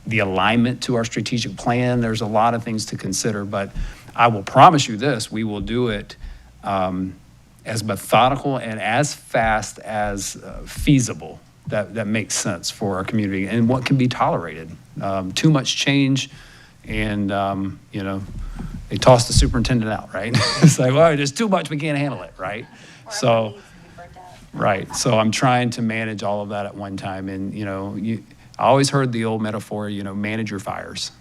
the alignment to our strategic plan. There's a lot of things to consider, but I will promise you this, we will do it as methodical and as fast as feasible that makes sense for our community and what can be tolerated. Too much change and, they toss the superintendent out, right? It's like, well, there's too much, we can't handle it, right? So, right. So I'm trying to manage all of that at one time. And, I always heard the old metaphor, manage your fires,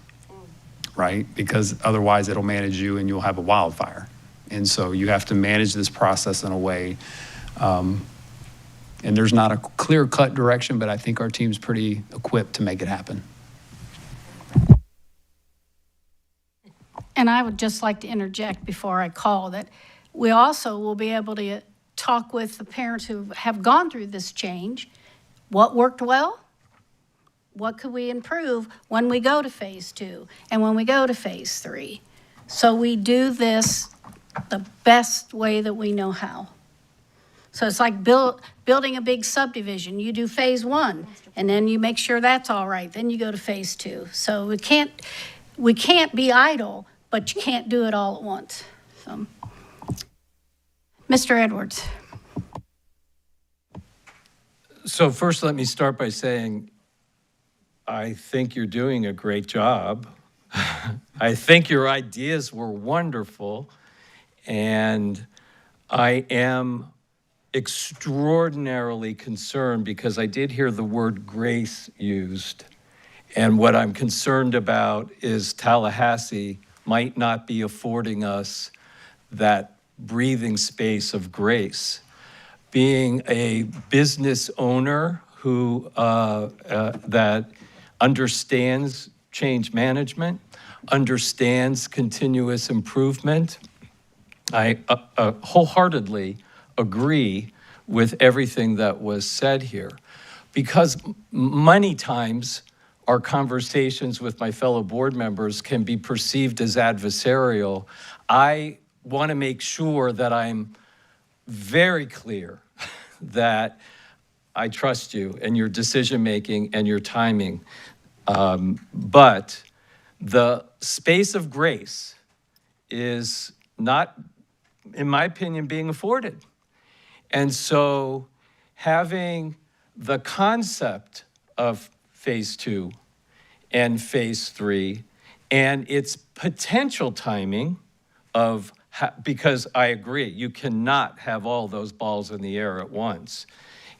right? Because otherwise it'll manage you and you'll have a wildfire. And so you have to manage this process in a way, and there's not a clear-cut direction, but I think our team's pretty equipped to make it happen. And I would just like to interject before I call that we also will be able to talk with the parents who have gone through this change. What worked well? What could we improve when we go to phase two and when we go to phase three? So we do this the best way that we know how. So it's like building a big subdivision. You do phase one, and then you make sure that's all right. Then you go to phase two. So we can't be idle, but you can't do it all at once. So, Mr. Edwards. So first, let me start by saying, I think you're doing a great job. I think your ideas were wonderful, and I am extraordinarily concerned because I did hear the word grace used. And what I'm concerned about is Tallahassee might not be affording us that breathing space of grace. Being a business owner who that understands change management, understands continuous improvement, I wholeheartedly agree with everything that was said here. Because many times our conversations with my fellow board members can be perceived as adversarial. I want to make sure that I'm very clear that I trust you and your decision-making and your timing. But the space of grace is not, in my opinion, being afforded. And so having the concept of phase two and phase three and its potential timing of, because I agree, you cannot have all those balls in the air at once.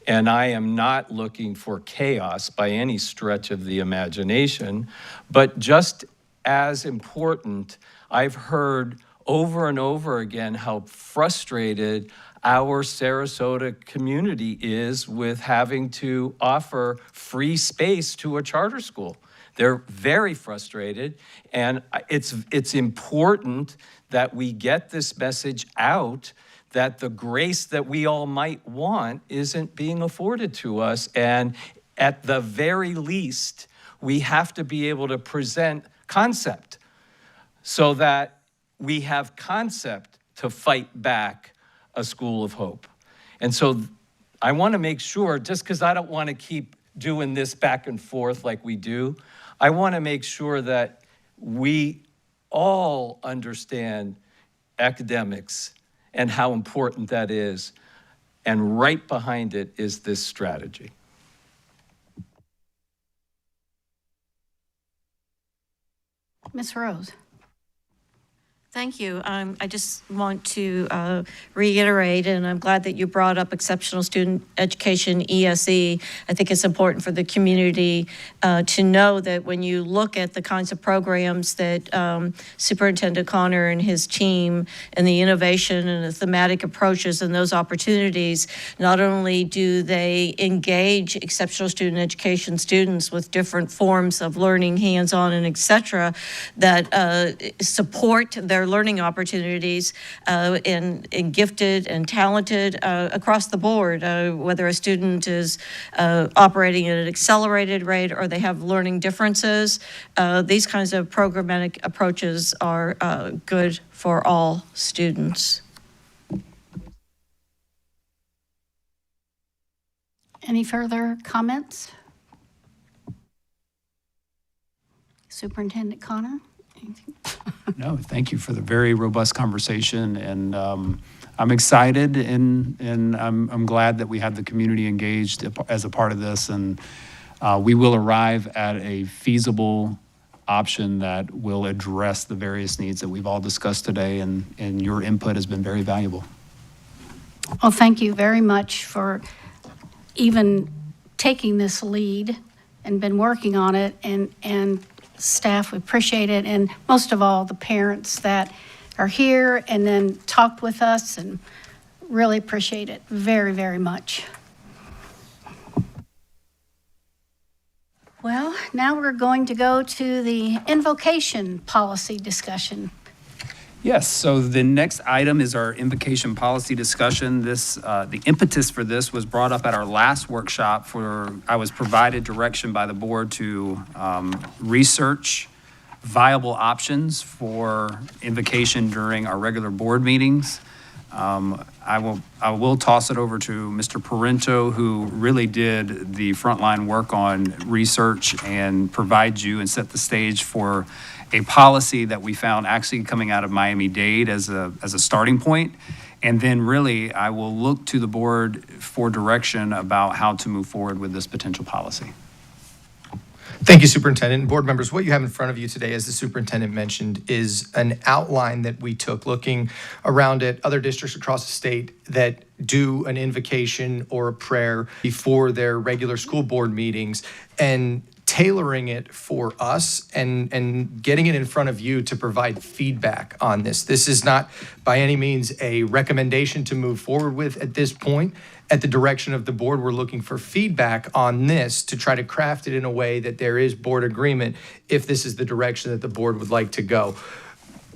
And I am not looking for chaos by any stretch of the imagination, but just as important, I've heard over and over again how frustrated our Sarasota community is with having to offer free space to a charter school. They're very frustrated, and it's important that we get this message out that the grace that we all might want isn't being afforded to us. And at the very least, we have to be able to present concept so that we have concept to fight back a school of hope. And so I want to make sure, just because I don't want to keep doing this back and forth like we do, I want to make sure that we all understand academics and how important that is. And right behind it is this strategy. Ms. Rose. Thank you. I just want to reiterate, and I'm glad that you brought up exceptional student education, ESE. I think it's important for the community to know that when you look at the kinds of programs that Superintendent Connor and his team and the innovation and the thematic approaches and those opportunities, not only do they engage exceptional student education students with different forms of learning, hands-on and et cetera, that support their learning opportunities and gifted and talented across the board, whether a student is operating at an accelerated rate or they have learning differences. These kinds of programmatic approaches are good for all students. Any further comments? Superintendent Connor? Anything? No, thank you for the very robust conversation, and I'm excited and I'm glad that we had the community engaged as a part of this, and we will arrive at a feasible option that will address the various needs that we've all discussed today, and your input has been very valuable. Well, thank you very much for even taking this lead and been working on it, and staff, we appreciate it, and most of all, the parents that are here and then talked with us, and really appreciate it very, very much. Well, now we're going to go to the invocation policy discussion. Yes, so the next item is our invocation policy discussion. The impetus for this was brought up at our last workshop I was provided direction by the board to research viable options for invocation during our regular board meetings. I will toss it over to Mr. Parento, who really did the frontline work on research and provide you and set the stage for a policy that we found actually coming out of Miami-Dade as a starting point. And then really, I will look to the board for direction about how to move forward with this potential policy. Thank you, Superintendent. And board members, what you have in front of you today, as the superintendent mentioned, is an outline that we took looking around at other districts across the state that do an invocation or a prayer before their regular school board meetings, and tailoring it for us and getting it in front of you to provide feedback on this. This is not by any means a recommendation to move forward with at this point. At the direction of the board, we're looking for feedback on this to try to craft it in a way that there is board agreement if this is the direction that the board would like to go.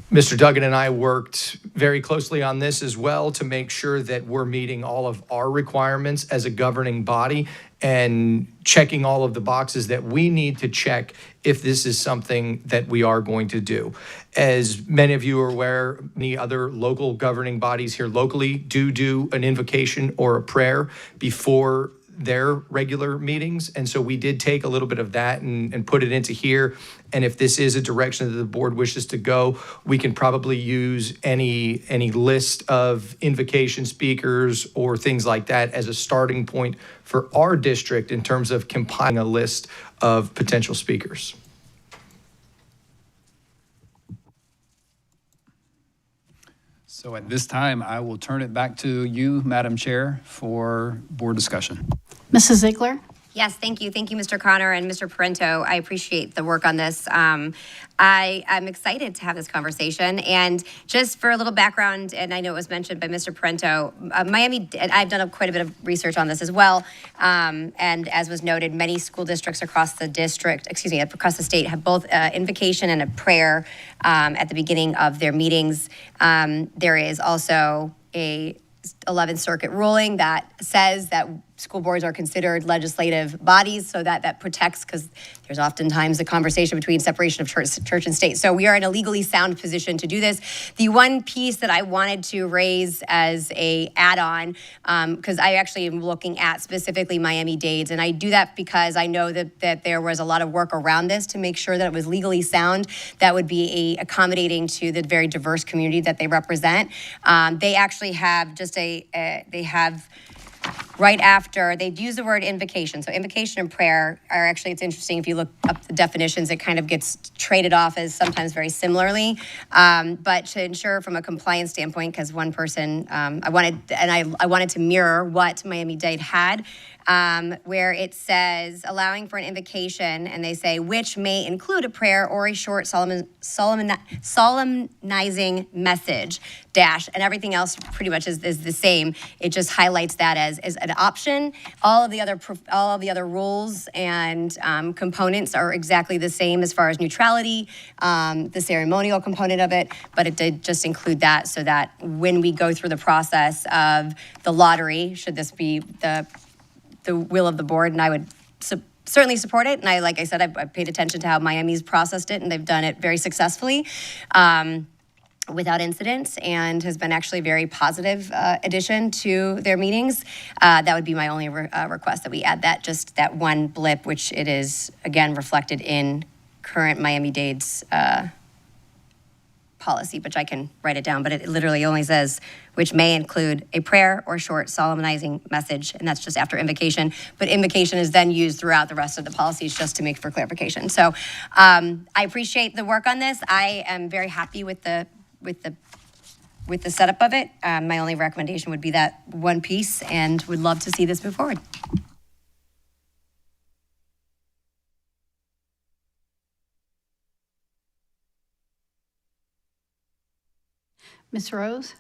Mr. Duggan and I worked very closely on this as well to make sure that we're meeting all of our requirements as a governing body and checking all of the boxes that we need to check if this is something that we are going to do. As many of you are aware, many other local governing bodies here locally do an invocation or a prayer before their regular meetings. And so we did take a little bit of that and put it into here. And if this is a direction that the board wishes to go, we can probably use any list of invocation speakers or things like that as a starting point for our district in terms of compiling a list of potential speakers. So at this time, I will turn it back to you, Madam Chair, for board discussion. Mrs. Ziegler? Yes, thank you. Thank you, Mr. Connor and Mr. Parento. I appreciate the work on this. I'm excited to have this conversation. And just for a little background, and I know it was mentioned by Mr. Parento, Miami, and I've done quite a bit of research on this as well. And as was noted, many school districts across the state have both invocation and a prayer at the beginning of their meetings. There is also a 11th Circuit ruling that says that school boards are considered legislative bodies, so that protects, because there's oftentimes a conversation between separation of church and state. So we are in a legally sound position to do this. The one piece that I wanted to raise as a add-on, because I actually am looking at specifically Miami-Dade, and I do that because I know that there was a lot of work around this to make sure that it was legally sound, that would be accommodating to the very diverse community that they represent. They actually have just right after, they'd use the word invocation. So invocation and prayer are actually, it's interesting, if you look up the definitions, it kind of gets traded off as sometimes very similarly. But to ensure from a compliance standpoint, because one person, I wanted to mirror what Miami-Dade had, where it says allowing for an invocation, and they say, which may include a prayer or a short solemnizing message, dash, and everything else pretty much is the same. It just highlights that as an option. All of the other rules and components are exactly the same as far as neutrality, the ceremonial component of it, but it did just include that so that when we go through the process of the lottery, should this be the will of the board, and I would certainly support it. And like I said, I've paid attention to how Miami's processed it, and they've done it very successfully without incidents, and has been actually a very positive addition to their meetings. That would be my only request, that we add that one blip, which it is, again, reflected in current Miami-Dade's policy, which I can write it down, but it literally only says, which may include a prayer or short solemnizing message, and that's just after invocation. But invocation is then used throughout the rest of the policies, just to make for clarification. So I appreciate the work on this. I am very happy with the setup of it. My only recommendation would be that one piece, and would love to see this move forward. Ms. Rose?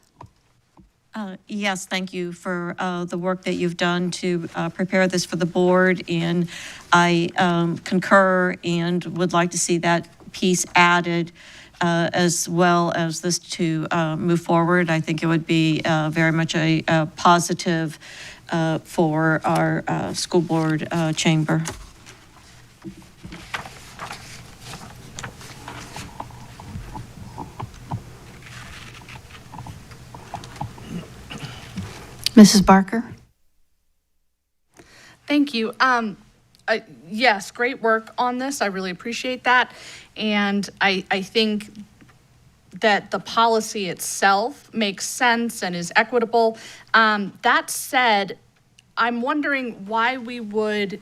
Yes, thank you for the work that you've done to prepare this for the board, and I concur and would like to see that piece added as well as this to move forward. I think it would be very much a positive for our school board chamber. Mrs. Barker? Thank you. Yes, great work on this. I really appreciate that. And I think that the policy itself makes sense and is equitable. That said, I'm wondering why we would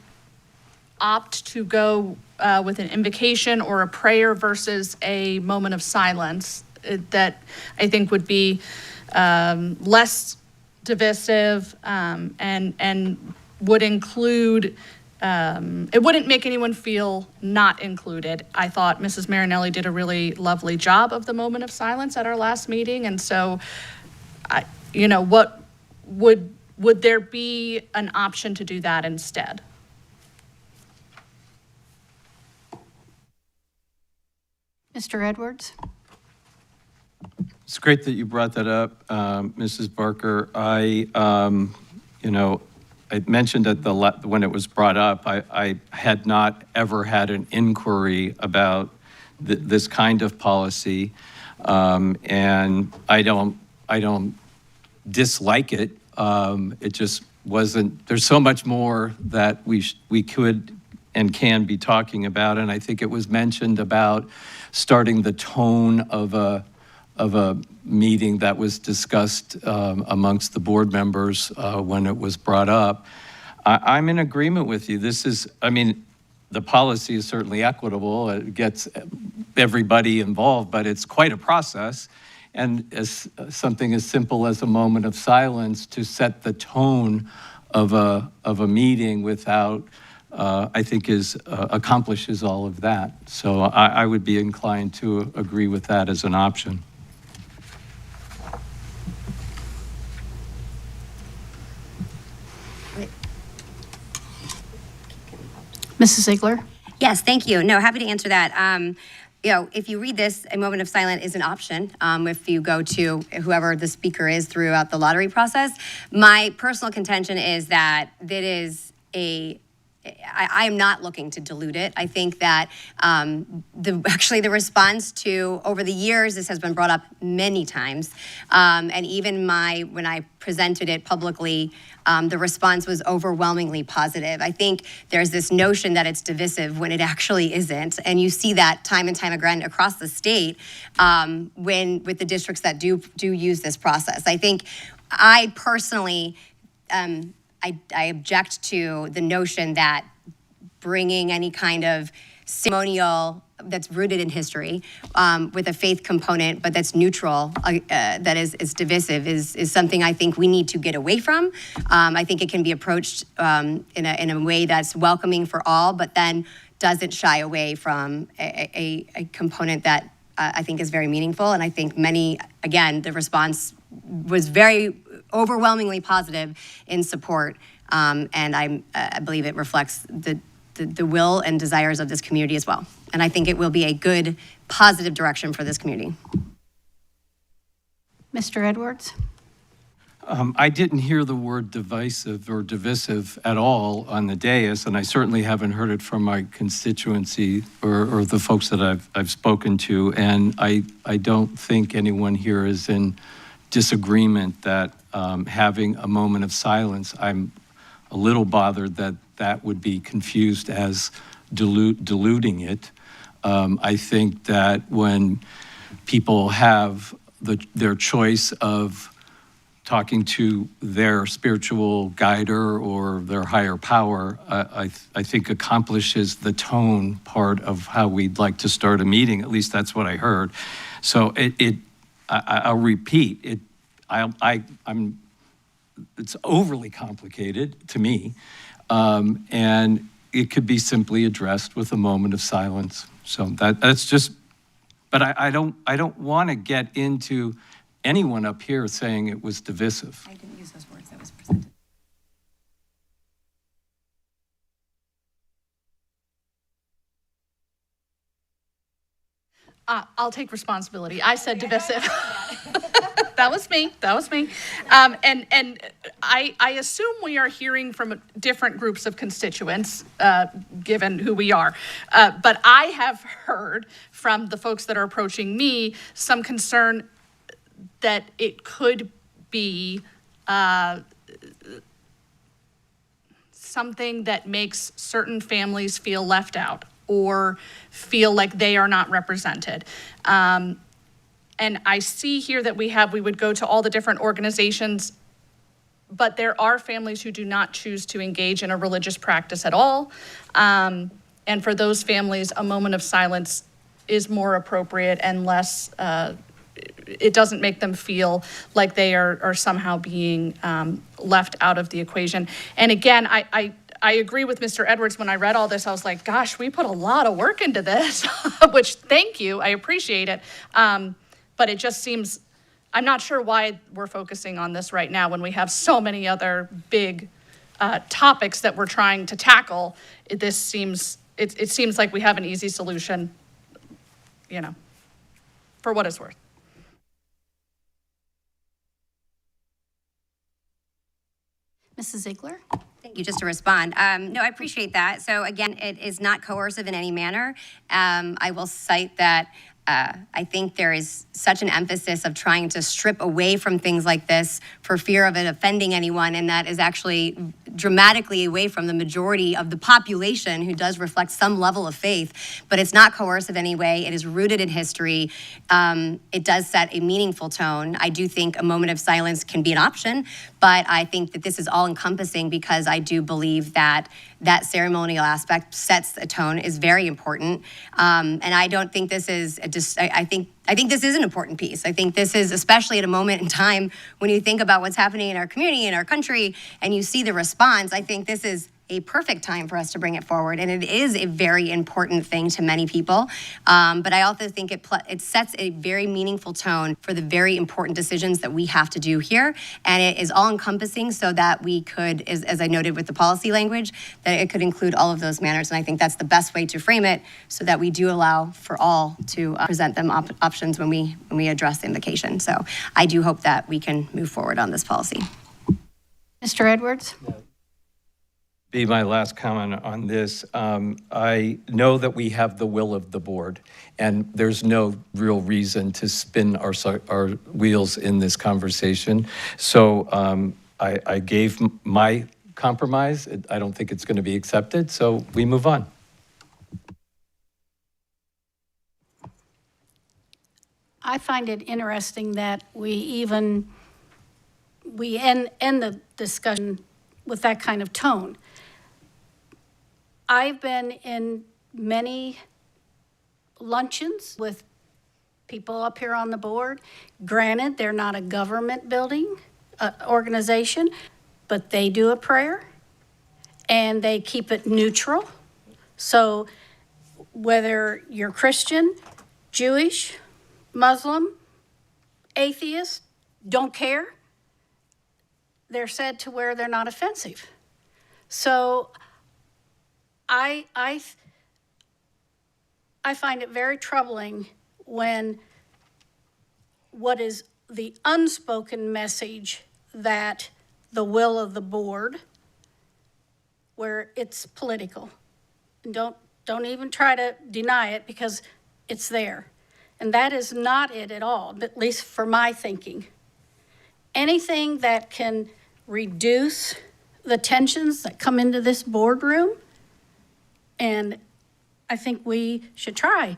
opt to go with an invocation or a prayer versus a moment of silence. That I think would be less divisive and would include, it wouldn't make anyone feel not included. I thought Mrs. Marinelli did a really lovely job of the moment of silence at our last meeting, and so, what would there be an option to do that instead? Mr. Edwards? It's great that you brought that up, Mrs. Barker. I mentioned when it was brought up, I had not ever had an inquiry about this kind of policy, and I don't dislike it. It just wasn't. There's so much more that we could and can be talking about, and I think it was mentioned about starting the tone of a meeting that was discussed amongst the board members when it was brought up. I'm in agreement with you. The policy is certainly equitable. It gets everybody involved, but it's quite a process. And as something as simple as a moment of silence to set the tone of a meeting without, I think accomplishes all of that. So I would be inclined to agree with that as an option. Mrs. Ziegler? Yes, thank you. No, happy to answer that. If you read this, a moment of silence is an option if you go to whoever the speaker is throughout the lottery process. My personal contention is that I am not looking to dilute it. I think that the response to, over the years, this has been brought up many times, and even when I presented it publicly, the response was overwhelmingly positive. I think there's this notion that it's divisive when it actually isn't, and you see that time and time again across the state with the districts that do use this process. I think I personally I object to the notion that bringing any kind of ceremonial that's rooted in history with a faith component, but that's neutral, that is divisive, is something I think we need to get away from. I think it can be approached in a way that's welcoming for all, but then doesn't shy away from a component that I think is very meaningful. And I think again, the response was very overwhelmingly positive in support. And I believe it reflects the will and desires of this community as well. And I think it will be a good, positive direction for this community. Mr. Edwards? I didn't hear the word divisive or divisive at all on the dais, and I certainly haven't heard it from my constituency or the folks that I've spoken to. And I don't think anyone here is in disagreement that having a moment of silence, I'm a little bothered that would be confused as diluting it. I think that when people have their choice of talking to their spiritual guider or their higher power, I think accomplishes the tone part of how we'd like to start a meeting. At least that's what I heard. So I'll repeat it. It's overly complicated to me, and it could be simply addressed with a moment of silence. So that's just. But I don't want to get into anyone up here saying it was divisive. I didn't use those words that was presented. I'll take responsibility. I said divisive. That was me. And I assume we are hearing from different groups of constituents, given who we are. But I have heard from the folks that are approaching me some concern that it could be something that makes certain families feel left out or feel like they are not represented. And I see here that we would go to all the different organizations, but there are families who do not choose to engage in a religious practice at all. And for those families, a moment of silence is more appropriate and less, it doesn't make them feel like they are somehow being left out of the equation. And again, I agree with Mr. Edwards. When I read all this, I was like, gosh, we put a lot of work into this, which thank you, I appreciate it. But it just seems, I'm not sure why we're focusing on this right now when we have so many other big topics that we're trying to tackle. It seems like we have an easy solution, for what it's worth. Mrs. Ziegler? Thank you. Just to respond. No, I appreciate that. So again, it is not coercive in any manner. I will cite that I think there is such an emphasis of trying to strip away from things like this for fear of it offending anyone, and that is actually dramatically away from the majority of the population who does reflect some level of faith. But it's not coercive anyway. It is rooted in history. It does set a meaningful tone. I do think a moment of silence can be an option, but I think that this is all encompassing because I do believe that that ceremonial aspect sets a tone, is very important. And I don't think this is I think this is an important piece. I think this is, especially at a moment in time when you think about what's happening in our community, in our country, and you see the response, I think this is a perfect time for us to bring it forward. And it is a very important thing to many people. But I also think it sets a very meaningful tone for the very important decisions that we have to do here. And it is all encompassing so that we could, as I noted with the policy language, that it could include all of those manners. And I think that's the best way to frame it so that we do allow for all to present them options when we address the invocation. So I do hope that we can move forward on this policy. Mr. Edwards? Be my last comment on this. I know that we have the will of the board, and there's no real reason to spin our wheels in this conversation. So I gave my compromise. I don't think it's going to be accepted, so we move on. I find it interesting that we end the discussion with that kind of tone. I've been in many luncheons with people up here on the board. Granted, they're not a government building, organization, but they do a prayer and they keep it neutral. So whether you're Christian, Jewish, Muslim, atheist, don't care, they're said to where they're not offensive. So I find it very troubling when what is the unspoken message that the will of the board, where it's political. And don't even try to deny it because it's there. And that is not it at all, at least for my thinking. Anything that can reduce the tensions that come into this boardroom, and I think we should try,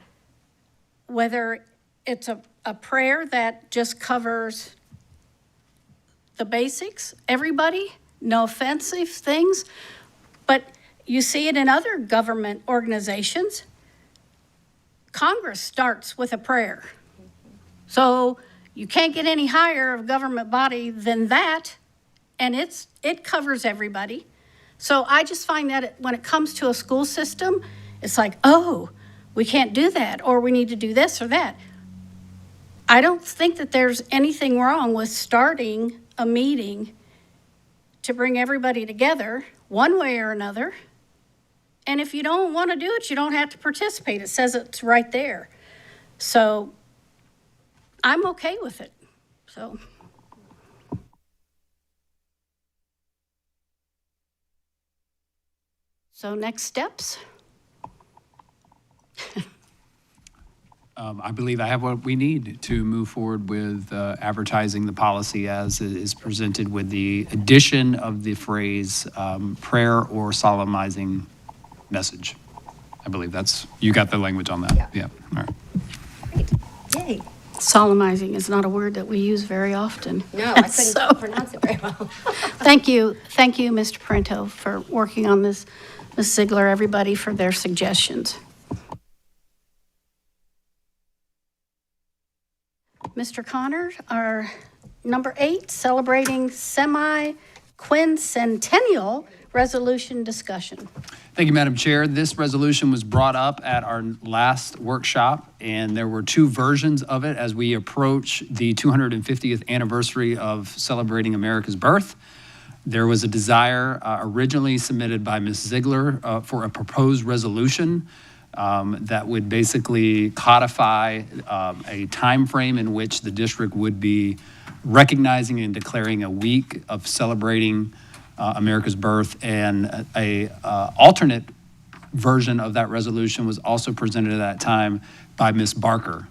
whether it's a prayer that just covers the basics, everybody, no offensive things, but you see it in other government organizations. Congress starts with a prayer. So you can't get any higher of government body than that, and it covers everybody. So I just find that when it comes to a school system, it's like, oh, we can't do that, or we need to do this or that. I don't think that there's anything wrong with starting a meeting to bring everybody together one way or another. And if you don't want to do it, you don't have to participate. It says it's right there. So I'm okay with it. So next steps. I believe I have what we need to move forward with advertising the policy as it is presented with the addition of the phrase prayer or solemnizing message. I believe you got the language on that. Yeah. All right. Great. Yay. Solemnizing is not a word that we use very often. No, I couldn't pronounce it very well. Thank you, Mr. Parento, for working on this. Ms. Ziegler, everybody for their suggestions. Mr. Connor, our number 8, celebrating Semi-Quincentennial resolution discussion. Thank you, Madam Chair. This resolution was brought up at our last workshop, and there were 2 versions of it as we approach the 250th anniversary of celebrating America's birth. There was a desire originally submitted by Ms. Ziegler for a proposed resolution that would basically codify a time frame in which the district would be recognizing and declaring a week of celebrating America's birth, and a alternate version of that resolution was also presented at that time by Ms. Barker.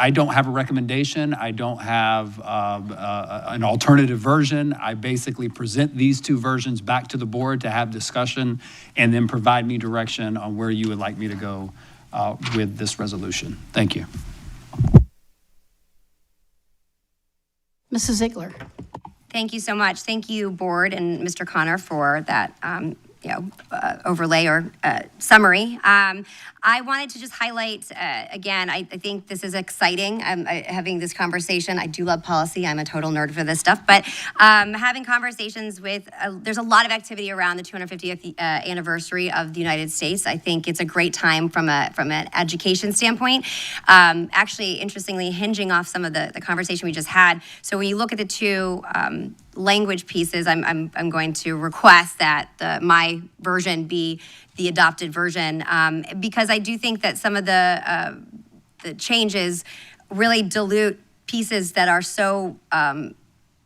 I don't have a recommendation. I don't have an alternative version. I basically present these 2 versions back to the board to have discussion and then provide me direction on where you would like me to go with this resolution. Thank you. Mrs. Ziegler. Thank you so much. Thank you, board and Mr. Connor, for that overlay or summary. I wanted to just highlight, again, I think this is exciting. Having this conversation. I do love policy. I'm a total nerd for this stuff. But having conversations with, there's a lot of activity around the 250th anniversary of the United States. I think it's a great time from an education standpoint. Actually, interestingly, hinging off some of the conversation we just had. So when you look at the 2 language pieces, I'm going to request that my version be the adopted version, because I do think that some of the changes really dilute pieces that are so that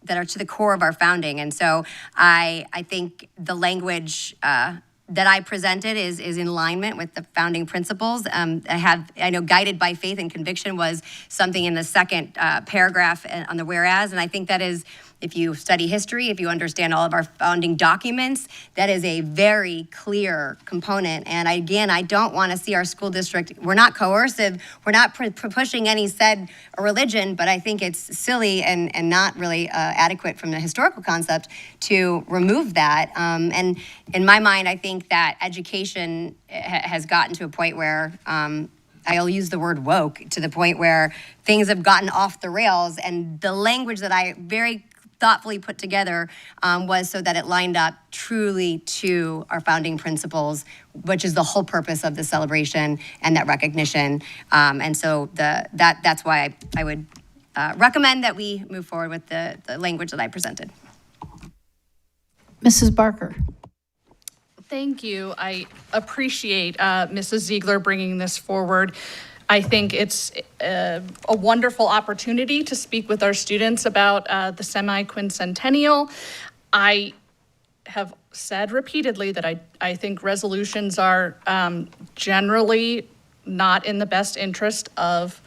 are to the core of our founding. And so I think the language that I presented is in alignment with the founding principles. I know guided by faith and conviction was something in the second paragraph on the whereas, and I think that is if you study history, if you understand all of our founding documents, that is a very clear component. And again, I don't want to see our school district, we're not coercive, we're not pushing any said religion, but I think it's silly and not really adequate from the historical concept to remove that. And in my mind, I think that education has gotten to a point where I'll use the word woke, to the point where things have gotten off the rails, and the language that I very thoughtfully put together was so that it lined up truly to our founding principles, which is the whole purpose of the celebration and that recognition. And so that's why I would recommend that we move forward with the language that I presented. Mrs. Barker. Thank you. I appreciate Mrs. Ziegler bringing this forward. I think it's a wonderful opportunity to speak with our students about the Semi-Quincentennial. I have said repeatedly that I think resolutions are generally not in the best interest of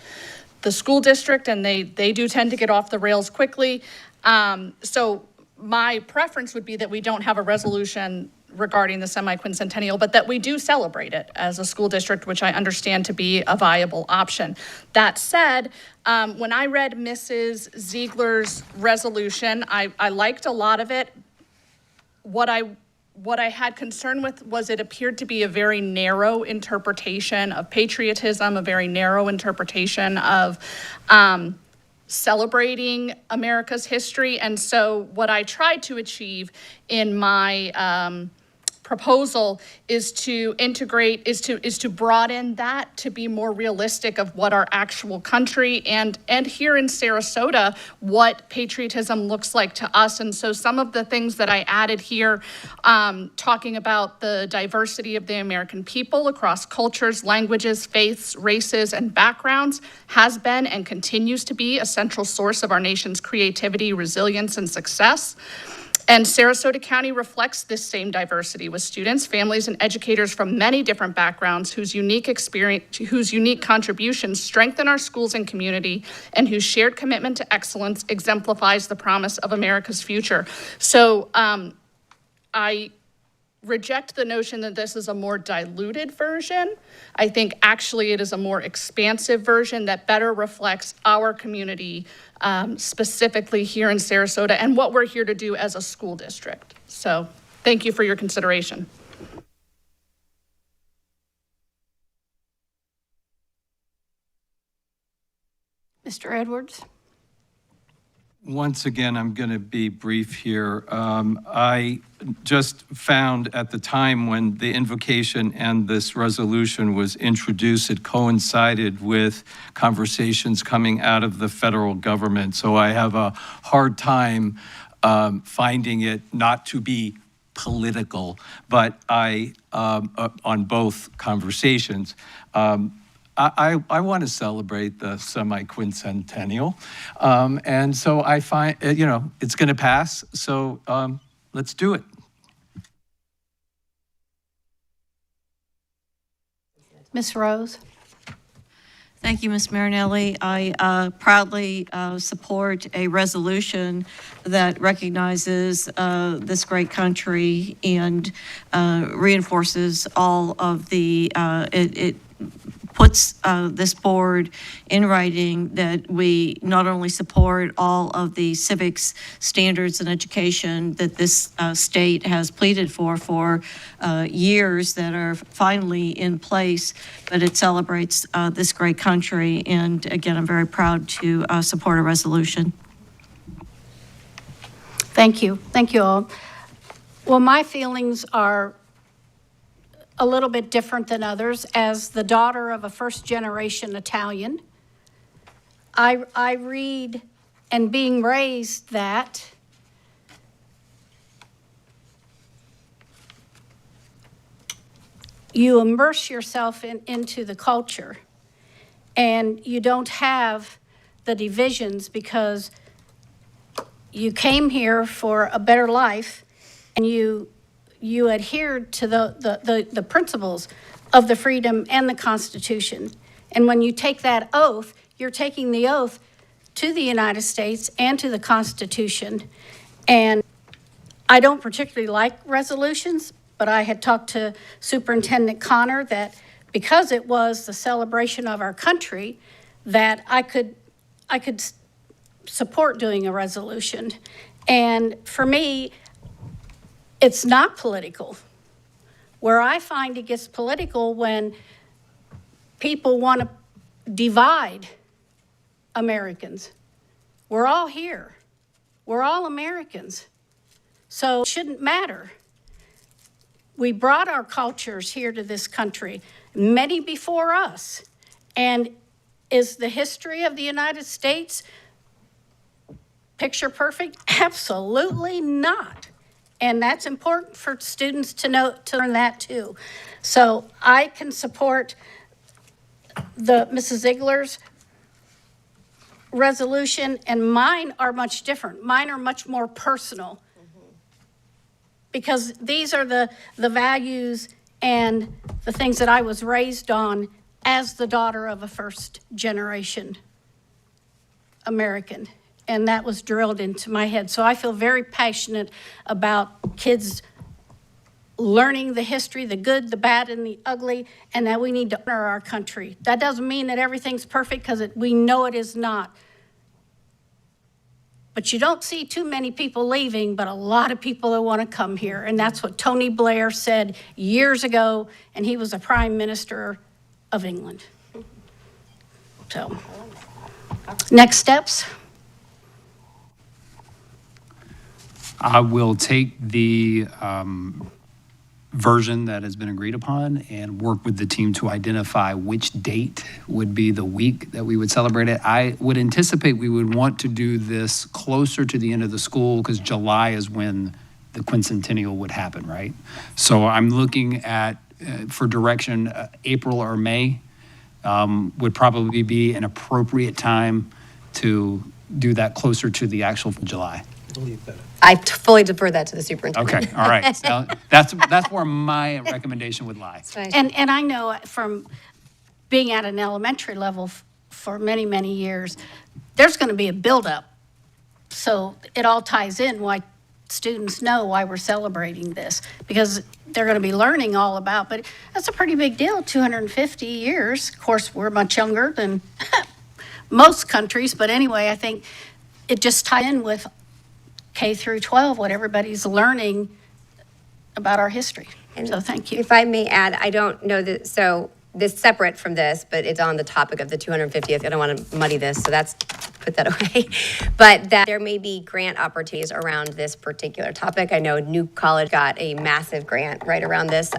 the school district, and they do tend to get off the rails quickly. So my preference would be that we don't have a resolution regarding the Semi-Quincentennial, but that we do celebrate it as a school district, which I understand to be a viable option. That said, when I read Mrs. Ziegler's resolution, I liked a lot of it. What I had concern with was it appeared to be a very narrow interpretation of patriotism, a very narrow interpretation of celebrating America's history. And so what I tried to achieve in my proposal is to integrate, is to broaden that to be more realistic of what our actual country and here in Sarasota, what patriotism looks like to us. And so some of the things that I added here, talking about the diversity of the American people across cultures, languages, faiths, races, and backgrounds, has been and continues to be a central source of our nation's creativity, resilience, and success. And Sarasota County reflects this same diversity with students, families, and educators from many different backgrounds whose unique contributions strengthen our schools and community, and whose shared commitment to excellence exemplifies the promise of America's future. So I reject the notion that this is a more diluted version. I think actually it is a more expansive version that better reflects our community, specifically here in Sarasota, and what we're here to do as a school district. So thank you for your consideration. Mr. Edwards. Once again, I'm going to be brief here. I just found at the time when the invocation and this resolution was introduced, it coincided with conversations coming out of the federal government. So I have a hard time finding it not to be political, but on both conversations. I want to celebrate the Semi-Quincentennial. And so I find, it's going to pass. So let's do it. Ms. Rose. Thank you, Ms. Marinelli. I proudly support a resolution that recognizes this great country and reinforces all of the, it puts this board in writing that we not only support all of the civics standards and education that this state has pleaded for years that are finally in place, but it celebrates this great country. And again, I'm very proud to support a resolution. Thank you. Thank you all. Well, my feelings are a little bit different than others. As the daughter of a first-generation Italian, I read, and being raised, that you immerse yourself into the culture, and you don't have the divisions because you came here for a better life, and you adhered to the principles of the freedom and the Constitution. And when you take that oath, you're taking the oath to the United States and to the Constitution. And I don't particularly like resolutions, but I had talked to Superintendent Connor that because it was the celebration of our country, that I could support doing a resolution. And for me, it's not political. Where I find it gets political when people want to divide Americans. We're all here. We're all Americans. So it shouldn't matter. We brought our cultures here to this country, many before us. And is the history of the United States picture perfect? Absolutely not. And that's important for students to know, to learn that too. So I can support the Mrs. Ziegler's resolution, and mine are much different. Mine are much more personal. Because these are the values and the things that I was raised on as the daughter of a first generation American. And that was drilled into my head. So I feel very passionate about kids learning the history, the good, the bad, and the ugly, and that we need to honor our country. That doesn't mean that everything's perfect, because we know it is not. But you don't see too many people leaving, but a lot of people that want to come here. And that's what Tony Blair said years ago, and he was a Prime Minister of England. So, next steps. I will take the version that has been agreed upon and work with the team to identify which date would be the week that we would celebrate it. I would anticipate we would want to do this closer to the end of the school, because July is when the quincentennial would happen, right? So I'm looking at, for direction, April or May would probably be an appropriate time to do that closer to the actual July. I fully defer that to the superintendent. Okay, all right. So that's where my recommendation would lie. And I know from being at an elementary level for many, many years, there's going to be a buildup. So it all ties in why students know why we're celebrating this, because they're going to be learning all about, but that's a pretty big deal, 250 years. Of course, we're much younger than most countries, but anyway, I think it just ties in with K through 12, what everybody's learning about our history. So thank you. If I may add, I don't know that, so this separate from this, but it's on the topic of the 250th. I don't want to muddy this, so that's, put that away. But that there may be grant opportunities around this particular topic. I know New College got a massive grant right around this,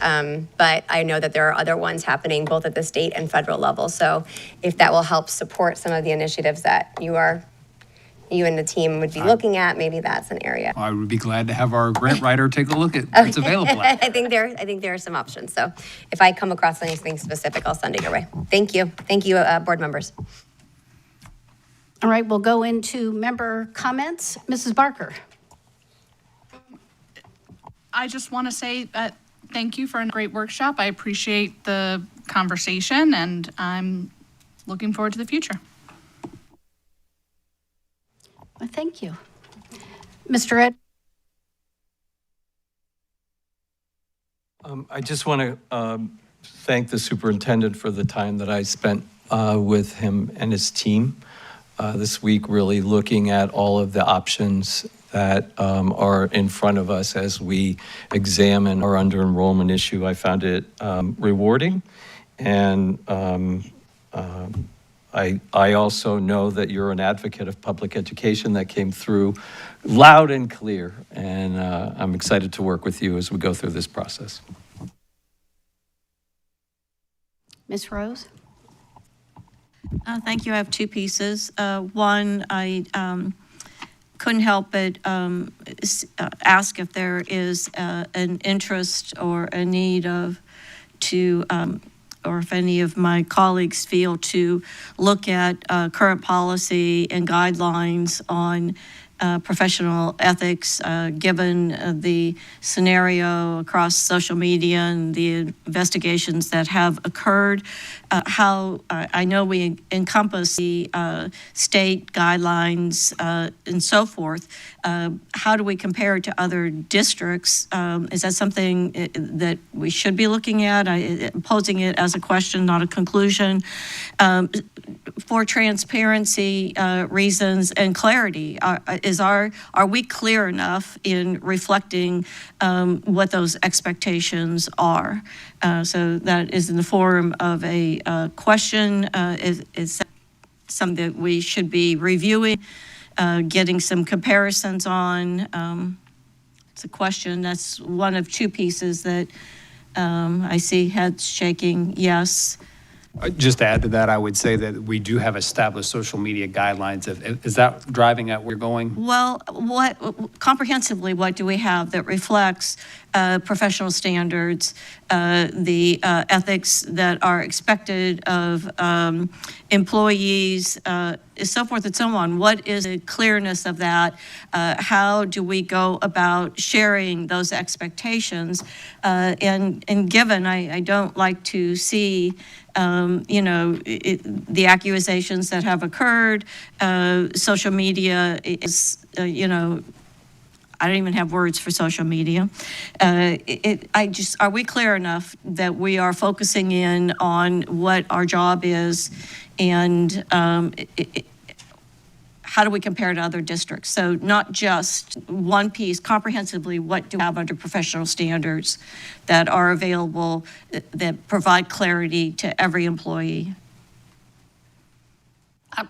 but I know that there are other ones happening both at the state and federal level. So if that will help support some of the initiatives that you and the team would be looking at, maybe that's an area. I would be glad to have our grant writer take a look at what's available. I think there are some options. So if I come across anything specific, I'll send it your way. Thank you. Thank you, board members. All right, we'll go into member comments. Mrs. Barker. I just want to say thank you for a great workshop. I appreciate the conversation, and I'm looking forward to the future. Well, thank you. Mr. Ed. I just want to thank the superintendent for the time that I spent with him and his team this week, really looking at all of the options that are in front of us as we examine our under-enrollment issue. I found it rewarding, and I also know that you're an advocate of public education. That came through loud and clear, and I'm excited to work with you as we go through this process. Ms. Rose? Thank you. I have two pieces. One, I couldn't help but ask if there is an interest or a need or if any of my colleagues feel to look at current policy and guidelines on professional ethics, given the scenario across social media and the investigations that have occurred. How I know we encompass the state guidelines and so forth. How do we compare to other districts? Is that something that we should be looking at? Posing it as a question, not a conclusion. For transparency reasons and clarity, are we clear enough in reflecting what those expectations are? So that is in the form of a question. Is something that we should be reviewing, getting some comparisons on? It's a question. That's one of two pieces that I see heads shaking yes. Just to add to that, I would say that we do have established social media guidelines. Is that driving at where you're going? Well, comprehensively, what do we have that reflects professional standards, the ethics that are expected of employees, so forth and so on? What is the clearness of that? How do we go about sharing those expectations? And given, I don't like to see the accusations that have occurred. Social media is, I don't even have words for social media. Are we clear enough that we are focusing in on what our job is, and how do we compare to other districts? So not just one piece, comprehensively, what do we have under professional standards that are available, that provide clarity to every employee?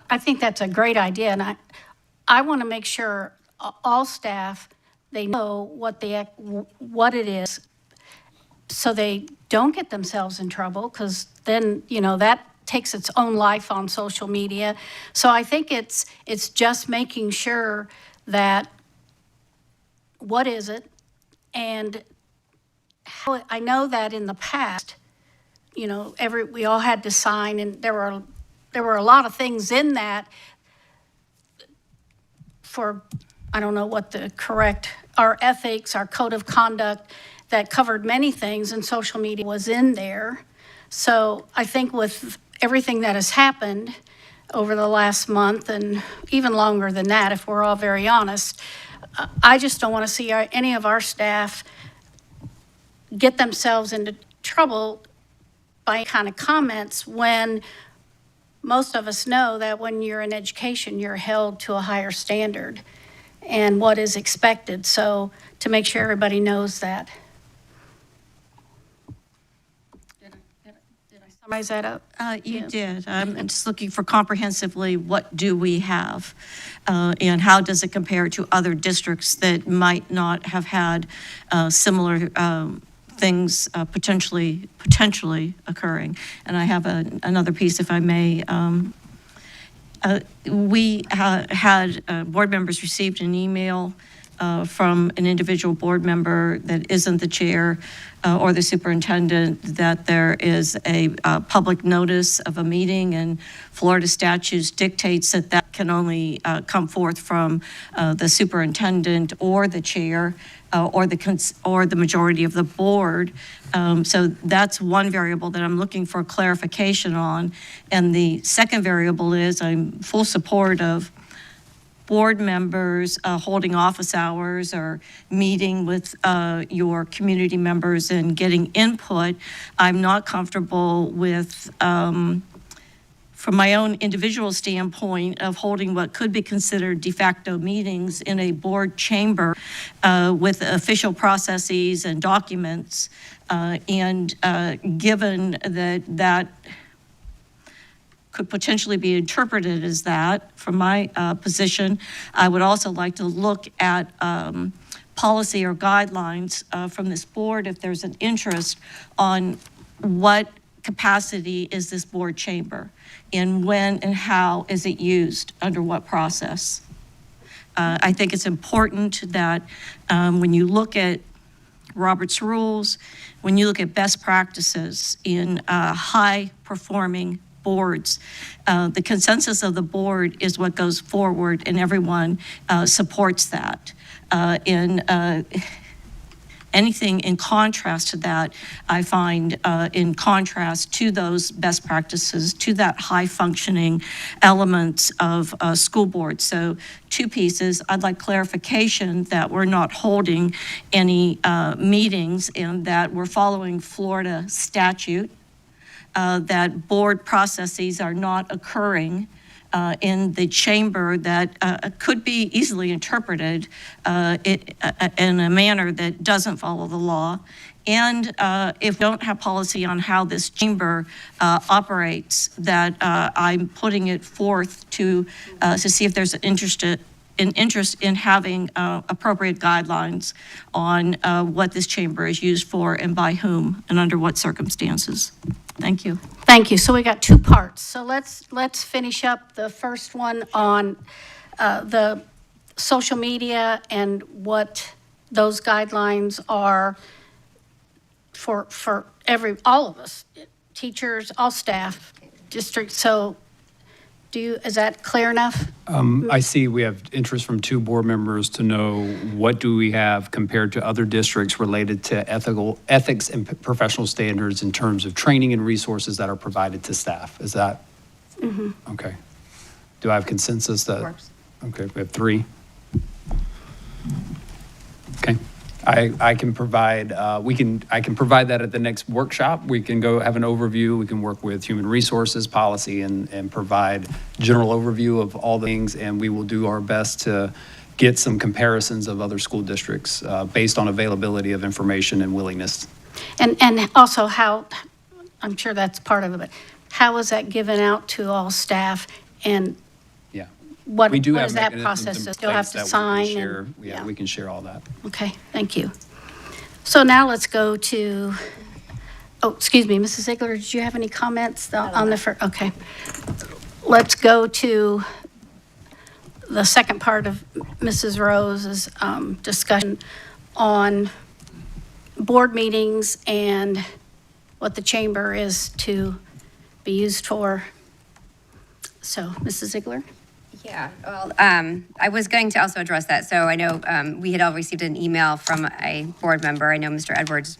I think that's a great idea, and I want to make sure all staff, they know what it is, so they don't get themselves in trouble, because then, that takes its own life on social media. So I think it's just making sure that what is it, and how. I know that in the past, we all had to sign, and there were a lot of things in that for, I don't know what our ethics, our code of conduct that covered many things, and social media was in there. So I think with everything that has happened over the last month, and even longer than that, if we're all very honest, I just don't want to see any of our staff get themselves into trouble by kind of comments, when most of us know that when you're in education, you're held to a higher standard and what is expected. So to make sure everybody knows that. Did I summarize that up? You did. I'm just looking for comprehensively, what do we have? And how does it compare to other districts that might not have had similar things potentially occurring? And I have another piece, if I may. We had board members received an email from an individual board member that isn't the chair or the superintendent, that there is a public notice of a meeting, and Florida statutes dictates that can only come forth from the superintendent or the chair or the majority of the board. So that's one variable that I'm looking for clarification on. And the second variable is I'm full support of board members holding office hours or meeting with your community members and getting input. I'm not comfortable with, from my own individual standpoint, of holding what could be considered de facto meetings in a board chamber with official processes and documents. And given that could potentially be interpreted as that, from my position, I would also like to look at policy or guidelines from this board, if there's an interest, on what capacity is this board chamber, and when and how is it used, under what process. I think it's important that when you look at Robert's rules, when you look at best practices in high-performing boards. The consensus of the board is what goes forward, and everyone supports that. Anything in contrast to that, I find in contrast to those best practices, to that high-functioning elements of school board. So 2 pieces. I'd like clarification that we're not holding any meetings and that we're following Florida statute, that board processes are not occurring in the chamber that could be easily interpreted in a manner that doesn't follow the law. And if we don't have policy on how this chamber operates, that I'm putting it forth to see if there's an interest in having appropriate guidelines on what this chamber is used for and by whom and under what circumstances. Thank you. Thank you. So we got 2 parts. So let's finish up the first one on the social media and what those guidelines are for all of us, teachers, all staff, districts. So is that clear enough? I see we have interest from 2 board members to know what do we have compared to other districts related to ethics and professional standards in terms of training and resources that are provided to staff. Is that? Okay. Do I have consensus that? Works. Okay, we have 3. Okay. I can provide, I can provide that at the next workshop. We can go have an overview. We can work with human resources policy and provide general overview of all the things. And we will do our best to get some comparisons of other school districts based on availability of information and willingness. And also how, I'm sure that's part of it, but how is that given out to all staff? And Yeah. what We do is have that mechanisms process? in Do Still have place to that we can sign? share. And- Yeah, we can share all that. Okay, thank you. So now let's go to, excuse me, Mrs. Ziegler, did you have any comments on the first? Okay. Let's go to the second part of Mrs. Rose's discussion on board meetings and what the chamber is to be used for. So, Mrs. Ziegler? Yeah, well, I was going to also address that. So I know we had all received an email from a board member. I know Mr. Edwards,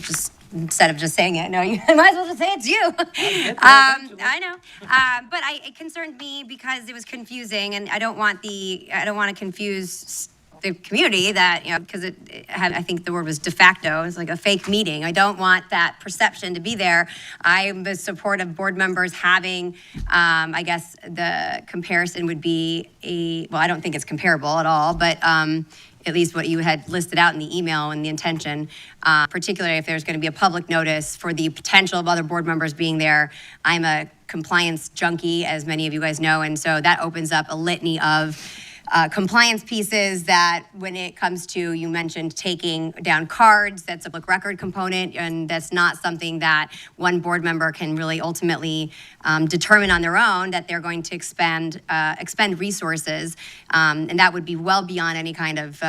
just instead of just saying it, no, you might as well just say it's you. I know, but it concerned me because it was confusing, and I don't want to confuse the community that, because it had, I think the word was de facto, it's like a fake meeting. I don't want that perception to be there. I'm a support of board members having, I guess the comparison would be well, I don't think it's comparable at all, but at least what you had listed out in the email and the intention, particularly if there's going to be a public notice for the potential of other board members being there. I'm a compliance junkie, as many of you guys know, and so that opens up a litany of compliance pieces that when it comes to, you mentioned taking down cards, that's a public record component, and that's not something that one board member can really ultimately determine on their own, that they're going to expend resources, and that would be well beyond any kind of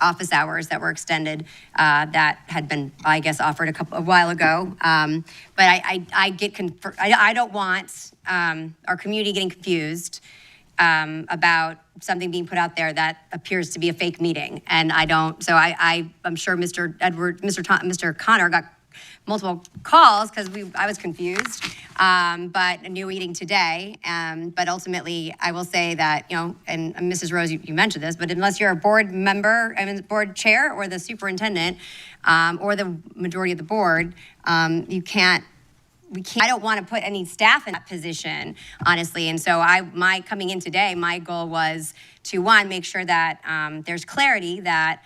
office hours that were extended that had been, I guess, offered a while ago. But I don't want our community getting confused about something being put out there that appears to be a fake meeting, and I don't. So I'm sure Mr. Connor got multiple calls because I was confused, but a new meeting today. But ultimately, I will say that, and Mrs. Rose, you mentioned this, but unless you're a board member, board chair, or the superintendent, or the majority of the board, you can't. I don't want to put any staff in that position, honestly. And so my coming in today, my goal was to, one, make sure that there's clarity that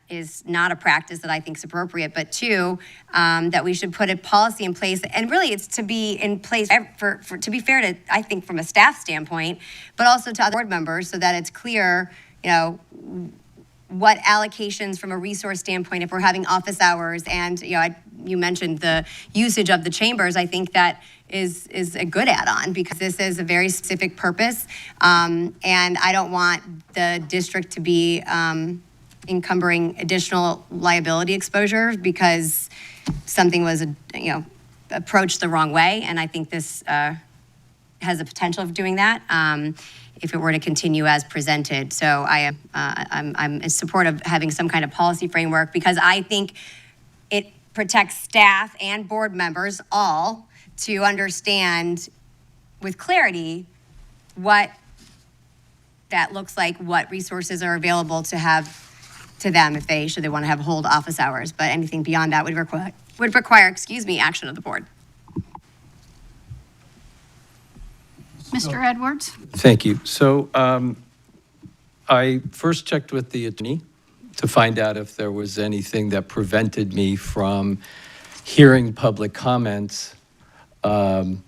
is not a practice that I think is appropriate, but 2, that we should put a policy in place. And really it's to be in place to be fair to, I think, from a staff standpoint, but also to other board members, so that it's clear, what allocations from a resource standpoint, if we're having office hours, and you mentioned the usage of the chambers, I think that is a good add-on, because this is a very specific purpose, and I don't want the district to be encumbering additional liability exposure because something was approached the wrong way, and I think this has the potential of doing that if it were to continue as presented. So I'm in support of having some kind of policy framework because I think it protects staff and board members all to understand with clarity what that looks like, what resources are available to have to them if they should they want to have hold office hours. But anything beyond that would require action of the board. Mr. Edwards? Thank you. So I first checked with the attorney to find out if there was anything that prevented me from hearing public comments. And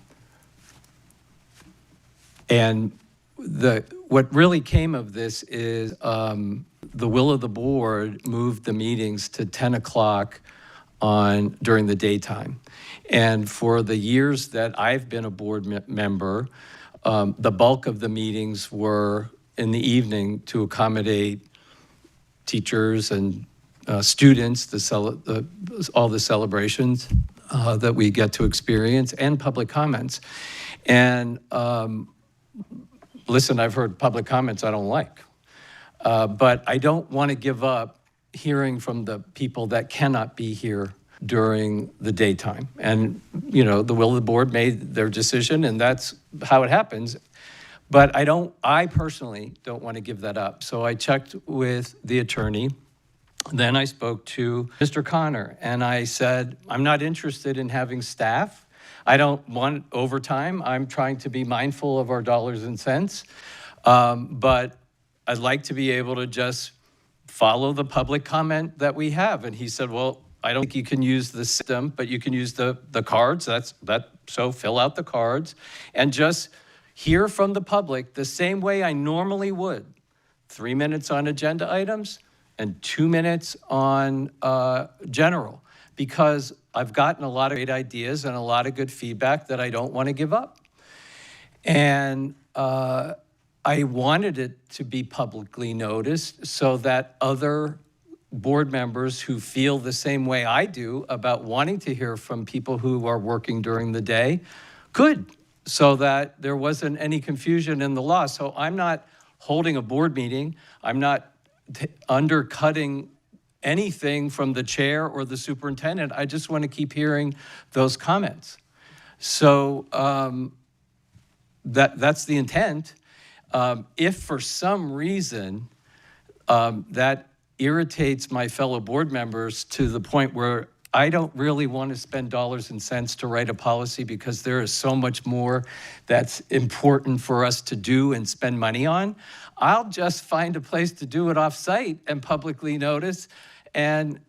what really came of this is the will of the board moved the meetings to 10 o'clock during the daytime. And for the years that I've been a board member, the bulk of the meetings were in the evening to accommodate teachers and students, all the celebrations that we get to experience, and public comments. And listen, I've heard public comments I don't like, but I don't want to give up hearing from the people that cannot be here during the daytime. And, the will of the board made their decision, and that's how it happens. But I personally don't want to give that up. So I checked with the attorney. Then I spoke to Mr. Connor, and I said, I'm not interested in having staff. I don't want overtime. I'm trying to be mindful of our dollars and cents. But I'd like to be able to just follow the public comment that we have. And he said, well, I don't think you can use the system, but you can use the cards. So fill out the cards and just hear from the public the same way I normally would. 3 minutes on agenda items and 2 minutes on general, because I've gotten a lot of great ideas and a lot of good feedback that I don't want to give up. And I wanted it to be publicly noticed so that other board members who feel the same way I do about wanting to hear from people who are working during the day could, so that there wasn't any confusion in the law. So I'm not holding a board meeting. I'm not undercutting anything from the chair or the superintendent. I just want to keep hearing those comments. So that's the intent. If for some reason that irritates my fellow board members to the point where I don't really want to spend dollars and cents to write a policy because there is so much more that's important for us to do and spend money on, I'll just find a place to do it off-site and publicly notice and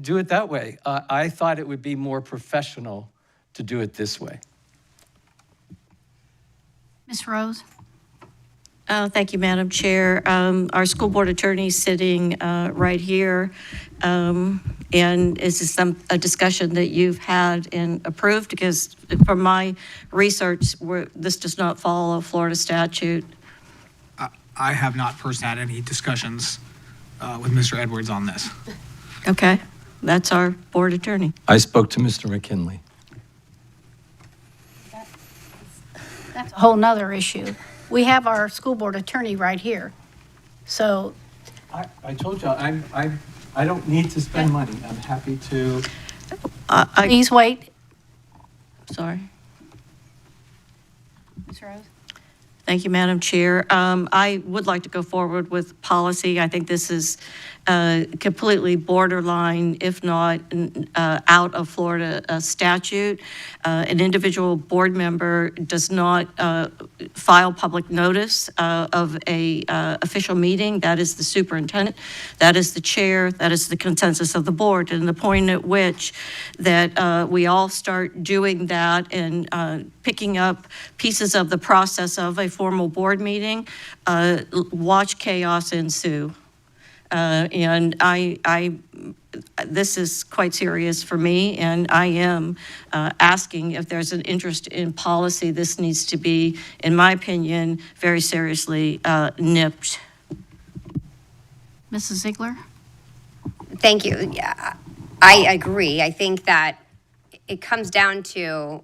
do it that way. I thought it would be more professional to do it this way. Ms. Rose? Thank you, Madam Chair. Our school board attorney is sitting right here. And is this a discussion that you've had and approved? Because from my research, this does not follow a Florida statute. I have not personally had any discussions with Mr. Edwards on this. Okay, that's our board attorney. I spoke to Mr. McKinley. That's a whole nother issue. We have our school board attorney right here. So I told you, I don't need to spend money. I'm happy to. please wait. Sorry. Ms. Rose? Thank you, Madam Chair. I would like to go forward with policy. I think this is completely borderline, if not out of Florida statute. An individual board member does not file public notice of a official meeting. That is the superintendent, that is the chair, that is the consensus of the board. And the point at which that we all start doing that and picking up pieces of the process of a formal board meeting, watch chaos ensue. And this is quite serious for me, and I am asking if there's an interest in policy. This needs to be, in my opinion, very seriously nipped. Mrs. Ziegler? Thank you. Yeah, I agree. I think that it comes down to,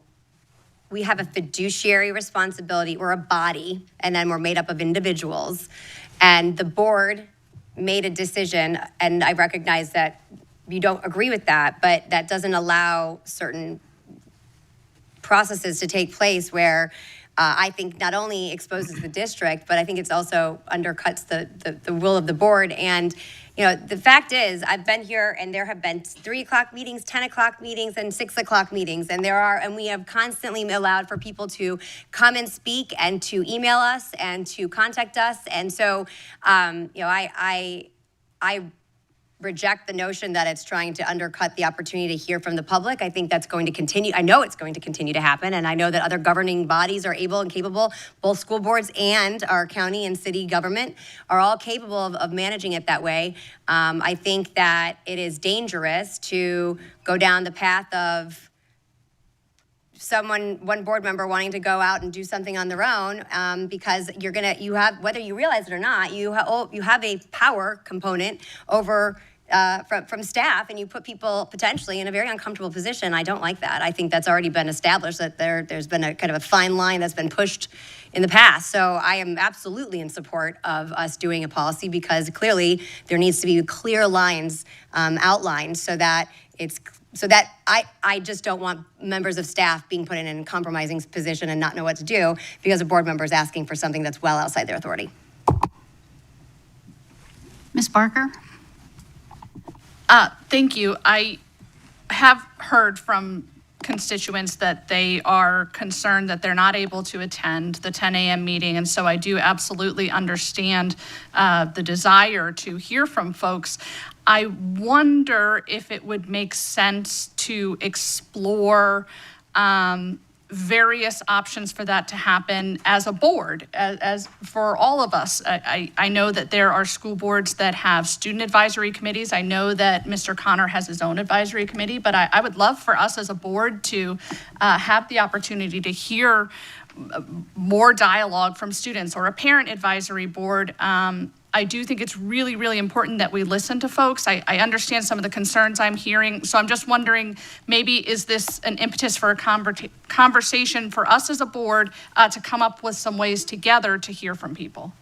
we have a fiduciary responsibility. We're a body, and then we're made up of individuals. And the board made a decision, and I recognize that you don't agree with that, but that doesn't allow certain processes to take place where I think not only exposes the district, but I think it's also undercuts the will of the board. And, you know, the fact is, I've been here and there have been 3 o'clock meetings, 10 o'clock meetings, and 6 o'clock meetings. And we have constantly allowed for people to come and speak and to email us and to contact us. And so, you know, I reject the notion that it's trying to undercut the opportunity to hear from the public. I think that's going to continue. I know it's going to continue to happen, and I know that other governing bodies are able and capable, both school boards and our county and city government are all capable of managing it that way. I think that it is dangerous to go down the path of one board member wanting to go out and do something on their own, because you have, whether you realize it or not, you have a power component over from staff, and you put people potentially in a very uncomfortable position. I don't like that. I think that's already been established, that there's been a kind of a fine line that's been pushed in the past. So I am absolutely in support of us doing a policy, because clearly there needs to be clear lines outlined so that I just don't want members of staff being put in a compromising position and not know what to do because a board member is asking for something that's well outside their authority. Ms. Barker? Thank you. I have heard from constituents that they are concerned that they're not able to attend the 10 a.m. meeting. And so I do absolutely understand the desire to hear from folks. I wonder if it would make sense to explore various options for that to happen as a board, as for all of us. I know that there are school boards that have student advisory committees. I know that Mr. Connor has his own advisory committee, but I would love for us as a board to have the opportunity to hear more dialogue from students, or a parent advisory board. I do think it's really, really important that we listen to folks. I understand some of the concerns I'm hearing. So I'm just wondering, maybe is this an impetus for a conversation for us as a board to come up with some ways together to hear from people?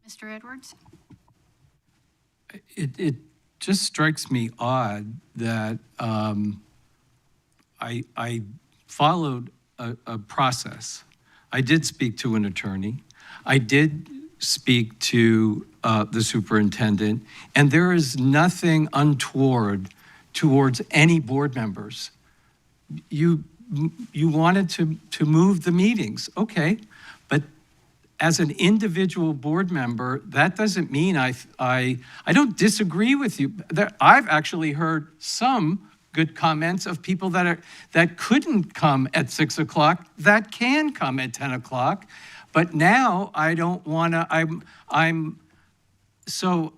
Mr. Edwards? It just strikes me odd that I followed a process. I did speak to an attorney. I did speak to the superintendent, and there is nothing untoward towards any board members. You wanted to move the meetings, okay, but as an individual board member, that doesn't mean I don't disagree with you. I've actually heard some good comments of people that couldn't come at 6 o'clock, that can come at 10 o'clock. But now I don't want to, so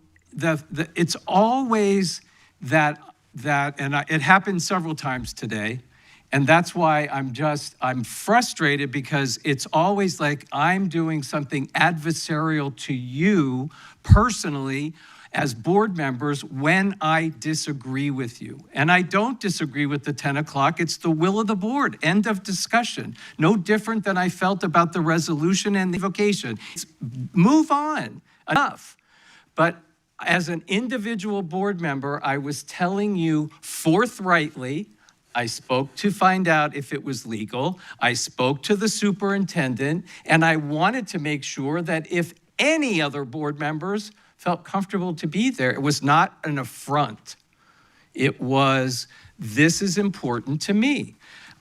it's always that, and it happened several times today. And that's why I'm frustrated, because it's always like I'm doing something adversarial to you personally as board members when I disagree with you. And I don't disagree with the 10 o'clock. It's the will of the board. End of discussion. No different than I felt about the resolution and the invocation. Move on. Enough. But as an individual board member, I was telling you forthrightly, I spoke to find out if it was legal. I spoke to the superintendent, and I wanted to make sure that if any other board members felt comfortable to be there, it was not an affront. It was, this is important to me.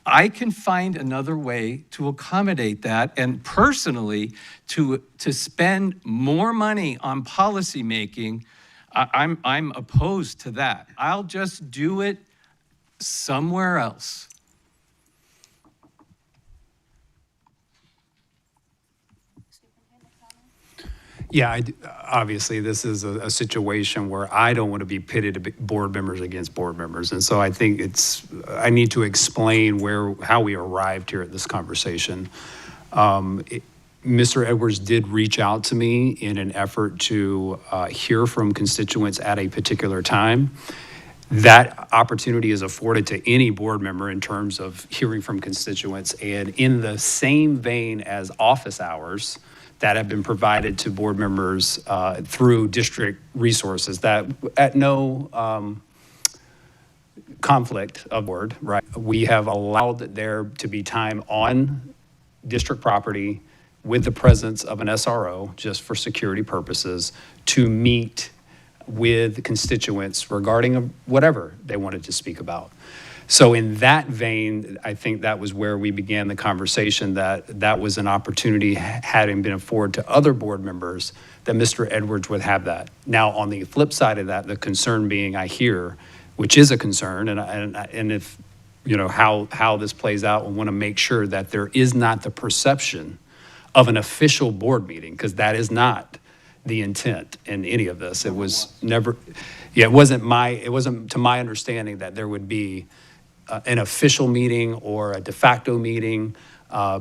I can find another way to accommodate that, and personally, to spend more money on policy making, I'm opposed to that. I'll just do it somewhere else. Yeah, obviously, this is a situation where I don't want to be pitted board members against board members. And so I think I need to explain how we arrived here at this conversation. Mr. Edwards did reach out to me in an effort to hear from constituents at a particular time. That opportunity is afforded to any board member in terms of hearing from constituents. And in the same vein as office hours that have been provided to board members through district resources, that at no conflict of board, right? We have allowed there to be time on district property with the presence of an SRO, just for security purposes, to meet with constituents regarding whatever they wanted to speak about. So in that vein, I think that was where we began the conversation, that was an opportunity, having been afforded to other board members, that Mr. Edwards would have that. Now, on the flip side of that, the concern being, I hear, which is a concern, and if, you know, how this plays out, we want to make sure that there is not the perception of an official board meeting, because that is not the intent in any of this. It was never, it wasn't to my understanding that there would be an official meeting or a de facto meeting,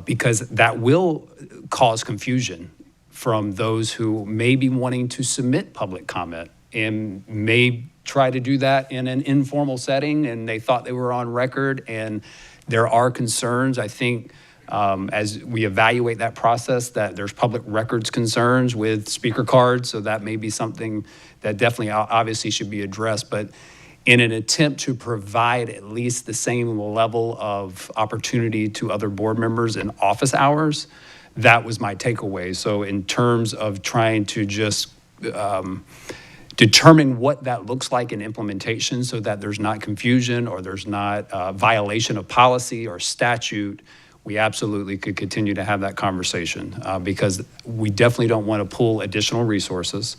because that will cause confusion from those who may be wanting to submit public comment and may try to do that in an informal setting, and they thought they were on record. And there are concerns, I think, as we evaluate that process, that there's public records concerns with speaker cards. So that may be something that definitely obviously should be addressed. But in an attempt to provide at least the same level of opportunity to other board members in office hours, that was my takeaway. So in terms of trying to just determine what that looks like in implementation, so that there's not confusion or there's not violation of policy or statute, we absolutely could continue to have that conversation, because we definitely don't want to pull additional resources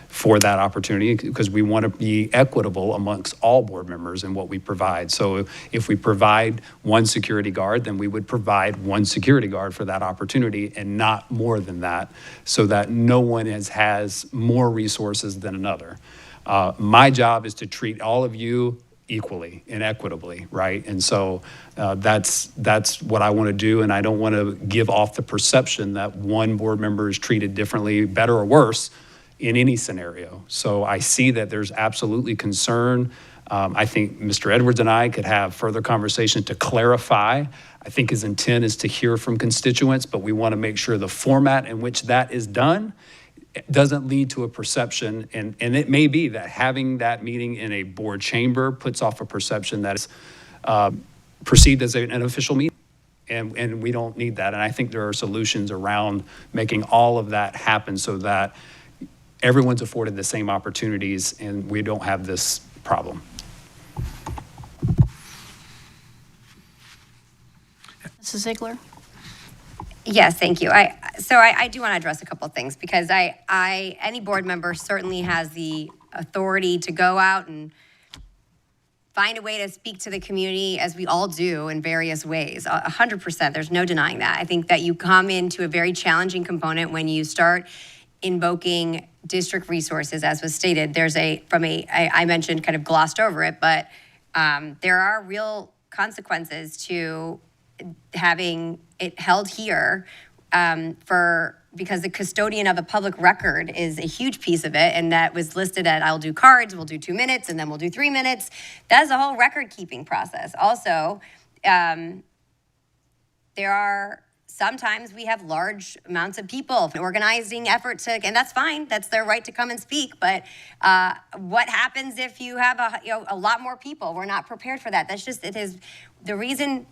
for that opportunity, because we want to be equitable amongst all board members in what we provide. So if we provide one security guard, then we would provide one security guard for that opportunity and not more than that, so that no one has more resources than another. My job is to treat all of you equally and equitably, right? And so that's what I want to do, and I don't want to give off the perception that one board member is treated differently, better or worse, in any scenario. So I see that there's absolutely concern. I think Mr. Edwards and I could have further conversation to clarify. I think his intent is to hear from constituents, but we want to make sure the format in which that is done doesn't lead to a perception, and it may be that having that meeting in a board chamber puts off a perception that is perceived as an official meeting, and we don't need that. And I think there are solutions around making all of that happen so that everyone's afforded the same opportunities and we don't have this problem. Mrs. Ziegler? Yes, thank you. So I do want to address a couple of things, because any board member certainly has the authority to go out and find a way to speak to the community, as we all do in various ways. 100%, there's no denying that. I think that you come into a very challenging component when you start invoking district resources, as was stated. I mentioned, kind of glossed over it, but there are real consequences to having it held here, because the custodian of a public record is a huge piece of it, and that was listed at, I'll do cards, we'll do 2 minutes, and then we'll do 3 minutes. That's a whole record-keeping process. Also, there are sometimes we have large amounts of people, organizing effort and that's fine. That's their right to come and speak. But what happens if you have a lot more people? We're not prepared for that. It is the reason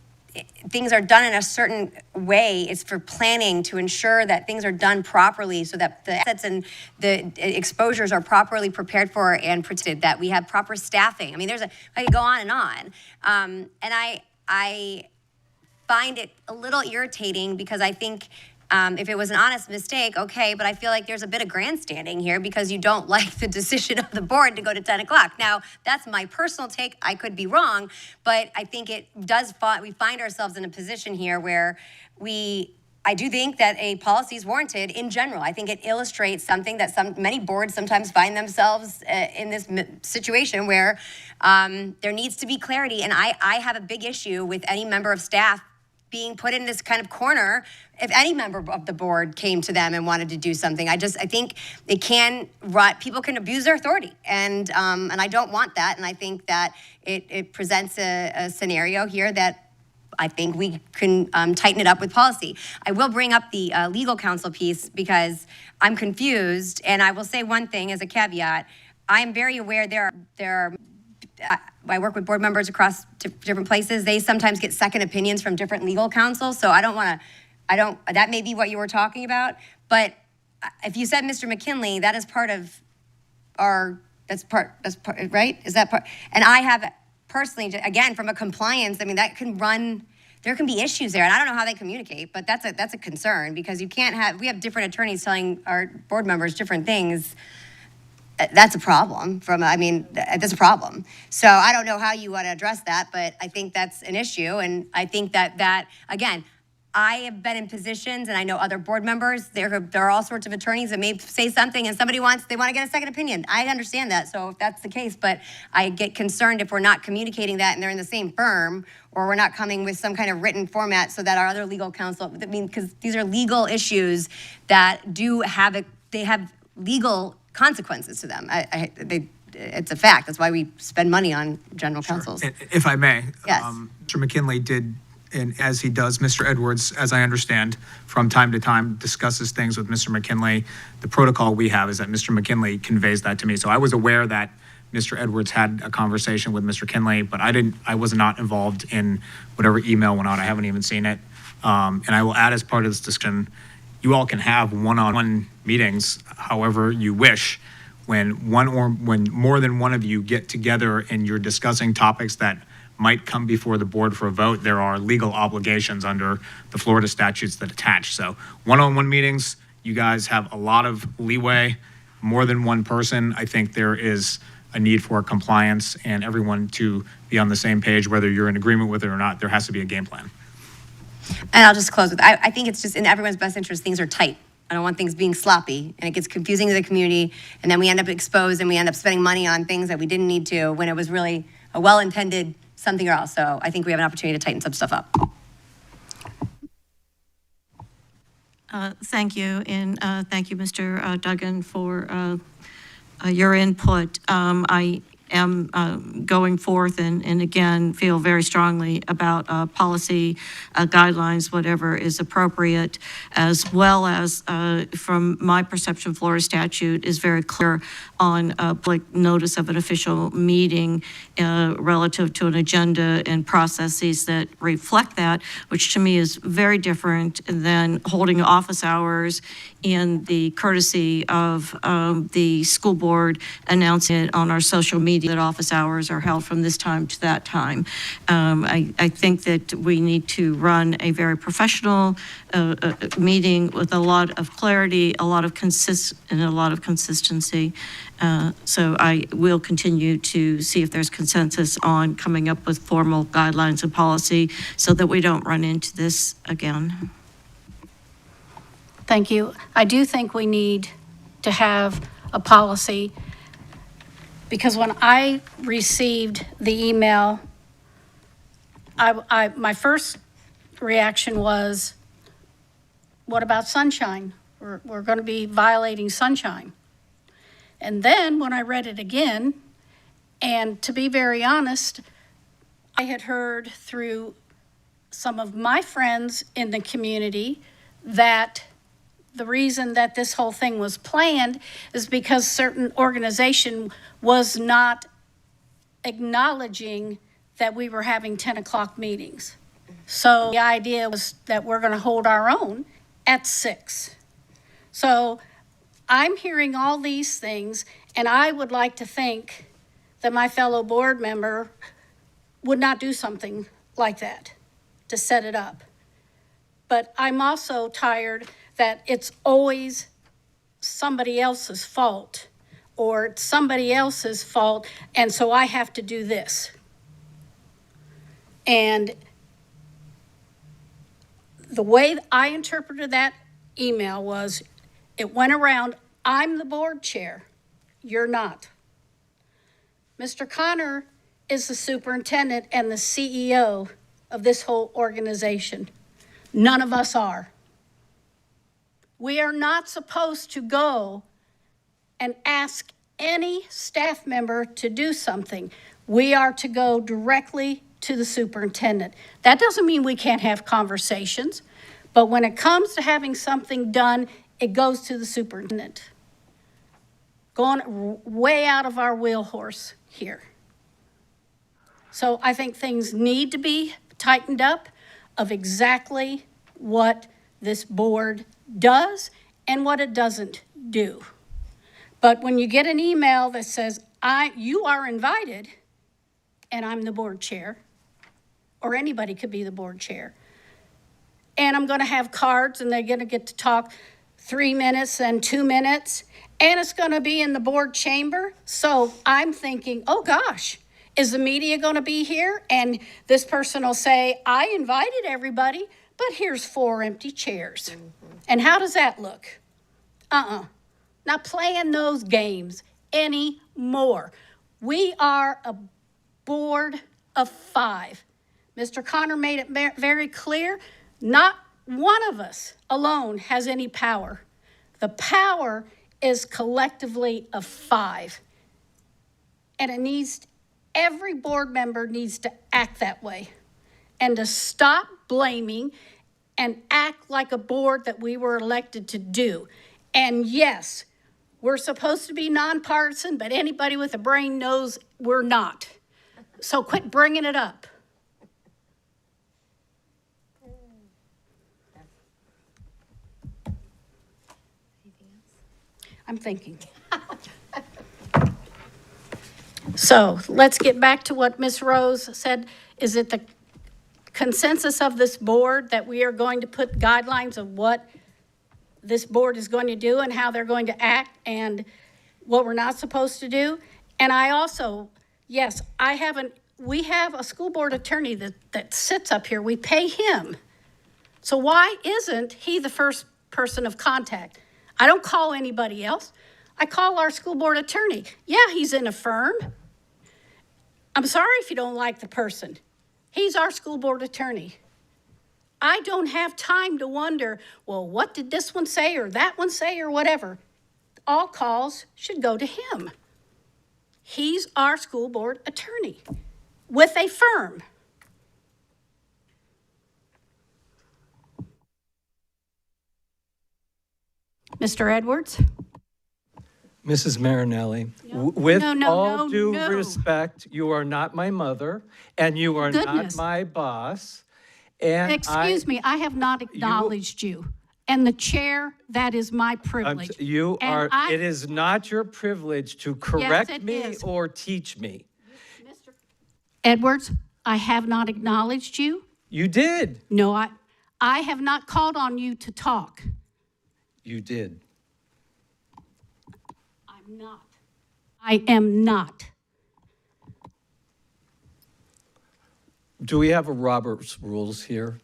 things are done in a certain way is for planning, to ensure that things are done properly, so that the assets and the exposures are properly prepared for and protected, that we have proper staffing. I mean, I could go on and on. And I find it a little irritating, because I think if it was an honest mistake, okay, but I feel like there's a bit of grandstanding here because you don't like the decision of the board to go to 10 o'clock. Now, that's my personal take. I could be wrong, but I think we find ourselves in a position here where I do think that a policy is warranted in general. I think it illustrates something that many boards sometimes find themselves in this situation where there needs to be clarity. And I have a big issue with any member of staff being put in this kind of corner if any member of the board came to them and wanted to do something. I think it can people can abuse their authority, and I don't want that. And I think that it presents a scenario here that I think we can tighten it up with policy. I will bring up the legal counsel piece because I'm confused, and I will say one thing as a caveat. I am very aware there are I work with board members across different places. They sometimes get second opinions from different legal counsel. So that may be what you were talking about. But if you said Mr. McKinley, that is part of that's part, right? Is that part? And I have personally, again, from a compliance, I mean, there can be issues there. And I don't know how they communicate, but that's a concern because we have different attorneys telling our board members different things. That's a problem that's a problem. So I don't know how you want to address that, but I think that's an issue. And I think that again, I have been in positions and I know other board members, there are all sorts of attorneys that may say something and they want to get a second opinion. I understand that. So if that's the case, but I get concerned if we're not communicating that and they're in the same firm or we're not coming with some kind of written format so that our other legal counsel, because these are legal issues that they have legal consequences to them. It's a fact. That's why we spend money on general counsels. If I may, Yes. Mr. McKinley did, and as he does, Mr. Edwards, as I understand, from time to time discusses things with Mr. McKinley. The protocol we have is that Mr. McKinley conveys that to me. So I was aware that Mr. Edwards had a conversation with Mr. Kinley, but I was not involved in whatever email went out. I haven't even seen it. And I will add as part of this discussion, you all can have one-on-one meetings however you wish. When more than one of you get together and you're discussing topics that might come before the board for a vote, there are legal obligations under the Florida statutes that attach. So one-on-one meetings, you guys have a lot of leeway. More than one person, I think there is a need for compliance and everyone to be on the same page, whether you're in agreement with it or not. There has to be a game plan. And I'll just close with, I think it's just in everyone's best interest, things are tight. I don't want things being sloppy and it gets confusing to the community and then we end up exposed and we end up spending money on things that we didn't need to when it was really a well-intended something else. So I think we have an opportunity to tighten some stuff up. Thank you, and thank you, Mr. Duggan, for your input. I am going forth and again, feel very strongly about policy guidelines, whatever is appropriate, as well as from my perception, Florida statute is very clear on public notice of an official meeting relative to an agenda and processes that reflect that, which to me is very different than holding office hours in the courtesy of the school board announcing it on our social media that office hours are held from this time to that time. I think that we need to run a very professional meeting with a lot of clarity, a lot of consistency. So I will continue to see if there's consensus on coming up with formal guidelines and policy so that we don't run into this again. Thank you. I do think we need to have a policy because when I received the email, my first reaction was, what about sunshine? We're going to be violating sunshine. And then when I read it again, and to be very honest, I had heard through some of my friends in the community that the reason that this whole thing was planned is because certain organization was not acknowledging that we were having 10 o'clock meetings. So the idea was that we're going to hold our own at 6. So I'm hearing all these things, and I would like to think that my fellow board member would not do something like that to set it up. But I'm also tired that it's always somebody else's fault, or it's somebody else's fault, and so I have to do this. And the way I interpreted that email was, it went around, I'm the board chair, you're not. Mr. Connor is the superintendent and the CEO of this whole organization. None of us are. We are not supposed to go and ask any staff member to do something. We are to go directly to the superintendent. That doesn't mean we can't have conversations, but when it comes to having something done, it goes to the superintendent. Going way out of our wheelhouse here. So I think things need to be tightened up of exactly what this board does and what it doesn't do. But when you get an email that says, you are invited, and I'm the board chair, or anybody could be the board chair, and I'm gonna have cards and they're gonna get to talk 3 minutes and 2 minutes, and it's gonna be in the board chamber. So I'm thinking, oh gosh, is the media gonna be here? And this person will say, I invited everybody, but here's 4 empty chairs. And how does that look? Not playing those games anymore. We are a board of 5. Mr. Connor made it very clear, not one of us alone has any power. The power is collectively of 5. And every board member needs to act that way and to stop blaming and act like a board that we were elected to do. And yes, we're supposed to be nonpartisan, but anybody with a brain knows we're not. So quit bringing it up. I'm thinking. So let's get back to what Ms. Rose said. Is it the consensus of this board that we are going to put guidelines of what this board is going to do and how they're going to act and what we're not supposed to do? And I also, yes, we have a school board attorney that sits up here. We pay him. So why isn't he the first person of contact? I don't call anybody else. I call our school board attorney. Yeah, he's in a firm. I'm sorry if you don't like the person. He's our school board attorney. I don't have time to wonder, well, what did this one say or that one say or whatever. All calls should go to him. He's our school board attorney with a firm. Mr. Edwards? Mrs. Marinelli, with all no, due no. respect, you are not my mother, and you are Goodness. not my boss. And Excuse me, I have not acknowledged you. And the chair, that is my privilege. You And are. I- It is not your privilege to correct it me is. or teach me. Edwards, I have not acknowledged you. You did. No, I have not called on you to talk. You did. I'm not. I am not. Do we have a Robert's rules here?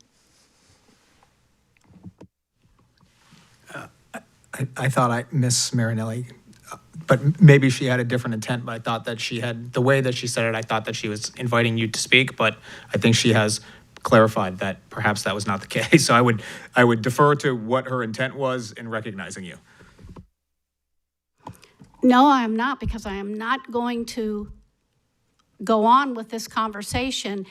I thought Miss Marinelli, but maybe she had a different intent, but I thought that she had, the way that she said it, I thought that she was inviting you to speak, but I think she has clarified that perhaps that was not the case. So I would defer to what her intent was in recognizing you. No, I'm not, because I am not going to go on with this conversation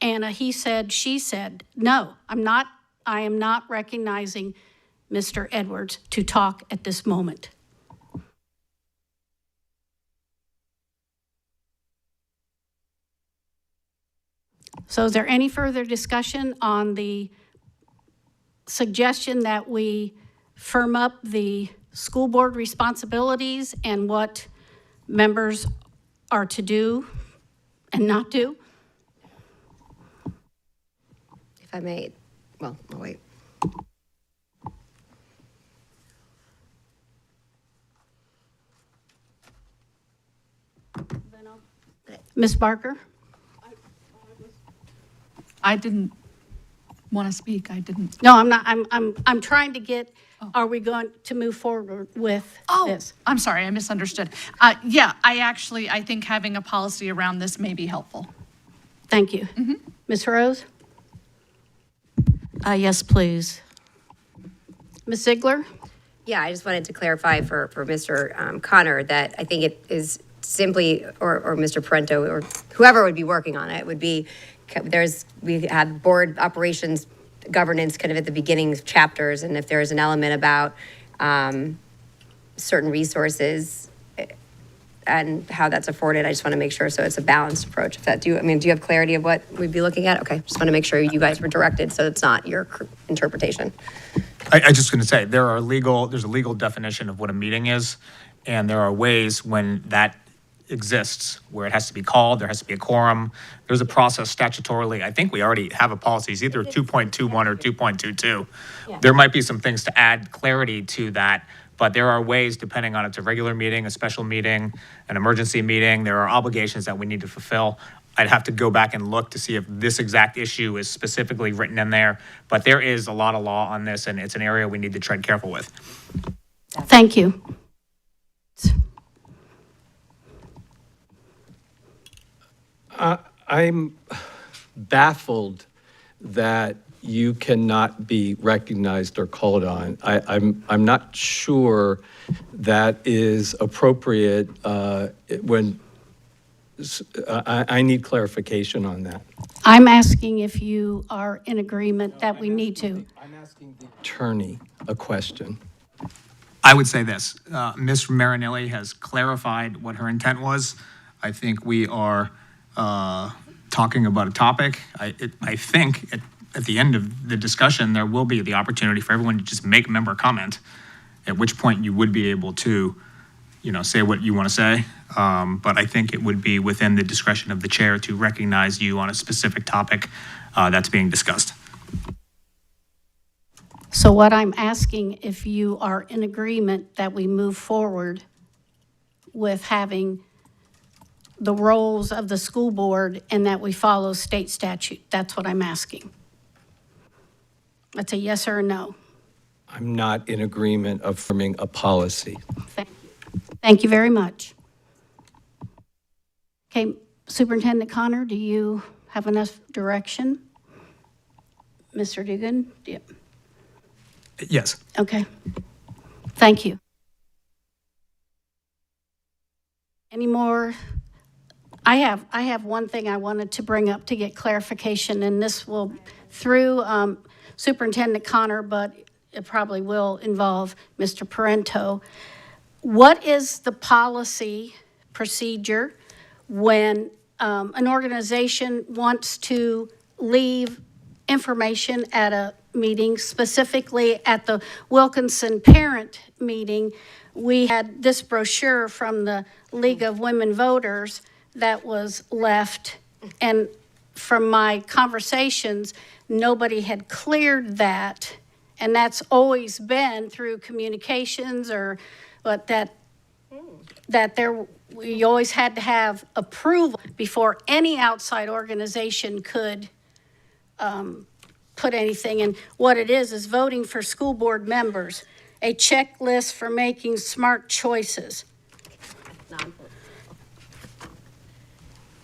and a he said, she said. No, I'm not. I am not recognizing Mr. Edwards to talk at this moment. So is there any further discussion on the suggestion that we firm up the school board responsibilities and what members are to do and not do? If I may, well, I'll wait. Ms. Barker? I didn't want to speak. I didn't. No, I'm not. I'm trying to get, are we going to move forward with this? I'm sorry, I misunderstood. Yeah, I think having a policy around this may be helpful. Thank you. Ms. Rose? Yes, please. Ms. Ziegler? Yeah, I just wanted to clarify for Mr. Connor that I think it is simply, or Mr. Parento, or whoever would be working on it, would be, we had board operations governance kind of at the beginning of chapters, and if there's an element about certain resources and how that's afforded, I just want to make sure, so it's a balanced approach. If that, do you have clarity of what we'd be looking at? Okay, just want to make sure you guys were directed, so it's not your interpretation. I just going to say, there's a legal definition of what a meeting is, and there are ways when that exists, where it has to be called, there has to be a quorum. There's a process statutorily. I think we already have a policy, it's either 2.21 or 2.22. There might be some things to add clarity to that, but there are ways, depending on it's a regular meeting, a special meeting, an emergency meeting, there are obligations that we need to fulfill. I'd have to go back and look to see if this exact issue is specifically written in there, but there is a lot of law on this, and it's an area we need to tread careful with. Thank you. I'm baffled that you cannot be recognized or called on. I'm not sure that is appropriate when I need clarification on that. I'm asking if you are in agreement that we need to. I'm asking the attorney a question. I would say this, Ms. Marinelli has clarified what her intent was. I think we are talking about a topic. I think at the end of the discussion, there will be the opportunity for everyone to just make member comment, at which point you would be able to, say what you want to say. But I think it would be within the discretion of the chair to recognize you on a specific topic that's being discussed. So what I'm asking, if you are in agreement that we move forward with having the roles of the school board and that we follow state statute. That's what I'm asking. That's a yes or a no. I'm not in agreement of forming a policy. Thank you. Thank you very much. Okay, Superintendent Connor, do you have enough direction? Mr. Dugan? Yeah. Yes. Okay. Thank you. Any more? I have one thing I wanted to bring up to get clarification, and this will through Superintendent Connor, but it probably will involve Mr. Parento. What is the policy procedure when an organization wants to leave information at a meeting, specifically at the Wilkinson parent meeting? We had this brochure from the League of Women Voters that was left, and from my conversations, nobody had cleared that, and that's always been through communications, or but that there, we always had to have approval before any outside organization could put anything in. What it is voting for school board members, a checklist for making smart choices.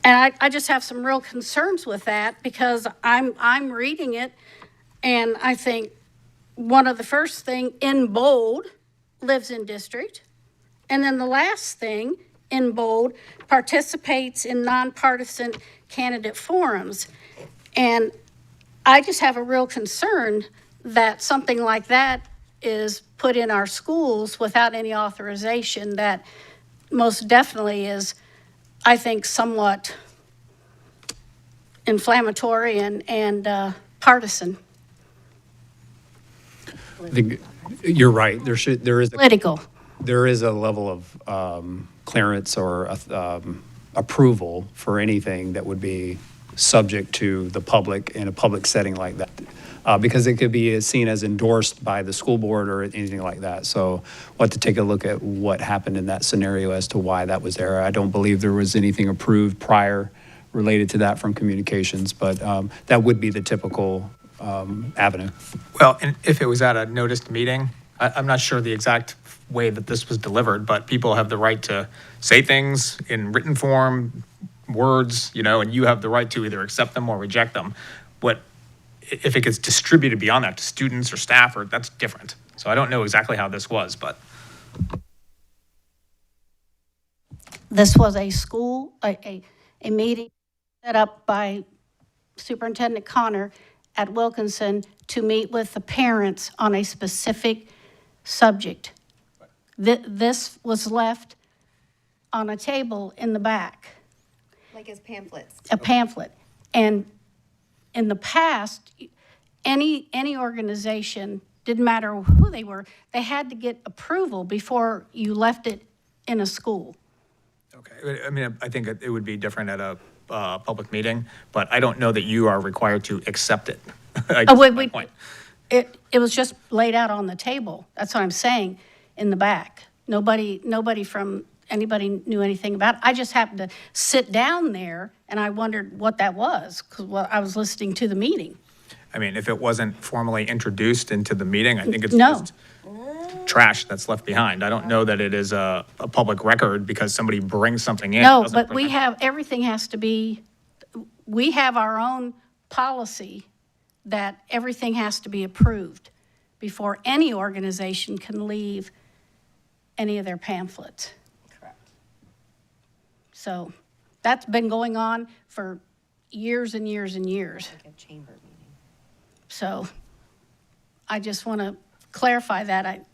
And I just have some real concerns with that, because I'm reading it and I think one of the first thing in bold, lives in district. And then the last thing in bold, participates in nonpartisan candidate forums. And I just have a real concern that something like that is put in our schools without any authorization. That most definitely is, I think, somewhat inflammatory and partisan. I think you're right. There is Political. there is a level of clearance or approval for anything that would be subject to the public in a public setting like that. Because it could be seen as endorsed by the school board or anything like that. So we'll have to take a look at what happened in that scenario as to why that was there. I don't believe there was anything approved prior related to that from communications, but that would be the typical avenue. Well, and if it was at a noticed meeting, I'm not sure the exact way that this was delivered, but people have the right to say things in written form, words, and you have the right to either accept them or reject them. What if it gets distributed beyond that to students or staff, or that's different. So I don't know exactly how this was, but. This was a school, a meeting set up by Superintendent Connor at Wilkinson to meet with the parents on a specific subject. This was left on a table in the back, Like as pamphlets. a pamphlet. And in the past, any organization, didn't matter who they were, they had to get approval before you left it in a school. Okay, I mean, I think it would be different at a public meeting, but I don't know that you are required to accept it. I guess that's my point. It was just laid out on the table. That's what I'm saying, in the back. Nobody from anybody knew anything about it. I just happened to sit down there, and I wondered what that was, because I was listening to the meeting. I mean, if it wasn't formally introduced into the meeting, I think it's No. just trash that's left behind. I don't know that it is a public record because somebody brings something in. No, doesn't but bring we it. have, everything has to be, we have our own policy that everything has to be approved before any organization can leave any of their pamphlets. Correct. So that's been going on for years and years and years. Like a chamber meeting. So I just want to clarify that.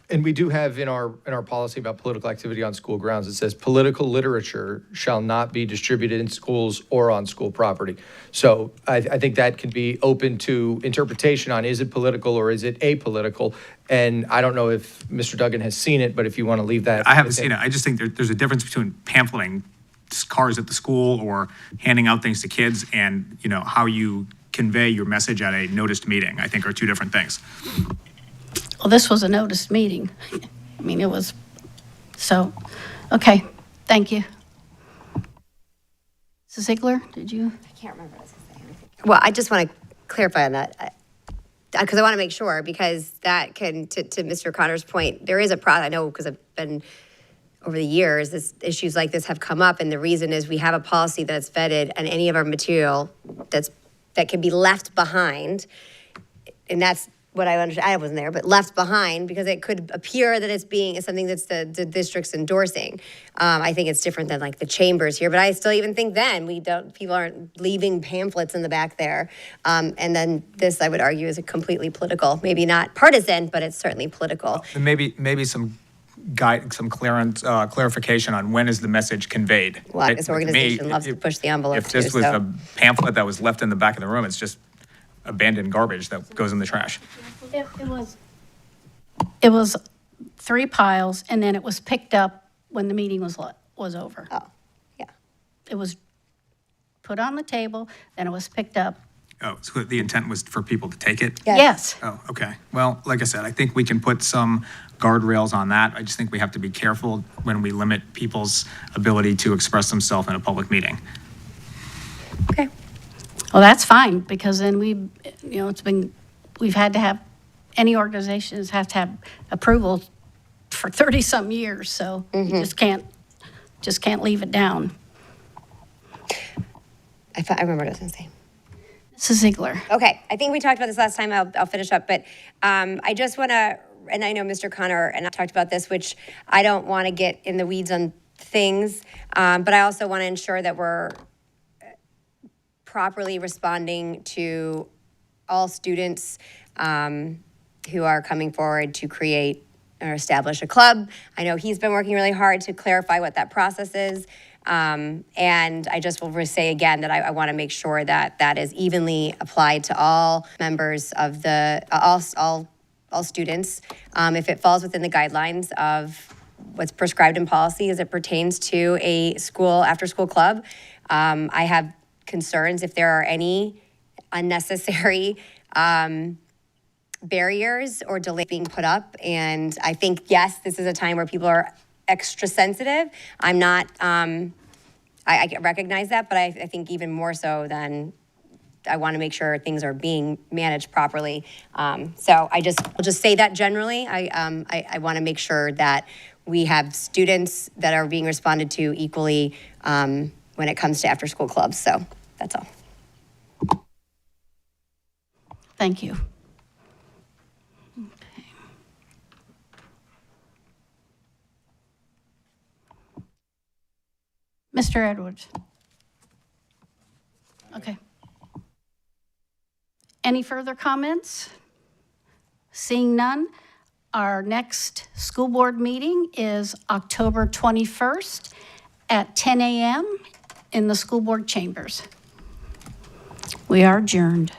And we do have in our policy about political activity on school grounds, it says political literature shall not be distributed in schools or on school property. So I think that can be open to interpretation on, is it political or is it apolitical? And I don't know if Mr. Duggan has seen it, but if you want to leave that. I haven't seen it. I just think there's a difference between pamphleting cars at the school or handing out things to kids and, how you convey your message at a noticed meeting, I think are two different things. Well, this was a noticed meeting. I mean, it was, so, okay, thank you. Mrs. Ziegler, did you? I can't remember what I was going to say. Well, I just want to clarify on that, because I want to make sure, because that can, to Mr. Connor's point, there is a process. I know because I've been, over the years, issues like this have come up, and the reason is we have a policy that's vetted, and any of our material that can be left behind, and that's what I understand, I wasn't there, but left behind because it could appear that it's something that's the district's endorsing. I think it's different than like the chambers here, but I still even think then people aren't leaving pamphlets in the back there. And then this, I would argue, is a completely political, maybe not partisan, but it's certainly political. And maybe some clarification on when is the message conveyed. Well, Right? this To me, organization loves to push the envelope If this too, was so. a pamphlet that was left in the back of the room, it's just abandoned garbage that goes in the trash. It was 3 piles, and then it was picked up when the meeting was over. Oh, yeah. It was put on the table, then it was picked up. Oh, so the intent was for people to take it? Yes. Oh, okay. Well, like I said, I think we can put some guardrails on that. I just think we have to be careful when we limit people's ability to express themselves in a public meeting. Okay. Well, that's fine, because then we've had to have, any organizations have to have approval for 30-some years, so you just can't leave it down. I remember what I was going to say. Mrs. Ziegler. Okay, I think we talked about this last time. I'll finish up, but I just want to, and I know Mr. Connor and I talked about this, which I don't want to get in the weeds on things, but I also want to ensure that we're properly responding to all students who are coming forward to create or establish a club. I know he's been working really hard to clarify what that process is. And I just will say again that I want to make sure that that is evenly applied to all members of all students. If it falls within the guidelines of what's prescribed in policy as it pertains to a school after-school club, I have concerns if there are any unnecessary barriers or delays being put up. And I think, yes, this is a time where people are extra sensitive. I'm not, I recognize that, but I think even more so than I want to make sure things are being managed properly. So I'll just say that generally. I want to make sure that we have students that are being responded to equally when it comes to after-school clubs. So that's all. Thank you. Mr. Edwards. Okay. Any further comments? Seeing none, our next school board meeting is October 21st at 10 a.m. in the school board chambers. We are adjourned.